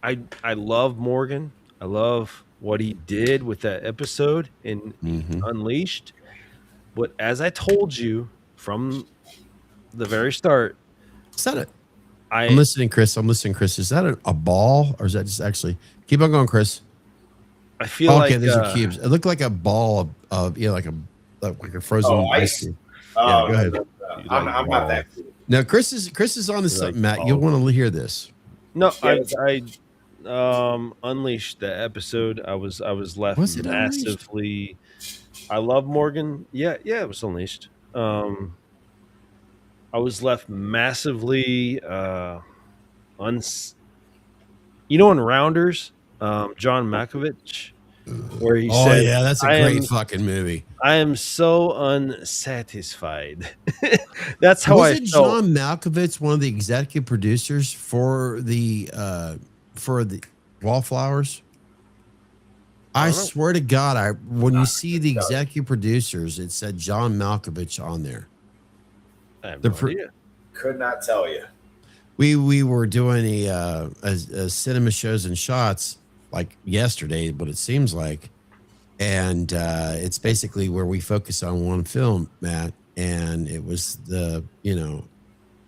I love Morgan. I love what he did with that episode in Unleashed. But as I told you from the very start, is that it? I'm listening, Chris. Is that a ball or is that just actually? Keep on going, Chris. I feel like these are cubes. It looked like a ball of like a frozen ice. Oh, go ahead. I'm not that cool. Now, Chris is on to something, Matt. You'll want to hear this. No, I Unleashed the episode. I was left massively. I love Morgan. Yeah, it was Unleashed. I was left massively in Rounders, John Malkovich, where he said, yeah, that's a great fucking movie. I am so unsatisfied. That's how I felt. John Malkovich one of the executive producers for the Wallflowers? I swear to God, when you see the executive producers, it said John Malkovich on there. I have no idea. Could not tell you. We were doing a cinema shows and shots like yesterday, but it seems like, and it's basically where we focus on one film, Matt, and it was and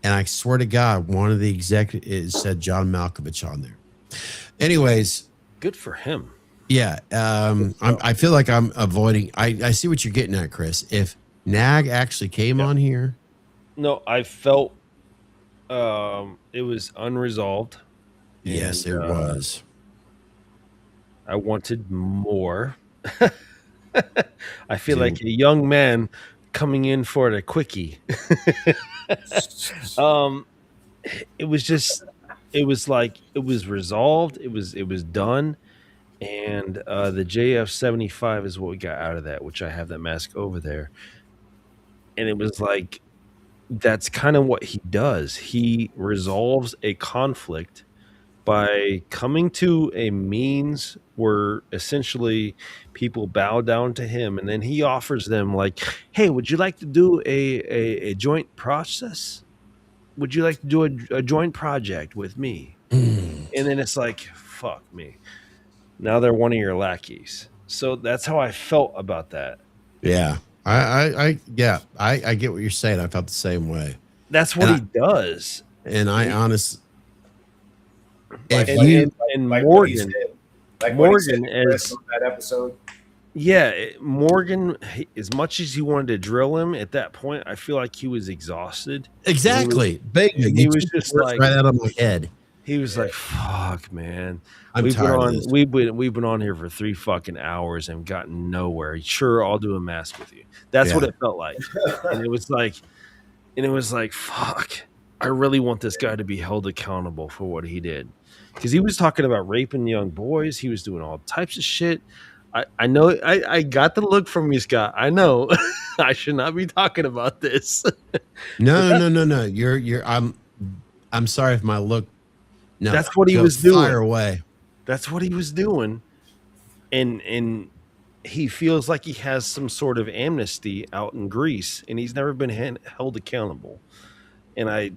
I swear to God, one of the executives said John Malkovich on there. Anyways, good for him. Yeah, I feel like I'm avoiding. I see what you're getting at, Chris. If Nag actually came on here. No, I felt It was unresolved, Yes, and it was. I wanted more. I feel like Dude. a young man coming in for the quickie. um, it was just, it was like it was resolved. It was done, and the JF-75 is what we got out of that, which I have that mask over there, and it was like that's kind of what he does. He resolves a conflict by coming to a means where essentially people bow down to him, and then he offers them like, hey, would you like to do a joint process? Would you like to do a joint project with me? Mm. And then it's like, fuck me, now they're one of your lackeys. So that's how I felt about that. Yeah. I get what you're saying. I felt the same way. That's what And he does. I honest, Like if what he, you, And like what he Morgan, said, like what he said Morgan to Chris as on that episode. yeah, Morgan, as much as he wanted to drill him at that point, I feel like he was exhausted. exactly. Bingo. And You he was took the just words like, right out of my head. he was like, "Fuck, man, I'm tired of this. we've been on here for 3 fucking hours and gotten nowhere. Sure, I'll do a mask with you." That's what Yeah. it felt like, and it was like, fuck, I really want this guy to be held accountable for what he did, because he was talking about raping young boys. He was doing all types of shit. I know. I got the look from you, Scott. I know. I should not be talking about this. No. I'm sorry if my look. No, That's what he go was doing. fire away. That's what he was doing. And he feels like he has some sort of amnesty out in Greece, and he's never been held accountable. And I've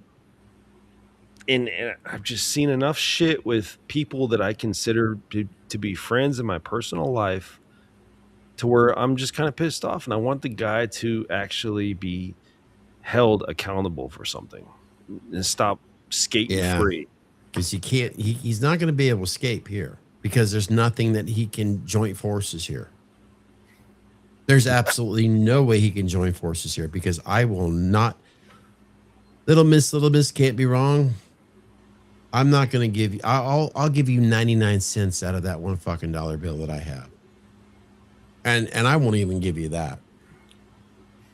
just seen enough shit with people that I consider to be friends in my personal life, to where I'm just kind of pissed off, and I want the guy to actually be held accountable for something and stop skating free. Because you can't. He's not going to be able to escape here, because there's nothing that he can join forces here. There's absolutely no way he can join forces here, because I will not. Little miss can't be wrong. I'm not going to give you. I'll give you 99 cents out of that one fucking dollar bill that I have, and I won't even give you that.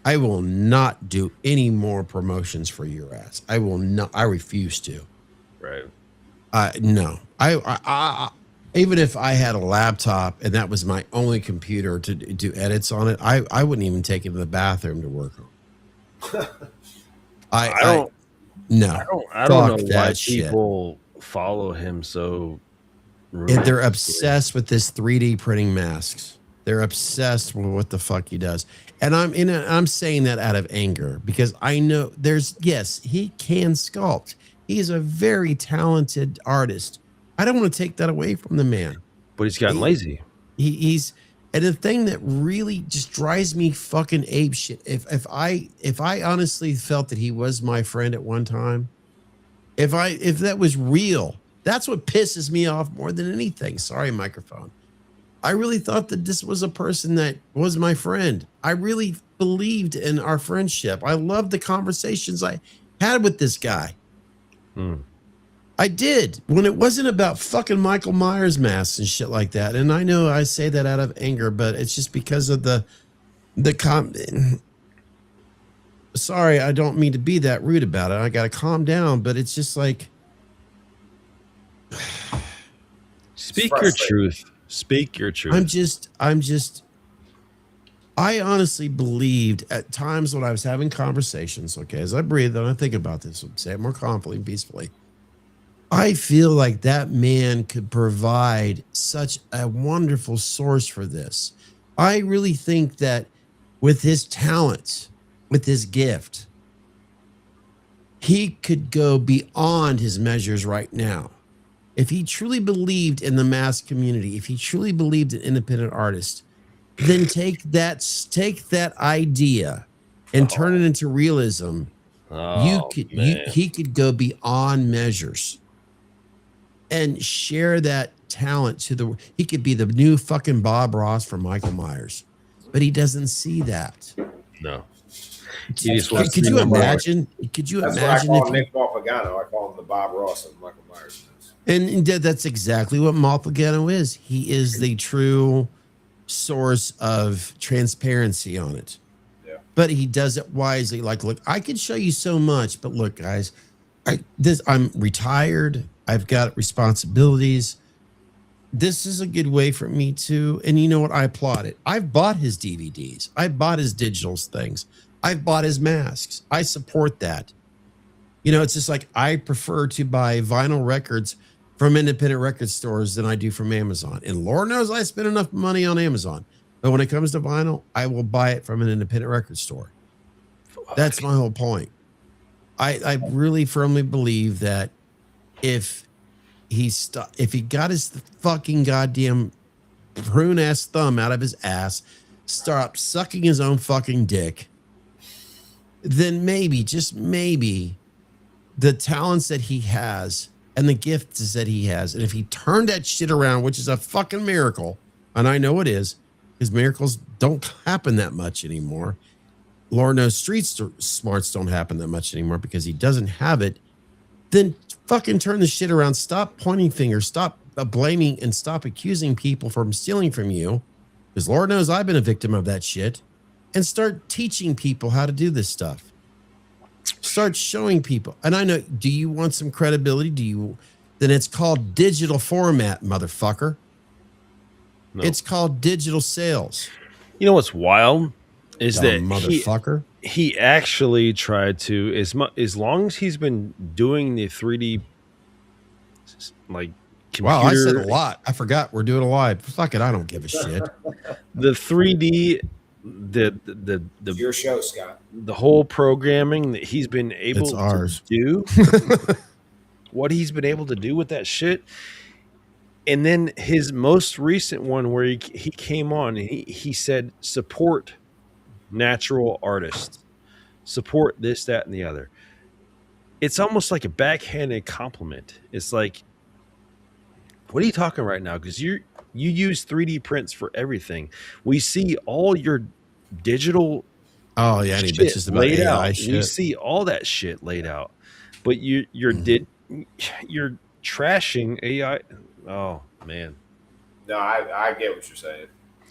I will not do any more promotions for your ass. I will not. I refuse to. Right. No. I even if I had a laptop and that was my only computer to do edits on it, I wouldn't even take it to the bathroom to work on. I don't know why people follow him so. And they're obsessed with this 3D printing masks. They're obsessed with what the fuck he does. And I'm saying that out of anger, because I know yes, he can sculpt. He's a very talented artist. I don't want to take that away from the man. But he's gotten lazy. He's and the thing that really just drives me fucking ape shit. If I honestly felt that he was my friend at one time, if that was real, that's what pisses me off more than anything. Sorry, microphone. I really thought that this was a person that was my friend. I really believed in our friendship. I loved the conversations I had with this guy. I did, when it wasn't about fucking Michael Myers masks and shit like that. And I know I say that out of anger, but it's just because of sorry, I don't mean to be that rude about it. I got to calm down, but it's just like, speak your truth. Speak your truth. I honestly believed at times when I was having conversations, okay, as I breathe and I think about this, say it more confidently and peacefully, I feel like that man could provide such a wonderful source for this. I really think that with his talent, with his gift, he could go beyond his measures right now. If he truly believed in the mass community, if he truly believed in independent artists, then take that idea and turn it into realism. He could go beyond measures and share that talent to he could be the new fucking Bob Ross for Michael Myers, but he doesn't see that. No. He just wants to Could be you number one. imagine? Could you That's imagine what I call if Nick Malpagano. I call him the Bob Ross of Michael Myers. and that's exactly what Malpagano is. He is the true source of transparency on it. Yeah. But he does it wisely. Like, look, I could show you so much, but look, guys, I'm retired. I've got responsibilities. This is a good way for me to, and you know what? I applaud it. I've bought his DVDs. I've bought his digital things. I've bought his masks. I support that. You know, it's just like I prefer to buy vinyl records from independent record stores than I do from Amazon. And Lord knows I spend enough money on Amazon. But when it comes to vinyl, I will buy it from an independent record store. That's my whole point. I really firmly believe that if he got his fucking goddamn prune ass thumb out of his ass, stop sucking his own fucking dick, then maybe, just maybe, the talents that he has and the gifts that he has, and if he turned that shit around, which is a fucking miracle, and I know it is, because miracles don't happen that much anymore. Lord knows street smarts don't happen that much anymore because he doesn't have it. Then fucking turn the shit around. Stop pointing fingers. Stop blaming and stop accusing people from stealing from you. Because Lord knows I've been a victim of that shit. And start teaching people how to do this stuff. Start showing people. And I know, do you want some credibility? Then it's called digital format, motherfucker. No. It's called digital sales. You know what's wild is that motherfucker. He actually tried to, as long as he's been doing the 3D, like, computer. Wow, I said a lot. I forgot we're doing a live. Fuck it, I don't give a shit. The 3D, the your show, Scott. The whole programming that he's been able to do, what he's been able to do with that shit. And then his most recent one where he came on, he said, support natural artists, support this, that, and the other. It's almost like a backhanded compliment. It's like, what are you talking right now? Because you use 3D prints for everything. We see all your digital shit laid AI out. Shit. We see all that shit laid out, but you're trashing AI. Oh man. No, I get what you're saying.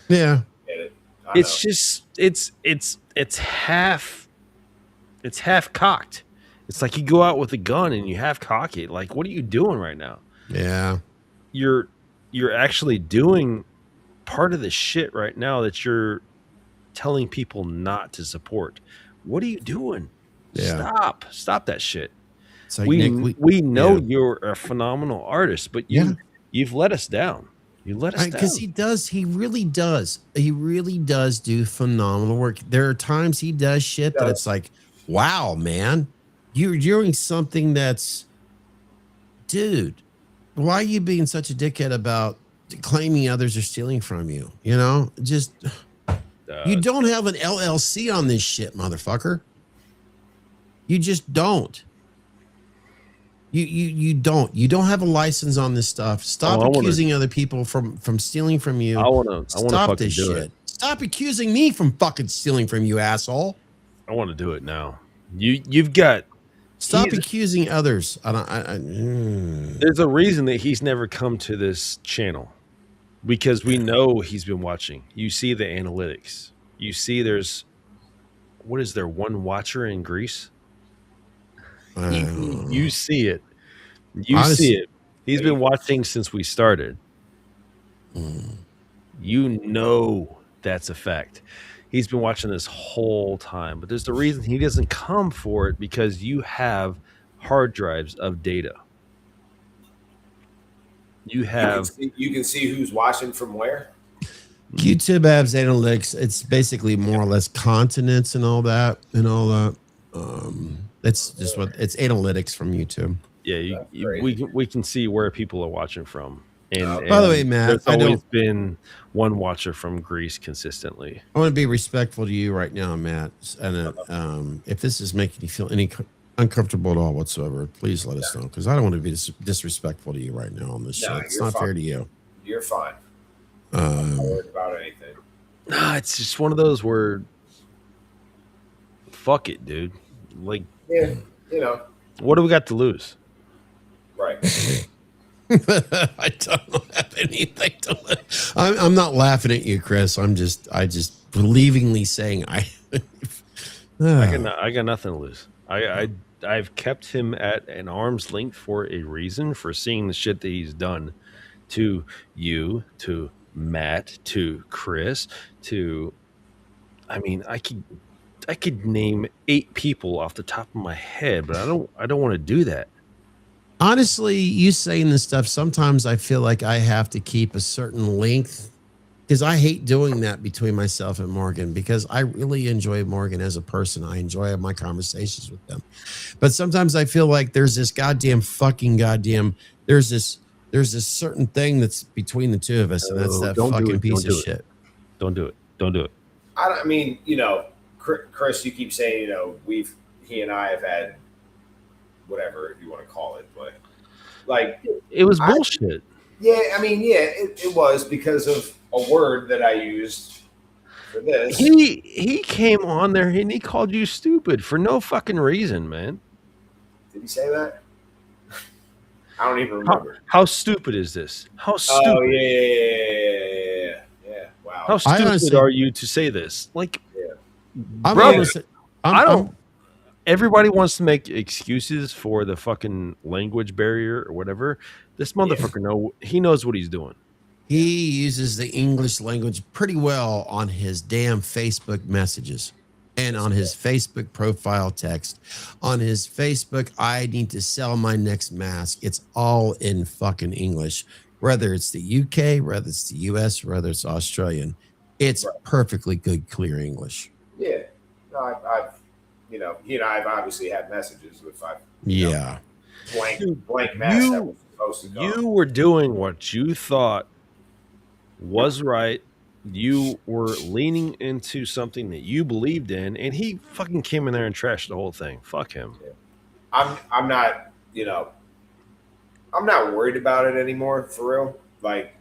Yeah. I get it. It's just it's half cocked. It's like you go out with a gun and you half cock it. Like, what are you doing right now? Yeah. You're actually doing part of the shit right now that you're telling people not to support. What are you doing? Yeah. Stop that shit. Like we know you're a phenomenal artist, but you've let us down. You let us down. Because he really does do phenomenal work. There are times he does shit that it's like, wow, man, you're doing something that's, dude, why are you being such a dickhead about claiming others are stealing from you? You know, just you don't have an LLC on this shit, motherfucker. You just don't. You don't have a license on this stuff. Stop accusing other people from stealing from you. I want to fucking this do shit. it. Stop accusing me from fucking stealing from you, asshole. I want to do it now. You've got. Stop accusing others. There's a reason that he's never come to this channel, because we know he's been watching. You see the analytics. You see what is there, one watcher in Greece? You see it. See it. He's been watching since we started. You know that's a fact. He's been watching this whole time, but there's the reason he doesn't come for it, because you have hard drives of data. You can see who's watching from where. YouTube has analytics. It's basically more or less continents and all that. That's just it's analytics from YouTube. Yeah, we can see where people are watching from. And by the way, Matt, there's always been one watcher from Greece consistently. I want to be respectful to you right now, Matt. And if this is making you feel any uncomfortable at all whatsoever, please let us know, because I don't want to be disrespectful to you right now on this show. It's not fair to you. You're fine. I'm not worried about anything. Nah, it's just one of those where fuck it, dude. Like, Yeah, you know, what do we got to lose? right. I don't have anything to I'm not laughing at you, Chris. I just believingly saying I got nothing to lose. I've kept him at an arm's length for a reason, for seeing the shit that he's done to you, to Matt, to Chris, to I mean, I could name 8 people off the top of my head, but I don't want to do that. honestly, you saying this stuff, sometimes I feel like I have to keep a certain length because I hate doing that between myself and Morgan, because I really enjoy Morgan as a person. I enjoy my conversations with them. But sometimes I feel like there's this there's this certain thing that's between the two of us, and that's that fucking piece of shit. Don't do it. Don't do it. I mean, you know, Chris, you keep saying, you know, he and I have had whatever you want to call it, but like It was bullshit. I mean, it was because of a word that I used for this. He came on there and he called you stupid for no fucking reason, man. Did he say that? I don't even remember. How stupid is this? How stupid? Oh yeah. Wow. How stupid honestly, are you to say this? Like, I'm brother, honest- I don't. Everybody wants to make excuses for the fucking language barrier or whatever. This motherfucker he knows what he's doing. He uses the English language pretty well on his damn Facebook messages and on his Facebook profile text. On his Facebook, I need to sell my next mask. It's all in fucking English, whether it's the UK, whether it's the US, whether it's Australian. It's perfectly good, clear English. Yeah. No, I've you know, he and I have obviously had messages with blank mask that was supposed to go. You were doing what you thought was right. You were leaning into something that you believed in, and he fucking came in there and trashed the whole thing. Fuck him. I'm not, you know, I'm not worried about it anymore, for real. Like,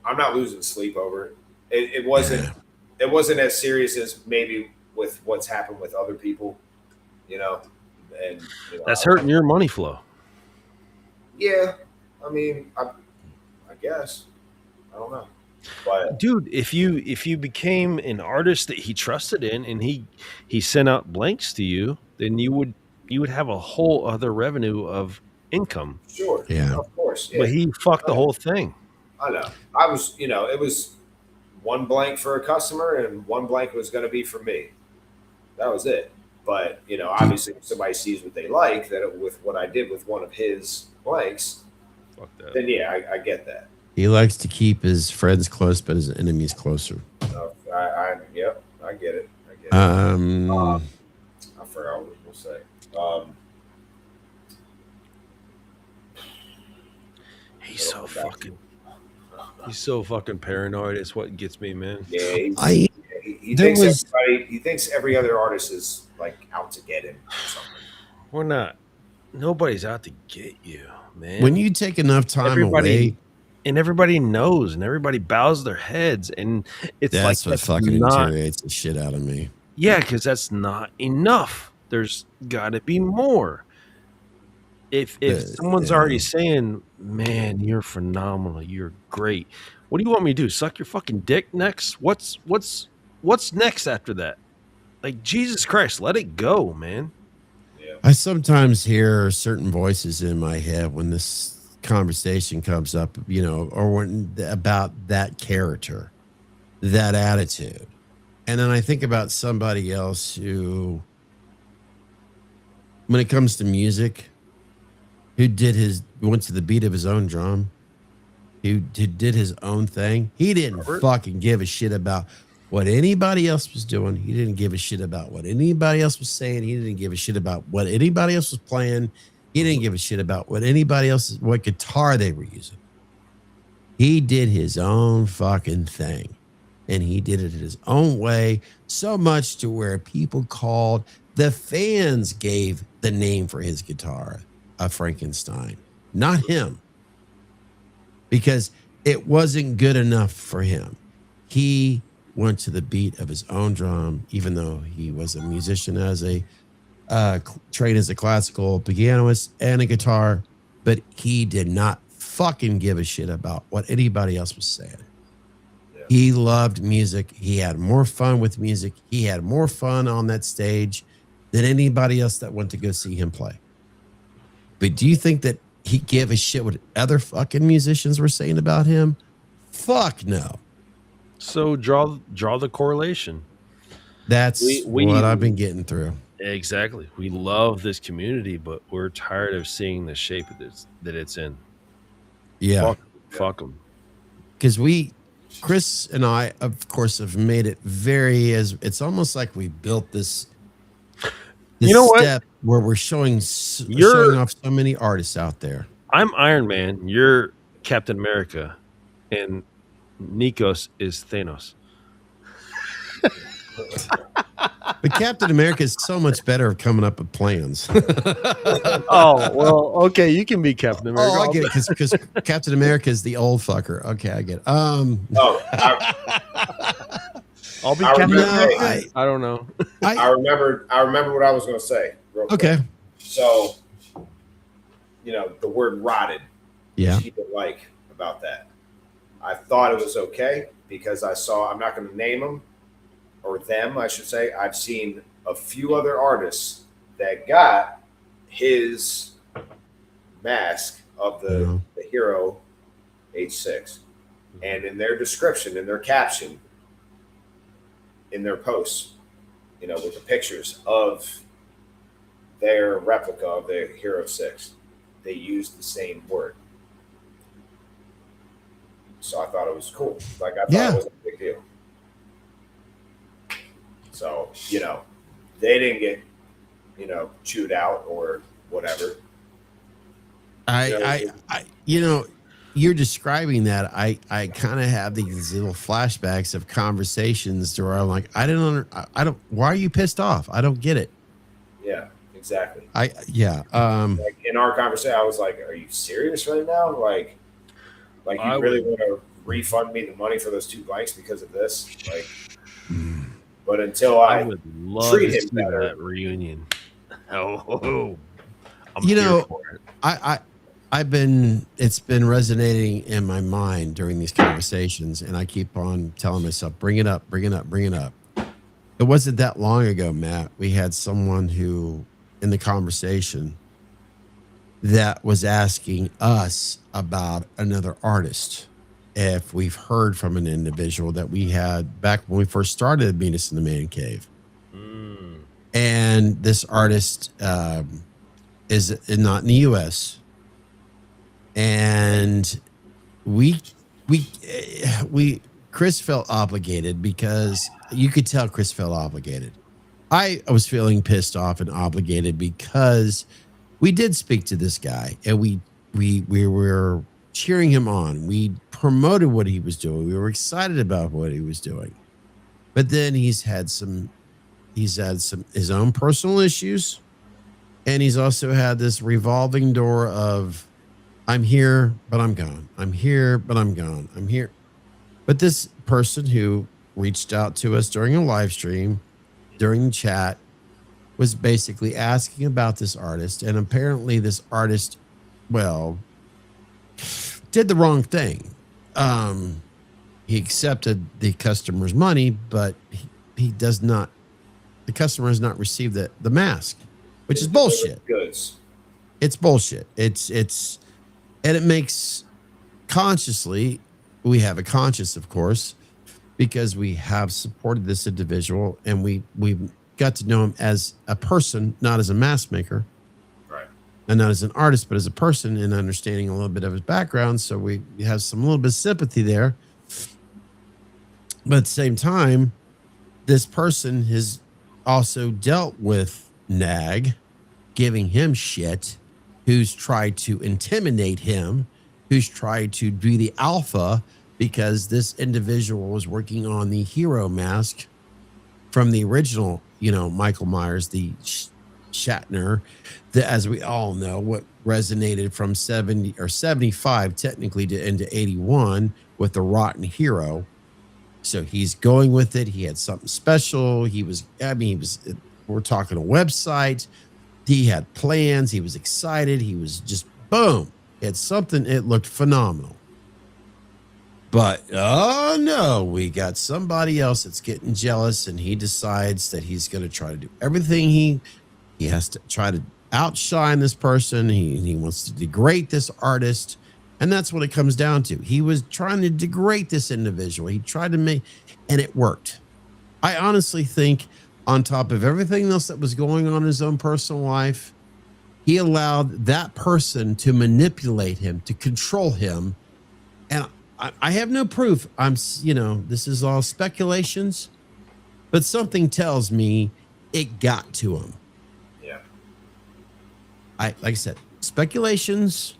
I'm not losing sleep over it. It wasn't as serious as maybe with what's happened with other people, you know. And you know, That's hurting your money flow. Yeah, I mean, I guess I don't know, but Dude, if you became an artist that he trusted in and he sent out blanks to you, then you would have a whole other revenue of income. sure, Yeah. of course. Yeah. But he fucked the whole thing. I know. I was, you know, it was one blank for a customer and one blank was going to be for me. That was it. But, you know, obviously if somebody sees what they like, with what I did with one of his blanks, Fuck that. then yeah, I get that. He likes to keep his friends close, but his enemies closer. Yep, I get it. I forgot what we'll say. He's so fucking paranoid. It's what gets me, man. Yeah, he thinks every other artist is like out to get him or something. We're not. Nobody's out to get you, man. When you take enough time away, and everybody knows, and everybody bows their heads, and it's that's like what fucking infuriates the shit out of me. Yeah, because that's not enough. There's got to be more. If someone's already saying, "Man, you're phenomenal. You're great," what do you want me to do? Suck your fucking dick next? What's next after that? Like, Jesus Christ, let it go, man. I sometimes hear certain voices in my head when this conversation comes up, you know, or when about that character, that attitude. And then I think about somebody else who, when it comes to music, who went to the beat of his own drum, who did his own thing. He didn't fucking give a shit about what anybody else was doing. He didn't give a shit about what anybody else was saying. He didn't give a shit about what anybody else was playing. He didn't give a shit about what guitar they were using. He did his own fucking thing. And he did it his own way, so much to where the fans gave the name for his guitar a Frankenstein, not him, because it wasn't good enough for him. He went to the beat of his own drum, even though he was a musician as a trained as a classical pianist and a guitar, but he did not fucking give a shit about what anybody else was saying. Yeah. He loved music. He had more fun with music. He had more fun on that stage than anybody else that went to go see him play. But do you think that he gave a shit what other fucking musicians were saying about him? Fuck no. So draw the correlation. That's We- what I've been getting through. Exactly. We love this community, but we're tired of seeing the shape that it's in. Yeah. Fuck them. Because Chris and I, of course, have made it it's almost like we built this You know what? step where we're showing off so many artists out there. I'm Iron Man. You're Captain America, and Nikos is Thanos. But Captain America is so much better at coming up with plans. Oh, well, okay, you can be Captain America. Oh, I get it, because Captain America is the old fucker. Okay, I get it. I'll be I Captain remember- America. I don't know. I remember what I was going to say. Real quick. Okay. So, the word rotted. Yeah. What you didn't like about that. I thought it was okay because I'm not going to name them, or them, I should say. I've seen a few other artists that got his mask of the Hero H6. And in their description, in their caption, in their posts, with the pictures of their replica of the Hero 6, they used the same word. So I thought it was cool. I thought it was a big deal. So, they didn't get, chewed out or whatever. You're describing that. I kind of have these little flashbacks of conversations where I'm like, I don't, why are you pissed off? I don't get it. Yeah, exactly. Like in our conversation, I was like, are you serious right now? Like you really want to refund me the money for those 2 blanks because of this? But until I would love treat to him see better. that reunion. I'm You here know, for it. it's been resonating in my mind during these conversations, and I keep on telling myself, bring it up. It wasn't that long ago, Matt, we had someone who in the conversation that was asking us about another artist, if we've heard from an individual that we had back when we first started Meet Us in the Man Cave. And this artist is not in the U.S. And Chris felt obligated, because you could tell Chris felt obligated. I was feeling pissed off and obligated because we did speak to this guy, and we were cheering him on. We promoted what he was doing. We were excited about what he was doing. But then he's had his own personal issues, and he's also had this revolving door of, I'm here, but I'm gone. I'm here, but I'm gone. I'm here. But this person who reached out to us during a live stream, during the chat, was basically asking about this artist. And apparently this artist, did the wrong thing. He accepted the customer's money, but he does not, the customer has not received the mask, which is bullshit. Goods. It's bullshit. And it makes consciously, we have a conscience, of course, because we have supported this individual, and we've got to know him as a person, not as a mask maker. Right. And not as an artist, but as a person, and understanding a little bit of his background. So we have some little bit of sympathy there. But at the same time, this person has also dealt with Nag giving him shit, who's tried to intimidate him, who's tried to be the alpha, because this individual was working on the hero mask from the original, Michael Myers, the Shatner, as we all know, what resonated from 75 technically into 81 with the Rotten Hero. So he's going with it. He had something special. We're talking a website. He had plans. He was excited. He was just boom. It's something. It looked phenomenal. But oh no, we got somebody else that's getting jealous, and he decides that he's going to try to do everything he has to try to outshine this person. He wants to degrade this artist, and that's what it comes down to. He was trying to degrade this individual. He tried to make, and it worked. I honestly think, on top of everything else that was going on in his own personal life, he allowed that person to manipulate him, to control him. And I have no proof. This is all speculations, but something tells me it got to him. Yeah. Like I said, speculations,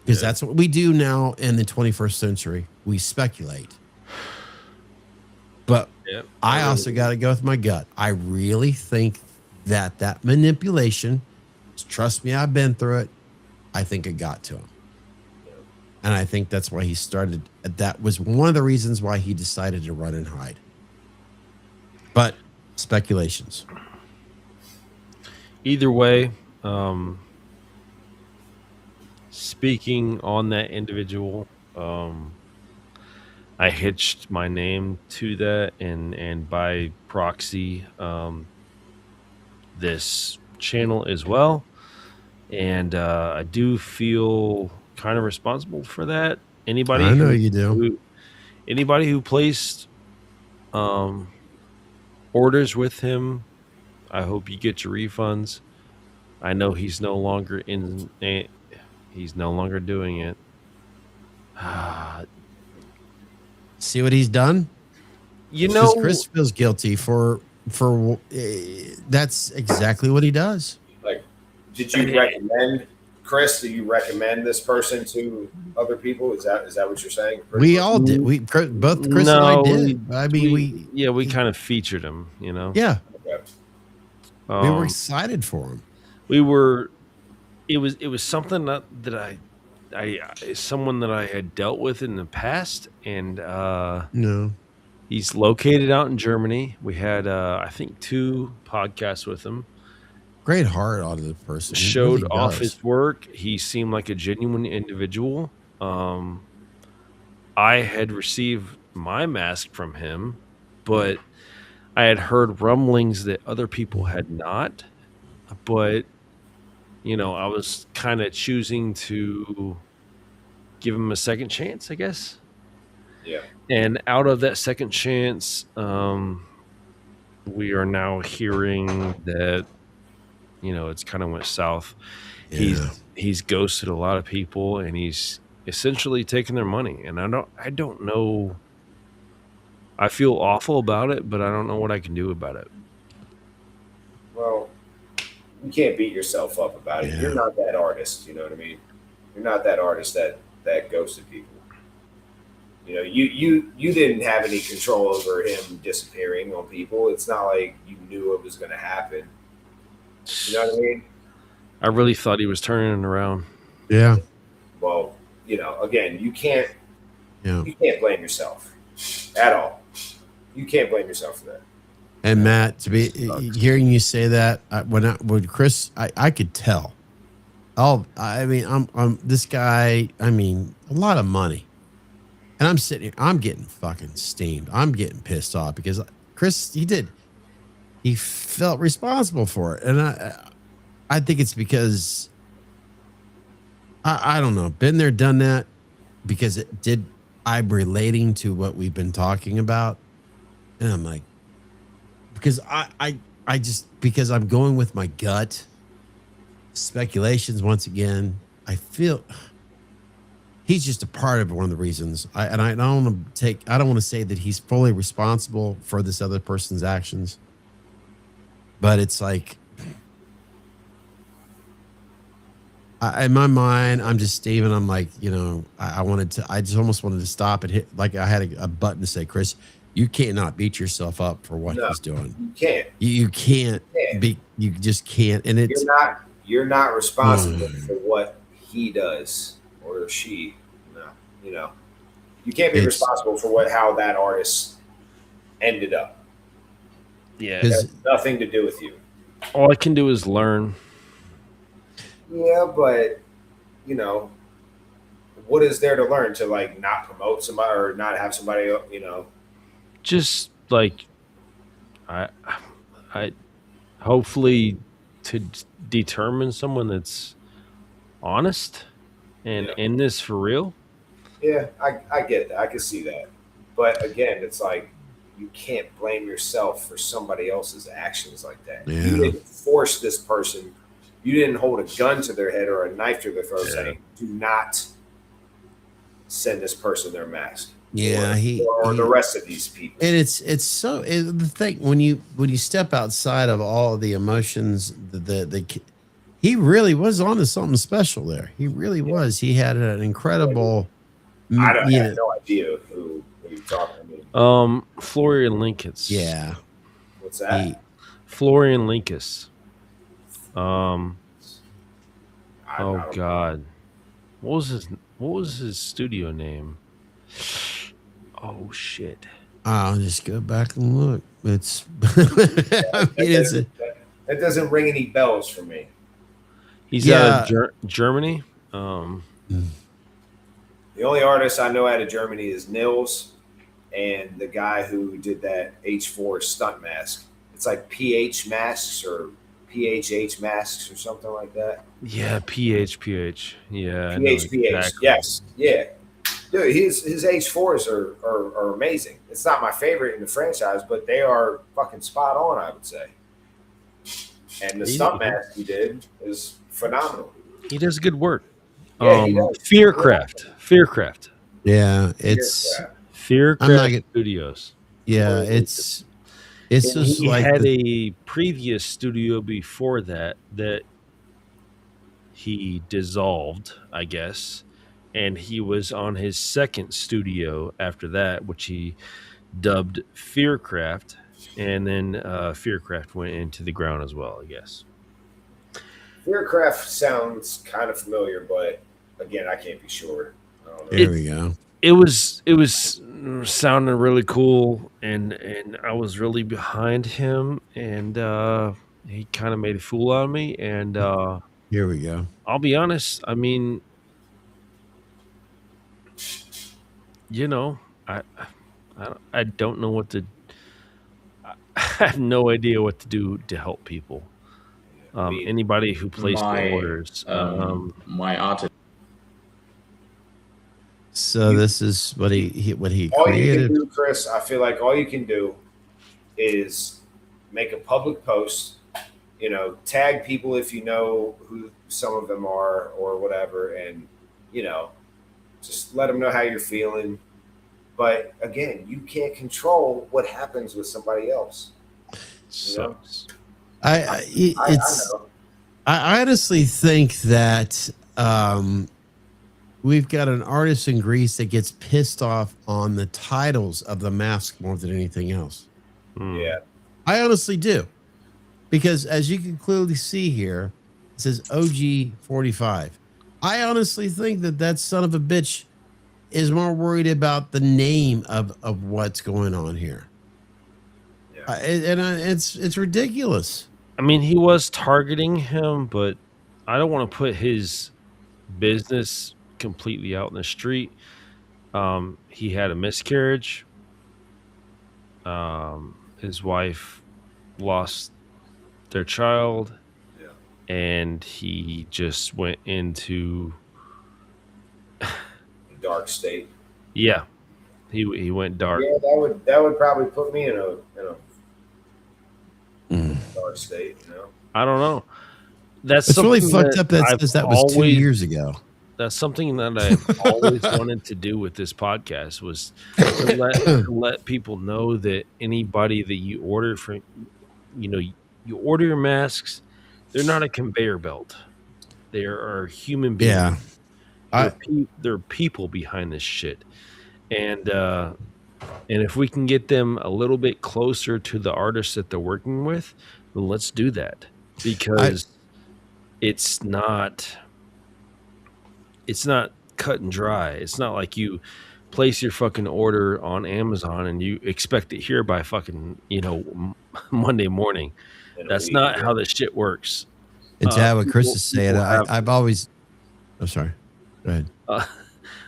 because that's what we do now in the 21st century. We speculate. But I also got to go with my gut. I really think that manipulation, trust me, I've been through it. I think it got to him. And I think that's why he started. That was one of the reasons why he decided to run and hide. But speculations. Either way, speaking on that individual, I hitched my name to that, and by proxy, this channel as well. And I do feel kind of responsible for that. Anybody I know you do. Anybody who placed orders with him, I hope you get your refunds. I know he's no longer he's no longer doing it. See what he's done? Because Chris feels guilty for that's exactly what he does. Like, did you recommend Chris? Do you recommend this person to other people? Is that what you're saying? We all did. Both Chris and I did. We kind of featured him. Yeah. Okay. We were excited for him. It was something that I someone that I had dealt with in the past, and no, he's located out in Germany. We had I think 2 podcasts with him. Great heart out of the person. Showed really off his work. He seemed like a genuine individual. I had received my mask from him, but I had heard rumblings that other people had not. But I was kind of choosing to give him a second chance, I guess. Yeah. And out of that second chance, we are now hearing that, it's kind of went south. Yeah. He's ghosted a lot of people, and he's essentially taken their money. And I don't know. I feel awful about it, but I don't know what I can do about it. Well, you can't beat yourself up about it. Yeah. You're not that artist, you know what I mean? You're not that artist that ghosted people. You didn't have any control over him disappearing on people. It's not like you knew it was going to happen. You know what I mean? I really thought he was turning it around. Yeah. Well, again, you can't blame yourself at all. You can't blame yourself for that. And Matt, to be hearing you say that, when Chris, I could tell. I'm this guy. I mean, a lot of money, and I'm sitting here. I'm getting fucking steamed. I'm getting pissed off because Chris, he felt responsible for it, and I think it's because I don't know, been there, done that, because I'm relating to what we've been talking about, and I'm like. Because because I'm going with my gut. Speculations once again. I feel he's just a part of one of the reasons. I don't want to say that he's fully responsible for this other person's actions. But it's like in my mind, I'm just Steven. I'm like, I just almost wanted to stop and hit, like I had a button to say, Chris, you cannot beat yourself up for what he's doing. You can't. You can't. You just can't. And you're not responsible for what he does or she. No, You can't be It's responsible for how that artist ended up. Yeah. It because has nothing to do with you. All I can do is learn. Yeah, but you know, what is there to learn? To like not promote somebody or not have somebody, Just like I I hopefully to determine someone that's honest and Yeah, in this for real. yeah, I get that. I can see that. But again, it's like you can't blame yourself for somebody else's actions like that. You yeah, didn't force this person. You didn't hold a gun to their head or a knife to their throat Yeah. saying, "Do not send this person their mask," yeah. or the rest of these people. And the thing when you step outside of all of the emotions, he really was onto something special there. He really Yeah. was. He had an incredible, I don't you have know, no idea who you're talking. I mean, Florian Linkus. yeah. what's that? He Florian Linkus. Um, I oh don't. God. What was his studio name? Oh shit. I'll just go back and look. It's I mean, it's a, That doesn't ring any bells for me. He's out of yeah. Germany. The only artist I know out of Germany is Nils and the guy who did that H4 stunt mask. It's like PH masks or PHH masks or something like that. Yeah, PH. Yeah, I know PHPH. exactly. Yes. Yeah. Dude, his H4s are amazing. It's not my favorite in the franchise, but they are fucking spot on, I would say. And the stunt mask he did is phenomenal. He does good work. Yeah, he does. Fearcraft. Yeah, it's Fearcraft I'm not gonna, Studios. yeah, it's just He like had a previous studio before that he dissolved, I guess, and he was on his second studio after that, which he dubbed Fearcraft, and then Fearcraft went into the ground as well, I guess. Fearcraft sounds kind of familiar, but again, I can't be sure. I don't know. there we go. It was sounding really cool, and I was really behind him, and he kind of made a fool out of me, and Here we go. I'll be honest. I mean, I I don't know what to. I have no idea what to do to help people. Anybody who placed the orders. My artist. So this is what he All created. you can do, Chris, I feel like all you can do is make a public post, tag people if you know who some of them are or whatever, and, just let them know how you're feeling. But again, you can't control what happens with somebody else. Sucks. I know. I honestly think that we've got an artist in Greece that gets pissed off on the titles of the mask more than anything else. Yeah. I honestly do. Because as you can clearly see here, it says OG 45. I honestly think that son of a bitch is more worried about the name of what's going on here. Yeah. It's ridiculous. I mean, he was targeting him, but I don't want to put his business completely out in the street. He had a miscarriage. His wife lost their child, and he just went into Dark state. Yeah, he went dark. Yeah, that would probably put me in a dark state. I don't know. That's it's really something fucked up. That says that was 2 years ago. That's something that I've always wanted to do with this podcast was to let people know that anybody that you order from, you order your masks, they're not a conveyor belt. They are human beings. Yeah. There are people behind this shit. And if we can get them a little bit closer to the artists that they're working with, then let's do that. Because it's not cut and dry. It's not like you place your fucking order on Amazon and you expect it here by fucking, Monday morning. That's not how this shit works. And to have what Chris is People saying, have, I've always. I'm sorry. Go ahead.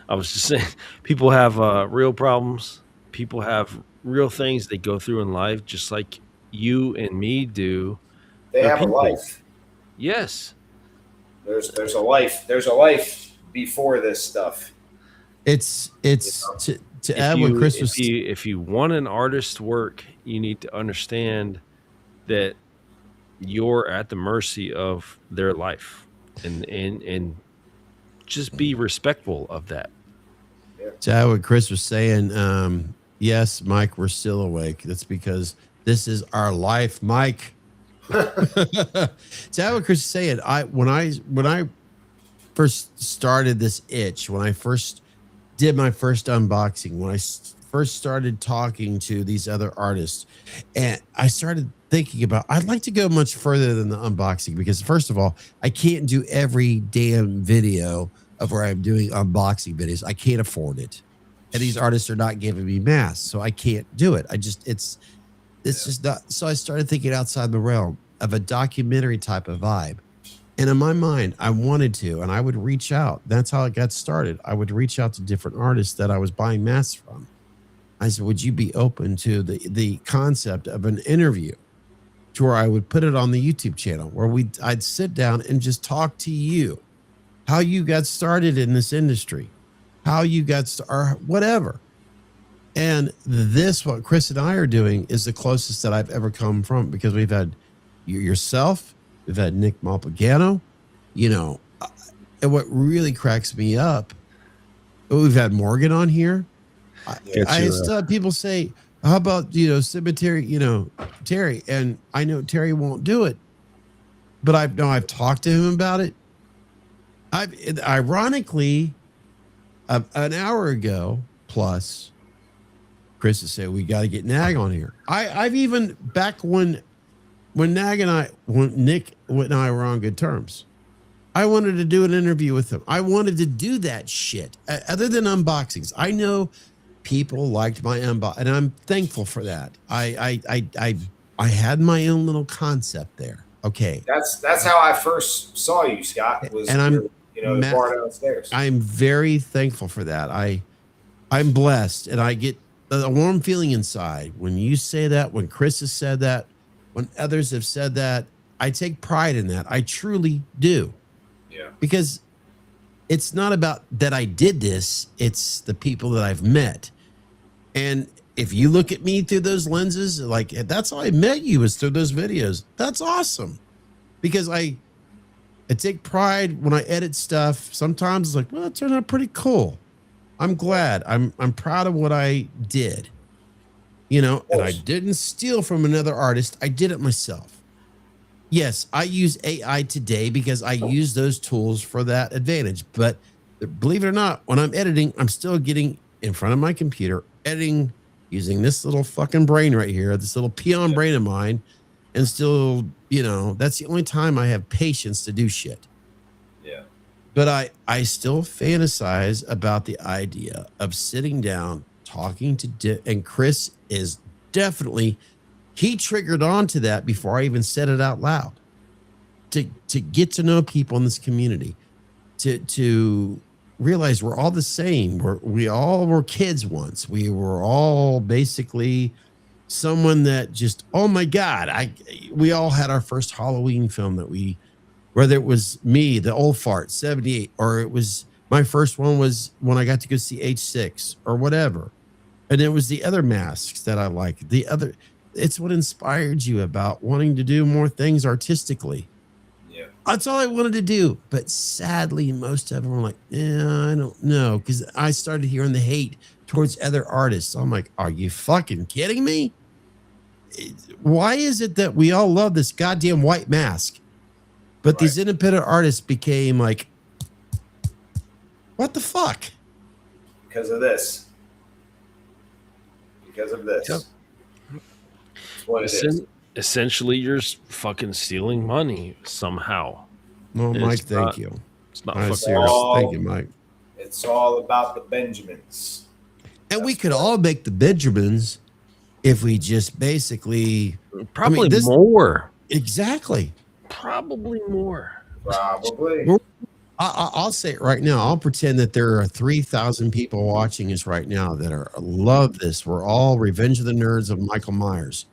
I was just saying, people have real problems. People have real things they go through in life, just like you and me do. They They're have a people. life. Yes. There's a life. There's a life before this stuff. It's to add what Chris was. If you want an artist's work, you need to understand that you're at the mercy of their life, and just be respectful of that. To add what Chris was saying, yes, Mike, we're still awake. That's because this is our life, Mike. To add what Chris is saying, when I first started this itch, when I first did my first unboxing, when I first started talking to these other artists, and I started thinking about, I'd like to go much further than the unboxing, because first of all, I can't do every damn video of where I'm doing unboxing videos. I can't afford it. And these artists are not giving me masks, so I can't do it. It's just not. So I started thinking outside the realm of a documentary type of vibe. And in my mind, I wanted to, and I would reach out. That's how it got started. I would reach out to different artists that I was buying masks from. I said, would you be open to the concept of an interview to where I would put it on the YouTube channel where I'd sit down and just talk to you, how you got started in this industry, how you got or whatever. And what Chris and I are doing is the closest that I've ever come from, because we've had yourself, we've had Nick Malpagano, and what really cracks me up, we've had Morgan on here. I still have people say, how about, Cemetery, Terry, and I know Terry won't do it, but I've talked to him about it. Ironically, an hour ago plus, Chris has said we got to get Nag on here. I've even back when Nick and I were on good terms, I wanted to do an interview with him. I wanted to do that shit. Other than unboxings, I know people liked my unbox, and I'm thankful for that. I had my own little concept there. Okay, that's how I first saw you, Scott. Was and I'm the bar downstairs. I'm very thankful for that. I'm blessed, and I get a warm feeling inside when you say that, when Chris has said that, when others have said that. I take pride in that. I truly do. Yeah. Because it's not about that I did this. It's the people that I've met. And if you look at me through those lenses, like, that's how I met you, is through those videos. That's awesome. Because I take pride when I edit stuff. Sometimes it's like, well, it turned out pretty cool. I'm glad. I'm proud of what I did. And I didn't steal from another artist. I did it myself. Yes, I use AI today because I use those tools for that advantage. But believe it or not, when I'm editing, I'm still getting in front of my computer, editing using this little fucking brain right here, this little peon brain of mine, and still, that's the only time I have patience to do shit. Yeah. But I still fantasize about the idea of sitting down, talking to and Chris is definitely, he triggered on to that before I even said it out loud, to get to know people in this community, to realize we're all the same. We all were kids once. We were all basically someone that just, oh my God, we all had our first Halloween film that whether it was me, the old fart 78, or it was my first one was when I got to go see H6 or whatever. And it was the other masks that I like. It's what inspired you about wanting to do more things artistically. Yeah. That's all I wanted to do. But sadly, most of them were like, yeah, I don't know. Because I started hearing the hate towards other artists. I'm like, are you fucking kidding me? Why is it that we all love this goddamn white mask? But these independent artists became like, what the fuck? Because of this. Because of this. Yep. That's what it is. Essentially, you're fucking stealing money somehow. Well, Mike, thank you. It's not All right, fucking serious. Thank you, Mike. It's all about the Benjamins. And we could all make the Benjamins if we just basically Probably more. Exactly. Probably more. Probably. I'll say it right now. I'll pretend that there are 3,000 people watching us right now that love this. We're all Revenge of the Nerds of Michael Myers.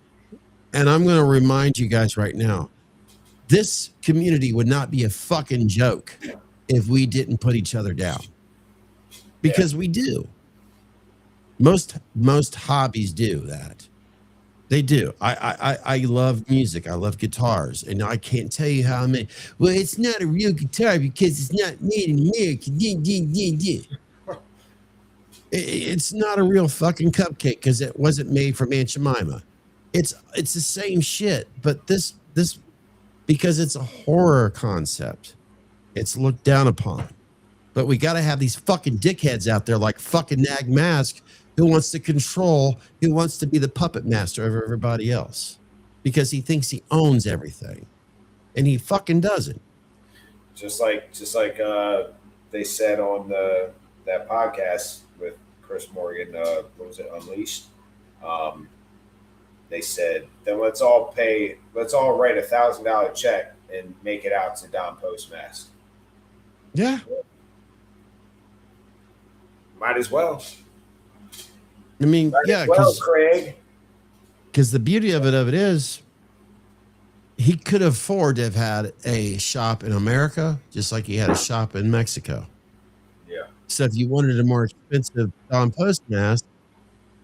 And I'm going to remind you guys right now, this community would not be a fucking joke if we didn't put each other down. Because we do. Most hobbies do that. They do. I love music. I love guitars. And I can't tell you how many. Well, it's not a real guitar because it's not made in America. It's not a real fucking cupcake because it wasn't made from Aunt Jemima. It's the same shit. But this because it's a horror concept, it's looked down upon. But we got to have these fucking dickheads out there like fucking Nag Mask who wants to control, who wants to be the puppet master of everybody else because he thinks he owns everything. And he fucking doesn't. Just like they said on that podcast with Chris Morgan, what was it, Unleashed? They said, then let's all write $1,000 check and make it out to Don Postmaster. Yeah. Might as well. I mean, yeah, Craig. Because the beauty of it is he could afford to have had a shop in America just like he had a shop in Mexico. Yeah. So if you wanted a more expensive Don Postmaster,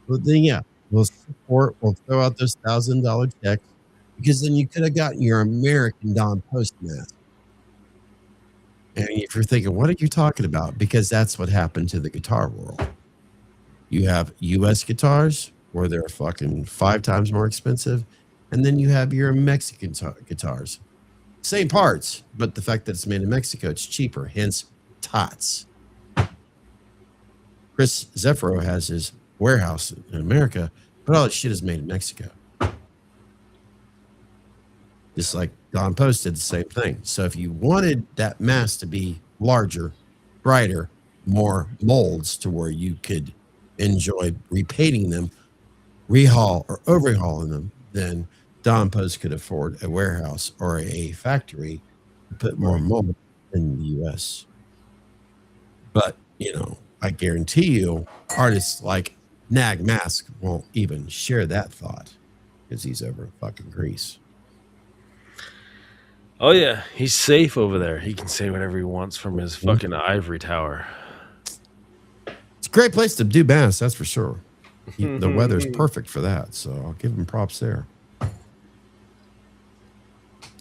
well, then yeah, we'll throw out those $1,000 checks because then you could have gotten your American Don Postmaster. And if you're thinking, what are you talking about? Because that's what happened to the guitar world. You have U.S. guitars where they're fucking 5 times more expensive. And then you have your Mexican guitars. Same parts, but the fact that it's made in Mexico, it's cheaper. Hence, tots. Chris Zeffiro has his warehouse in America, but all that shit is made in Mexico. Just like Don Post did the same thing. So if you wanted that mask to be larger, brighter, more molds to where you could enjoy repainting them, rehaul or overhauling them, then Don Post could afford a warehouse or a factory to put more molds in the U.S. But, I guarantee you artists like Nag Mask won't even share that thought because he's over in fucking Greece. Oh, yeah. He's safe over there. He can say whatever he wants from his fucking ivory tower. It's a great place to do bass, that's for sure. The weather's perfect for that, so I'll give him props there.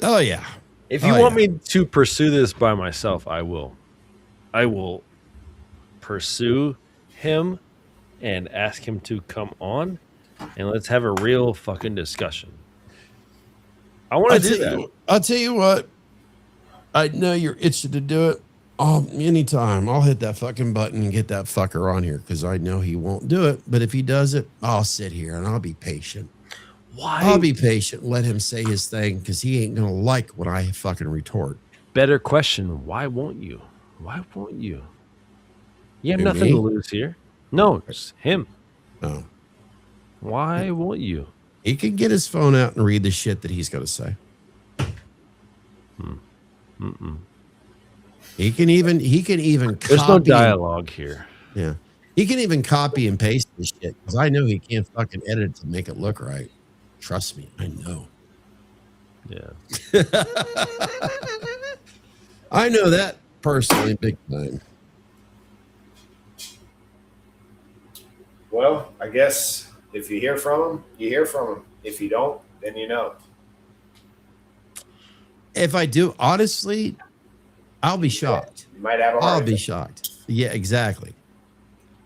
Oh, yeah. If you want me to pursue this by myself, I will. I will pursue him and ask him to come on, and let's have a real fucking discussion. I want to do that. I'll tell you what. I know you're itching to do it. Anytime. I'll hit that fucking button and get that fucker on here because I know he won't do it. But if he does it, I'll sit here and I'll be patient. Why? I'll be patient. Let him say his thing because he ain't going to like what I fucking retort. Better question. Why won't you? Why won't you? You have nothing to lose here. No, it's him. No. Why won't you? He can get his phone out and read the shit that he's going to say. He can even copy. There's no dialogue here. Yeah. He can even copy and paste this shit because I know he can't fucking edit it to make it look right. Trust me, I know. Yeah. I know that personally, big time. Well, I guess if you hear from him, you hear from him. If you don't, then you know. If I do, honestly, I'll be shocked. You might have a heart I'll be attack. shocked. Yeah, exactly.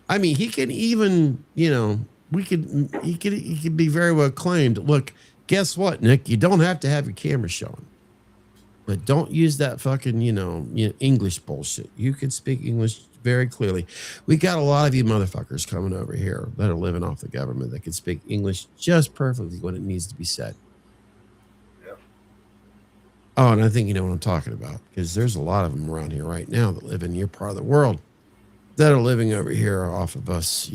I mean, he can even, he could be very well claimed. Look, guess what, Nick? You don't have to have your camera showing. But don't use that fucking, English bullshit. You can speak English very clearly. We got a lot of you motherfuckers coming over here that are living off the government that can speak English just perfectly when it needs to be said. Yep. Oh, and I think you know what I'm talking about because there's a lot of them around here right now that live in your part of the world that are living over here off of us,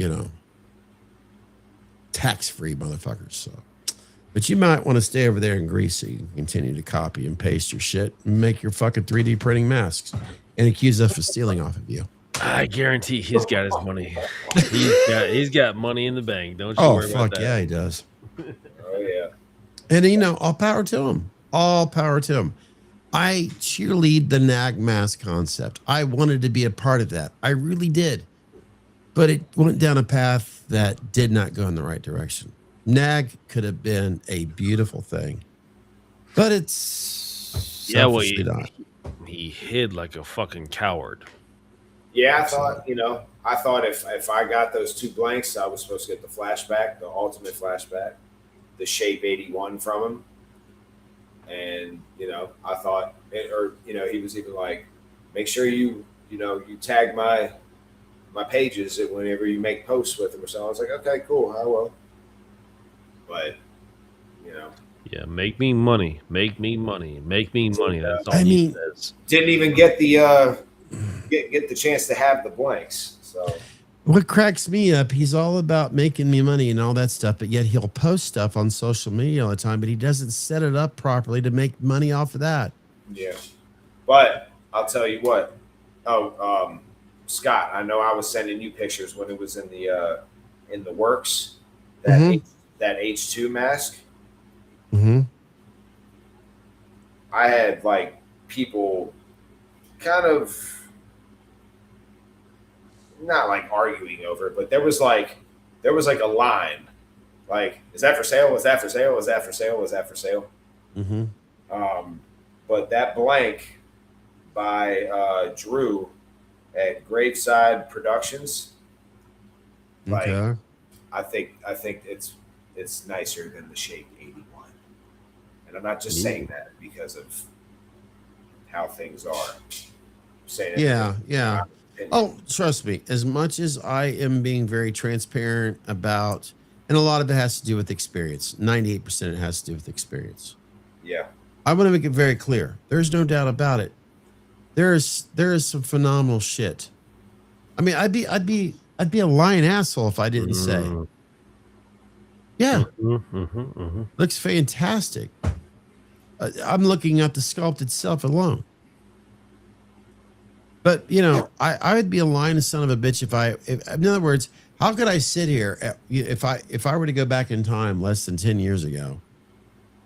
tax-free motherfuckers. So, but you might want to stay over there in Greece so you can continue to copy and paste your shit and make your fucking 3D printing masks and accuse us of stealing off of you. I guarantee he's got his money. He's got money in the bank. Don't you Oh, worry about fuck that. yeah, he does. Oh yeah. And, you know, all power to him. All power to him. I cheerlead the nag mask concept. I wanted to be a part of that. I really did. But it went down a path that did not go in the right direction. Nag could have been a beautiful thing, but it's Yeah, well, selfishly not. he hid like a fucking coward. Yeah, I thought, if I got those 2 blanks, I was supposed to get the flashback, the ultimate flashback, the Shape 81 from him. And, I thought, he was even like, make sure you tag my pages whenever you make posts with him or something. I was like, okay, cool, I will. But, Yeah, make me money. Make me money. Make me money. That's all I he mean- says. didn't even get the get the chance to have the blanks. So What cracks me up, he's all about making me money and all that stuff, but yet he'll post stuff on social media all the time, but he doesn't set it up properly to make money off of that. yeah, but I'll tell you what. Oh, Scott, I know I was sending you pictures when it was in the works. That Mhm. that H2 mask. Mm-hmm. I had like people kind of not like arguing over it, but there was like a line, like, is that for sale? Is that for sale? Is that for sale? Is that for sale? Mm-hmm. But that blank by Drew at Graveside Productions, like, Okay. I think it's nicer than the Shape 81, and I'm not just saying that because of how things are. I'm saying it Yeah, because yeah. my opinion. Oh, trust me, as much as I am being very transparent about, and a lot of it has to do with experience, 98% it has to do with experience. Yeah, I want to make it very clear. There's no doubt about it. There is some phenomenal shit. I mean, I'd be a lying asshole if I didn't say. Yeah, looks fantastic. I'm looking at the sculpt itself alone. But I would be a lying son of a bitch if in other words, how could I sit here if I were to go back in time less than 10 years ago,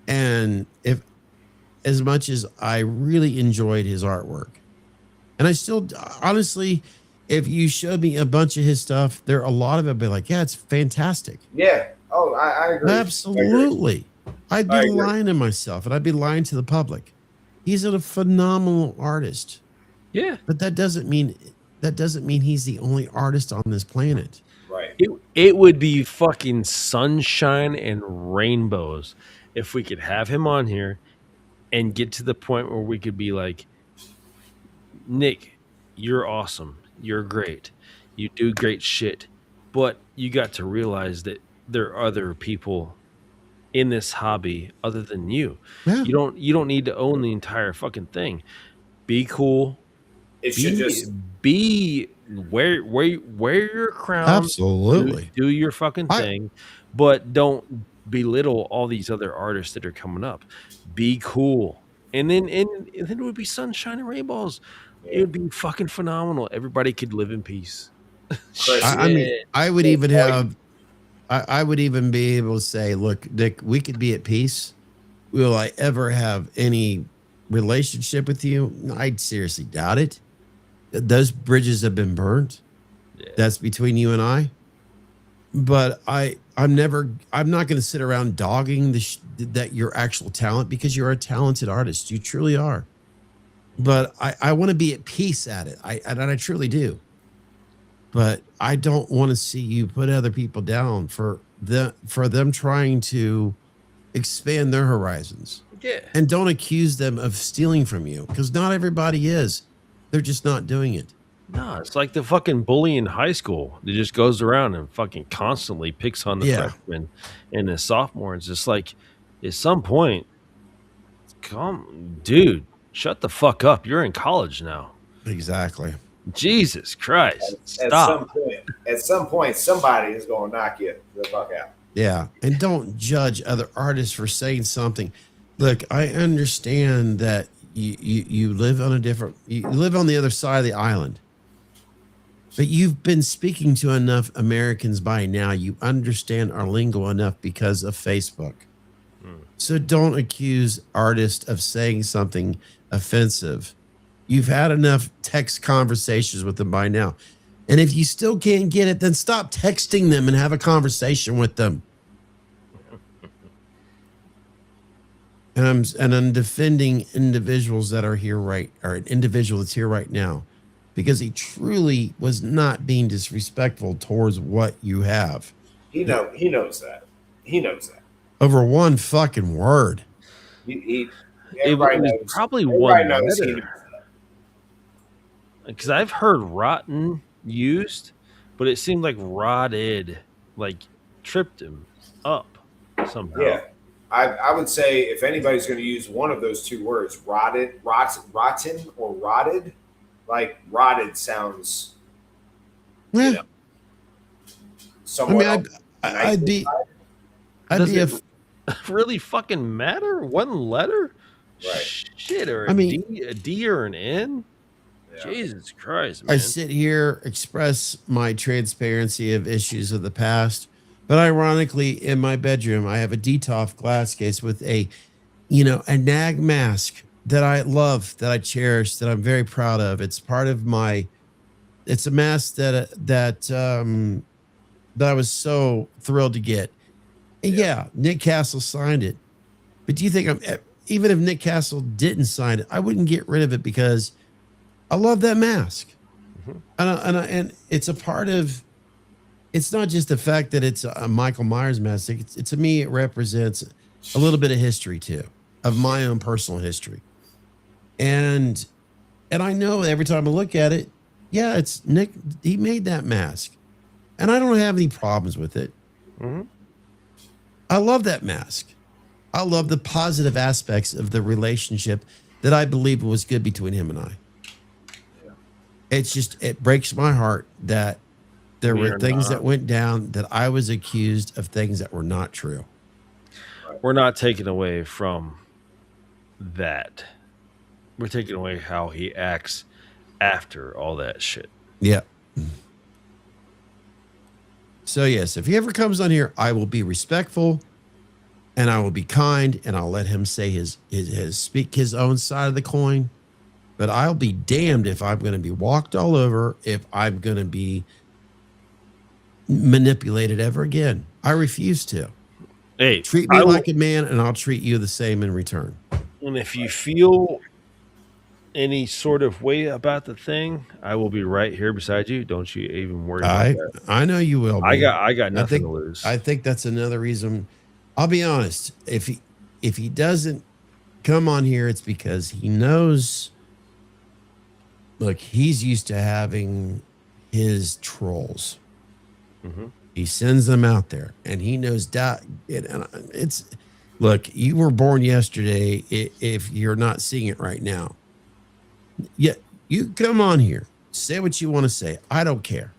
and if as much as I really enjoyed his artwork, and I still honestly, if you showed me a bunch of his stuff, a lot of it would be like, yeah, it's fantastic. yeah. Oh, I agree. Absolutely. I'd I be agree. lying to myself, and I'd be lying to the public. He's a phenomenal artist. Yeah. But that doesn't mean he's the only artist on this planet. Right. It would be fucking sunshine and rainbows if we could have him on here and get to the point where we could be like, Nick, you're awesome. You're great. You do great shit. But you got to realize that there are other people in this hobby other than you. Yeah. You don't need to own the entire fucking thing. Be cool. It should just Wear your crown. Absolutely. Do your fucking thing, but don't belittle all these other artists that are coming up. Be cool. And then it would be sunshine and rainbows. It would be fucking phenomenal. Everybody could live in peace. Chris, I mean, I would even have I would even be able to say, look, Nick, we could be at peace. Will I ever have any relationship with you? I'd seriously doubt it. Those bridges have been burned. Yeah. That's between you and I. But I'm not going to sit around dogging that your actual talent, because you're a talented artist. You truly are. But I want to be at peace at it. I truly do. But I don't want to see you put other people down for them trying to expand their horizons. Yeah. And don't accuse them of stealing from you, because not everybody is. They're just not doing it. No, it's like the fucking bully in high school that just goes around and fucking constantly picks on the freshmen and the sophomore. It's just like, at some point, dude, shut the fuck up. You're in college now. Exactly. Jesus Christ. at Stop. some point, somebody is going to knock you the fuck out. Yeah. And don't judge other artists for saying something. Look, I understand that you live on you live on the other side of the island. But you've been speaking to enough Americans by now. You understand our lingo enough because of Facebook. So don't accuse artists of saying something offensive. You've had enough text conversations with them by now. And if you still can't get it, then stop texting them and have a conversation with them. And I'm defending individuals that are here or an individual that's here right now, because he truly was not being disrespectful towards what you have. He knows that. He knows that. Over one fucking word. Everybody knows. Probably Everybody one knows he letter. knows that. Because I've heard rotten used, but it seemed like rotted, like tripped him up somehow. Yeah. I would say if anybody's going to use one of those two words, rotten, or rotted, like rotted sounds. Yeah. You know, somewhat. I'd be Does a it really fucking matter? One letter? Right. Shit, or I mean- a D or an N? Yeah. Jesus Christ, man. I sit here, express my transparency of issues of the past, but ironically, in my bedroom, I have a Detolf glass case with a nag mask that I love, that I cherish, that I'm very proud of. It's part of it's a mask that I was so thrilled to get. And yeah, Nick Castle signed it. But do you think even if Nick Castle didn't sign it, I wouldn't get rid of it because I love that mask. And it's a part of, it's not just the fact that it's a Michael Myers mask. To me, it represents a little bit of history too, of my own personal history. And I know every time I look at it, yeah, it's Nick. He made that mask, and I don't have any problems with it. I love that mask. I love the positive aspects of the relationship that I believe was good between him and I. It's just, it breaks my heart that there were things that went down, that I was accused of things that were not true. We're not taking away from that. We're taking away how he acts after all that shit. Yeah. So yes, if he ever comes on here, I will be respectful and I will be kind, and I'll let him say his speak his own side of the coin. But I'll be damned if I'm going to be walked all over, if I'm going to be manipulated ever again. I refuse to. Hey, Treat me like a man, and I'll treat you the same in return. And if you feel any sort of way about the thing, I will be right here beside you. Don't you even worry about that. I know you will. I got nothing to lose. I think that's another reason. I'll be honest. If he doesn't come on here, it's because he knows. Look, he's used to having his trolls. He sends them out there, and he knows that. Look, you were born yesterday. If you're not seeing it right now, yeah, you come on here, say what you want to say. I don't care,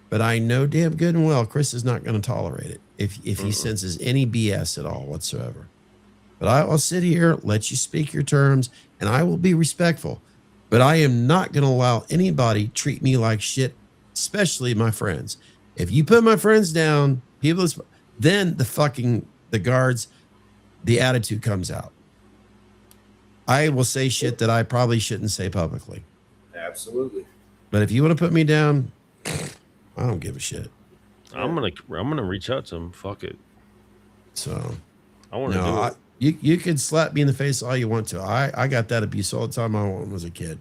but I know damn good and well Chris is not going to tolerate it if he senses any BS at all whatsoever. But I will sit here, let you speak your terms, and I will be respectful. But I am not going to allow anybody treat me like shit, especially my friends. If you put my friends down, then the guards, the attitude comes out. I will say shit that I probably shouldn't say publicly. Absolutely. But if you want to put me down, I don't give a shit. I'm gonna reach out to him. Fuck it. So I want to do it. You can slap me in the face all you want to. I got that abuse all the time I was a kid.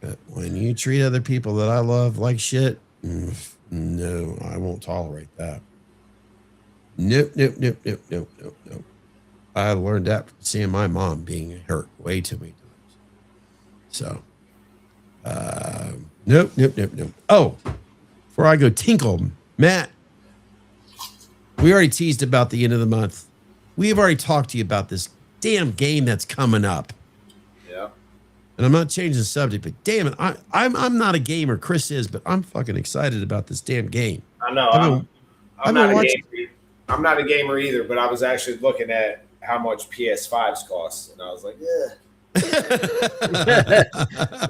But when you treat other people that I love like shit, no, I won't tolerate that. Nope. I learned that from seeing my mom being hurt way too many times. So, nope. Oh, before I go tinkle, Matt, we already teased about the end of the month. We have already talked to you about this damn game that's coming up. Yeah. And I'm not changing the subject, but damn it, I'm not a gamer. Chris is, but I'm fucking excited about this damn game. I know. I'm not a gamer. I'm not a gamer either, but I was actually looking at how much PS5s cost, and I was like,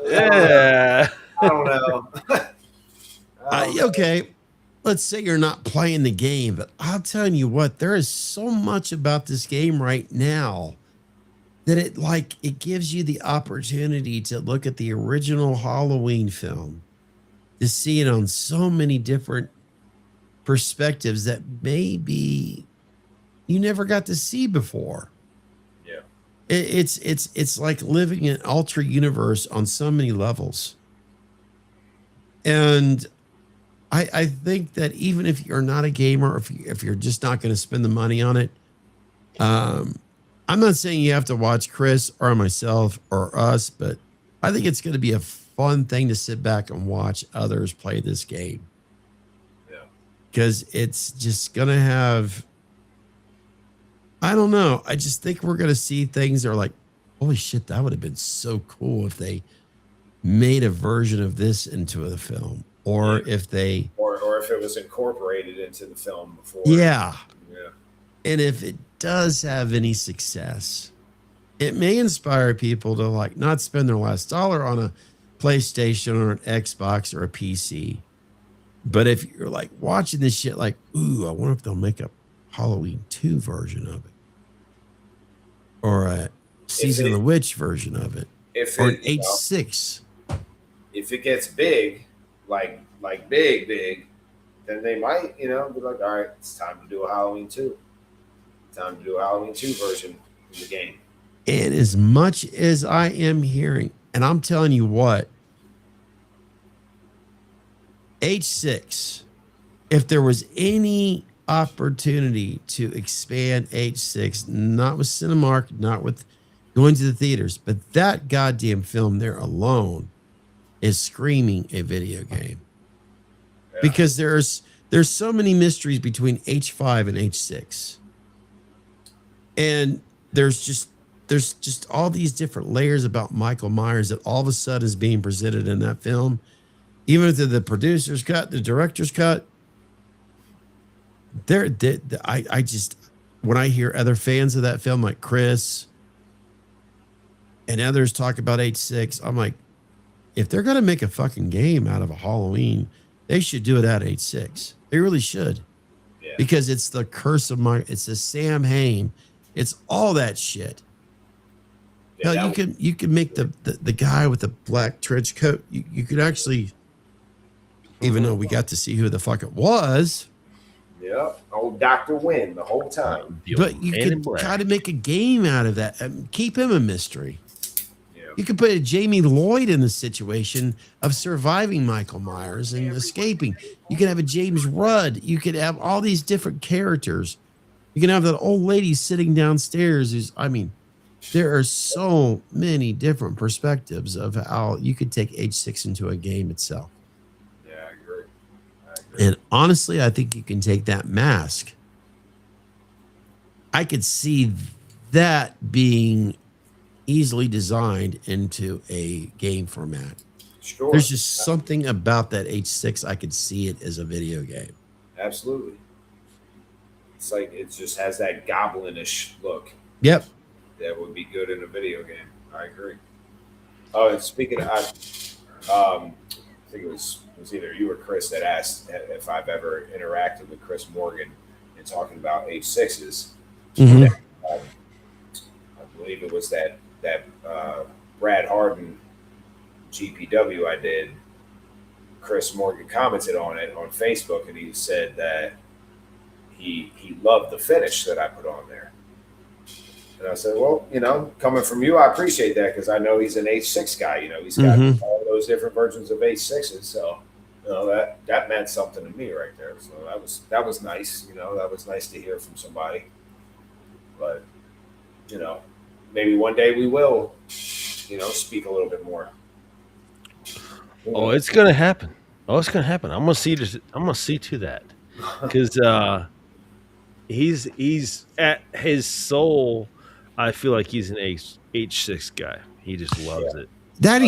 Yeah. I don't know. Okay, let's say you're not playing the game, but I'll tell you what, there is so much about this game right now that it gives you the opportunity to look at the original Halloween film, to see it on so many different perspectives that maybe you never got to see before. Yeah. It's like living in an ultra universe on so many levels. And I think that even if you're not a gamer, if you're just not going to spend the money on it, I'm not saying you have to watch Chris or myself or us, but I think it's going to be a fun thing to sit back and watch others play this game. Yeah. Because it's just going to have, I don't know. I just think we're going to see things that are like, holy shit, that would have been so cool if they made a version of this into a film, or if they, or if it was incorporated into the film before. Yeah. Yeah. And if it does have any success, it may inspire people to like not spend their last dollar on a PlayStation or an Xbox or a PC. But if you're like watching this shit, like, ooh, I wonder if they'll make a Halloween 2 version of it, or a Season of the Witch version of it, or an H6. If it gets big, like big, then they might, be like, all right, it's time to do a Halloween 2. Time to do a Halloween 2 version of the game. And as much as I am hearing, and I'm telling you what, H6, if there was any opportunity to expand H6, not with Cinemark, not with going to the theaters, but that goddamn film there alone is screaming a video game. Yeah. Because there's so many mysteries between H5 and H6. And there's just all these different layers about Michael Myers that all of a sudden is being presented in that film. Even to the producer's cut, the director's cut. I just, when I hear other fans of that film, like Chris and others talk about H6, I'm like, if they're going to make a fucking game out of a Halloween, they should do it at H6. They really should. Yeah. Because it's the curse of it's the Sam Hain. It's all that shit. Yeah, hell, you could make the guy with the black trench coat. You could actually, even though we got to see who the fuck it was. Yeah, old Dr. Wynn the whole time. But you could try to make a game out of that and keep him a mystery. Yeah. You could put a Jamie Lloyd in the situation of surviving Michael Myers and escaping. You could have a James Rudd. You could have all these different characters. You can have that old lady sitting downstairs there are so many different perspectives of how you could take H6 into a game itself. Yeah, I agree. And honestly, I think you can take that mask. I could see that being easily designed into a game format. Sure. There's just something about that H6. I could see it as a video game. Absolutely. It's like it just has that goblinish look. Yep. That would be good in a video game. I agree. Oh, and speaking of, I think it was either you or Chris that asked if I've ever interacted with Chris Morgan in talking about H6s. Mm-hmm. I believe it was that Brad Harden GPW I did. Chris Morgan commented on it on Facebook, and he said that he loved the finish that I put on there. And I said, well, coming from you, I appreciate that because I know he's an H6 guy. He's got all those different versions of H6s. So, that meant something to me right there. So that was nice. That was nice to hear from somebody. But, maybe one day we will, speak a little bit more. Oh, it's gonna happen. I'm gonna see to that because he's at his soul. I feel like he's an H6 guy. He just loves it. That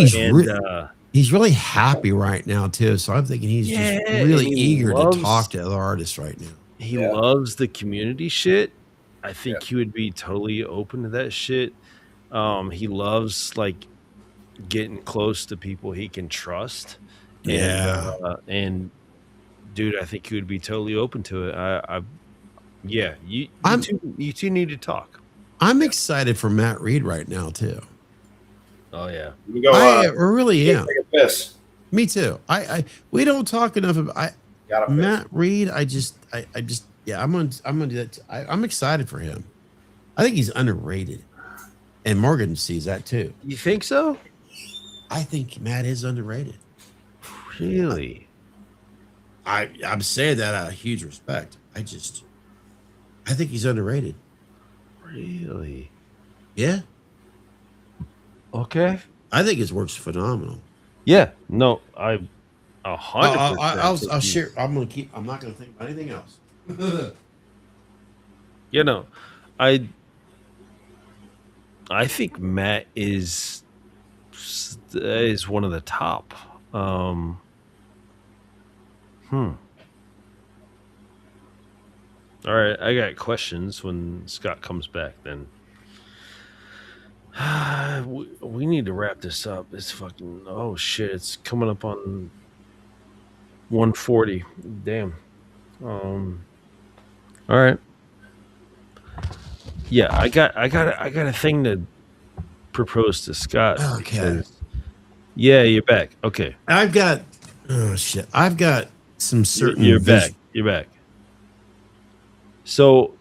he's really happy right now too. So I'm thinking he's just really eager to talk to other artists right now. he Yeah. loves the community shit. I think he would be totally open to that shit. He loves like getting close to people he can trust, Yeah. and dude, I think he would be totally open to it. Yeah, you I'm two need to talk. I'm excited for Matt Reed right now too. Oh yeah, We go. I really Take am. a piss. Me too. I we don't talk enough about Got a piss. Matt Reed. I just yeah. I'm gonna do that. I'm excited for him. I think he's underrated, and Morgan sees that too. you think so? I think Matt is underrated. Really? I'm saying that out of huge respect. I think he's underrated. Really? Yeah, Okay. I think his work's phenomenal. Yeah. No, I 100%. I'll share. I'm not gonna think about anything else. You know, I think Matt is one of the top. All right, I got questions when Scott comes back. Then we need to wrap this up. It's fucking shit! It's coming up on 1:40. Damn. All right. Yeah, I got a thing to propose to Scott. Okay. Yeah, you're back. Okay. I've got some certain. You're back. You're back. So,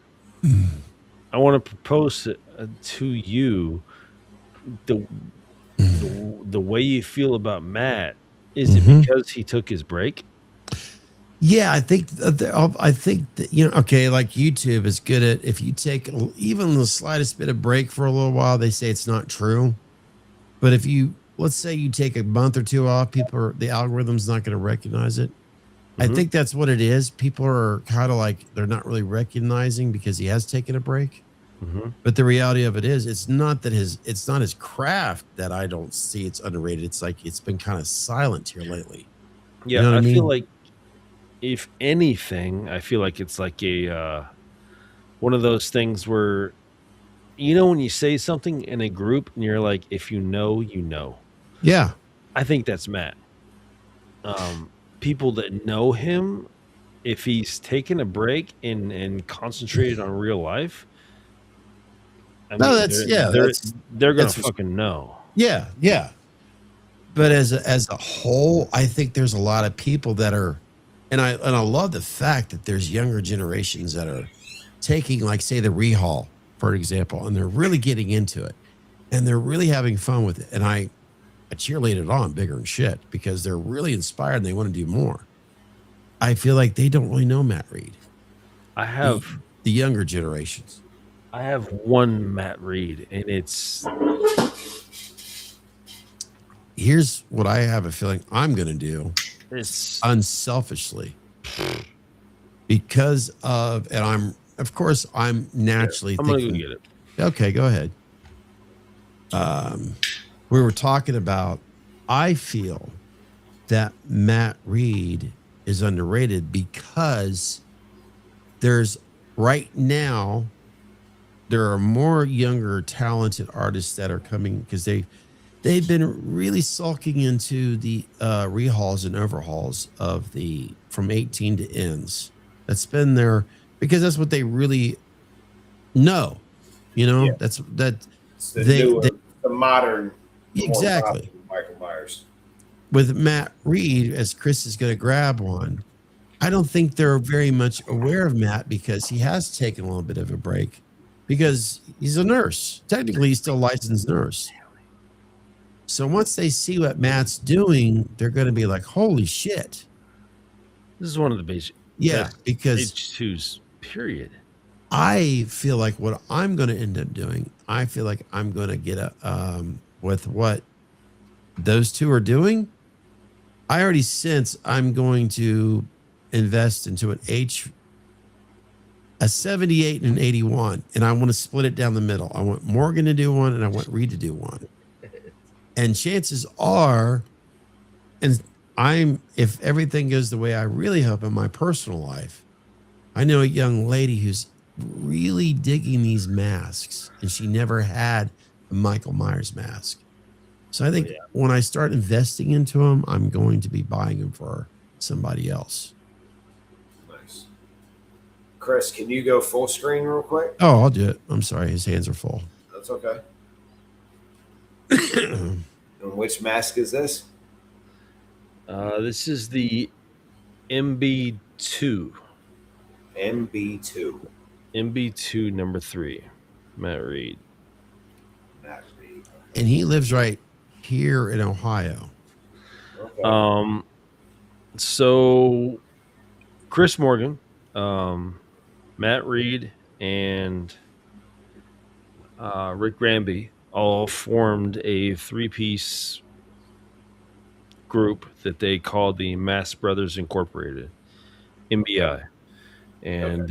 I want to propose to you the way you feel about Matt. Is it because he took his break? Yeah, I think that, you know, okay, like YouTube is good at, if you take even the slightest bit of break for a little while, they say it's not true. But if let's say you take a month or two off, the algorithm's not going to recognize it. I think that's what it is. People are kind of like, they're not really recognizing because he has taken a break. But the reality of it is, it's not his craft that I don't see it's underrated. It's like, it's been kind of silent here lately. Yeah, You know what I I mean? feel like, if anything, I feel like it's like a one of those things where, you know, when you say something in a group and you're like, if you know, you know. Yeah. I think that's Matt. People that know him, if he's taken a break and concentrated on real life, I mean, they're gonna fucking know. Yeah, yeah. But as a whole, I think there's a lot of people that are, and I love the fact that there's younger generations that are taking, like, say, the Rehall, for example, and they're really getting into it, and they're really having fun with it. And I cheerlead it on bigger and shit because they're really inspired and they want to do more. I feel like they don't really know Matt Reed. I have the younger generations. I have one Matt Reed, and it's, here's what I have a feeling I'm going to do. it's Unselfishly, because of, and I'm naturally I'm thinking, gonna go get it. okay, go ahead. We were talking about, I feel that Matt Reed is underrated because there's right now, there are more younger talented artists that are coming because they've been really sulking into the rehauls and overhauls of from 18 to ends. That's been there because that's what they really know. You know, Yeah. that's It's the modern, exactly. Michael Myers. With Matt Reed, as Chris is going to grab one, I don't think they're very much aware of Matt because he has taken a little bit of a break because he's a nurse. Technically, he's still a licensed nurse. So once they see what Matt's doing, they're going to be like, holy shit. This is one of the basic. Yeah, because H2's period. I feel like what I'm going to end up doing, I feel like I'm going to get with what those two are doing. I already sense I'm going to invest into a 78 and an 81, and I want to split it down the middle. I want Morgan to do one, and I want Reed to do one. And chances are, and if everything goes the way I really hope in my personal life, I know a young lady who's really digging these masks, and she never had a Michael Myers mask. So I think when I start investing into them, I'm going to be buying them for somebody else. Nice. Chris, can you go full screen real quick? Oh, I'll do it. I'm sorry. His hands are full. That's okay. And which mask is this? This is the MB2. MB2. MB2 number 3. Matt Reed. Matt Reed. And he lives right here in Ohio. Okay. So Chris Morgan, Matt Reed, and Rick Granby all formed a 3-piece group that they called the Mass Brothers Incorporated, MBI. And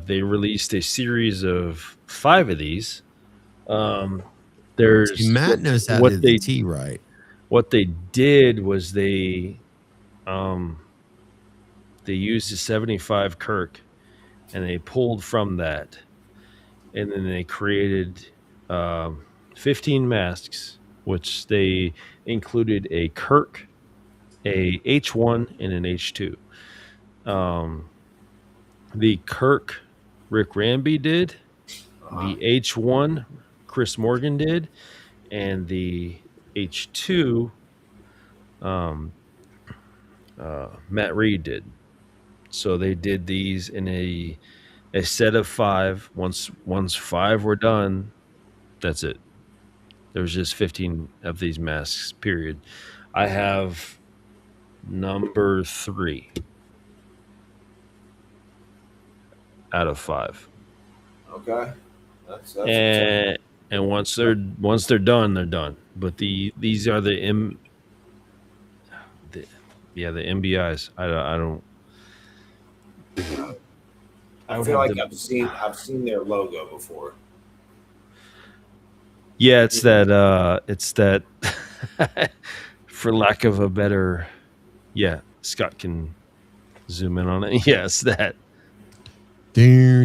they released a series of 5 of these. There's See, Matt knows how to do the T right. What they did was they used a 75 Kirk, and they pulled from that, and then they created 15 masks, which they included a Kirk, a H1, and an H2. The Kirk Rick Granby did, the H1 Chris Morgan did, and the H2 Matt Reed did. So they did these in a set of 5. Once 5 were done, that's it. There was just 15 of these masks, period. I have number 3 out of 5. Okay. That's and once they're done, they're done. But these are the MBIs. I feel like I've seen their logo before. Yeah, it's that for lack of a better, Scott can zoom in on it. Yes, that. Yeah,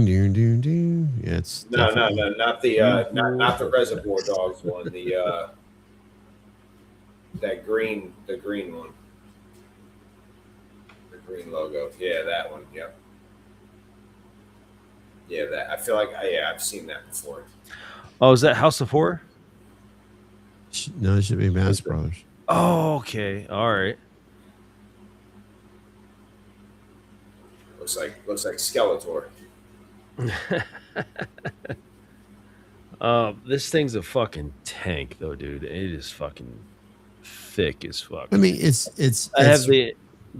it's no, not the Reservoir Dogs one. The that green, the green one, the green logo. Yeah, that one. Yep. Yeah, that. I feel like I've seen that before. Oh, is that House of Horror? No, it should be Mass Brothers. Oh, okay. All right. Looks like Skeletor. This thing's a fucking tank, though, dude. It is fucking thick as fuck. I mean, I have the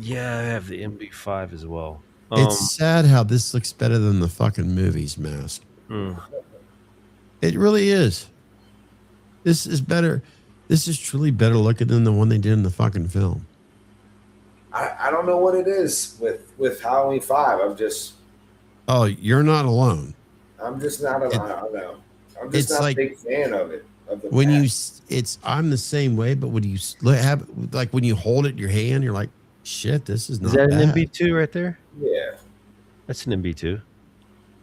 MB5 as well. It's sad how this looks better than the fucking movie's mask. It really is. This is better. This is truly better looking than the one they did in the fucking film. I don't know what it is with Halloween 5. I'm just. Oh, you're not alone. I'm just not alone. I don't know. I'm just not a big fan of it. When I'm the same way, but when you have when you hold it in your hand, you're like, shit, this is not. Is that bad. an MB2 right there? Yeah, that's an MB2.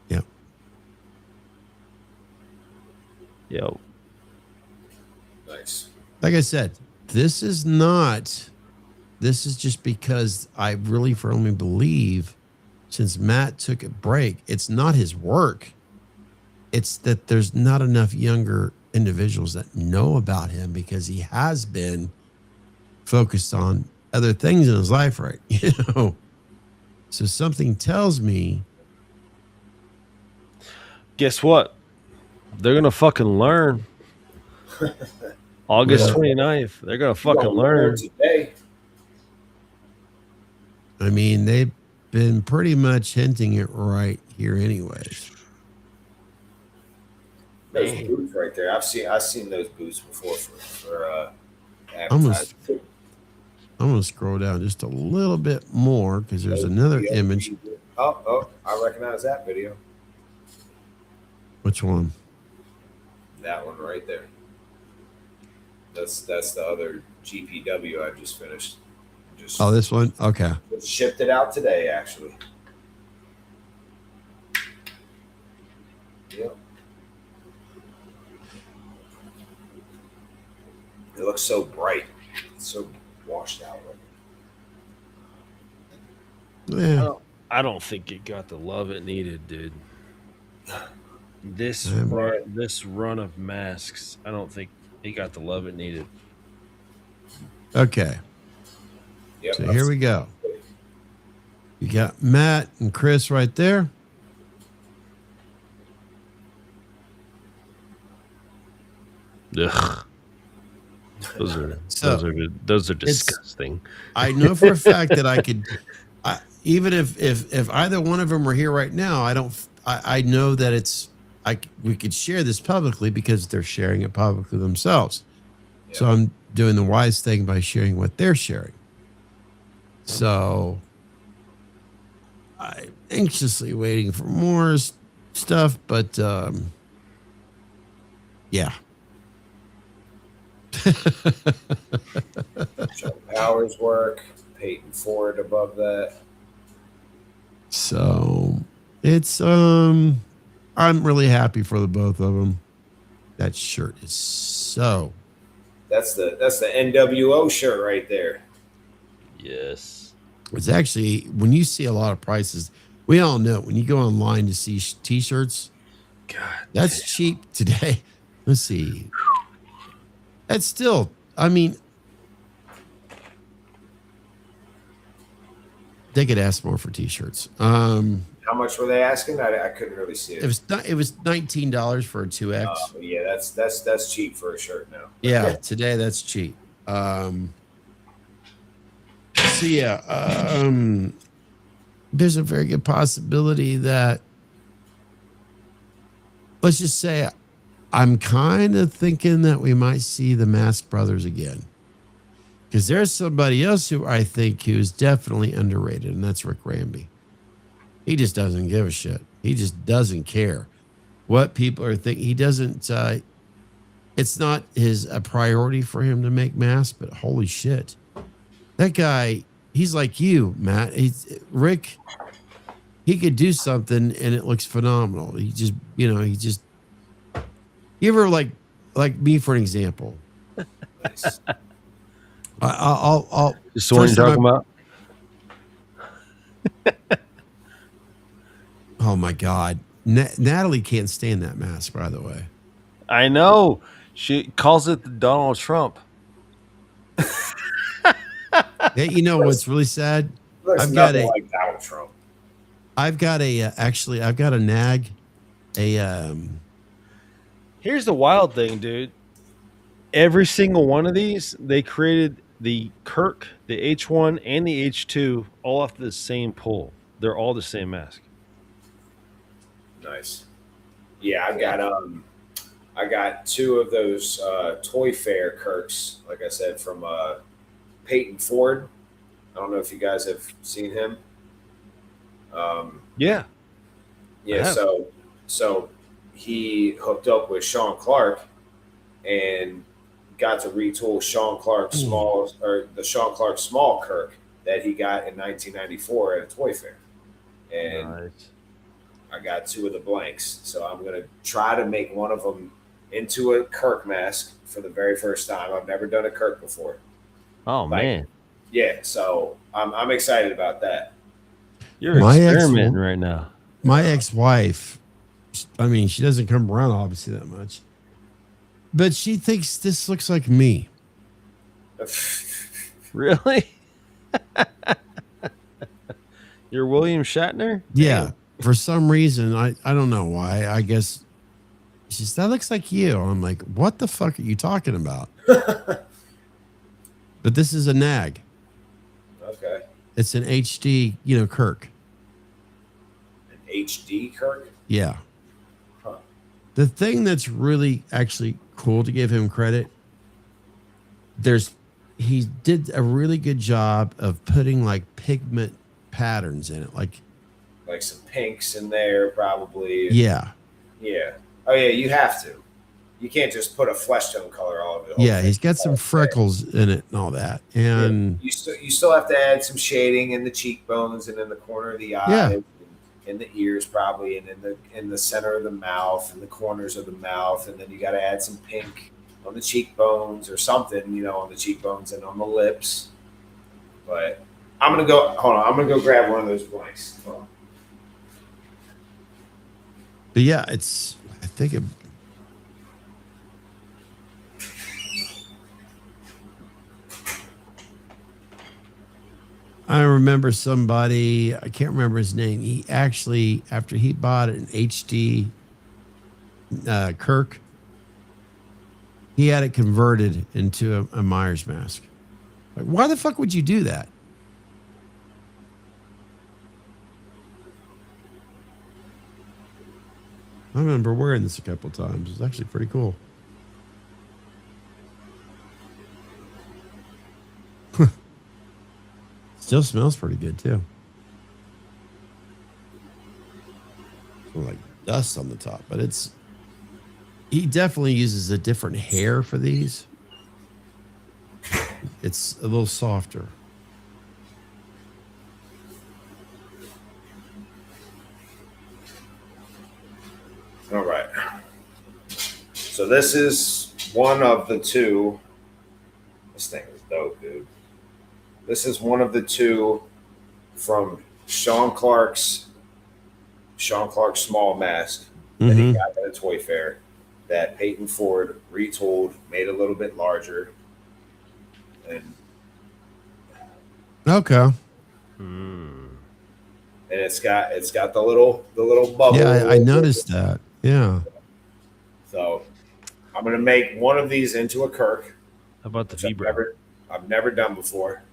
Yeah. Yo. Nice. Like I said, this is just because I really firmly believe, since Matt took a break, it's not his work. It's that there's not enough younger individuals that know about him because he has been focused on other things in his life, right? So something tells me. Guess what? They're going to fucking learn. August 29th. They're going to fucking learn. Today. I mean, they've been pretty much hinting it right here anyways. Those boots right there. I've seen those boots before for advertising. I'm going to scroll down just a little bit more because there's another image. Oh, I recognize that video. Which one? That one right there. That's the other GPW I just finished. Oh, this one? Okay. Shipped it out today, actually. It looks so bright. It's so washed out. Yeah. I don't think it got the love it needed, dude. This run of masks, I don't think it got the love it needed. Okay. Yep, So here we go. You got Matt and Chris right there. Ugh. Those are disgusting. I know for a fact that I could, even if either one of them were here right now, I know that we could share this publicly because they're sharing it publicly themselves. Yeah. So I'm doing the wise thing by sharing what they're sharing. So I'm anxiously waiting for more stuff, but yeah. Joe Powers work, Peyton Ford above that. So it's I'm really happy for the both of them. That shirt is so. That's the NWO shirt right there. Yes. It's actually, when you see a lot of prices, we all know when you go online to see t-shirts, God, that's cheap today. Let's see. That's still, I mean, they could ask more for t-shirts. How much were they asking? I couldn't really see it. It was $19 for a 2X. Yeah, that's cheap for a shirt now. Yeah, today that's cheap. So yeah, there's a very good possibility that, let's just say, I'm kind of thinking that we might see the Mask Brothers again, because there's somebody else who I think who's definitely underrated, and that's Rick Ramby. He just doesn't give a shit. He just doesn't care what people are thinking. He doesn't. It's not a priority for him to make masks, but holy shit, that guy. He's like you, Matt. Rick. He could do something and it looks phenomenal. He just. You ever like me, for an example? Nice. I'll Just the one you're talking about? Oh my God. Natalie can't stand that mask, by the way. I know. She calls it the Donald Trump. Hey, you know what's really sad? I've got like Donald Trump. I've got I've got a nag. Here's the wild thing, dude. Every single one of these, they created the Kirk, the H1, and the H2 all off the same pull. They're all the same mask. Nice. Yeah, I got two of those Toy Fair Kirks, like I said, from Peyton Ford. I don't know if you guys have seen him. Yeah. Yeah. So he hooked up with Sean Clark and got to retool Sean Clark the Sean Clark small Kirk that he got in 1994 at a Toy Fair. And nice. I got two of the blanks. So I'm going to try to make one of them into a Kirk mask for the very first time. I've never done a Kirk before. Oh, man. Yeah. So I'm excited about that. You're experimenting right now. My ex-wife, I mean, she doesn't come around obviously that much, but she thinks this looks like me. Really? You're William Shatner? Yeah. Damn. For some reason, I don't know why. I guess she says, that looks like you. I'm like, what the fuck are you talking about? But this is a nag. Okay. It's an HD, Kirk. An HD Kirk? Yeah. Huh. The thing that's really actually cool, to give him credit, he did a really good job of putting like pigment patterns in it, like some pinks in there probably. Yeah. Yeah. Oh yeah, you have to. You can't just put a flesh tone color all over it. Yeah, he's got some freckles in it and all that. And yeah. You still have to add some shading in the cheekbones and in the corner of the eye. Yeah. And in the ears probably, and in the center of the mouth and the corners of the mouth, and then you got to add some pink on the cheekbones or something, you know, on the cheekbones and on the lips. But I'm gonna go. Hold on, I'm gonna go grab one of those blanks. Hold on. But yeah, it's. I think it. I remember somebody. I can't remember his name. He actually, after he bought an HD Kirk, he had it converted into a Myers mask. Like, why the fuck would you do that? I remember wearing this a couple times. It's actually pretty cool. Still smells pretty good too. Like dust on the top, but it's. He definitely uses a different hair for these. It's a little softer. All right. So this is one of the two. This thing is dope, dude. This is one of the two from Sean Clark's small mask that he got at a toy fair that Peyton Ford retooled, made a little bit larger. And okay. And it's got the little bubble. Yeah, I noticed that. Yeah. So I'm gonna make one of these into a Kirk. How about the Vibra? I've never done before.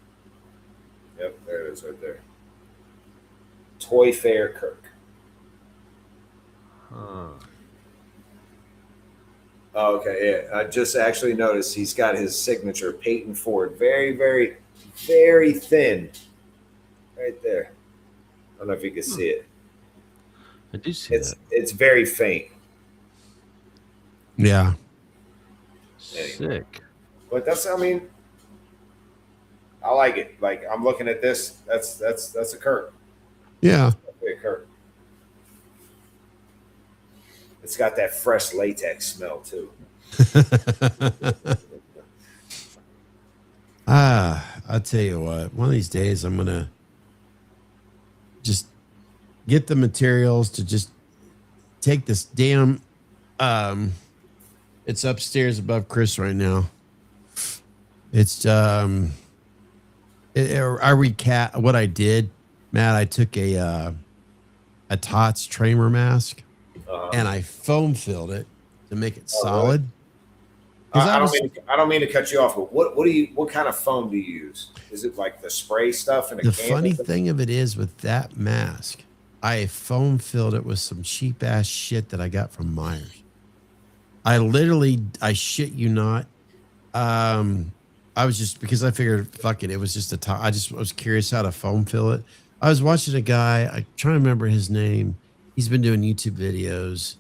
Yep, there it is right there. Toy Fair Kirk. Huh. Oh, okay, yeah. I just actually noticed he's got his signature, Peyton Ford. Very, very, very thin. Right there. I don't know if you can see it. I do see that. It's very faint. Yeah. Sick. But I mean, I like it. Like I'm looking at this. That's a Kirk. Yeah. A Kirk. It's got that fresh latex smell too. I'll tell you what. One of these days, I'm gonna just get the materials to just take this damn. It's upstairs above Chris right now. It's I recap what I did, Matt. I took a Tots Tramer mask and I foam filled it to make it solid. I don't mean to cut you off, but what kind of foam do you use? Is it like the spray stuff and the funny thing of it is with that mask, I foam filled it with some cheap ass shit that I got from Myers. I shit you not. I was just because I figured fuck it. It was just I was curious how to foam fill it. I was watching a guy. I try to remember his name. He's been doing YouTube videos,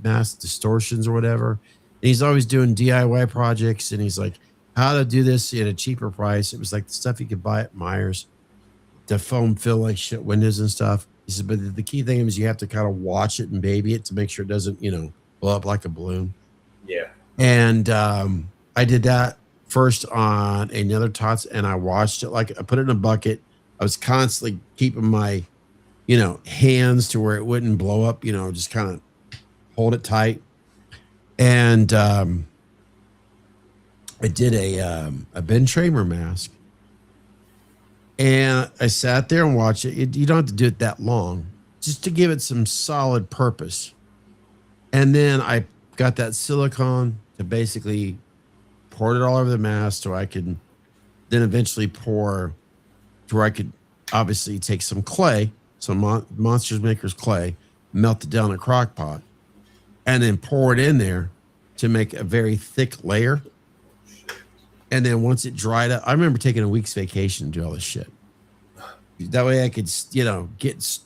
mass distortions or whatever. And he's always doing DIY projects. And he's like, how to do this at a cheaper price. It was like the stuff you could buy at Myers to foam fill like shit windows and stuff. He said, but the key thing is you have to kind of watch it and baby it to make sure it doesn't, blow up like a balloon. Yeah. And I did that first on another Tots and I watched it. Like I put it in a bucket. I was constantly keeping my, hands to where it wouldn't blow up, just kind of hold it tight. And I did a Ben Tramer mask. And I sat there and watched it. You don't have to do it that long, just to give it some solid purpose. And then I got that silicone to basically pour it all over the mask so I could then eventually pour to where I could obviously take some clay, some Monsters Maker's clay, melt it down in a crock pot, and then pour it in there to make a very thick layer. And then once it dried up, I remember taking a week's vacation to do all this shit. That way I could,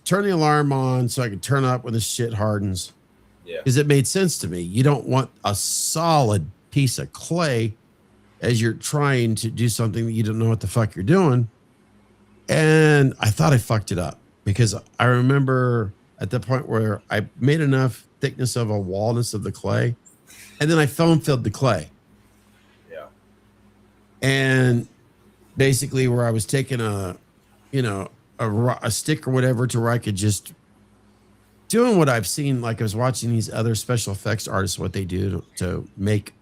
turn the alarm on so I could turn up when this shit hardens. Yeah. Because it made sense to me. You don't want a solid piece of clay as you're trying to do something that you don't know what the fuck you're doing. And I thought I fucked it up because I remember at the point where I made enough thickness of a walnut of the clay and then I foam filled the clay. and basically where I was taking a stick or whatever to where I could just doing what I've seen. Like I was watching these other special effects artists, what they do to make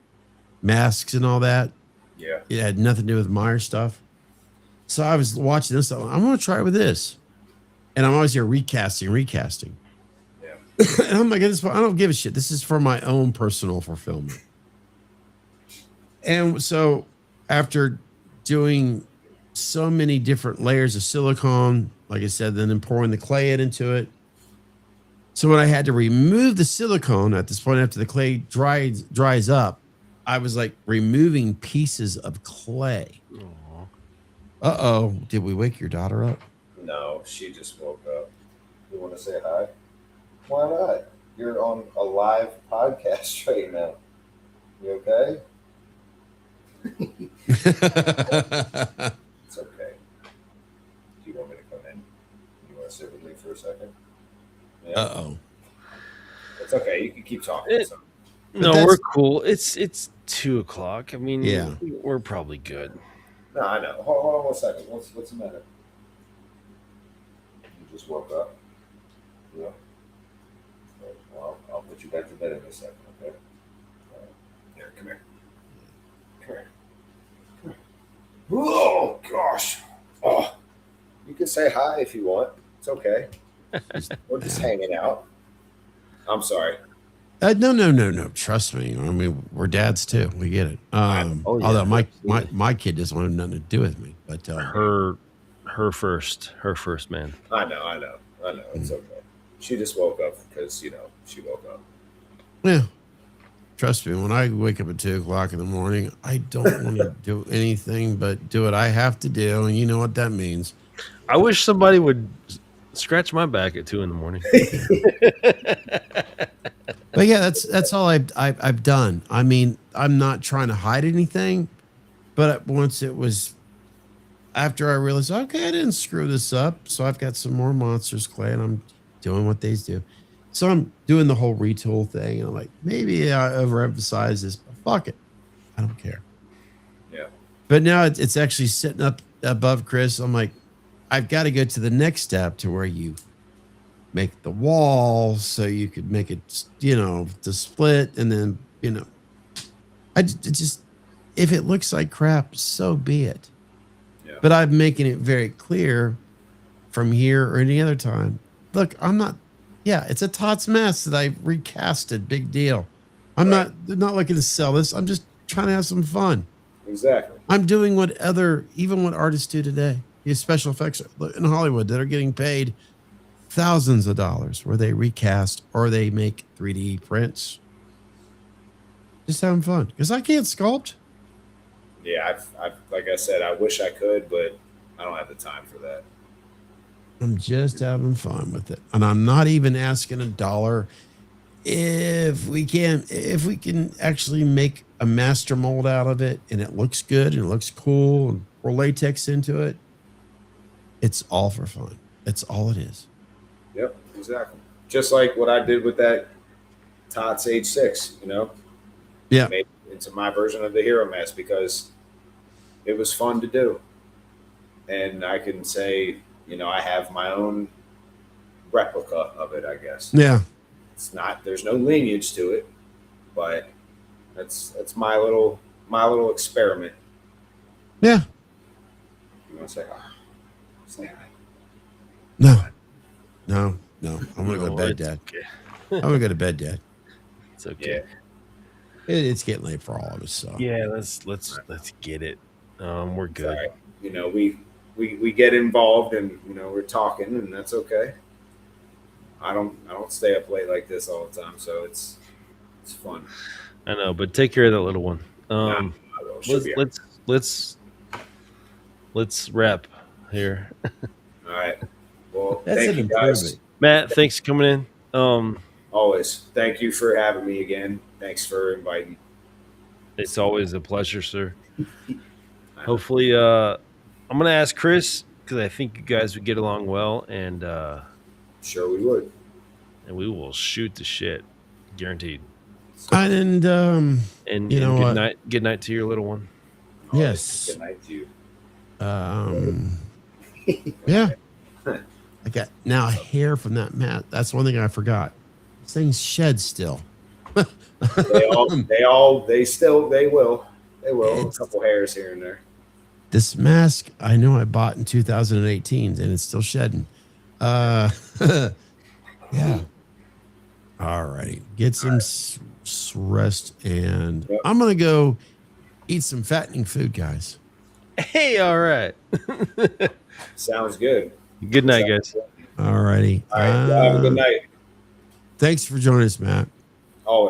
masks and all that. Yeah. It had nothing to do with Meyer stuff. So I was watching this. I'm going to try it with this. And I'm always here recasting. Yeah. And I'm like, I don't give a shit. This is for my own personal fulfillment. And so after doing so many different layers of silicone, like I said, then pouring the clay into it. So when I had to remove the silicone at this point, after the clay dries up, I was like removing pieces of clay. Uh-oh. Did we wake your daughter up? No, she just woke up. You want to say hi? Why not? You're on a live podcast right now. You okay? It's okay. Do you want me to come in? You want to sit with me for a second? Yeah. Uh-oh. It's okay. You can keep talking. No, we're cool. It's 2:00. I mean, yeah, we're probably good. No, I know. Hold on 1 second. What's the matter? You just woke up. Yeah. Well, I'll put you back to bed in a second. Okay. All right. Here, come here. Come here. Come here. Oh gosh. Oh, you can say hi if you want. It's okay. We're just hanging out. I'm sorry. No. Trust me. I mean, we're dads too. We get it. Although my kid doesn't want nothing to do with me, but her first, man. I know. It's okay. She just woke up because she woke up. Yeah. Trust me. When I wake up at 2:00 in the morning, I don't want to do anything but do what I have to do, and you know what that means. I wish somebody would scratch my back at 2 a.m. But yeah, that's all I've done. I mean, I'm not trying to hide anything, but once it was after I realized, okay, I didn't screw this up, so I've got some more monsters clay, and I'm doing what they do. So I'm doing the whole retool thing, and I'm like, maybe I overemphasize this, but fuck it, I don't care. Yeah. But now it's actually sitting up above Chris. I'm like, I've got to go to the next step to where you make the wall so you could make it, to split. And then, if it looks like crap, so be it. Yeah. But I'm making it very clear from here or any other time. Look, it's a Tots mess that I recasted. Big deal. I'm not looking to sell this. I'm just trying to have some fun. Exactly. I'm doing what artists do today. These special effects in Hollywood that are getting paid thousands of dollars where they recast or they make 3D prints. Just having fun because I can't sculpt. Yeah, I've like I said, I wish I could, but I don't have the time for that. I'm just having fun with it, and I'm not even asking $1. If we can actually make a master mold out of it, and it looks good and it looks cool, and pour latex into it, it's all for fun. That's all it is. Yep, exactly. Just like what I did with that Tots H6, Yeah. Made it into my version of the hero mask because it was fun to do. And I can say, I have my own replica of it, I guess. Yeah. There's no lineage to it, but that's my little experiment. Yeah. You want to say hi? Say hi. No. I'm gonna go to bed, Dad. Okay. I'm gonna go to bed, Dad. It's okay. Yeah. It's getting late for all of us. So Yeah, let's get it. We're good. Sorry. We get involved and we're talking, and that's okay. I don't stay up late like this all the time, so it's fun. I know, but take care of that little one. Let's wrap here. All right. Well, that's thank an you guys. Improvement. Matt, thanks for coming in. Always. Thank you for having me again. Thanks for inviting. It's always a pleasure, sir. Hopefully, I'm going to ask Chris because I think you guys would get along well, and sure we would. And we will shoot the shit, guaranteed. And good night to your little one. Yes. Good night to you. Yeah. I got now hair from that mat. That's one thing I forgot. This thing's shed still. They will. They will. A couple hairs here and there. This mask I know I bought in 2018 and it's still shedding. Yeah. All right. Get some rest and I'm going to go eat some fattening food, guys. Hey, all right. Sounds good. Good night, guys. All righty. All right. Have a good night. Thanks for joining us, Matt. Always.